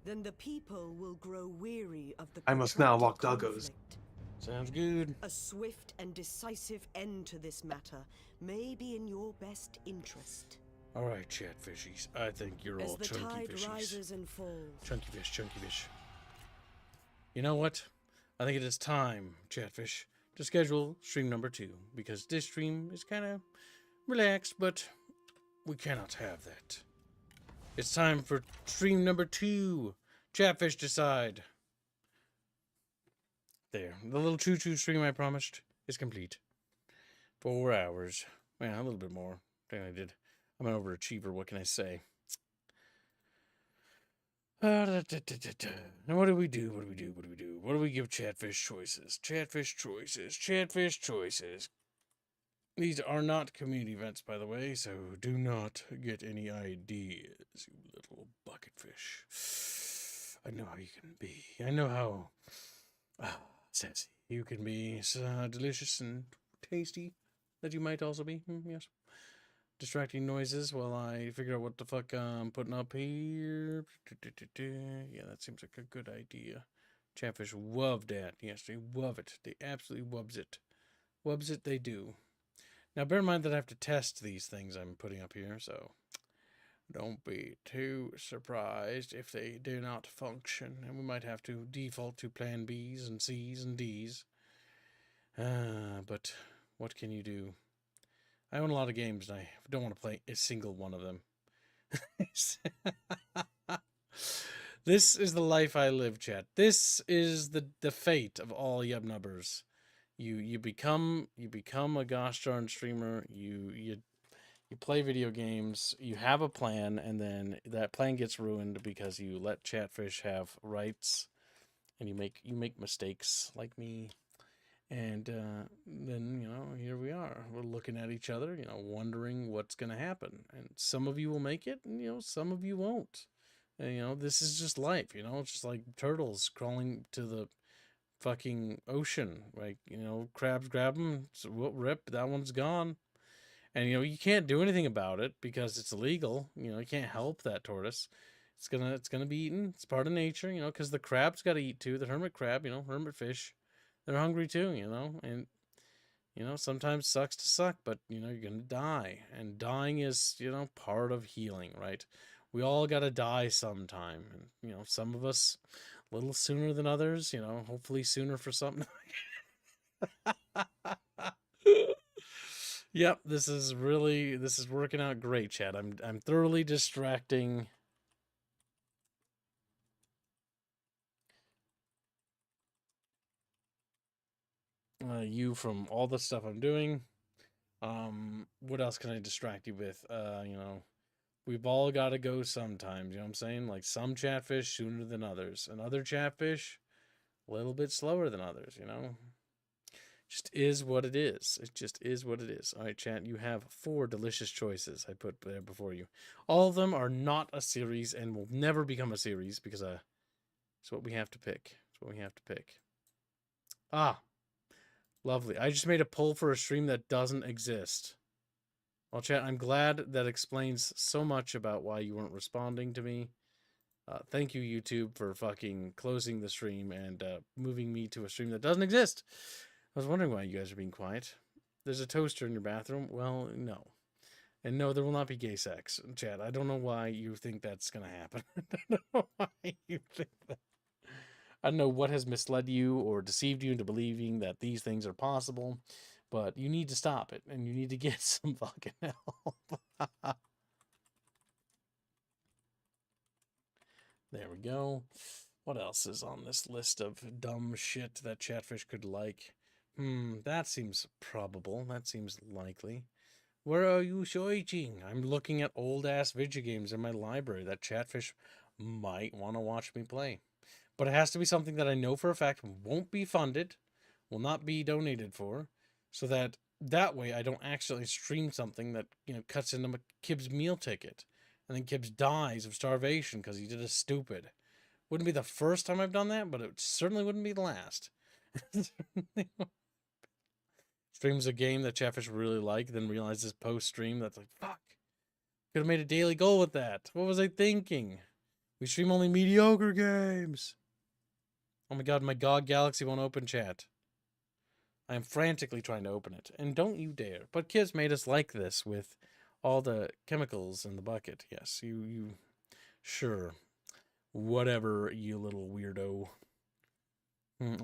then the people will grow weary of the I must now protracted walk doggos. conflict. Sounds good. A swift and decisive end to this matter may be in your best interest. All right, chatfishies. I think you're As all the chunky tide fishies. rises and falls, Chunky fish, chunky fish. You know what? I think it is time, chatfish, to schedule stream number 2, because this stream is kind of relaxed, but we cannot have that. It's time for stream number 2. Chatfish decide. There. The little choo-choo stream I promised is complete. 4 hours. Well, a little bit more than I did. I'm an overachiever, what can I say? And what do we do? What do we do? What do we do? What do we give Chatfish choices? Chatfish choices. Chatfish choices. These are not community events, by the way, so do not get any ideas, you little bucket fish. I know how you can be. I know how sassy you can be. Delicious and tasty that you might also be. Yes. Distracting noises while I figure out what the fuck I'm putting up here. Yeah, that seems like a good idea. Chatfish love that. Yes, they love it. They absolutely wubs it. Wubs it, they do. Now, bear in mind that I have to test these things I'm putting up here, so don't be too surprised if they do not function. And we might have to default to plan Bs and Cs and Ds. But what can you do? I own a lot of games, and I don't want to play a single one of them. This is the life I live, chat. This is the fate of all yubnubbers. You become a gosh darn streamer. You play video games. You have a plan, and then that plan gets ruined because you let Chatfish have rights, and you make mistakes like me. And then, here we are. We're looking at each other, wondering what's going to happen. And some of you will make it, and, some of you won't. And, this is just life, It's just like turtles crawling to the fucking ocean. Like, crabs grab them, so rip, that one's gone. And, you can't do anything about it because it's illegal. You can't help that tortoise. It's gonna be eaten. It's part of nature, because the crab's got to eat too. The hermit crab, hermit fish. They're hungry too, and, sometimes sucks to suck, but, you're going to die. And dying is, part of healing, right? We all got to die sometime. And, some of us a little sooner than others, hopefully sooner for something. Yep, this is working out great, chat. I'm thoroughly distracting you from all the stuff I'm doing. What else can I distract you with? We've all got to go sometimes, you know what I'm saying? Like some chatfish sooner than others, and other chatfish a little bit slower than others, Just is what it is. It just is what it is. All right, chat, you have 4 delicious choices I put there before you. All of them are not a series and will never become a series because it's what we have to pick. It's what we have to pick. Ah, lovely. I just made a poll for a stream that doesn't exist. Well, chat, I'm glad that explains so much about why you weren't responding to me. Thank you, YouTube, for fucking closing the stream and moving me to a stream that doesn't exist. I was wondering why you guys are being quiet. There's a toaster in your bathroom? Well, no. And no, there will not be gay sex. Chat, I don't know why you think that's going to happen. I don't know why you think that. I don't know what has misled you or deceived you into believing that these things are possible, but you need to stop it, and you need to get some fucking help. There we go. What else is on this list of dumb shit that Chatfish could like? That seems probable. That seems likely. Where are you searching? I'm looking at old-ass video games in my library that Chatfish might want to watch me play. But it has to be something that I know for a fact won't be funded, will not be donated for, so that that way I don't actually stream something that, you know, cuts into Kib's meal ticket. And then Kibbs dies of starvation because he did a stupid. Wouldn't be the first time I've done that, but it certainly wouldn't be the last. Streams a game that Chatfish really like, then realizes post-stream that's like, fuck. Could have made a daily goal with that. What was I thinking? We stream only mediocre games. Oh my god, my GOG Galaxy won't open, chat. I am frantically trying to open it. And don't you dare. But kids made us like this with all the chemicals in the bucket. Yes, you sure. Whatever, you little weirdo.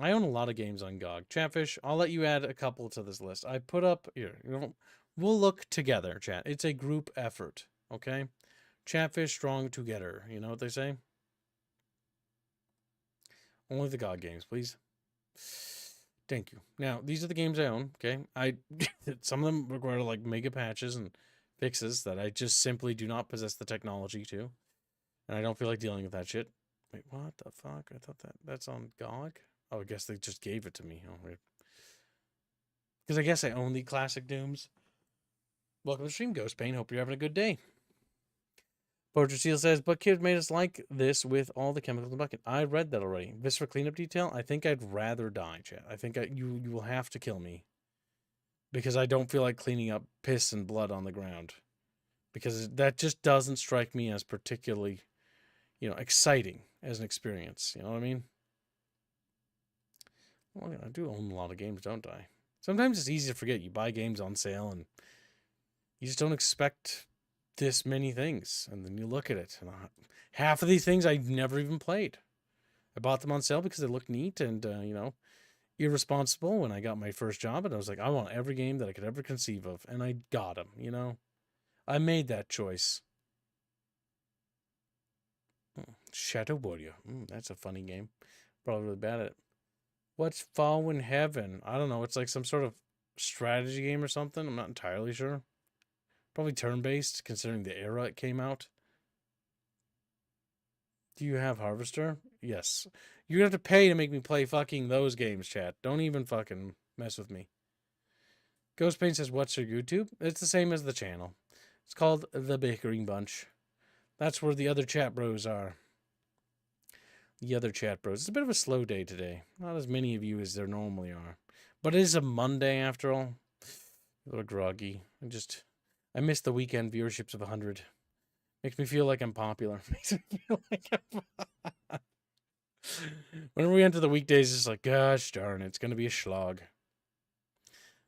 I own a lot of games on GOG. Chatfish, I'll let you add a couple to this list. I put up here. You know, we'll look together, chat. It's a group effort, okay? Chatfish strong together. You know what they say? Only the GOG games, please. Thank you. Now, these are the games I own, okay? Some of them require like mega patches and fixes that I just simply do not possess the technology to. And I don't feel like dealing with that shit. Wait, what the fuck? I thought that's on GOG? Oh, I guess they just gave it to me. Oh, wait. Because I guess I own the classic Dooms. Welcome to the stream, Ghost Pain. Hope you're having a good day. Poacher Seal says, but kids made us like this with all the chemicals in the bucket. I read that already. This for cleanup detail? I think I'd rather die, chat. I think you will have to kill me. Because I don't feel like cleaning up piss and blood on the ground. Because that just doesn't strike me as particularly, you know, exciting as an experience. You know what I mean? Well, I do own a lot of games, don't I? Sometimes it's easy to forget. You buy games on sale and you just don't expect this many things. And then you look at it. And half of these things I've never even played. I bought them on sale because they look neat and, you know, irresponsible when I got my first job. And I was like, I want every game that I could ever conceive of. And I got them, you know. I made that choice. Shadow Warrior. That's a funny game. Probably really bad at it. What's Fallen Heaven? I don't know. It's like some sort of strategy game or something. I'm not entirely sure. Probably turn-based, considering the era it came out. Do you have Harvester? Yes. You have to pay to make me play fucking those games, chat. Don't even fucking mess with me. Ghost Pain says, what's your YouTube? It's the same as the channel. It's called The Bickering Bunch. That's where the other chat bros are. The other chat bros. It's a bit of a slow day today. Not as many of you as there normally are. But it is a Monday after all. A little groggy. I missed the weekend viewerships of 100. Makes me feel like I'm popular. Makes me feel like I'm... Whenever we enter the weekdays, it's like, gosh darn, it's going to be a slog.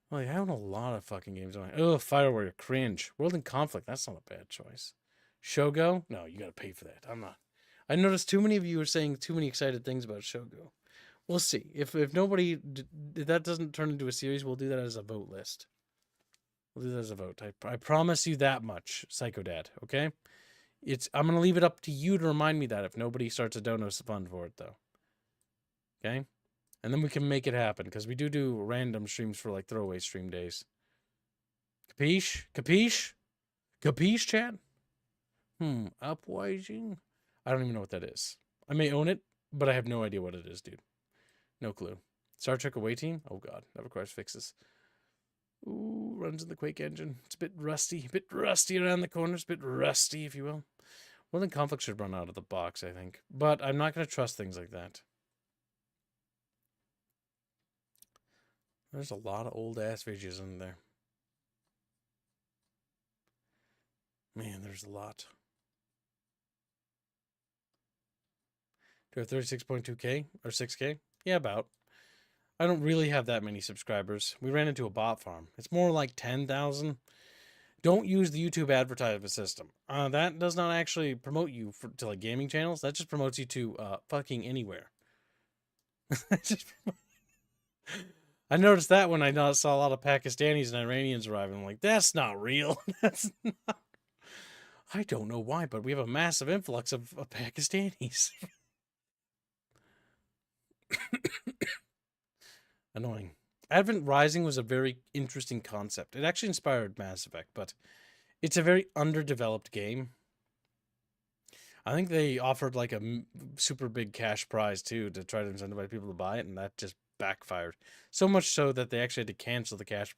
Well, I own a lot of fucking games. Oh, Fire Warrior, cringe. World in Conflict, that's not a bad choice. Shogo? No, you got to pay for that. I'm not. I noticed too many of you are saying too many excited things about Shogo. We'll see. If that doesn't turn into a series, we'll do that as a vote list. We'll do that as a vote. I promise you that much, Psycho Dad, okay? I'm going to leave it up to you to remind me that if nobody starts a dono fund for it, though. Okay? And then we can make it happen, because we do random streams for, like, throwaway stream days. Capiche? Capiche? Capiche, chat? Uprising? I don't even know what that is. I may own it, but I have no idea what it is, dude. No clue. Star Trek Away Team? Oh, God. That requires fixes. Ooh, runs in the Quake engine. It's a bit rusty. A bit rusty around the corners. A bit rusty, if you will. Well, then Conflict should run out of the box, I think. But I'm not going to trust things like that. There's a lot of old-ass videos in there. Man, there's a lot. Do I have 36.2K or 6K? Yeah, about. I don't really have that many subscribers. We ran into a bot farm. It's more like 10,000. Don't use the YouTube advertisement system. That does not actually promote you to like gaming channels. That just promotes you to fucking anywhere. I noticed that when I saw a lot of Pakistanis and Iranians arriving. I'm like, that's not real. That's not. I don't know why, but we have a massive influx of Pakistanis. Annoying. Advent Rising was a very interesting concept. It actually inspired Mass Effect, but it's a very underdeveloped game. I think they offered like a super big cash prize too to try to incentivize people to buy it, and that just backfired. So much so that they actually had to cancel the cash.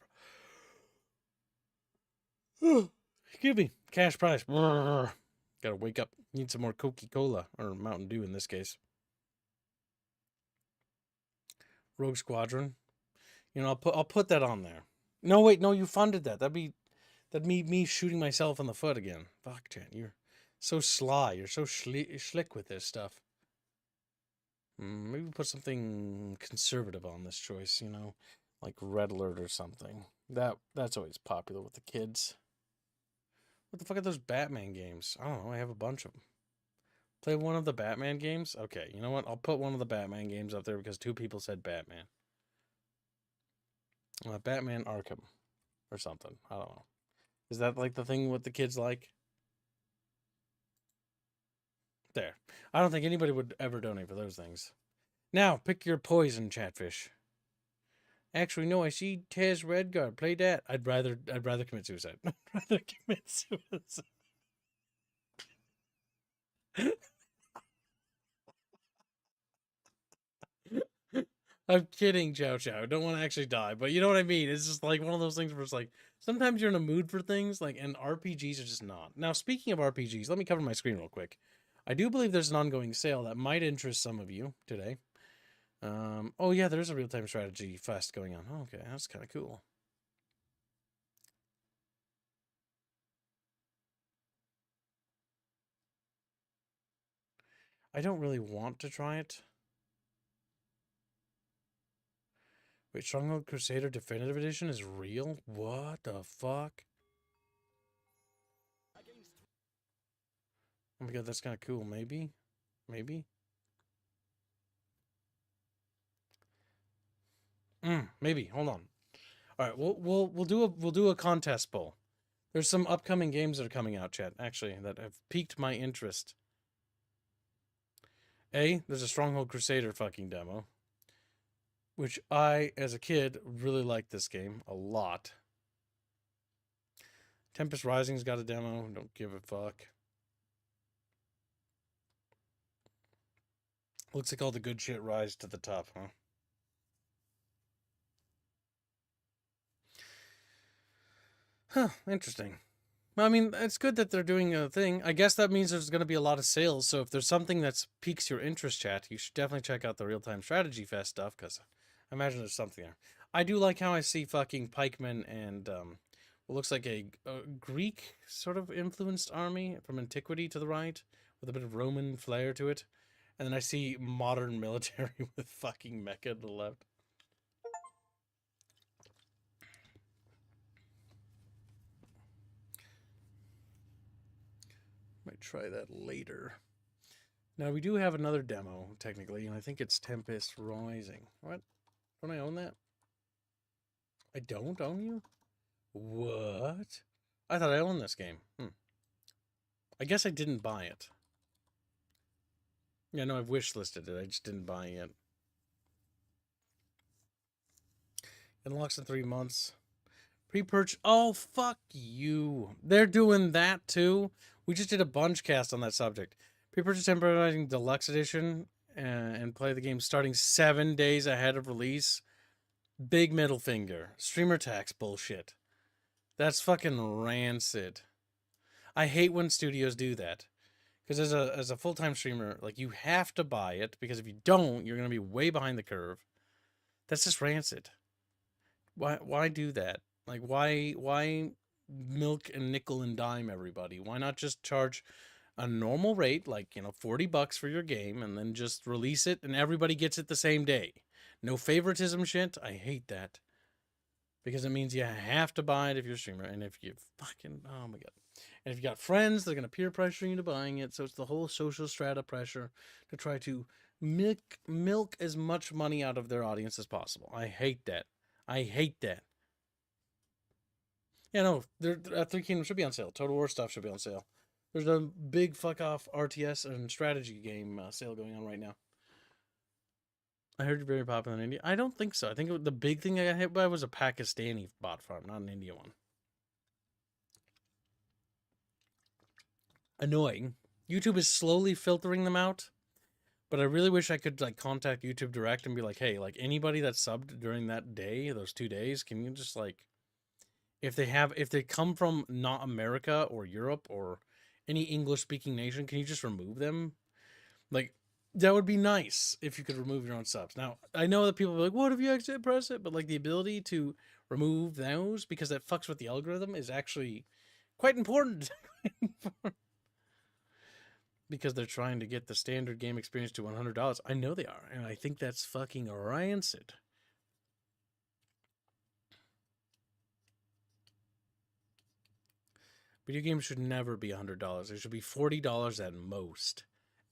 Give me cash prize. Gotta wake up. Need some more Coca-Cola or Mountain Dew in this case. Rogue Squadron. You know, I'll put that on there. No, wait, no, you funded that. That'd be me shooting myself in the foot again. Fuck, Jen, you're so sly. You're so slick with this stuff. Maybe put something conservative on this choice, you know, like Red Alert or something. That's always popular with the kids. What the fuck are those Batman games? I don't know. I have a bunch of them. Play one of the Batman games? Okay, you know what? I'll put one of the Batman games up there because 2 people said Batman. Batman Arkham or something. I don't know. Is that like the thing what the kids like? There. I don't think anybody would ever donate for those things. Now, pick your poison, Chatfish. Actually, no, I see Tez Redguard. Play that. I'd rather commit suicide. I'd rather commit suicide. I'm kidding, Chow Chow. I don't want to actually die, but you know what I mean? It's just like one of those things where it's like, sometimes you're in a mood for things, like, and RPGs are just not. Now, speaking of RPGs, let me cover my screen real quick. I do believe there's an ongoing sale that might interest some of you today. Oh yeah, there's a real-time strategy fest going on. Oh, okay, that's kind of cool. I don't really want to try it. Wait, Stronghold Crusader Definitive Edition is real? What the fuck? Oh my god, that's kind of cool. Maybe? Maybe? Maybe. Hold on. All right, we'll do a contest poll. There's some upcoming games that are coming out, chat, actually, that have piqued my interest. There's a Stronghold Crusader fucking demo, which I, as a kid, really liked this game a lot. Tempest Rising's got a demo. Don't give a fuck. Looks like all the good shit rise to the top, huh? Huh, interesting. Well, I mean, it's good that they're doing a thing. I guess that means there's going to be a lot of sales. So if there's something that piques your interest, chat, you should definitely check out the Real-Time Strategy Fest stuff, because I imagine there's something there. I do like how I see fucking pikemen and what looks like a Greek sort of influenced army from antiquity to the right, with a bit of Roman flair to it. And then I see modern military with fucking mecha to the left. Might try that later. Now, we do have another demo, technically, and I think it's Tempest Rising. What? Don't I own that? I don't own you? What? I thought I owned this game. I guess I didn't buy it. Yeah, no, I've wishlisted it. I just didn't buy it. It unlocks in 3 months. Pre-purchase. Oh, fuck you. They're doing that, too? We just did a bunch cast on that subject. Pre-purchase Temporizing Deluxe Edition and play the game starting 7 days ahead of release. Big middle finger. Streamer tax bullshit. That's fucking rancid. I hate when studios do that. Because as a full-time streamer, like, you have to buy it, because if you don't, you're going to be way behind the curve. That's just rancid. Why do that? Like, why milk and nickel and dime everybody? Why not just charge a normal rate, like, $40 for your game, and then just release it and everybody gets it the same day? No favoritism shit. I hate that. Because it means you have to buy it if you're a streamer. And if you fucking, oh my god. And if you got friends, they're going to peer pressure you into buying it. So it's the whole social strata pressure to try to milk as much money out of their audience as possible. I hate that. I hate that. Yeah, no, Three Kingdoms should be on sale. Total War stuff should be on sale. There's a big fuck off RTS and strategy game sale going on right now. I heard you're very popular in India. I don't think so. I think the big thing I got hit by was a Pakistani bot farm, not an Indian one. Annoying. YouTube is slowly filtering them out, but I really wish I could like contact YouTube direct and be like, hey, like anybody that subbed during that day, those 2 days, can you just like, if they come from not America or Europe or any English-speaking nation, can you just remove them? Like, that would be nice if you could remove your own subs. Now, I know that people are like, what if you actually press it? But, like, the ability to remove those, because that fucks with the algorithm, is actually quite important. Because they're trying to get the standard game experience to $100. I know they are, and I think that's fucking rancid. Video games should never be $100. It should be $40 at most.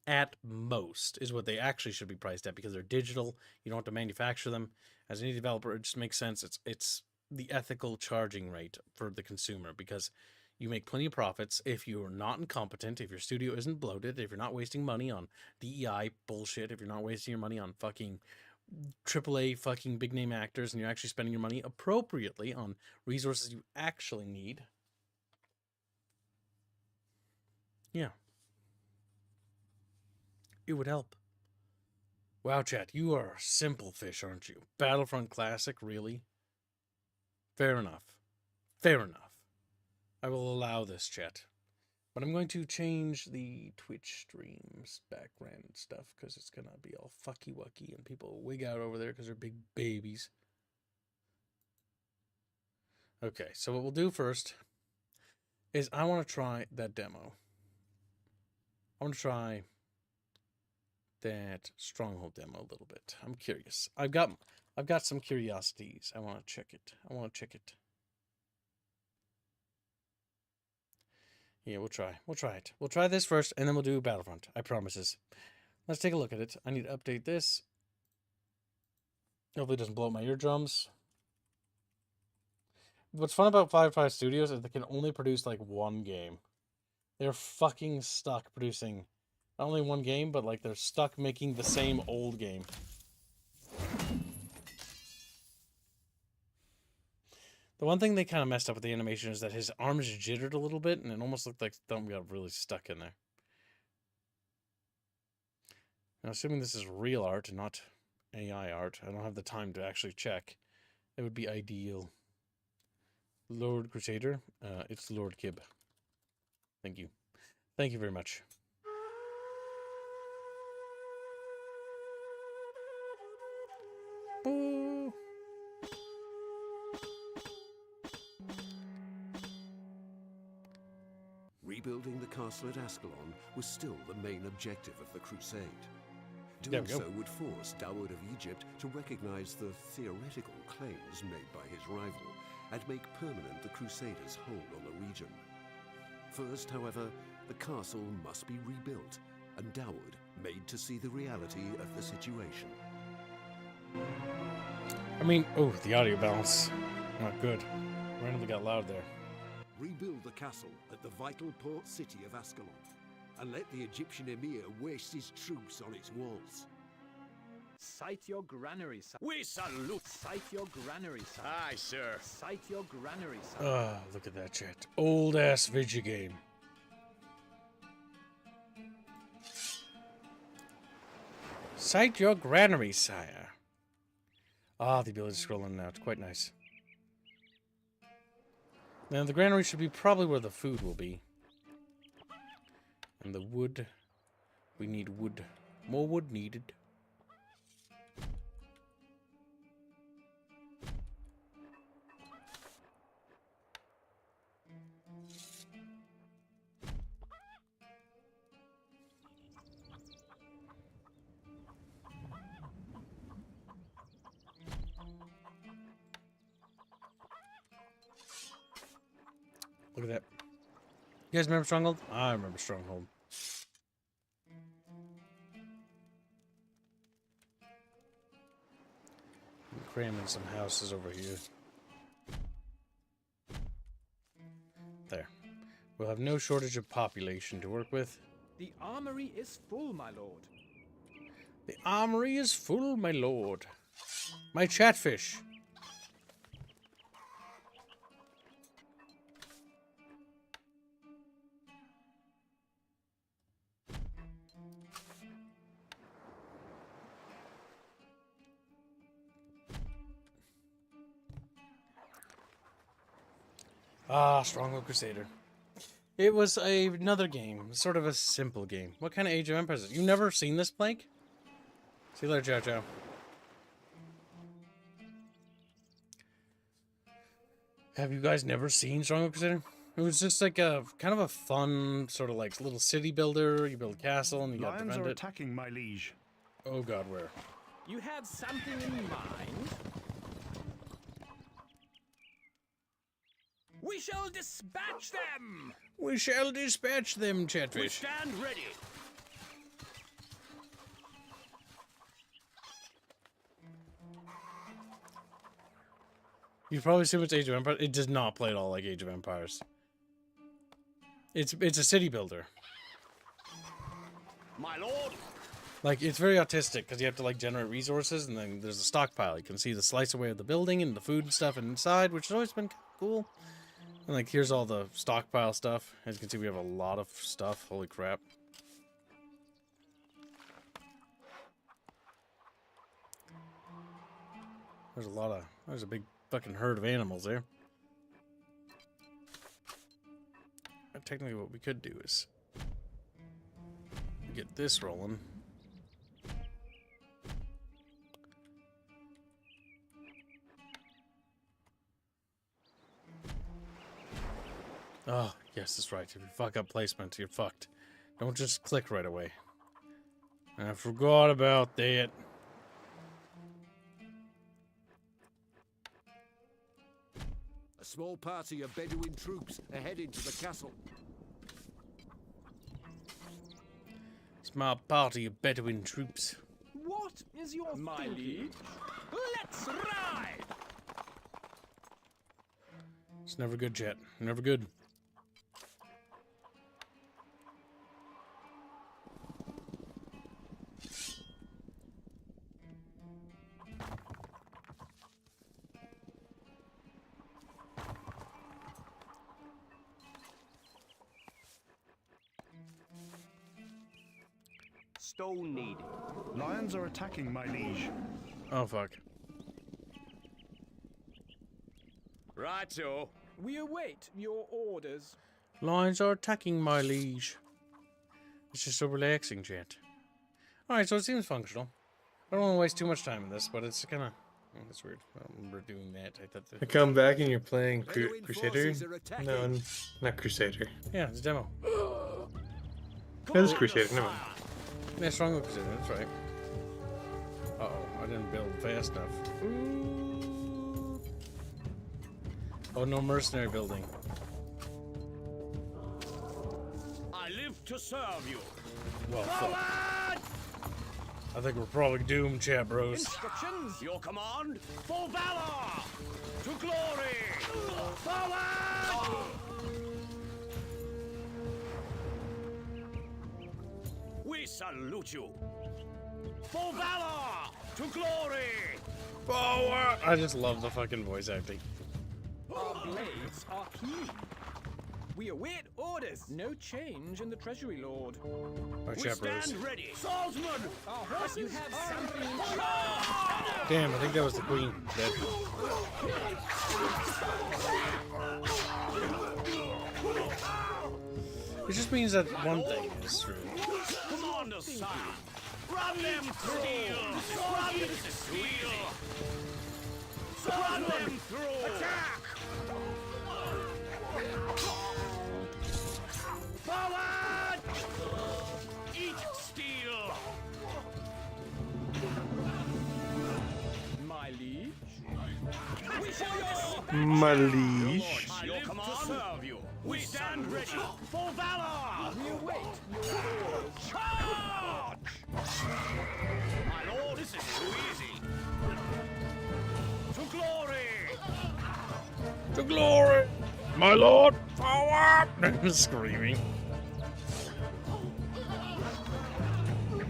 At most is what they actually should be priced at, because they're digital. You don't have to manufacture them. As any developer, it just makes sense. It's the ethical charging rate for the consumer, because you make plenty of profits if you're not incompetent, if your studio isn't bloated, if you're not wasting money on DEI bullshit, if you're not wasting your money on fucking AAA fucking big name actors, and you're actually spending your money appropriately on resources you actually need. Yeah. It would help. Wow, chat, you are a simple fish, aren't you? Battlefront Classic, really? Fair enough. Fair enough. I will allow this, chat. But I'm going to change the Twitch streams background stuff, because it's going to be all fucky-wucky, and people wig out over there because they're big babies. Okay, so what we'll do first is I want to try that demo. I want to try that Stronghold demo a little bit. I'm curious. I've got some curiosities. I want to check it. Yeah, we'll try it. We'll try this first, and then we'll do Battlefront. I promises. Let's take a look at it. I need to update this. Hopefully it doesn't blow up my eardrums. What's fun about Firefly Studios is they can only produce like one game. They're fucking stuck producing not only one game, but like they're stuck making the same old game. The one thing they kind of messed up with the animation is that his arms jittered a little bit, and it almost looked like thumb got really stuck in there. Now, assuming this is real art and not AI art, I don't have the time to actually check. That would be ideal. Lord Crusader, it's Lord Kib. Thank you. Thank you very much. Boo. Rebuilding the castle at Ascalon was still the main objective of the crusade. Doing so would force Dawood of Egypt to recognize the theoretical claims made by his rival and make permanent the Crusaders' hold on the region. First, however, the castle must be rebuilt, and Dawood made to see the reality of the situation. I mean, oh, the audio balance. Not good. Randomly got loud there. Rebuild the castle at the vital port city of Ascalon, and let the Egyptian emir waste his troops on its walls. Cite your granary, sire. We salute. Cite your granary, sire. Aye, sir. Cite your granary, sire. Ah, look at that chat. Old ass video game. Cite your granary, sire. Ah, the ability to scroll in and out. Quite nice. Now, the granary should be probably where the food will be. And the wood. We need wood. More wood needed. Look at that. You guys remember Stronghold? I remember Stronghold. I'm cramming some houses over here. There. We'll have no shortage of population to work with. The armory is full, my lord. The armory is full, my lord. My chatfish. Ah, Stronghold Crusader. It was another game, sort of a simple game. What kind of Age of Empires is it? You've never seen this, Plank? See you later, Chow Chow. Have you guys never seen Stronghold Crusader? It was just like a kind of a fun sort of like little city builder. You build a castle and you got to defend it. Attacking, my liege. Oh God, where? You have something in mind? We shall dispatch them! We shall dispatch them, Chatfish. We stand ready. You've probably seen what's Age of Empires. It does not play at all like Age of Empires. It's a city builder. My lord. Like, it's very autistic because you have to like generate resources, and then there's a stockpile. You can see the slice away of the building and the food and stuff inside, which has always been cool. And like, here's all the stockpile stuff. As you can see, we have a lot of stuff. Holy crap. There's a big fucking herd of animals there. And technically what we could do is get this rolling. Oh, yes, that's right. If you fuck up placement, you're fucked. Don't just click right away. I forgot about that. A small party of Bedouin troops are heading to the castle. Small party of Bedouin troops. What is your my liege? Let's ride! It's never good, chat. Never good. Stone needed. Lions are attacking, my liege. Oh, fuck. Righto. We await your orders. Lions are attacking, my liege. It's just so relaxing, chat. Alright, so it seems functional. I don't want to waste too much time in this, but it's kind of... Oh, that's weird. I don't remember doing that. I thought I come back and you're playing Crusader? No, not Crusader. Yeah, it's a demo. That is Crusader, never mind. Yeah, Stronghold Crusader, that's right. Uh-oh, I didn't build fast enough. Ooh. Oh, no mercenary building. I live to serve you. Well, fuck. I think we're probably doomed, chat bros. Instructions. Your command. For valor. To glory. Forward. We salute you. For valor. To glory. Forward. I just love the fucking voice acting. Our blades are keen. We await orders. No change in the treasury, Lord. Our We chat bros. stand ready. Swordsman. Our horses you have something in Damn, I think that was the queen. Dead. It just means that one thing is true. Commander, sire. Run them through. Run them steel. Run them through. Attack. Forward! Eat steel! my liege. My liege. Your command to serve you. We stand ready for valor. We await your orders. Charge! My lord, this is too easy. To glory! To glory! My lord! Forward! Screaming.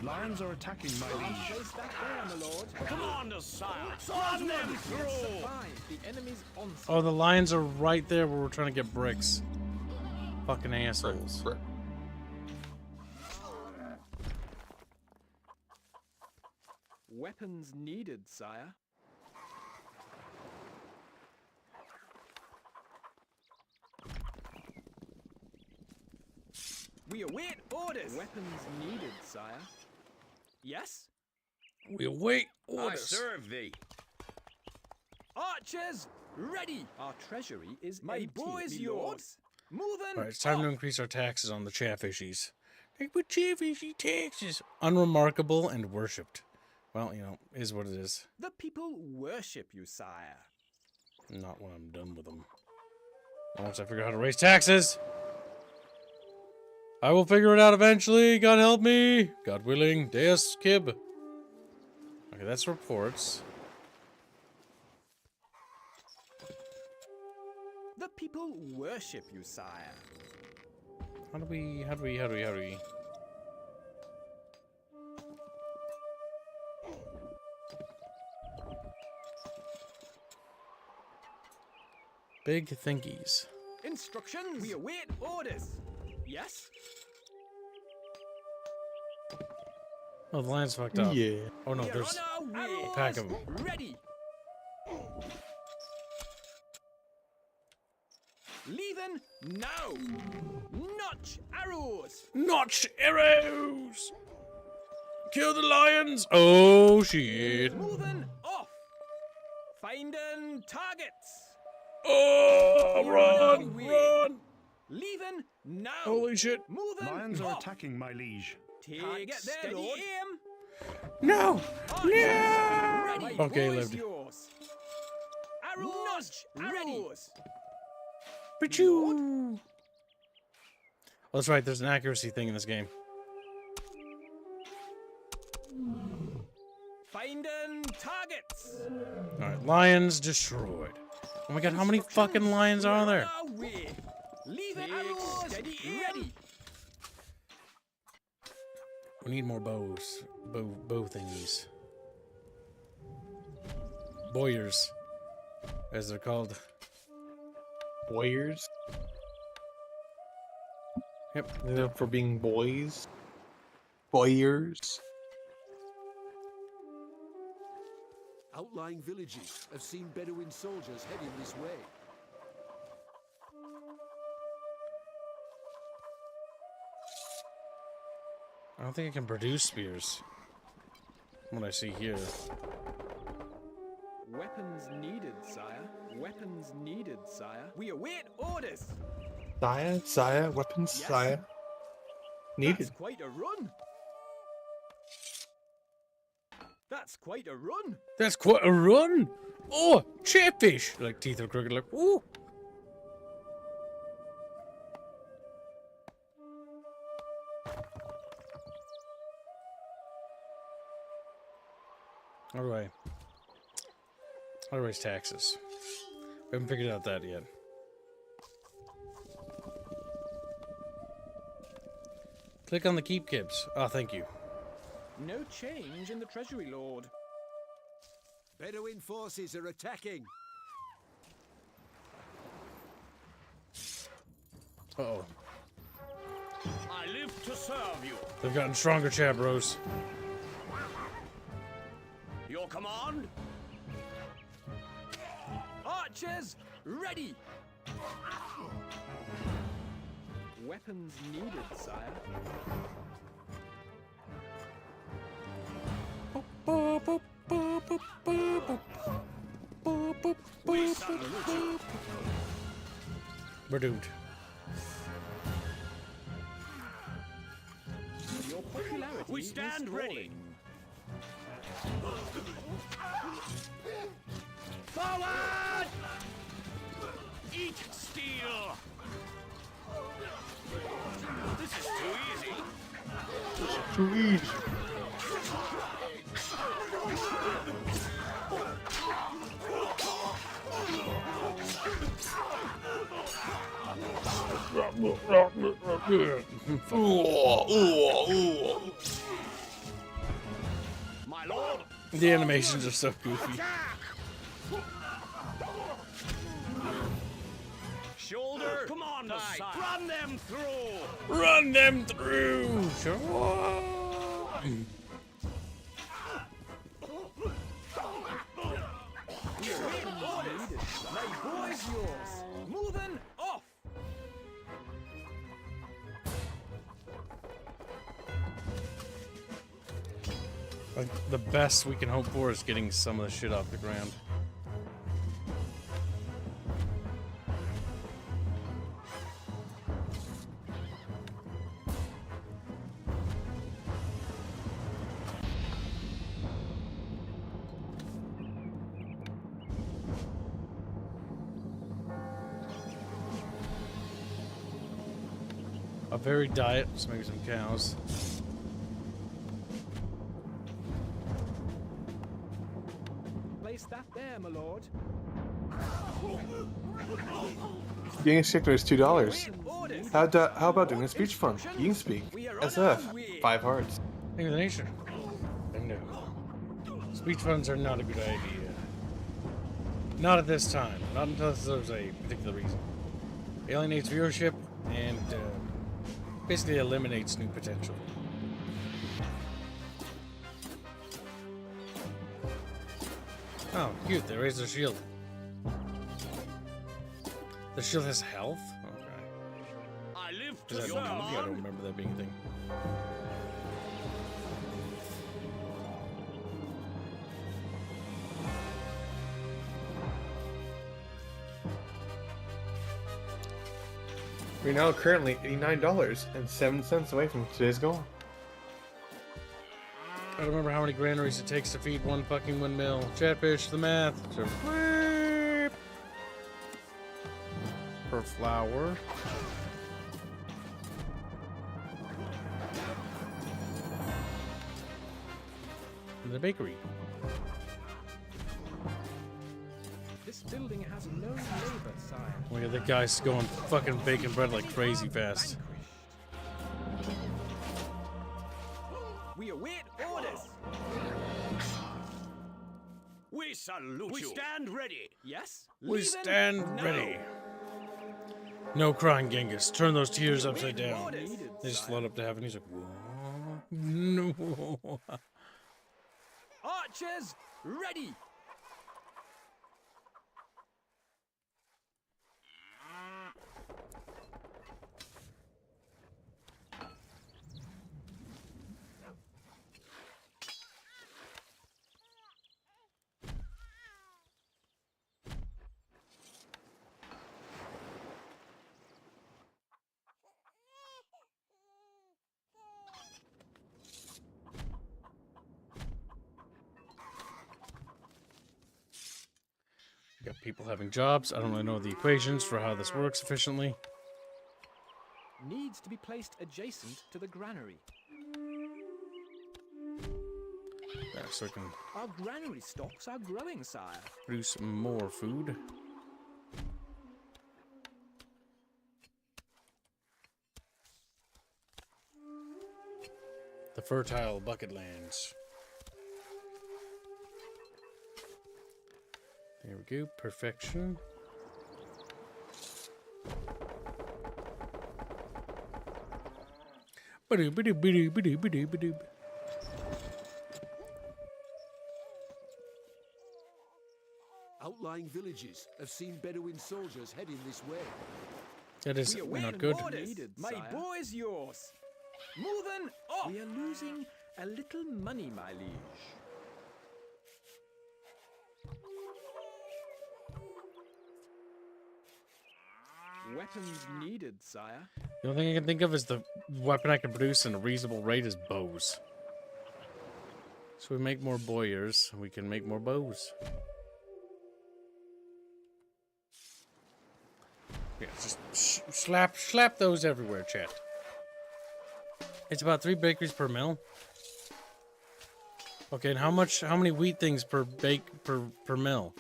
Lions are attacking, my liege. Place that there, my lord. Commander, sire. Run them through. Survive the enemy's onslaught. Oh, the lions are right there where we're trying to get bricks. Fucking assholes. Weapons needed, sire. We await orders. Weapons needed, sire. Yes? We await I orders. serve thee. Archers, ready! Our treasury is My empty, boy is me yours. lord. Moving. Alright, it's time to increase our taxes on the chatfishies. Like, but chatfishy taxes. Unremarkable and worshipped. Well, you know, is what it is. The people worship you, sire. Not when I'm done with them. Once I figure out how to raise taxes, I will figure it out eventually. God help me. God willing. Deus Kib. Okay, that's reports. The people worship you, sire. How do we... Big thinkies. Instructions. We await orders. Yes? Oh, the line's fucked up. Yeah. Oh no, We are there's on our way. a pack of them. Ready. Leaving now. Notch arrows. Notch arrows! Kill the lions! Oh shit! Moving off. Finding targets. Oh, We are on our run! way. Run! Leaving now. Holy shit! Moving Lions are off. attacking, my liege. Take it there, Lord. Aim. No! Archers, No! ready. Okay, Bow is lived. yours. Arrows, arrows. Pichu! Oh, that's right, there's an accuracy thing in this game. Finding targets. Alright, lions destroyed. Oh my god, how many fucking lions are there? Our way. Leaving arrows. Steady ready. We need more bows. Bow thingies. Boyers, as they're called. Boyers? Yep. You know, for being boys. Boyers. Outlying villages have seen Bedouin soldiers heading this way. I don't think I can produce spears. What I see here. Weapons needed, sire. Weapons needed, sire. We await orders. Sire, weapons, Yes. sire. Needed. That's quite a run. That's quite a run. That's quite a run! Oh, chatfish! Like teeth are crooked, like, ooh! How do I raise taxes? We haven't figured out that yet. Click on the keep kibs. Oh, thank you. No change in the treasury, Lord. Bedouin forces are attacking. Uh-oh. I live to serve you. They've gotten stronger, chat bros. Your command? Archers, ready. Weapons needed, sire. We salute you. We're doomed. Your popularity We stand is ready. falling. Forward! Eat steel! This is too easy. Too easy. My lord! The animations are so goofy. Shoulder! Commander, sire! Run them through! Run them through! Sure. Orders. My boy's yours. Moving off. Like, the best we can hope for is getting some of the shit off the ground. A varied diet, so maybe some cows. Place that there, my lord. Being a stickler is $2. How about doing a speech fund? You can speak. SF. 5 hearts. Think of the nation. No. Speech funds are not a good idea. Not at this time. Not until there's a particular reason. Alienates viewership and basically eliminates new potential. Oh, cute. They raised their shield. The shield has health? Okay. I live Does that mean? I don't remember that being a thing. We're now currently $89.07 away from today's goal. I don't remember how many granaries it takes to feed one fucking windmill. Chatfish, the math. So, per flower. In the bakery. This building has no labor, sire. Look at the guys going fucking baking bread like crazy fast. We await orders. We salute We you. stand ready. Yes? We Leaving? stand No. ready. No crying, Genghis. Turn those tears upside down. They just float up to heaven. He's like, whoa. No. Archers, ready. Got people having jobs. I don't really know the equations for how this works efficiently. Needs to be placed adjacent to the granary. Yeah, so I can Our granary stocks are growing, sire. produce more food. The fertile bucket lands. There we go. Perfection. Ba-doo, ba-doo, ba-doo, ba-doo, ba-doo, ba-doo. Outlying villages have seen Bedouin soldiers heading this way. That is We await not good. orders. My boy's yours. Moving off. We are losing a little money, my liege. Weapons needed, sire. The only thing I can think of is the weapon I can produce in a reasonable rate is bows. So we make more bowyers, we can make more bows. Yeah, just slap those everywhere, chat. It's about 3 bakeries per mill. Okay, and how many wheat things per mill?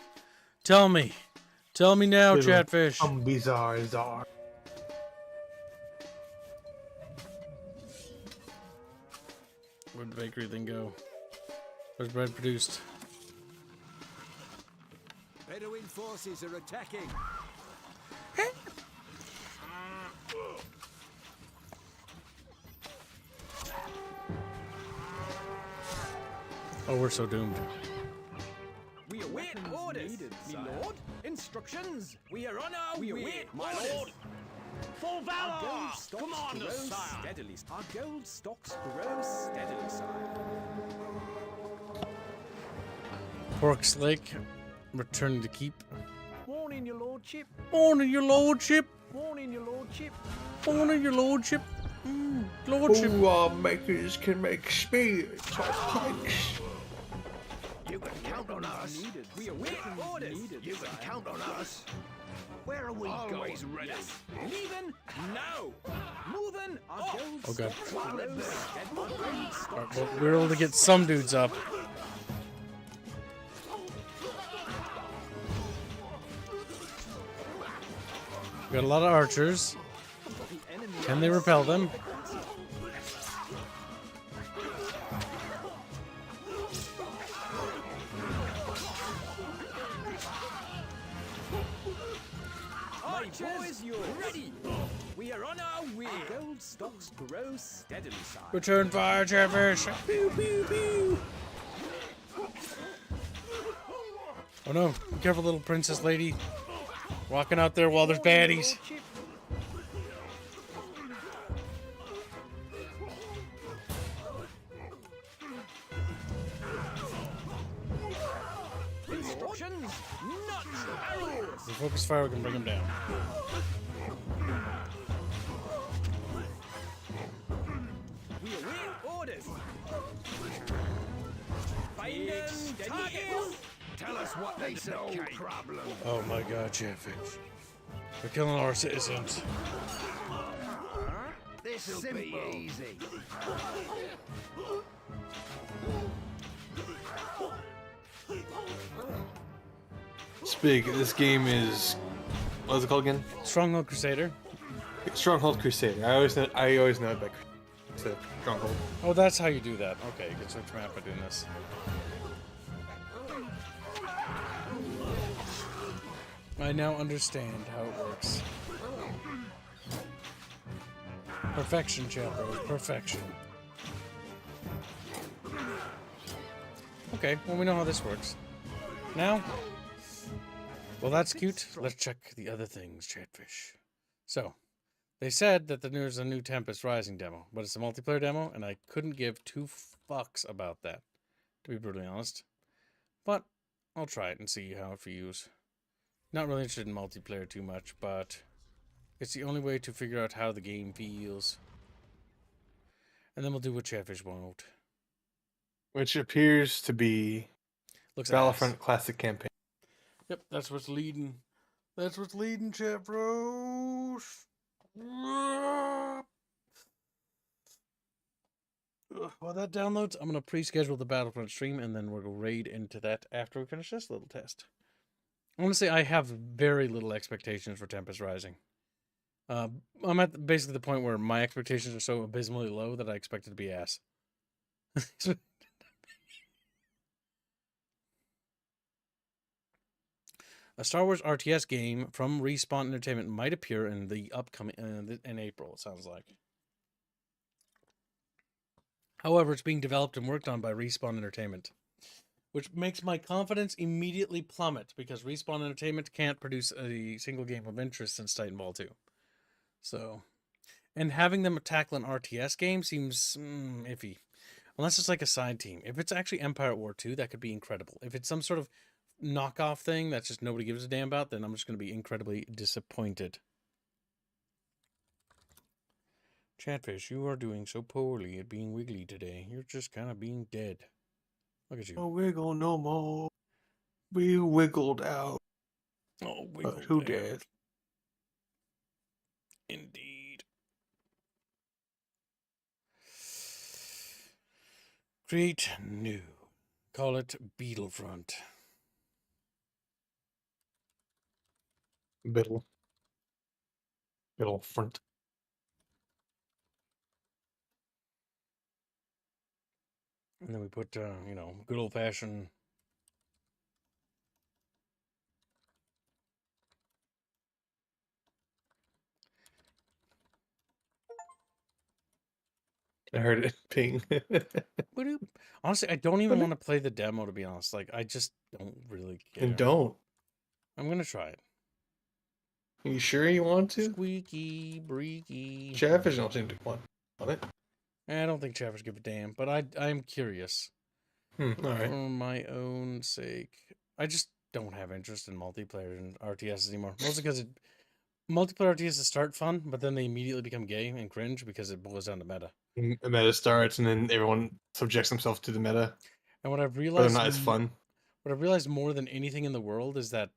Tell me now, Chatfish. Bizarre. Where'd the bakery thing go? Where's bread produced? Bedouin forces are attacking. Oh, we're so doomed. We await orders, my lord. Instructions. We are on our way. We await my orders. lord. For valor! Our gold stocks Commander, grow sire. steadily. Our gold stocks grow steadily, sire. Pork's Lake, returning to keep. Morning, your lordship. Morning, your lordship. Morning, your lordship. Morning, your lordship. Lordship. Who our makers can make spears of pikes. You can count on us. We await orders. You can count on us. Where are we Always going? ready. Yes. Leaving now. Moving. Oh god. Alright, Alright, well, we're able to get some dudes up. We got a lot of archers. Can they repel them? Archers, you're ready. We are on our way. Gold stocks grow steadily, sire. Return fire, Chatfish. Pew, pew, pew. Oh no, be careful, little princess lady. Walking out there while there's baddies. Instructions, not arrows. If we focus fire, we can bring them down. We await orders. Find them targets. Tell us what they say. No problem. Oh my god, Chatfish. They're killing our citizens. This'll be easy. Speak. This game is. What is it called again? Stronghold Crusader. Stronghold Crusader. I always know it by Stronghold. Oh, that's how you do that. Okay, you can switch map by doing this. I now understand how it works. Perfection, chat bros. Perfection. Okay, well we know how this works. Now, well that's cute. Let's check the other things, Chatfish. So, they said that there's a new Tempest Rising demo, but it's a multiplayer demo, and I couldn't give two fucks about that, to be brutally honest. But I'll try it and see how it feels. Not really interested in multiplayer too much, but it's the only way to figure out how the game feels. And then we'll do what Chatfish won't. Which appears to be Battlefront Classic Campaign. Yep, that's what's leading. That's what's leading, chat bros. While that downloads, I'm going to pre-schedule the Battlefront stream, and then we'll go raid into that after we finish this little test. I want to say I have very little expectations for Tempest Rising. I'm at basically the point where my expectations are so abysmally low that I expect it to be ass. A Star Wars RTS game from Respawn Entertainment might appear in the upcoming in April, it sounds like. However, it's being developed and worked on by Respawn Entertainment, which makes my confidence immediately plummet because Respawn Entertainment can't produce a single game of interest since Titanfall 2. So, and having them tackle an RTS game seems iffy, unless it's like a side team. If it's actually Empire at War 2, that could be incredible. If it's some sort of knockoff thing that's just nobody gives a damn about, then I'm just going to be incredibly disappointed. Chatfish, you are doing so poorly at being wiggly today. You're just kind of being dead. Look at you. No wiggle no more. We wiggled out. Oh, wiggled who out. did? Indeed. Create new. Call it Beetlefront. Battlefront. And then we put, you know, good old-fashioned... I heard it ping. Honestly, I don't even want to play the demo, to be honest. Like, I just don't really care. And don't. I'm going to try it. Are you sure you want to? Squeaky, breaky. Chatfish don't seem to want it. I don't think Chatfish give a damn, but I'm curious. All right. For my own sake, I just don't have interest in multiplayer and RTS anymore. Mostly because multiplayer RTSs start fun, but then they immediately become gay and cringe because it boils down to meta. The meta starts, and then everyone subjects themselves to the meta. And what I've But realized, they're not as fun. What I've realized more than anything in the world is that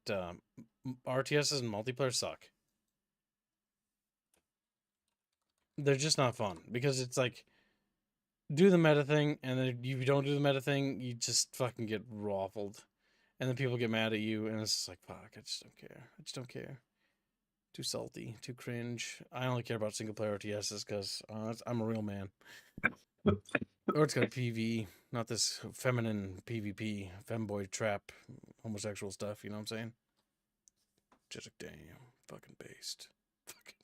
RTSs and multiplayer suck. They're just not fun because it's like do the meta thing, and then if you don't do the meta thing, you just fucking get raffled, and then people get mad at you, and it's just like fuck. I just don't care. I just don't care. Too salty, too cringe. I only care about single player RTSs because I'm a real man. Or it's got PvE, not this feminine PvP, femboy trap, homosexual stuff. You know what I'm saying? Just like damn, fucking based. Fucking.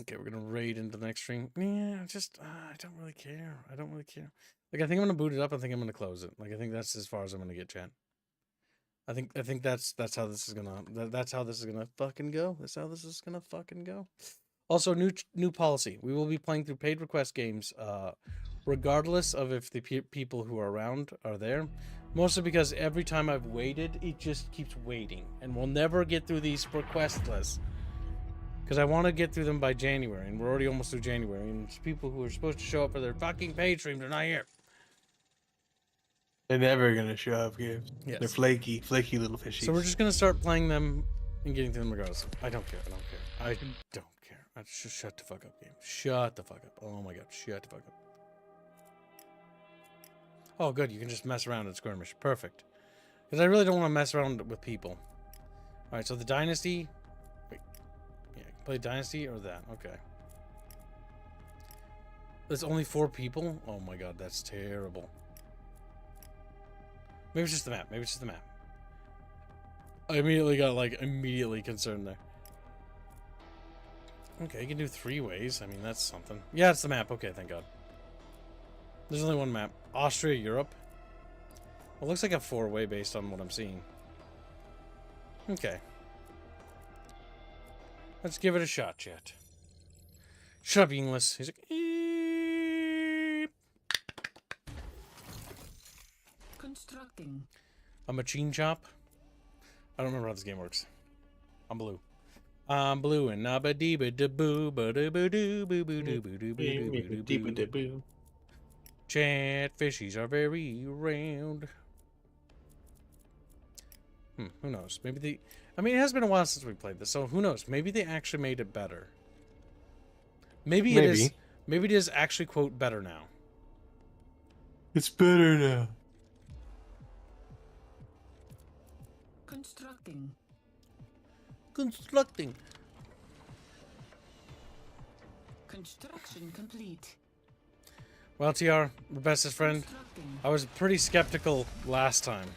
Okay, we're gonna raid into the next stream. Yeah, just I don't really care. I don't really care. Like I think I'm gonna boot it up. I think I'm gonna close it. Like I think that's as far as I'm gonna get, chat. I think that's how this is gonna that's how this is gonna fucking go. That's how this is gonna fucking go. Also, new policy. We will be playing through paid request games, regardless of if the people who are around are there. Mostly because every time I've waited, it just keeps waiting, and we'll never get through these request lists. Because I want to get through them by January, and we're already almost through January, and people who are supposed to show up for their fucking paid streams are not here. They're never gonna show up, Gibbs. Yes. They're flaky little fishies. So we're just gonna start playing them and getting through them regardless. I don't care. I don't care. I don't care. Just shut the fuck up, game. Shut the fuck up. Oh my god, shut the fuck up. Oh, good. You can just mess around and skirmish. Perfect. Because I really don't want to mess around with people. All right. So the dynasty. Wait. Yeah, play dynasty or that. Okay. There's only 4 people. Oh my god, that's terrible. Maybe it's just the map. Maybe it's just the map. I immediately got immediately concerned there. Okay, you can do 3 ways. I mean, that's something. Yeah, it's the map. Okay, thank God. There's only one map. Austria, Europe. Well, it looks like a 4-way based on what I'm seeing. Okay. Let's give it a shot, chat. Shut up, English. He's like, eep. Constructing. A machine chop. I don't remember how this game works. I'm blue. I'm blue and nabba deeba da boo ba da boo doo boo boo doo boo doo boo doo boo. Chatfishies are very round. Who knows? Maybe they... I mean, it has been a while since we played this, so who knows? Maybe they actually made it better. Maybe it is... Maybe it is actually, quote, better now. It's better now. Constructing. Constructing. Construction complete. Well, TR, the bestest friend, I was pretty skeptical last time.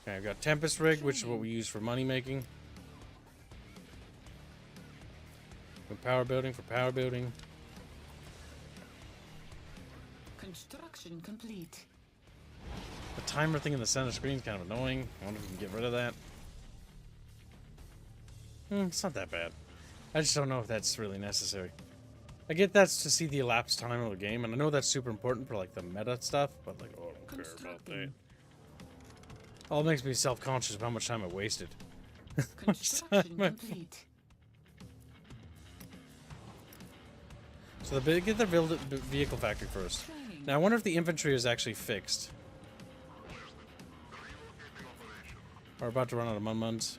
Okay, I've got Tempest Rig, which is what we use for money making. Power building for power building. Construction complete. The timer thing in the center screen is kind of annoying. I wonder if we can get rid of that. It's not that bad. I just don't know if that's really necessary. I get that's to see the elapsed time of the game, and I know that's super important for the meta stuff, but I don't care about that. All it makes me self-conscious of how much time I wasted. Construction complete. So get the vehicle factory first. Now I wonder if the infantry is actually fixed. We're about to run out of mun-muns.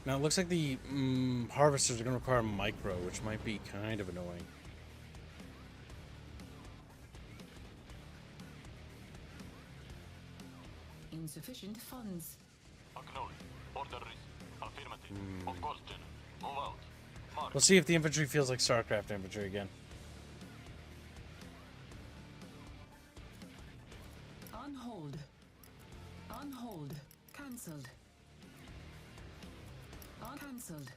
Now it looks like the harvesters are going to require micro, which might be kind of annoying. Insufficient funds. We'll see if the infantry feels like StarCraft infantry again. On hold. On hold. Cancelled. On cancelled.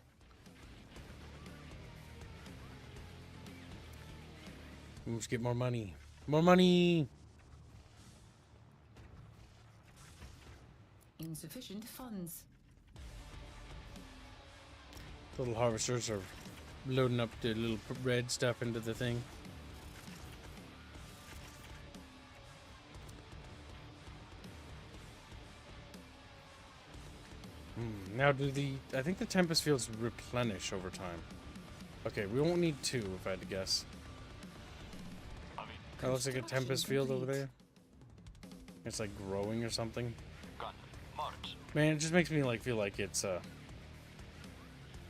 Let's get more money. More money! Insufficient funds. Little harvesters are loading up the little red stuff into the thing. Now I think the Tempest fields replenish over time. Okay, we won't need 2 if I had to guess. That looks like a Tempest field over there. It's like growing or something. Man, it just makes me like feel like it's well,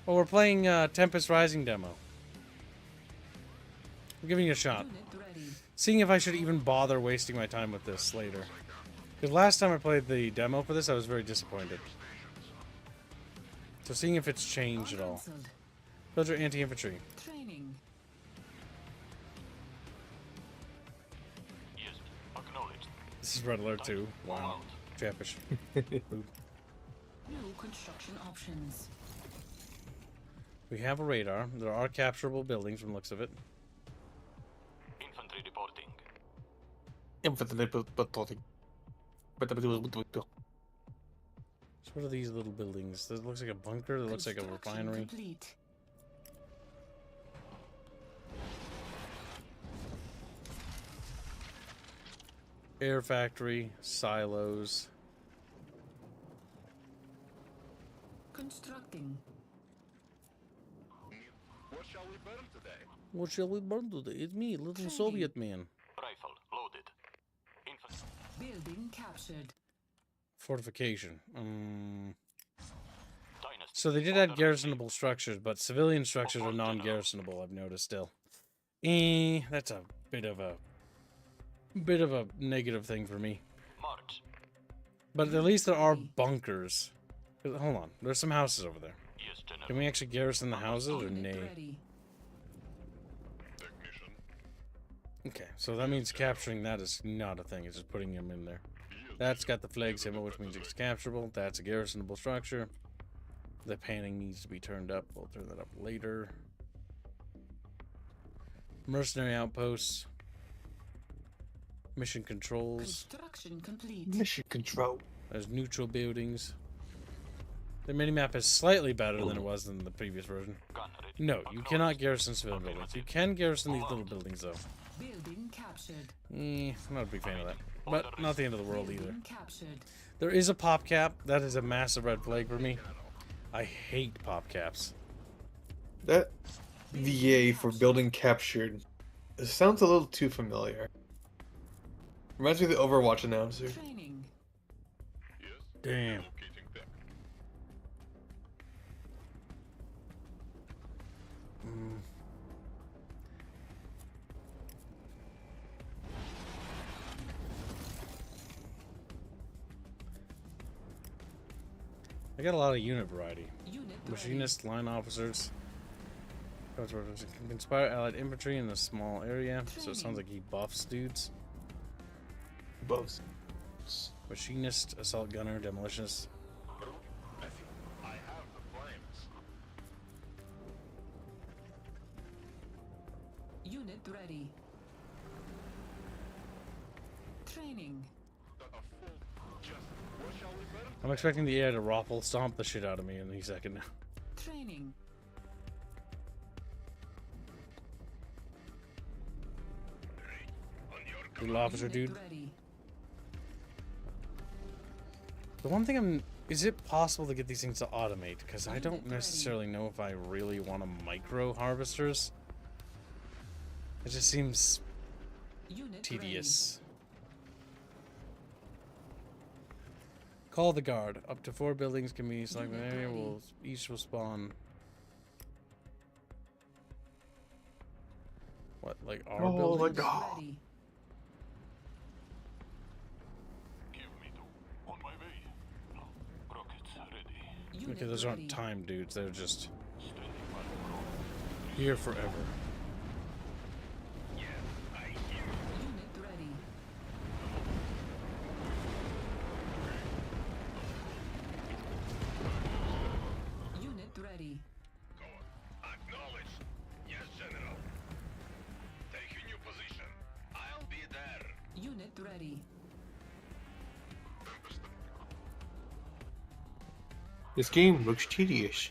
we're playing Tempest Rising demo. I'm giving it a shot. Seeing if I should even bother wasting my time with this later. Because last time I played the demo for this, I was very disappointed. So seeing if it's changed at all. Those are anti-infantry. Training. Yes, acknowledged. This is Red Alert 2. Wow. Chatfish. New construction options. We have a radar. There are capturable buildings from the looks of it. Infantry reporting. Infantry reporting. So what are these little buildings? This looks like a bunker. That looks like a refinery. Complete. Air factory, silos. Constructing. What shall we burn today? What shall we burn today? It's me, little Soviet man. Rifle loaded. Building captured. Fortification. So they did add garrisonable structures, but civilian structures are non-garrisonable, I've noticed still. That's a bit of a negative thing for me. March. But at least there are bunkers. Hold on, there's some houses over there. Yes, General. Can we actually garrison the houses or nay? Okay, so that means capturing that is not a thing, it's just putting them in there. That's got the flag symbol, which means it's capturable. That's a garrisonable structure. The panning needs to be turned up. We'll turn that up later. Mercenary outposts. Mission controls. Construction complete. Mission control. There's neutral buildings. The minimap is slightly better than it was in the previous version. No, you cannot garrison civilian buildings. You can garrison these little buildings, though. Building captured. I'm not a big fan of that. But not the end of the world either. Captured. There is a pop cap. That is a massive red flag for me. I hate pop caps. That VA for building captured, it sounds a little too familiar. Reminds me of the Overwatch announcer. Training. Damn. I got a lot of unit variety. Machinist, line officers. Can inspire allied infantry in a small area, so it sounds like he buffs dudes. Buffs. Machinist, assault gunner, demolitionist. I have the flames. Unit ready. Training. I'm expecting the AI to Raffle stomp the shit out of me in any second now. Training. Little officer dude. Ready. The one thing is it possible to get these things to automate? Because I don't necessarily know if I really want to micro harvesters. It just seems tedious. Call the guard. Up to 4 buildings can be selected. Area will each will spawn. What, like our buildings? Oh my god. Ready. Okay, those aren't timed dudes. They're just here forever. Unit ready. Unit ready. Acknowledged. Yes, General. Taking your position. I'll be there. Unit ready. This game looks tedious.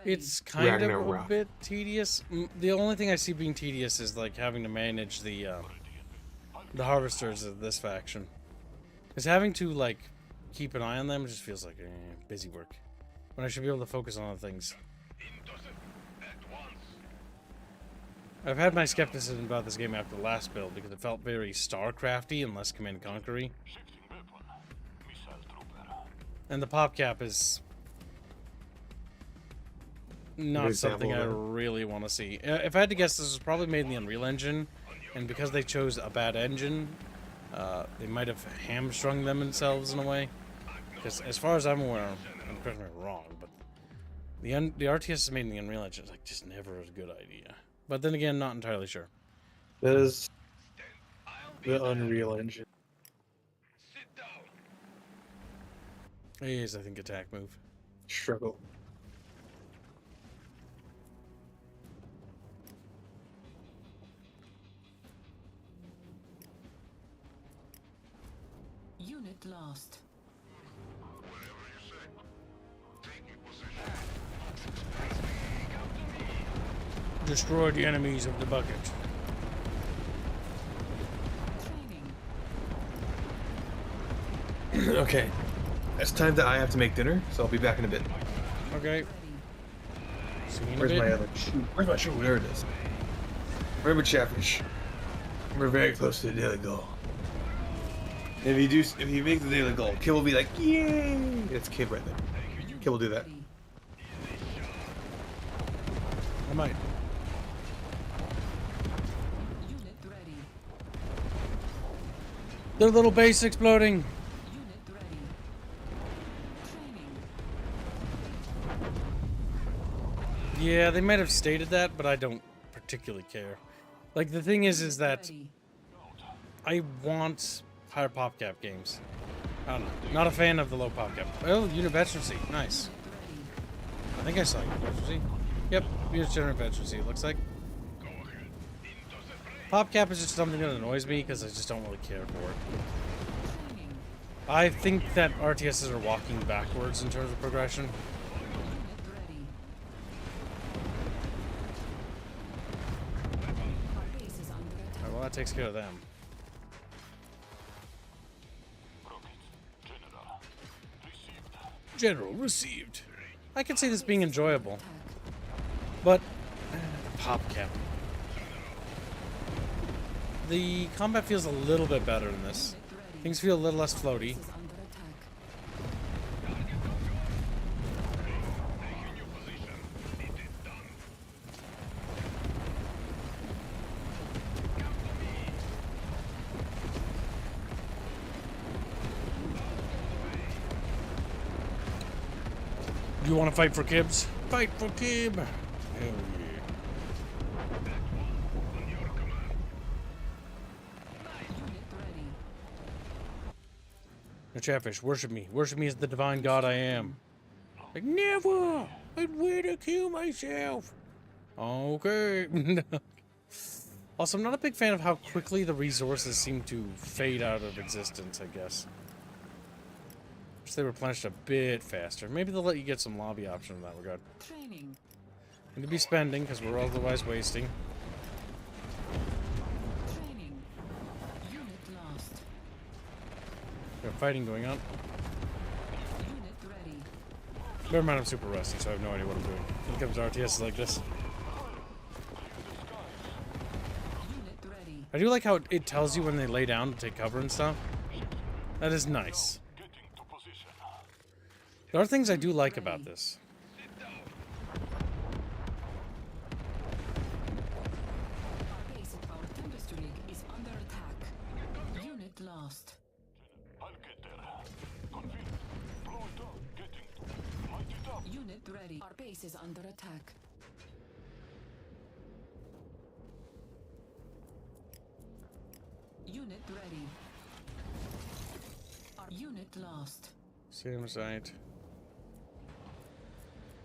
It's kind of a Ragnarok. bit tedious. The only thing I see being tedious is like having to manage the harvesters of this faction. Because having to like keep an eye on them just feels like busy work. When I should be able to focus on other things. I've had my skepticism about this game after the last build because it felt very StarCrafty and less Command & Conquer-y. And the pop cap is not something I really want to see. If I had to guess, this was probably made in the Unreal Engine, and because they chose a bad engine, they might have hamstrung themselves in a way. Because as far as I'm aware, I'm correct me if I'm wrong, but the RTS is made in the Unreal Engine is like just never a good idea. But then again, not entirely sure. That is the Unreal Engine. It is, I think, attack move. Struggle. Unit lost. Destroy the enemies of the bucket. Okay. It's time that I have to make dinner, so I'll be back in a bit. Okay. Where's my other shoe? Where's my shoe? There it is. Remember, Chatfish. We're very close to the daily goal. If you make the daily goal, Kib will be like, yay! It's Kib right there. Kib will do that. I might. Their little base exploding. Yeah, they might have stated that, but I don't particularly care. Like, the thing is that I want higher pop cap games. I don't know. Not a fan of the low pop cap. Oh, unit veterancy. Nice. I think I saw unit veterancy. Yep, unit general veterancy, it looks like. Pop cap is just something that annoys me because I just don't really care for it. I think that RTSs are walking backwards in terms of progression. Alright, well, that takes care of them. General received. I can see this being enjoyable, but pop cap. The combat feels a little bit better in this. Things feel a little less floaty. You want to fight for Kibs? Fight for Kib! Hell yeah. Now, Chatfish, worship me. Worship me as the divine god I am. Like, never! I'd wait to kill myself! Okay. Also, I'm not a big fan of how quickly the resources seem to fade out of existence, I guess. Wish they replenished a bit faster. Maybe they'll let you get some lobby option in that regard. Training. Need to be spending, because we're otherwise wasting. Training. Unit lost. We have fighting going on. Unit ready. Never mind, I'm super rusty, so I have no idea what I'm doing. Here comes RTS like this. Unit ready. I do like how it tells you when they lay down to take cover and stuff. That is nice. There are things I do like about this. Base at our tempest rig is under attack. Unit lost. Unit ready. Our base is under attack. Unit ready. Our unit lost. Same site.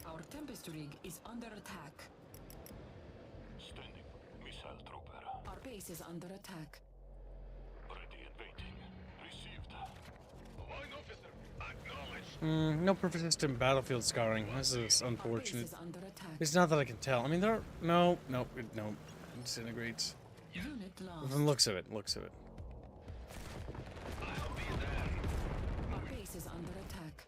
Our tempest rig is under attack. Standing. Missile trooper. Our base is under attack. Ready and waiting. Received. Line officer. Acknowledged. No persistent battlefield scarring. This is unfortunate. It's not that I can tell. I mean, there are... No. It disintegrates. From the looks of it. Our base is under attack.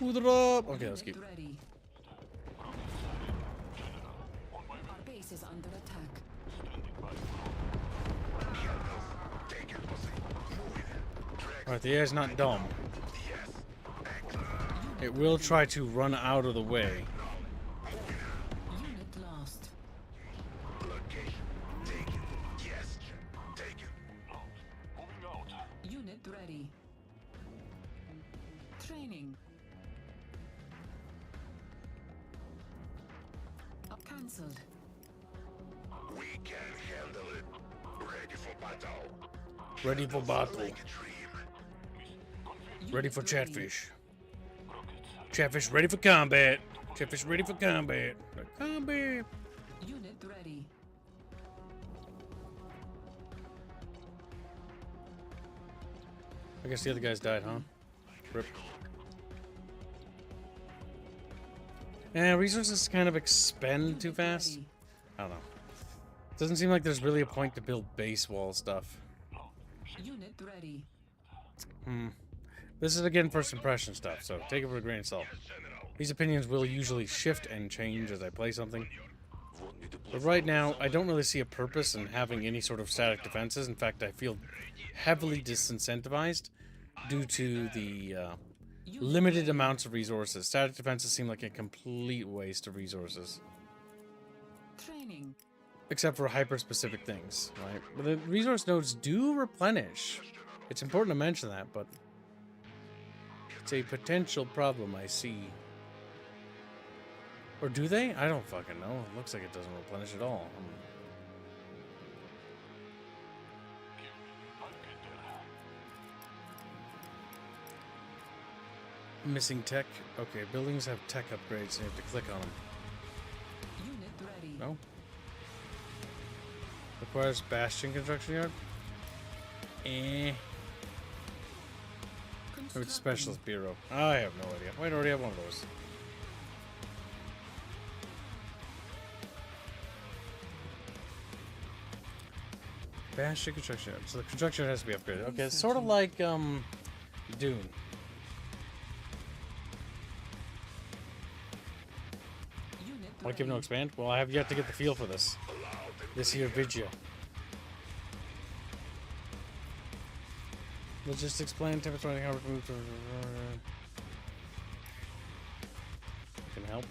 Okay, let's keep. Ready. Our base is under attack. Alright, the air's not dumb. It will try to run out of the way. Unit lost. Unit ready. Training. Cancelled. We can handle it. Ready for battle. Ready for battle. Ready for Chatfish. Chatfish ready for combat. Chatfish ready for combat. Combat. Unit ready. I guess the other guys died, huh? Rip. Resources kind of expend too fast. I don't know. Doesn't seem like there's really a point to build base wall stuff. Unit ready. This is again first impression stuff, so take it with a grain of salt. These opinions will usually shift and change as I play something. But right now, I don't really see a purpose in having any sort of static defenses. In fact, I feel heavily disincentivized due to the limited amounts of resources. Static defenses seem like a complete waste of resources. Training. Except for hyper-specific things, right? But the resource nodes do replenish. It's important to mention that, but it's a potential problem I see. Or do they? I don't fucking know. It looks like it doesn't replenish at all. Missing tech. Okay, buildings have tech upgrades, and you have to click on them. Unit ready. No? Requires Bastion construction yard? Maybe it's Specialist Bureau. I have no idea. Wait, I already have one of those. Bastion construction yard. So the construction yard has to be upgraded. Okay, it's sort of like Dune. Want to give no expand? Well, I have yet to get the feel for this. This here video. Logistics plan, temperature running, how can help.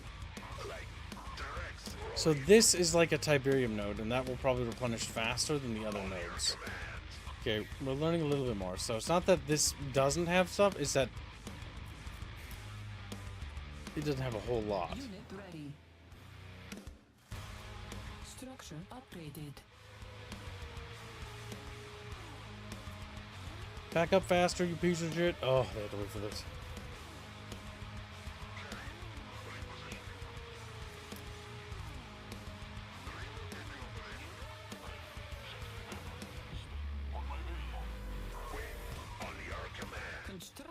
So this is like a Tiberium node, and that will probably replenish faster than the other nodes. Okay, we're learning a little bit more. So it's not that this doesn't have stuff, it's that it doesn't have a whole lot. Unit ready. Structure upgraded. Back up faster, you piece of shit. Oh, they had to wait for this.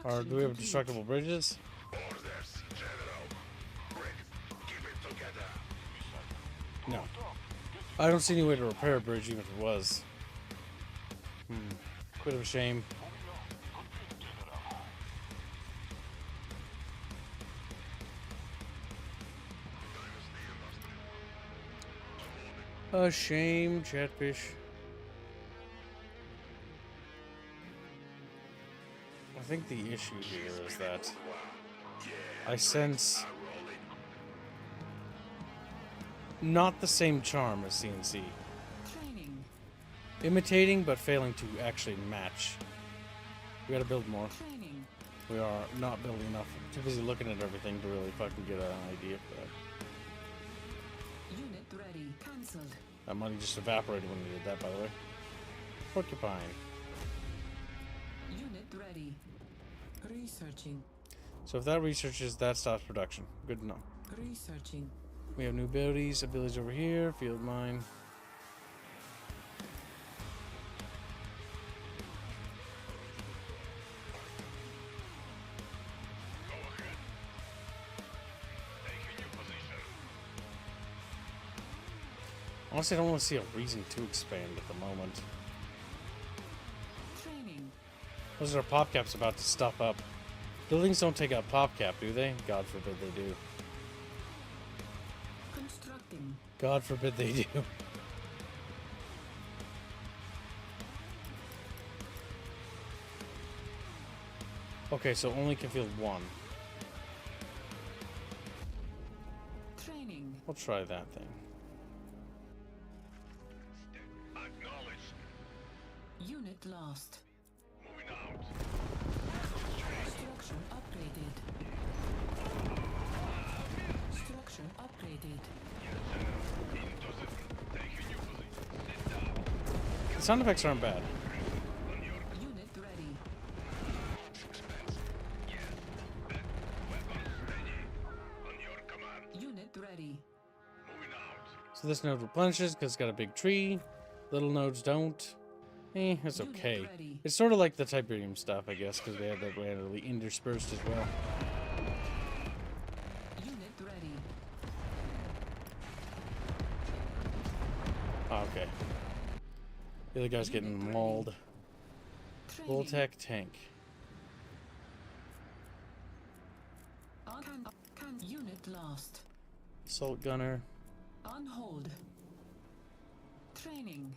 Or do we have destructible bridges? No. I don't see any way to repair a bridge, even if it was. Bit of a shame. A shame, Chatfish. I think the issue here is that I sense not the same charm as CNC. Training. Imitating, but failing to actually match. We gotta build more. Training. We are not building enough. Too busy looking at everything to really fucking get an idea for that. Unit ready. Cancelled. That money just evaporated when we did that, by the way. Porcupine. Unit ready. Researching. So if that researches, that stops production. Good enough. Researching. We have new abilities. Abilities over here. Field mine. Honestly, I don't want to see a reason to expand at the moment. Training. Those are pop caps about to stuff up. Buildings don't take out pop cap, do they? God forbid they do. Constructing. God forbid they do. Okay, so only can field one. Training. I'll try that thing. Acknowledged. Unit lost. Moving out. Structure upgraded. Structure upgraded. The sound effects aren't bad. Unit ready. Unit ready. So this node replenishes because it's got a big tree. Little nodes don't. It's okay. It's sort of like the Tiberium stuff, I guess, because they have that randomly interspersed as well. Unit ready. Okay. The other guy's getting mauled. Voltec tank. Unit lost. Assault gunner. On hold. Training.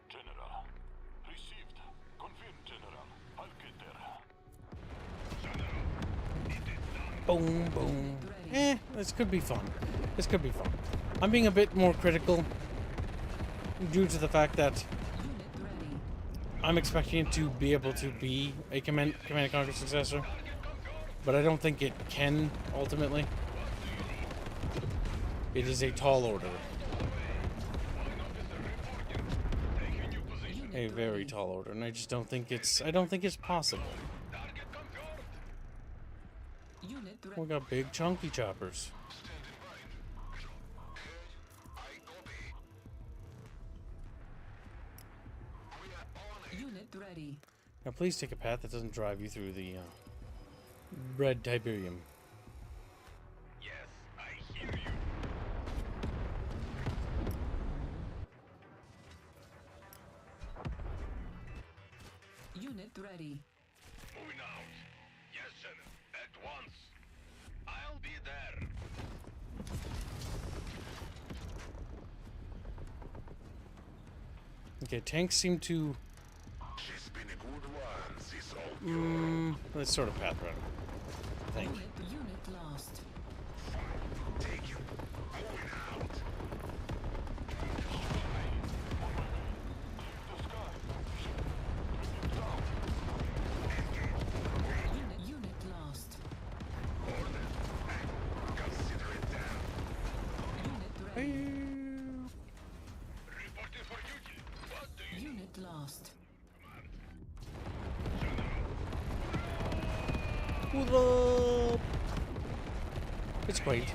General. Received. Confirmed, General. I'll get there. Boom, boom. This could be fun. This could be fun. I'm being a bit more critical due to the fact that I'm expecting it to be able to be a Command & Conquer successor, but I don't think it can ultimately. It is a tall order. A very tall order, and I just don't think it's possible. We got big chunky choppers. Unit ready. Now please take a path that doesn't drive you through the red Tiberium. Yes, I hear you. Unit ready. Moving out. Yes, General. At once. I'll be there. Okay, tanks seem to. She's been a good one, this old Let's sort of path route. I think. Unit lost. Take you. Moving out. Unit lost. Consider it down. Unit ready. Reporting for duty. What do you Unit lost. What up? It's quaint.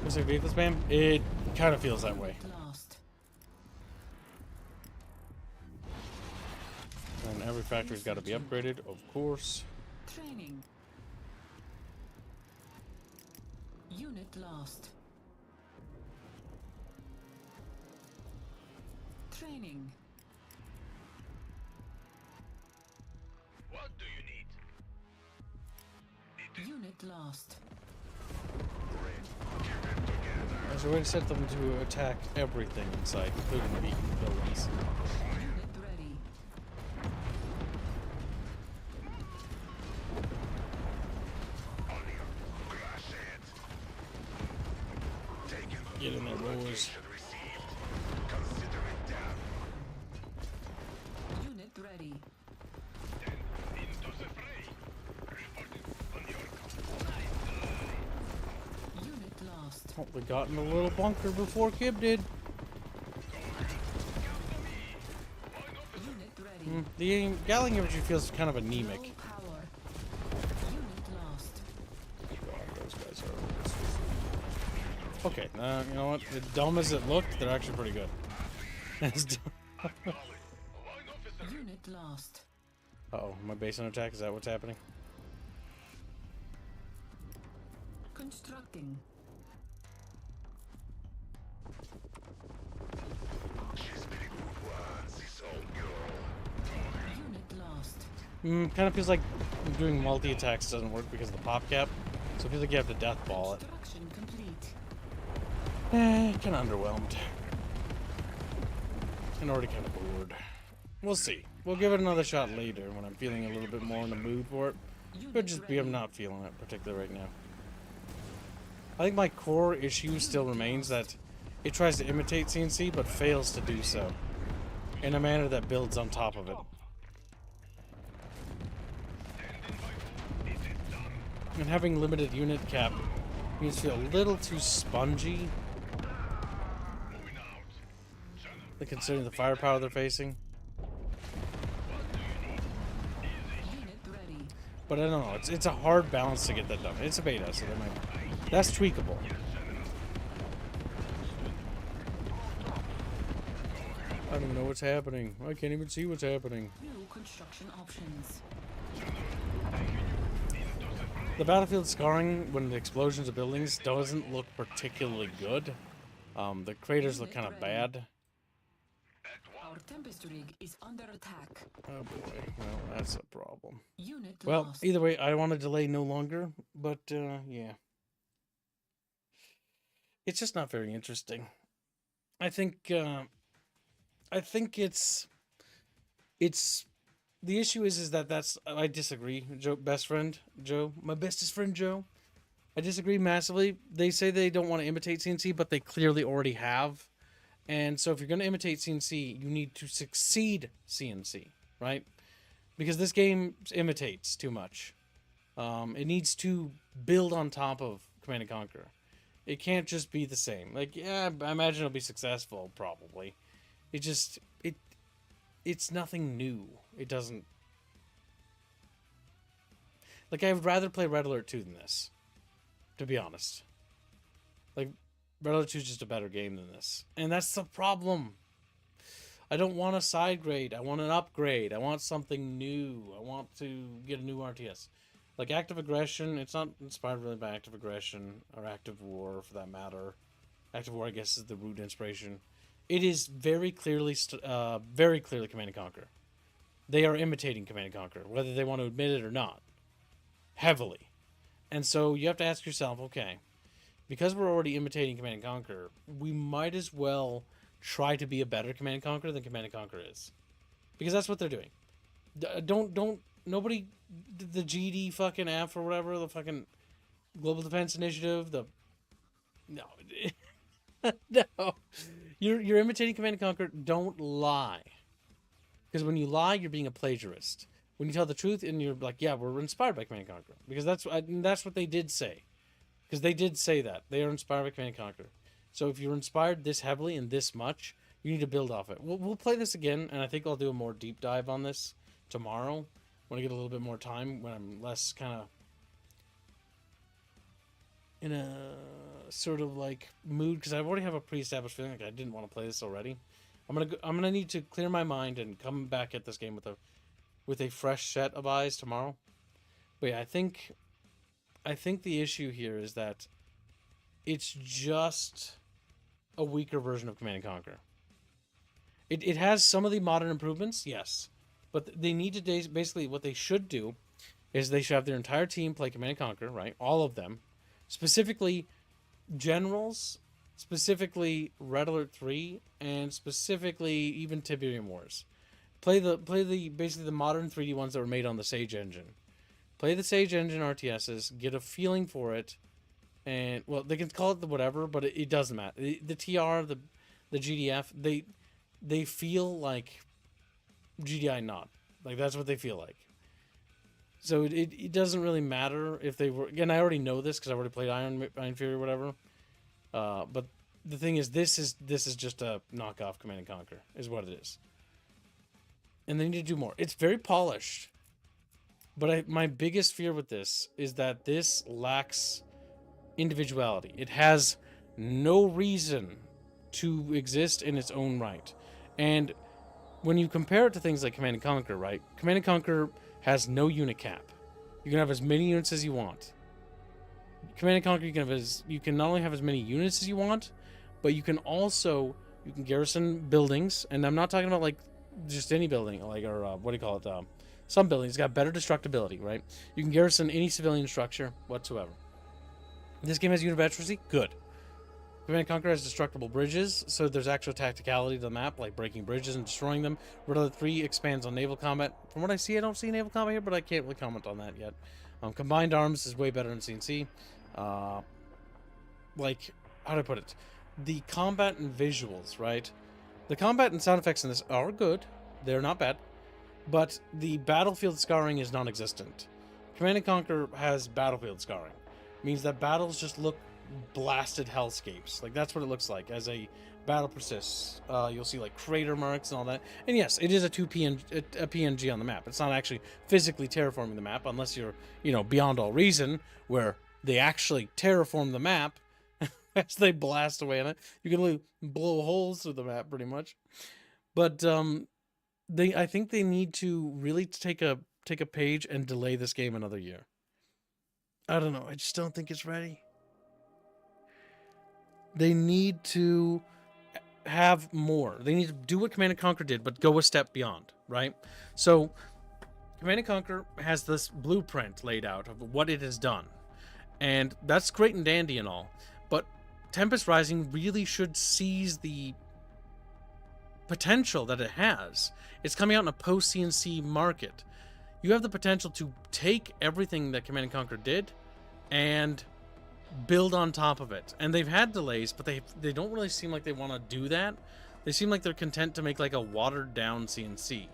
Was there vehicle spam? It kind of feels that way. Lost. And every factory's got to be upgraded, of course. Training. Unit lost. Training. What do you need? Unit lost. There's a way to set them to attack everything in sight, including the buildings. Unit ready. Get in there, boys. Consider it down. Unit ready. Into the fray. Reporting on your Unit lost. Oh, we got in the little bunker before Kib did. Unit ready. The Galling infantry feels kind of anemic. Low power. Unit lost. God, those guys are. Okay, you know what? As dumb as it looked, they're actually pretty good. Unit lost. Uh-oh, my base on attack, is that what's happening? Constructing. Unit lost. Kind of feels like doing multi-attacks doesn't work because of the pop cap. So it feels like you have to death ball it. Construction complete. Kind of underwhelmed. And already kind of bored. We'll see. We'll give it another shot later when I'm feeling a little bit more in the mood for it. Could just be I'm not feeling it particularly right now. I think my core issue still remains that it tries to imitate CNC but fails to do so in a manner that builds on top of it. And having limited unit cap means you feel a little too spongy. Like considering the firepower they're facing. But I don't know, it's a hard balance to get that done. It's a beta, so that's tweakable. I don't know what's happening. I can't even see what's happening. New construction options. The battlefield scarring when the explosions of buildings doesn't look particularly good. The craters look kind of bad. Our Tempest rig is under attack. Oh boy, well that's a problem. Unit Well, lost. either way, I want to delay no longer, but yeah. It's just not very interesting. I think it's the issue is that I disagree, Joe, best friend Joe, my bestest friend Joe. I disagree massively. They say they don't want to imitate CNC, but they clearly already have. And so if you're going to imitate CNC, you need to succeed CNC, right? Because this game imitates too much. It needs to build on top of Command & Conquer. It can't just be the same. Like, yeah, I imagine it'll be successful, probably. It's nothing new. It doesn't... Like, I would rather play Red Alert 2 than this, to be honest. Like, Red Alert 2 is just a better game than this. And that's the problem. I don't want a side grade. I want an upgrade. I want something new. I want to get a new RTS. Like Active Aggression, it's not inspired really by Active Aggression or Active War, for that matter. Active War, I guess, is the root inspiration. It is very clearly Command & Conquer. They are imitating Command & Conquer, whether they want to admit it or not. Heavily. And so you have to ask yourself, okay, because we're already imitating Command & Conquer, we might as well try to be a better Command & Conquer than Command & Conquer is. Because that's what they're doing. Nobody, the GD fucking app or whatever, the fucking Global Defense Initiative, no. No. You're imitating Command & Conquer, don't lie. Because when you lie, you're being a plagiarist. When you tell the truth and you're like, yeah, we're inspired by Command & Conquer. Because that's what they did say. Because they did say that. They are inspired by Command & Conquer. So if you're inspired this heavily and this much, you need to build off it. We'll play this again, and I think I'll do a more deep dive on this tomorrow when I get a little bit more time, when I'm less kind of in a sort of like mood, because I already have a pre-established feeling like I didn't want to play this already. I'm gonna need to clear my mind and come back at this game with a fresh set of eyes tomorrow. But yeah, I think the issue here is that it's just a weaker version of Command & Conquer. It has some of the modern improvements, yes. But they need to basically, what they should do is they should have their entire team play Command & Conquer, right? All of them. Specifically Generals, specifically Red Alert 3, and specifically even Tiberium Wars. Play the basically the modern 3D ones that were made on the Sage engine. Play the Sage engine RTSs, get a feeling for it, and well, they can call it the whatever, but it doesn't matter. The TR, the GDF, they feel like GDI not. Like that's what they feel like. So it doesn't really matter if they were. Again, I already know this because I already played Iron Fury or whatever. But the thing is, this is just a knockoff Command & Conquer, is what it is. And they need to do more. It's very polished. But my biggest fear with this is that this lacks individuality. It has no reason to exist in its own right. And when you compare it to things like Command & Conquer, right? Command & Conquer has no unit cap. You can have as many units as you want. Command and Conquer, you can not only have as many units as you want, but you can garrison buildings, and I'm not talking about like just any building, like, or what do you call it? Some buildings got better destructibility, right? You can garrison any civilian structure whatsoever. This game has universally good. Command and Conquer has destructible bridges, so there's actual tacticality to the map, like breaking bridges and destroying them. Red 3 expands on naval combat. From what I see, I don't see naval combat here, but I can't really comment on that yet. Combined arms is way better than CNC. Like, how do I put it? The combat and visuals, right? The combat and sound effects in this are good. They're not bad. But the battlefield scarring is non-existent. Command and Conquer has battlefield scarring. It means that battles just look blasted hellscapes. Like, that's what it looks like as a battle persists. You'll see like crater marks and all that. And yes, it is a PNG on the map. It's not actually physically terraforming the map, unless you're, beyond all reason, where they actually terraform the map as they blast away on it. You can really blow holes through the map pretty much. But I think they need to really take a page and delay this game another year. I don't know. I just don't think it's ready. They need to have more. They need to do what Command & Conquer did, but go a step beyond, right? So, Command & Conquer has this blueprint laid out of what it has done. And that's great and dandy and all. But Tempest Rising really should seize the potential that it has. It's coming out in a post-CNC market. You have the potential to take everything that Command & Conquer did and build on top of it. And they've had delays, but they don't really seem like they want to do that. They seem like they're content to make like a watered down CNC.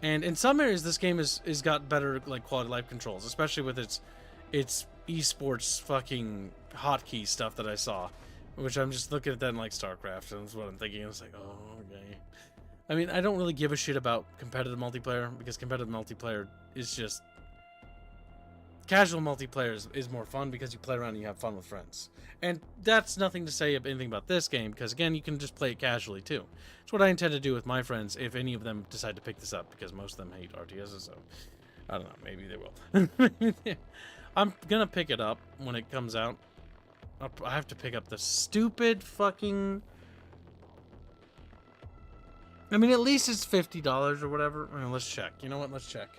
And in some areas this game is got better like quality of life controls, especially with its esports fucking hotkey stuff that I saw, which I'm just looking at that in like StarCraft, and that's what I'm thinking. It's like, oh, okay. I mean, I don't really give a shit about competitive multiplayer, because competitive multiplayer is just casual multiplayer is more fun because you play around and you have fun with friends. And that's nothing to say of anything about this game, because again, you can just play it casually too. It's what I intend to do with my friends if any of them decide to pick this up, because most of them hate RTSs, so I don't know, maybe they will. I'm gonna pick it up when it comes out. I have to pick up the stupid fucking... I mean, at least it's $50 or whatever. I mean, let's check. You know what? Let's check.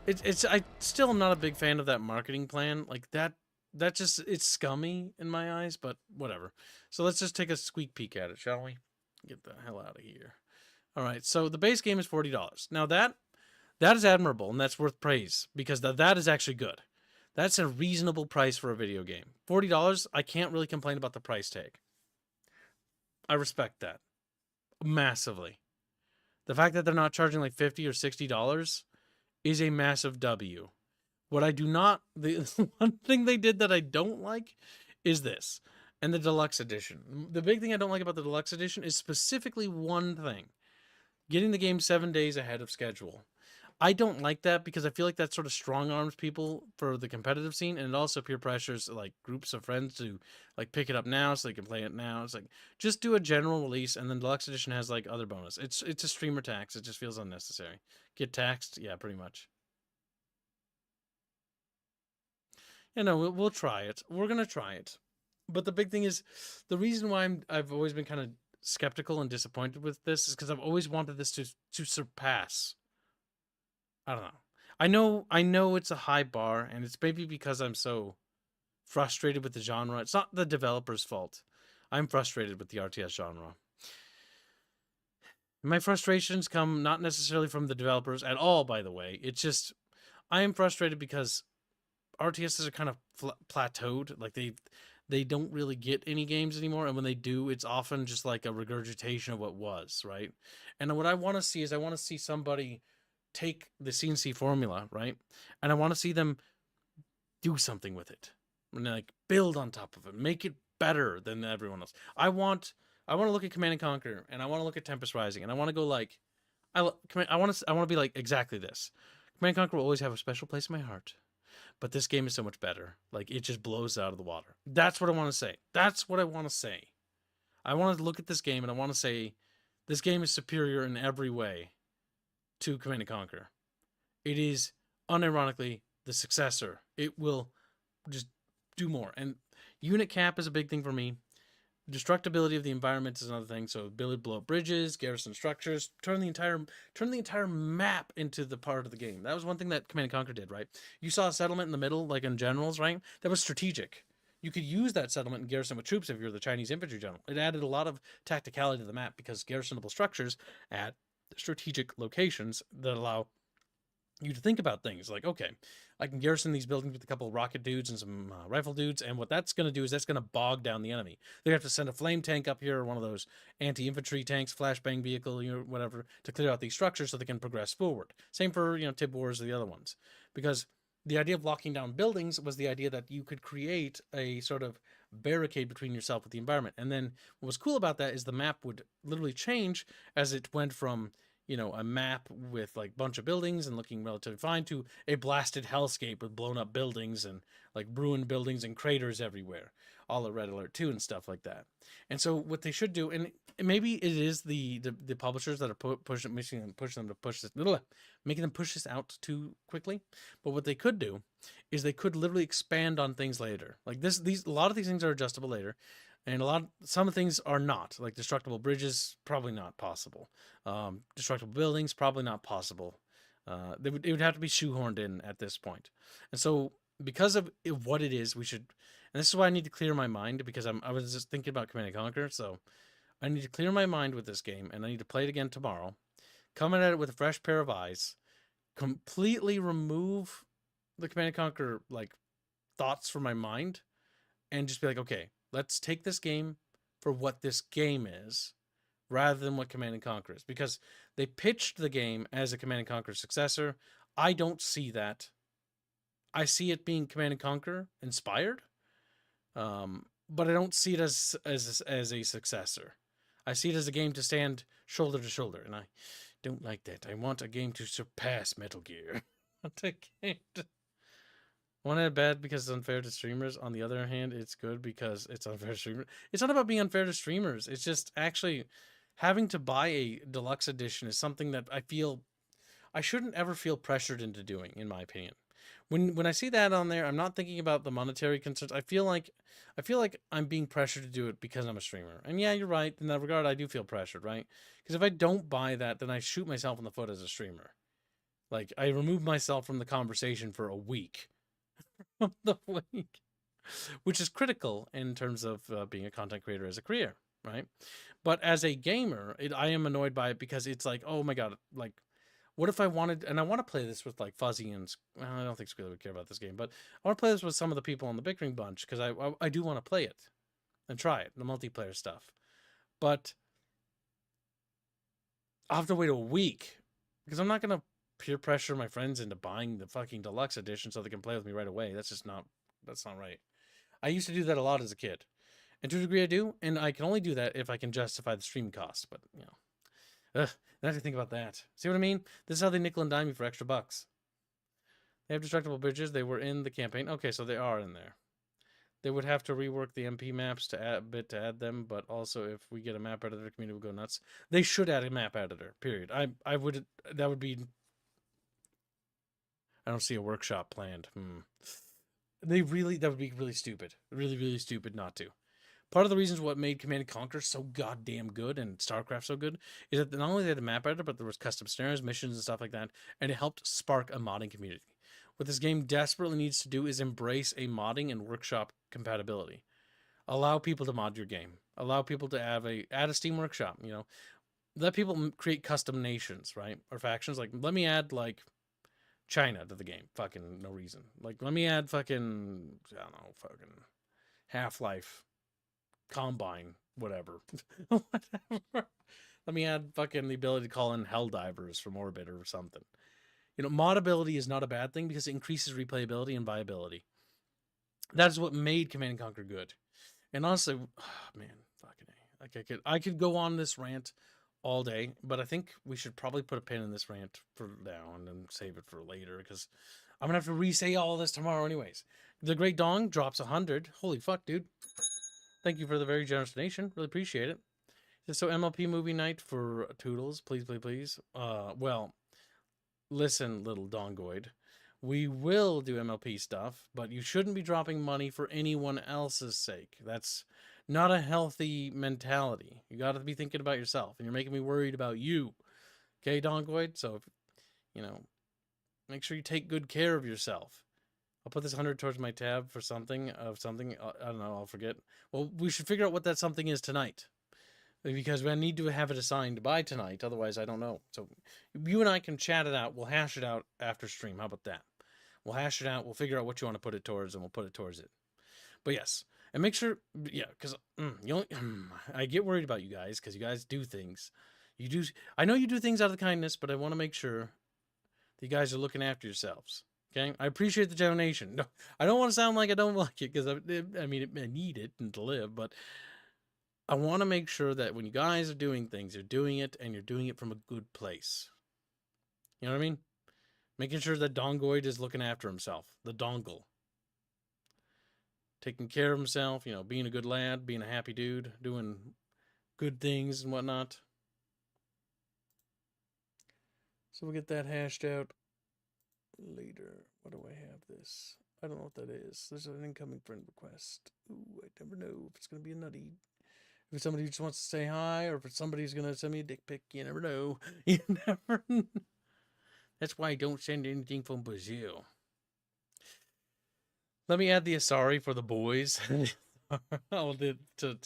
I still am not a big fan of that marketing plan. Like that just, it's scummy in my eyes, but whatever. So let's just take a squeak peek at it, shall we? Get the hell out of here. All right. So the base game is $40. Now that is admirable, and that's worth praise, because that is actually good. That's a reasonable price for a video game. $40, I can't really complain about the price tag. I respect that massively. The fact that they're not charging like $50 or $60 is a massive W. What I do not, the one thing they did that I don't like is this, and the deluxe edition. The big thing I don't like about the deluxe edition is specifically one thing: getting the game 7 days ahead of schedule. I don't like that, because I feel like that sort of strong arms people for the competitive scene, and it also peer pressures like groups of friends to like pick it up now so they can play it now. It's like, just do a general release, and then deluxe edition has like other bonus. It's a streamer tax. It just feels unnecessary. Get taxed? Yeah, pretty much. You know, we'll try it. We're gonna try it. But the big thing is, the reason why I've always been kind of skeptical and disappointed with this is because I've always wanted this to surpass. I don't know. I know it's a high bar, and it's maybe because I'm so frustrated with the genre. It's not the developer's fault. I'm frustrated with the RTS genre. My frustrations come not necessarily from the developers at all, by the way. It's just, I am frustrated because RTSs are kind of plateaued. Like, they don't really get any games anymore, and when they do, it's often just like a regurgitation of what was, right? And what I want to see is, I want to see somebody take the CNC formula, right? And I want to see them do something with it, and like build on top of it, make it better than everyone else. I want to look at Command & Conquer, and I want to look at Tempest Rising, and I want to go like, I want to be like exactly this. Command & Conquer will always have a special place in my heart, but this game is so much better. Like, it just blows out of the water. That's what I want to say. That's what I want to say. I want to look at this game, and I want to say, this game is superior in every way to Command & Conquer. It is unironically the successor. It will just do more. And unit cap is a big thing for me. Destructibility of the environment is another thing. So ability to blow up bridges, garrison structures, turn the entire map into the part of the game. That was one thing that Command and Conquer did, right? You saw a settlement in the middle, like in generals, right? That was strategic. You could use that settlement and garrison with troops if you're the Chinese infantry general. It added a lot of tacticality to the map because garrisonable structures at strategic locations that allow you to think about things like, okay, I can garrison these buildings with a couple of rocket dudes and some rifle dudes, and what that's going to do is that's going to bog down the enemy. They have to send a flame tank up here, or one of those anti-infantry tanks, flashbang vehicle, whatever, to clear out these structures so they can progress forward. Same for, Tib Wars or the other ones. Because the idea of locking down buildings was the idea that you could create a sort of barricade between yourself and the environment. And then what was cool about that is the map would literally change as it went from a map with like bunch of buildings and looking relatively fine to a blasted hellscape with blown up buildings and like ruined buildings and craters everywhere, all at Red Alert 2 and stuff like that. And so what they should do, and maybe it is the publishers that are pushing them to push this, making them push this out too quickly. But what they could do is they could literally expand on things later. Like a lot of these things are adjustable later. And some of the things are not, like destructible bridges, probably not possible. Destructible buildings, probably not possible. It would have to be shoehorned in at this point. And so because of what it is, we should, and this is why I need to clear my mind, because I was just thinking about Command & Conquer, so I need to clear my mind with this game, and I need to play it again tomorrow, coming at it with a fresh pair of eyes, completely remove the Command & Conquer, like, thoughts from my mind, and just be like, okay, let's take this game for what this game is, rather than what Command & Conquer is. Because they pitched the game as a Command & Conquer successor. I don't see that. I see it being Command & Conquer inspired, but I don't see it as a successor. I see it as a game to stand shoulder to shoulder, and I don't like that. I want a game to surpass Metal Gear. One had bad because it's unfair to streamers. On the other hand, it's good because it's unfair to streamers. It's not about being unfair to streamers. It's just actually having to buy a deluxe edition is something that I feel I shouldn't ever feel pressured into doing, in my opinion. When I see that on there, I'm not thinking about the monetary concerns. I feel like I'm being pressured to do it because I'm a streamer. And yeah, you're right. In that regard, I do feel pressured, right? Because if I don't buy that, then I shoot myself in the foot as a streamer. Like, I remove myself from the conversation for a week. The week, which is critical in terms of being a content creator as a career, right? But as a gamer, I am annoyed by it because it's like, oh my god, like, what if I wanted, and I want to play this with like Fuzzy and, well, I don't think Squealer would care about this game, but I want to play this with some of the people on the Bickering bunch because I do want to play it and try it, the multiplayer stuff. But I'll have to wait a week because I'm not going to peer pressure my friends into buying the fucking deluxe edition so they can play with me right away. That's not right. I used to do that a lot as a kid. And to a degree I do, and I can only do that if I can justify the stream cost, but, I have to think about that. See what I mean? This is how they nickel and dime you for extra bucks. They have destructible bridges. They were in the campaign. Okay, so they are in there. They would have to rework the MP maps to add them, but also if we get a map editor, the community would go nuts. They should add a map editor, period. That would be... I don't see a workshop planned. That would be really stupid. Really, really stupid not to. Part of the reasons what made Command & Conquer so goddamn good and StarCraft so good is that not only they had a map editor, but there was custom scenarios, missions, and stuff like that, and it helped spark a modding community. What this game desperately needs to do is embrace a modding and workshop compatibility. Allow people to mod your game. Allow people to add a Steam workshop, Let people create custom nations, right? Or factions. Like, let me add, like, China to the game. Fucking no reason. Like, let me add fucking, I don't know, fucking Half-Life, Combine, whatever. Whatever. Let me add fucking the ability to call in Helldivers from Orbit or something. Modability is not a bad thing because it increases replayability and viability. That is what made Command & Conquer good. And honestly, man, fucking A. Like, I could go on this rant all day, but I think we should probably put a pin in this rant for now and then save it for later because I'm gonna have to re-say all this tomorrow anyways. The Great Dong drops 100. Holy fuck, dude. Thank you for the very generous donation. Really appreciate it. So MLP movie night for Toodles, please, please, please. Well, listen, little Dongoid. We will do MLP stuff, but you shouldn't be dropping money for anyone else's sake. That's not a healthy mentality. You got to be thinking about yourself, and you're making me worried about you. Okay, Dongoid? So, if, you know, make sure you take good care of yourself. I'll put this 100 towards my tab for something. I don't know, I'll forget. Well, we should figure out what that something is tonight. Because I need to have it assigned by tonight. Otherwise, I don't know. So, you and I can chat it out. We'll hash it out after stream. How about that? We'll hash it out. We'll figure out what you want to put it towards, and we'll put it towards it. But yes, and make sure, yeah, because I get worried about you guys because you guys do things. You do. I know you do things out of kindness, but I want to make sure that you guys are looking after yourselves. Okay, I appreciate the donation. No, I don't want to sound like I don't like it because I mean I need it and to live, but I want to make sure that when you guys are doing things, you're doing it and you're doing it from a good place. You know what I mean? Making sure that Dongoid is looking after himself. The dongle. Taking care of himself, you know, being a good lad, being a happy dude, doing good things and whatnot. So we'll get that hashed out later. What do I have this? I don't know what that is. There's an incoming friend request. Ooh, I never know if it's going to be a nutty. If it's somebody who just wants to say hi, or if it's somebody who's going to send me a dick pic, you never know. You never know. That's why I don't send anything from Brazil. Let me add the Asari for the boys. Oh, to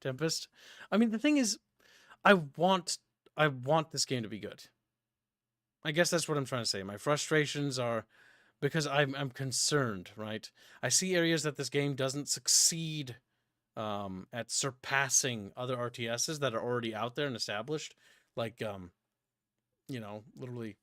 Tempest. I mean, the thing is, I want this game to be good. I guess that's what I'm trying to say. My frustrations are because I'm concerned, right? I see areas that this game doesn't succeed at surpassing other RTSs that are already out there and established, like you know, literally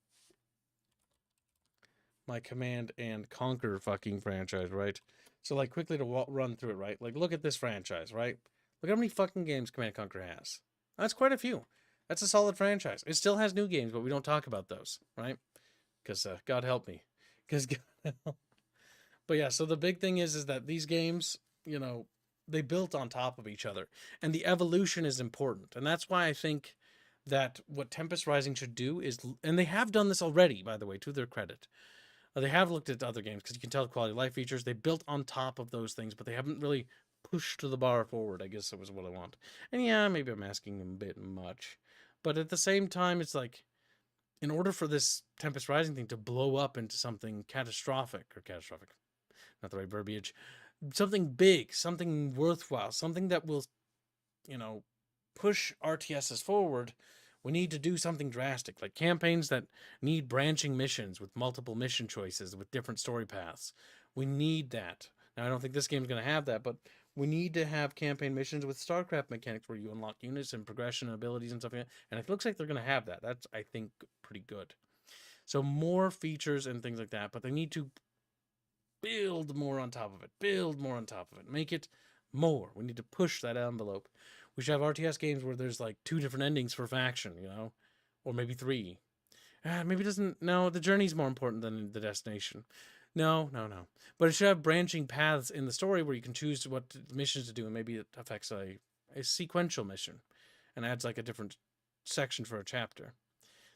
my Command and Conquer fucking franchise, right? So, like, quickly to run through it, right? Like, look at this franchise, right? Look how many fucking games Command and Conquer has. That's quite a few. That's a solid franchise. It still has new games, but we don't talk about those, right? Because God help me. Because God help. But yeah, so the big thing is that these games, you know, they built on top of each other, and the evolution is important, and that's why I think that what Tempest Rising should do is, and they have done this already, by the way, to their credit. They have looked at other games because you can tell the quality of life features. They built on top of those things, but they haven't really pushed the bar forward, I guess that was what I want. And yeah, maybe I'm asking them a bit much. But at the same time, it's like, in order for this Tempest Rising thing to blow up into something catastrophic, not the right verbiage, something big, something worthwhile, something that will, you know, push RTSs forward, we need to do something drastic, like campaigns that need branching missions with multiple mission choices with different story paths. We need that. Now, I don't think this game's going to have that, but we need to have campaign missions with StarCraft mechanics where you unlock units and progression and abilities and stuff like that. And it looks like they're going to have that. That's, I think, pretty good. So more features and things like that, but they need to build more on top of it. Build more on top of it. Make it more. We need to push that envelope. We should have RTS games where there's like 2 different endings for faction, you know? Or maybe 3. Maybe it doesn't... No, the journey's more important than the destination. No. But it should have branching paths in the story where you can choose what missions to do, and maybe it affects a sequential mission and adds like a different section for a chapter.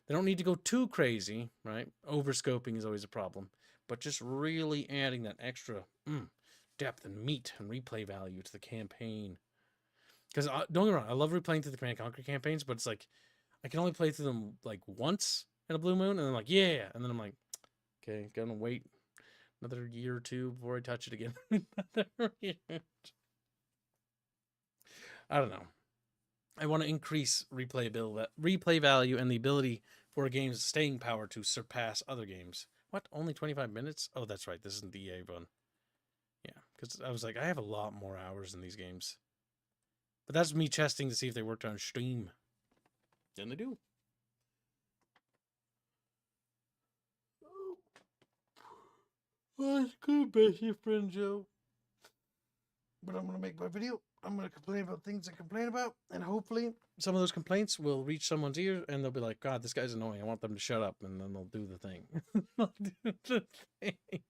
They don't need to go too crazy, right? Overscoping is always a problem. But just really adding that extra depth and meat and replay value to the campaign. Because don't get me wrong, I love replaying through the Command & Conquer campaigns, but it's like I can only play through them like once in a blue moon, and then I'm like, yeah, and then I'm like, okay, gonna wait another year or 2 before I touch it again. I don't know. I want to increase replay value and the ability for a game's staying power to surpass other games. What? Only 25 minutes? Oh, that's right. This isn't the EA one. Yeah, because I was like, I have a lot more hours in these games. But that's me testing to see if they worked on Steam. And they do. Oh, that's good, bestie friend Joe. But I'm going to make my video. I'm going to complain about things I complain about. And hopefully some of those complaints will reach someone's ear. And they'll be like, God, this guy's annoying. I want them to shut up. And then they'll do the thing. They'll do the thing.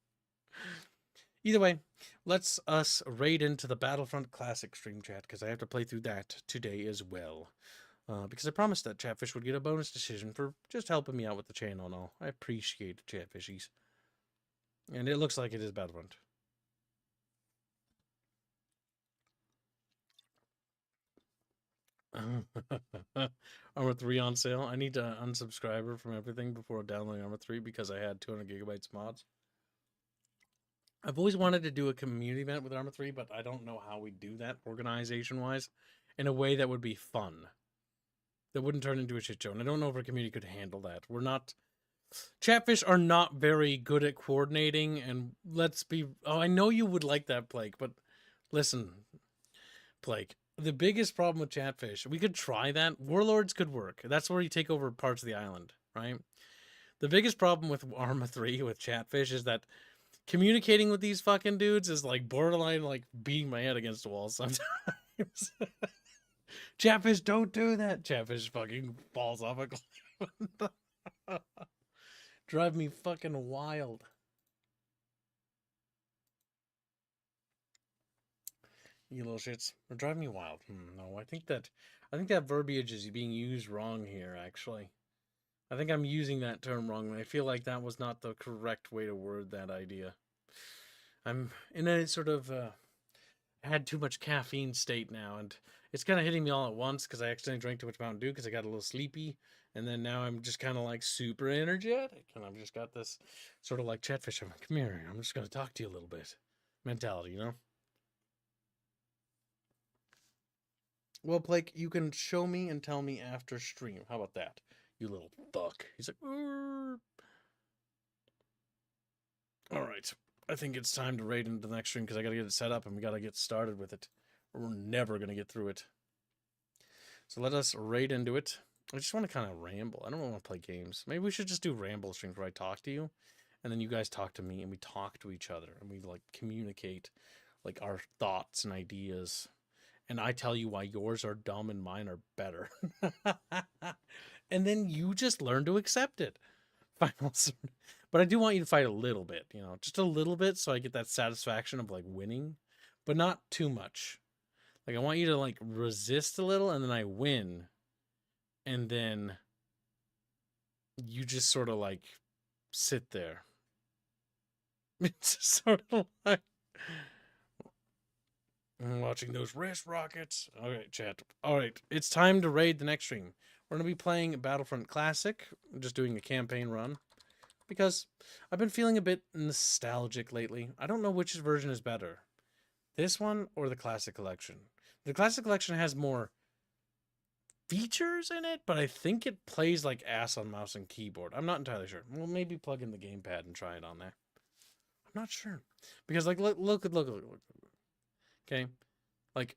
Either way, let's us raid into the Battlefront Classic stream chat, because I have to play through that today as well. Because I promised that Chatfish would get a bonus decision for just helping me out with the channel and all. I appreciate the Chatfishies. And it looks like it is Battlefront. Armor 3 on sale. I need to unsubscribe from everything before downloading Armor 3 because I had 200 gigabytes mods. I've always wanted to do a community event with Armor 3, but I don't know how we do that organization-wise in a way that would be fun. That wouldn't turn into a shit show. And I don't know if our community could handle that. We're not... Chatfish are not very good at coordinating, and let's be... Oh, I know you would like that, Plague, but listen, Plague. The biggest problem with Chatfish, we could try that. Warlords could work. That's where you take over parts of the island, right? The biggest problem with Arma 3 with Chatfish is that communicating with these fucking dudes is like borderline like beating my head against the wall sometimes. Chatfish, don't do that. Chatfish fucking falls off a cliff. Drive me fucking wild. You little shits. Or drive me wild. No, I think that verbiage is being used wrong here, actually. I think I'm using that term wrong, and I feel like that was not the correct way to word that idea. I'm in a sort of had too much caffeine state now, and it's kind of hitting me all at once because I accidentally drank too much Mountain Dew because I got a little sleepy, and then now I'm just kind of like super energetic, and I've just got this sort of like Chatfish. I'm like, come here, I'm just going to talk to you a little bit mentality, you know? Well, Blake, you can show me and tell me after stream. How about that? You little fuck. He's like, all right. I think it's time to raid into the next stream because I got to get it set up and we got to get started with it. Or we're never going to get through it. So let us raid into it. I just want to kind of ramble. I don't want to play games. Maybe we should just do ramble streams where I talk to you and then you guys talk to me and we talk to each other and we like communicate like our thoughts and ideas. And I tell you why yours are dumb and mine are better. And then you just learn to accept it. But I do want you to fight a little bit, you know, just a little bit so I get that satisfaction of like winning, but not too much. Like I want you to like resist a little and then I win. And then you just sort of like sit there. It's just sort of like... I'm watching those wrist rockets. All right, chat. All right, it's time to raid the next stream. We're going to be playing Battlefront Classic. I'm just doing a campaign run. Because I've been feeling a bit nostalgic lately. I don't know which version is better. This one or the Classic Collection. The Classic Collection has more features in it, but I think it plays like ass on mouse and keyboard. I'm not entirely sure. We'll maybe plug in the gamepad and try it on there. I'm not sure. Because, like, look. Okay, like,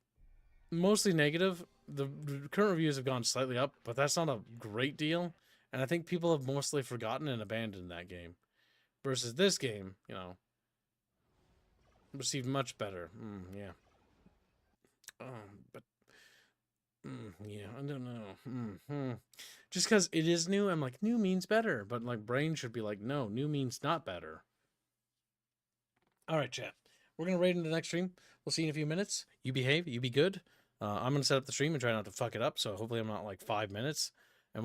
mostly negative. The current reviews have gone slightly up, but that's not a great deal. And I think people have mostly forgotten and abandoned that game. Versus this game, you know, received much better. Yeah. Yeah, I don't know. Just because it is new, I'm like, new means better. But, like, brain should be like, no, new means not better. All right, chat. We're going to raid into the next stream. We'll see you in a few minutes. You behave. You be good. I'm going to set up the stream and try not to fuck it up. So hopefully I'm not like 5 minutes.